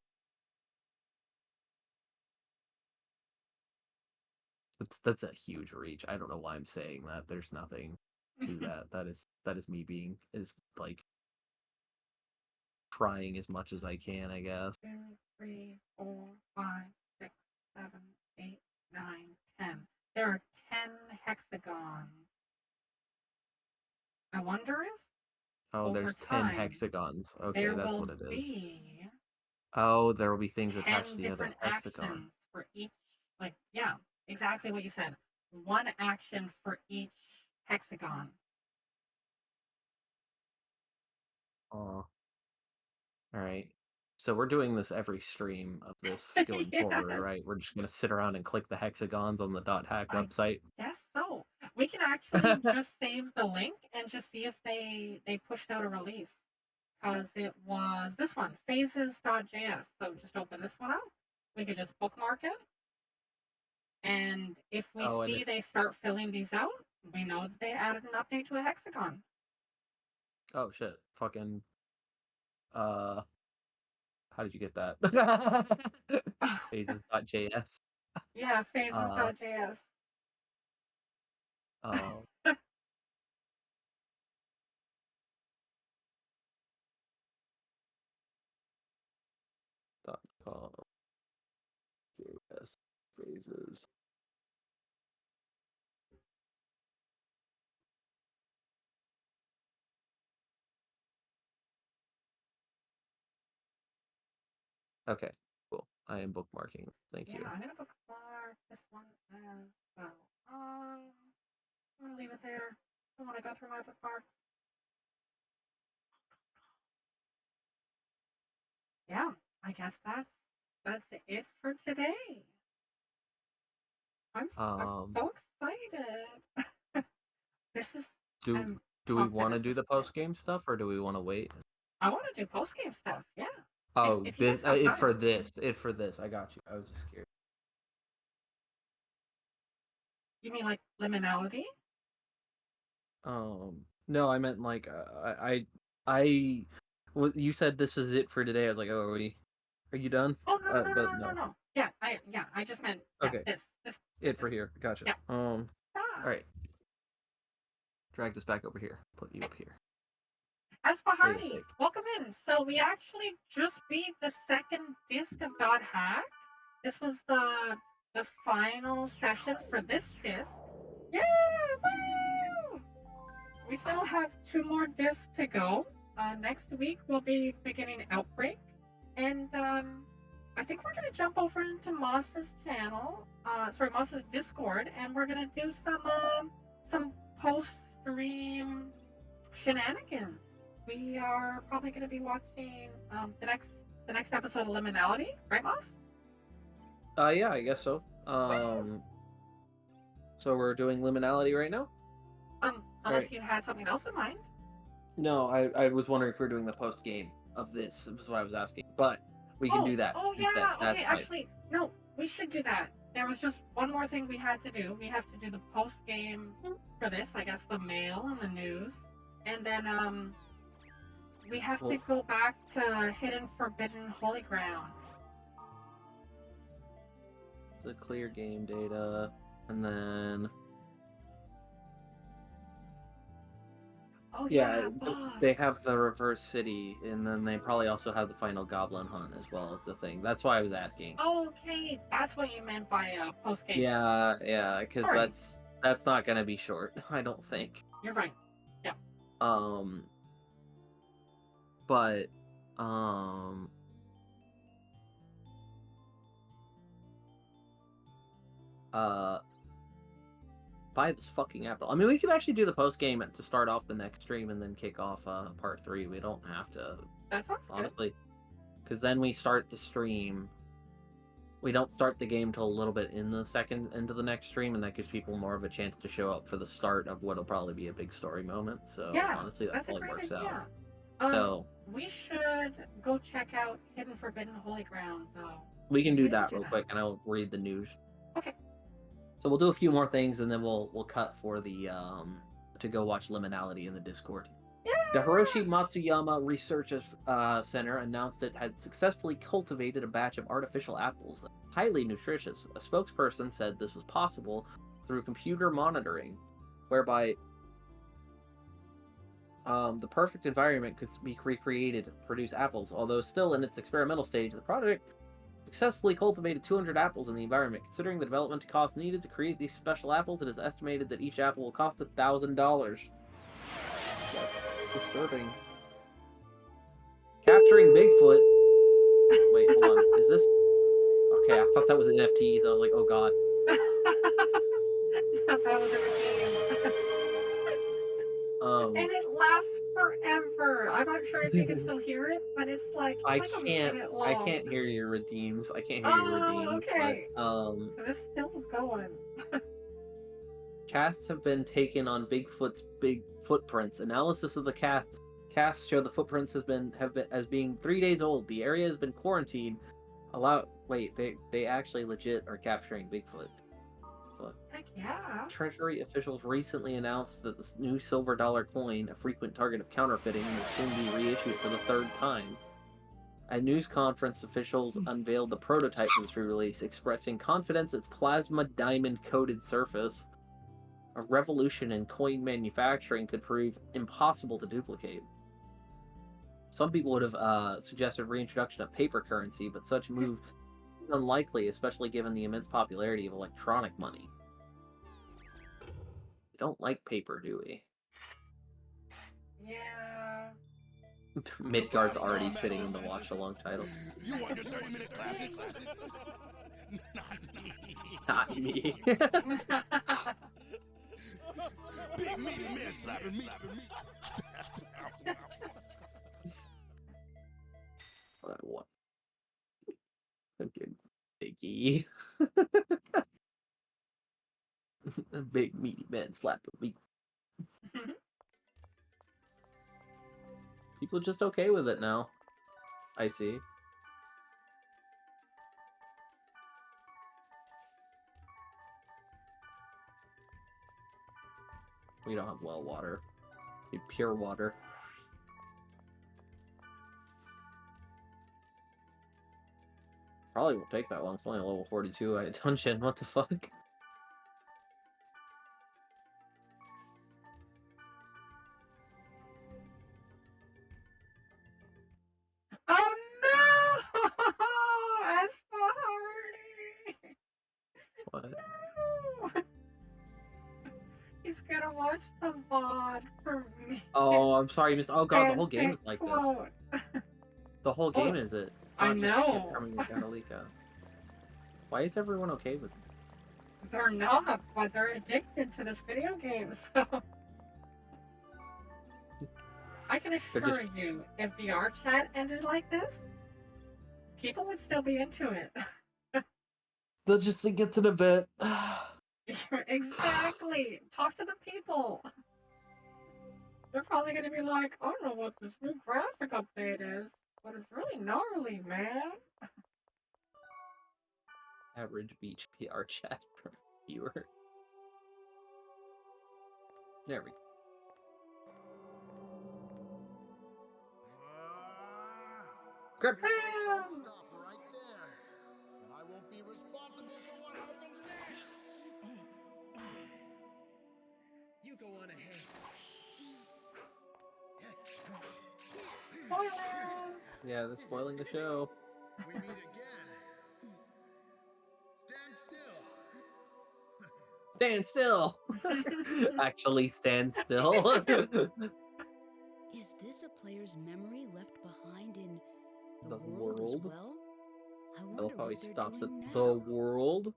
That's a huge reach. I don't know why I'm saying that. There's nothing to that. That is me being like trying as much as I can, I guess. 2, 3, 4, 5, 6, 7, 8, 9, 10. There are 10 hexagons. I wonder if Oh, there's 10 time, hexagons. Okay, that's what it is. Be oh, there will be things 10 attached to the other different hexagon. actions for each, like, yeah, exactly what you said. One action for each hexagon. Oh. All right. So we're doing this every stream of this going forward, right? We're just going to sit around and click the hexagons on the .hack website. Yes, so we can actually just save the link and just see if they pushed out a release. Because it was this one, phases.js. So just open this one up. We could just bookmark it. And if we see they start filling these out, we know that they added an update to a hexagon. Oh shit. Fucking how did you get that? Phases.js. Yeah, phases.js. Oh. .com. JS phases. Okay, cool. I am bookmarking. Thank you. I'm gonna bookmark this one as well. I'm gonna leave it there. I want to go through my bookmarks. Yeah, I guess that's it for today. I'm so excited. This is do we want to do the post game stuff or do we want to wait? I want to do post game stuff. Yeah. Oh, if this it for this. I got you. I was just scared. You mean like liminality? No, I meant like you said this is it for today. I was like, oh, are you done? Oh no. Yeah, I just meant okay. This it for here. Gotcha. Yeah. All right. Drag this back over here. Put you up here. As for Hardy, welcome in. So we actually just beat the second disc of .hack. This was the final session for this disc. Yeah! Woo! We still have 2 more discs to go. Next week we'll be beginning Outbreak, and I think we're gonna jump over into Moss's channel, Moss's Discord, and we're gonna do some post-stream shenanigans. We are probably gonna be watching the next episode of Liminality, right, Moss? Yeah, I guess so. So we're doing Liminality right now? Unless you had something else in mind. No, I was wondering if we're doing the post game of this. This is what I was asking. But We can do that instead. Yeah. That's Okay, fine. actually, no, we should do that. There was just one more thing we had to do. We have to do the post game for this. I guess the mail and the news, and then we have to go back to Hidden Forbidden Holy Ground. The clear game data, and then they have the reverse city, and then they probably also have the final goblin hunt as well as the thing. That's why I was asking. Okay, that's what you meant by post game. Yeah, because that's not gonna be short. I don't think. You're right. Yeah. But buy this fucking apple. I mean, we could actually do the post game to start off the next stream and then kick off part 3. We don't have to. That sounds honestly, because then we start the stream. We don't start the game till a little bit into the next stream, and that gives people more of a chance to show up for the start of what'll probably be a big story moment. So yeah, honestly, that probably works out. So we should go check out Hidden Forbidden Holy Ground, though. We can do that real quick, and I'll read the news. Okay. So we'll do a few more things, and then we'll cut for the to go watch Liminality in the Discord. Yeah! The Hiroshi Matsuyama Research Center announced it had successfully cultivated a batch of artificial apples, highly nutritious. A spokesperson said this was possible through computer monitoring, whereby the perfect environment could be recreated to produce apples. Although still in its experimental stage, the project successfully cultivated 200 apples in the environment. Considering the development costs needed to create these special apples, it is estimated that each apple will cost $1,000. That's disturbing. Capturing Bigfoot. Wait, hold on. Is this... Okay, I thought that was NFTs. I was like, oh god. That was a game. And it lasts forever. I'm not sure if you can still hear it, but it's like a minute long. I can't hear your redeems. I can't hear your redeems. Okay. But, is this still going? Casts have been taken on Bigfoot's big footprints. Analysis of the casts show the footprints have been as being 3 days old. The area has been quarantined. Wait, they actually legit are capturing Bigfoot. Heck yeah. Treasury officials recently announced that this new silver dollar coin, a frequent target of counterfeiting, will soon be reissued for the 3rd time. At news conference, officials unveiled the prototype for this re-release, expressing confidence its plasma diamond-coated surface, a revolution in coin manufacturing, could prove impossible to duplicate. Some people would have suggested reintroduction of paper currency, but such move is unlikely, especially given the immense popularity of electronic money. We don't like paper, do we? Yeah. Midgard's already sitting in the watch-along title. You want your 30-minute classics? Not me. Big meaty man slapping me. What? Okay, Biggie. A big meaty man slapping me. People are just okay with it now. I see. We don't have well water. We have pure water. Probably won't take that long. It's only a level 42 dungeon. What the fuck? Oh no! S1E43! What? No! He's gonna watch the VOD for me. Oh, I'm sorry, Miss. Oh god, the whole game is like quote. this. The whole game is it. It's not I know. Just why is everyone okay with it? They're not, but they're addicted to this video game, so... I can assure you, if VR chat ended like this, people would still be into it. They'll just think it's an event. Exactly! Talk to the people! They're probably gonna be like, I don't know what this new graphic update is, but it's really gnarly, man. Average beach PR chat per viewer. There we go. Grab Stop right there. And I won't be responsible for what happens next. You go on ahead. Spoilers! Yeah, they're spoiling the show. We meet again. Stand still. Stand still! Actually, stand still. Is this a player's memory left behind in The the world as world? well? I I love wonder how he what they're stops at doing the now. world.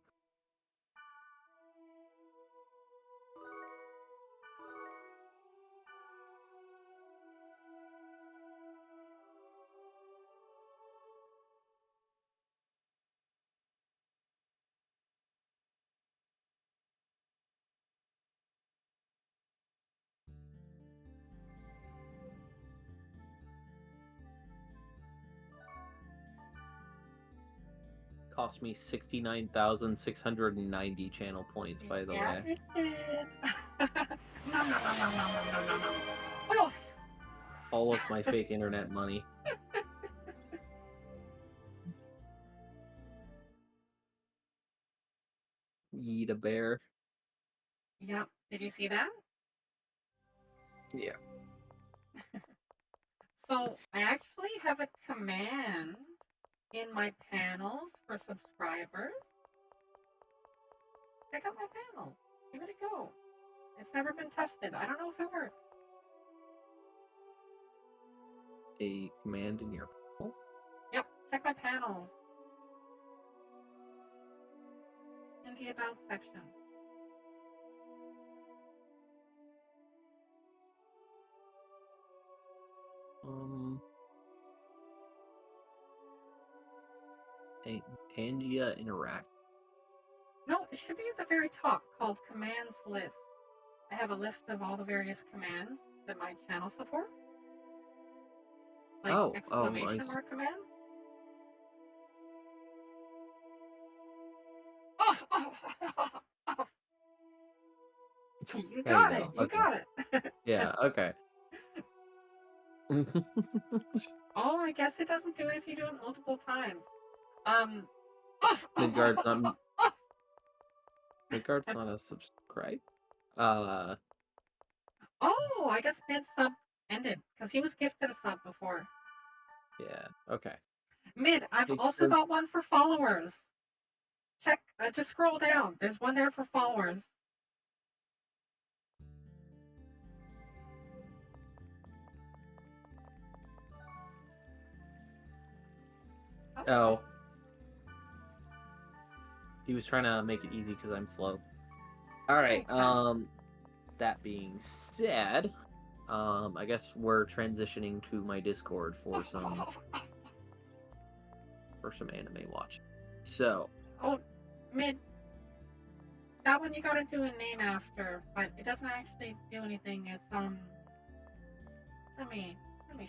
Cost me 69,690 channel points, by the Yeah, way. it did. No, no, no, no, no, no, no, no, no. Oh! All of my fake internet money. Yeet a bear. Yep. Did you see that? Yeah. So I actually have a command in my panels for subscribers. Check out my panels. Give it a go. It's never been tested. I don't know if it works. A command in your panel? Yep. Check my panels. In the About section. A Tangia Interact. No, it should be at the very top called Commands List. I have a list of all the various commands that my channel supports. Like exclamation mark commands. Oh, oh, oh, oh. You There got you it. go. You Okay. got it. Yeah, okay. Oh, I guess it doesn't do it if you do it multiple times. Midgard's not Midgard's not a subscribe. Oh, I guess mid sub ended because he was gifted a sub before. Yeah. Okay. Mid, I've Makes also sense. got one for followers. Check. Just scroll down. There's one there for followers. Oh. He was trying to make it easy because I'm slow. Alright, that being said, I guess we're transitioning to my Discord for some anime watch. So Oh, Mid, that one you gotta do a name after, but it doesn't actually do anything. It's let me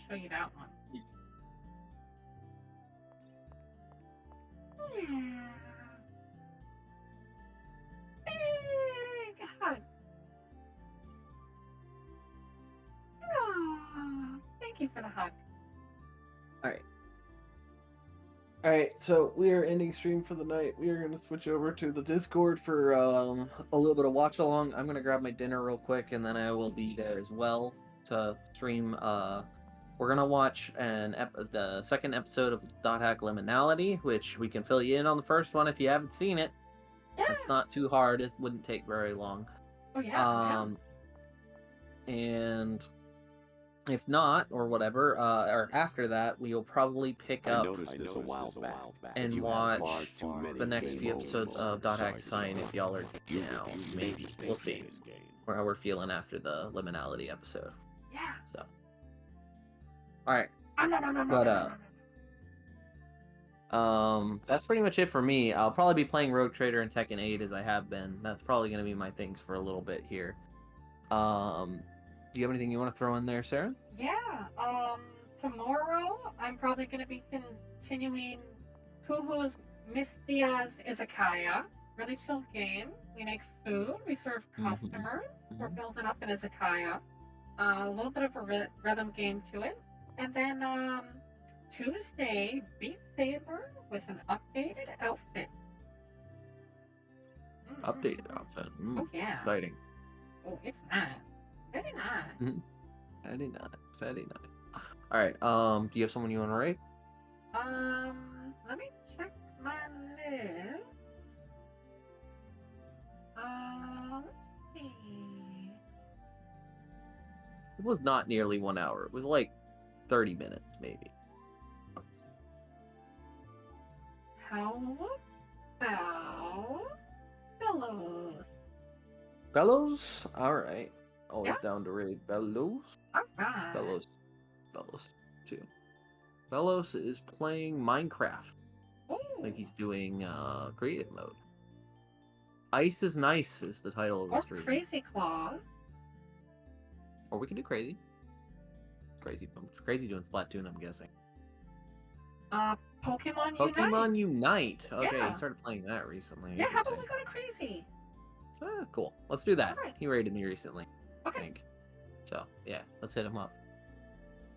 show you that one. Yeah. Big hug. Aww, thank you for the hug. Alright, so we are ending stream for the night. We are going to switch over to the Discord for a little bit of watch along. I'm going to grab my dinner real quick and then I will be there as well to stream. We're going to watch the second episode of Dot Hack Liminality, which we can fill you in on the first one if you haven't seen it. Yeah. It's not too hard. It wouldn't take very long. Oh yeah. And if not, or whatever, or after that, we'll probably pick up this a while back, and watch the next few episodes of Dot Hack Sign if y'all are down. Maybe. We'll see how we're feeling after the Liminality episode. Yeah. So. Alright. That's pretty much it for me. I'll probably be playing Rogue Trader and Tekken 8 as I have been. That's probably going to be my things for a little bit here. Do you have anything you want to throw in there, Sarah? Yeah. Tomorrow I'm probably going to be continuing Kuhu's Mistia's Izakaya. Really chill game. We make food. We serve customers. We're building up an Izakaya. A little bit of a rhythm game to it. And then Tuesday, Beat Saber with an updated outfit. Updated outfit. Oh, yeah. Exciting. Oh, it's nice. Very nice. Very nice. Very nice. All right. Do you have someone you want to rate? Let me check my list. Let's see. It was not nearly 1 hour. It was like 30 minutes, maybe. How about Bellows? Bellows? Alright. Always down to raid Bellows. Alright. Bellows too. Bellows is playing Minecraft. Ooh. I think he's doing creative mode. Ice is Nice is the title of the stream. Crazy Claws. Or we can do Crazy. Crazy doing Splatoon, I'm guessing. Pokemon Unite. Okay, Yeah. he started playing that recently. Yeah, how about we go to Crazy? Cool. Let's do that. Alright. He raided me recently, I think. So, yeah, let's hit him up.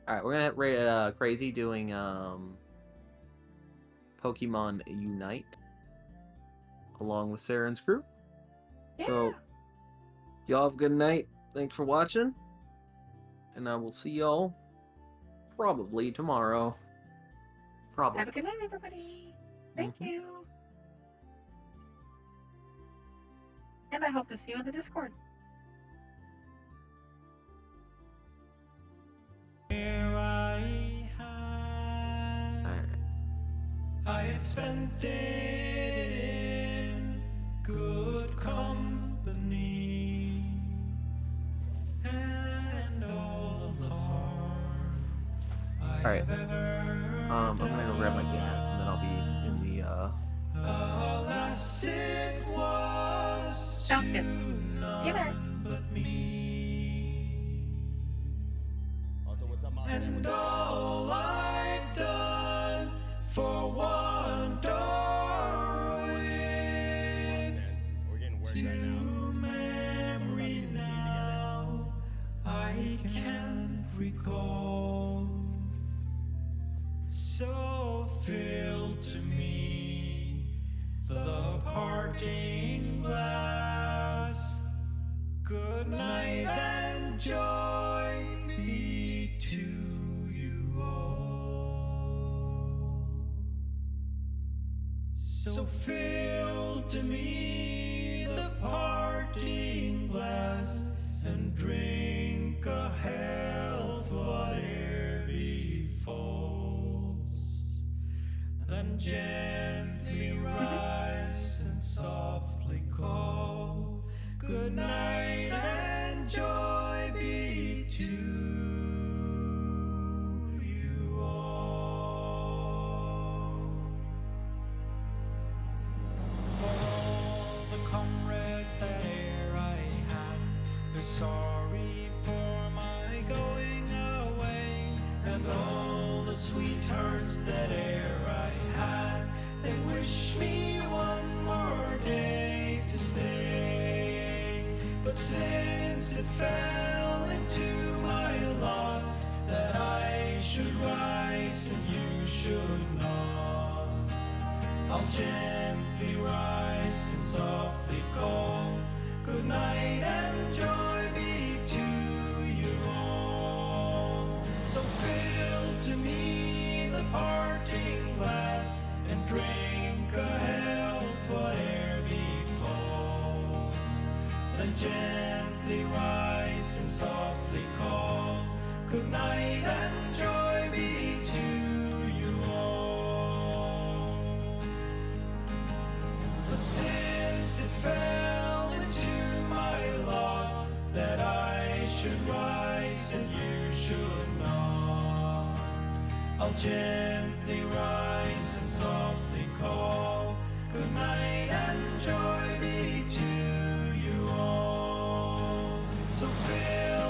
Alright, we're gonna rate Crazy doing Pokemon Unite along with Saren's crew. Yeah. So, y'all have a good night. Thanks for watching. And I will see y'all probably tomorrow. Probably. Have a good night, everybody. Thank you. And I hope to see you in the Discord. I had spent it in good company, and all of the harm Alright. I'm gonna go grab my gas, and then I'll be in the alas it was Sounds good. See you there. but me. And all I've done for one Darwin to memory now I can't recall. So fill to me the parting glass. Good night and joy be to you all. So fill to me the parting glass and drink a health whate'er befalls. Then gently rise and softly call. Good night and joy be to you all. For all the comrades that e'er I had, they're sorry for my going away. And all the sweethearts that e'er I had, they wish me one more day to stay. But since it fell into my lot that I should rise and you should not, I'll gently rise and softly call. Good night and joy be to you all. So fill to me the parting glass and drink a health whate'er befalls. Then gently rise and softly call. Good night and joy be to you all. But since it fell into my lot that I should rise and you should not, I'll gently rise and softly call. Good night and joy be to you all. So fill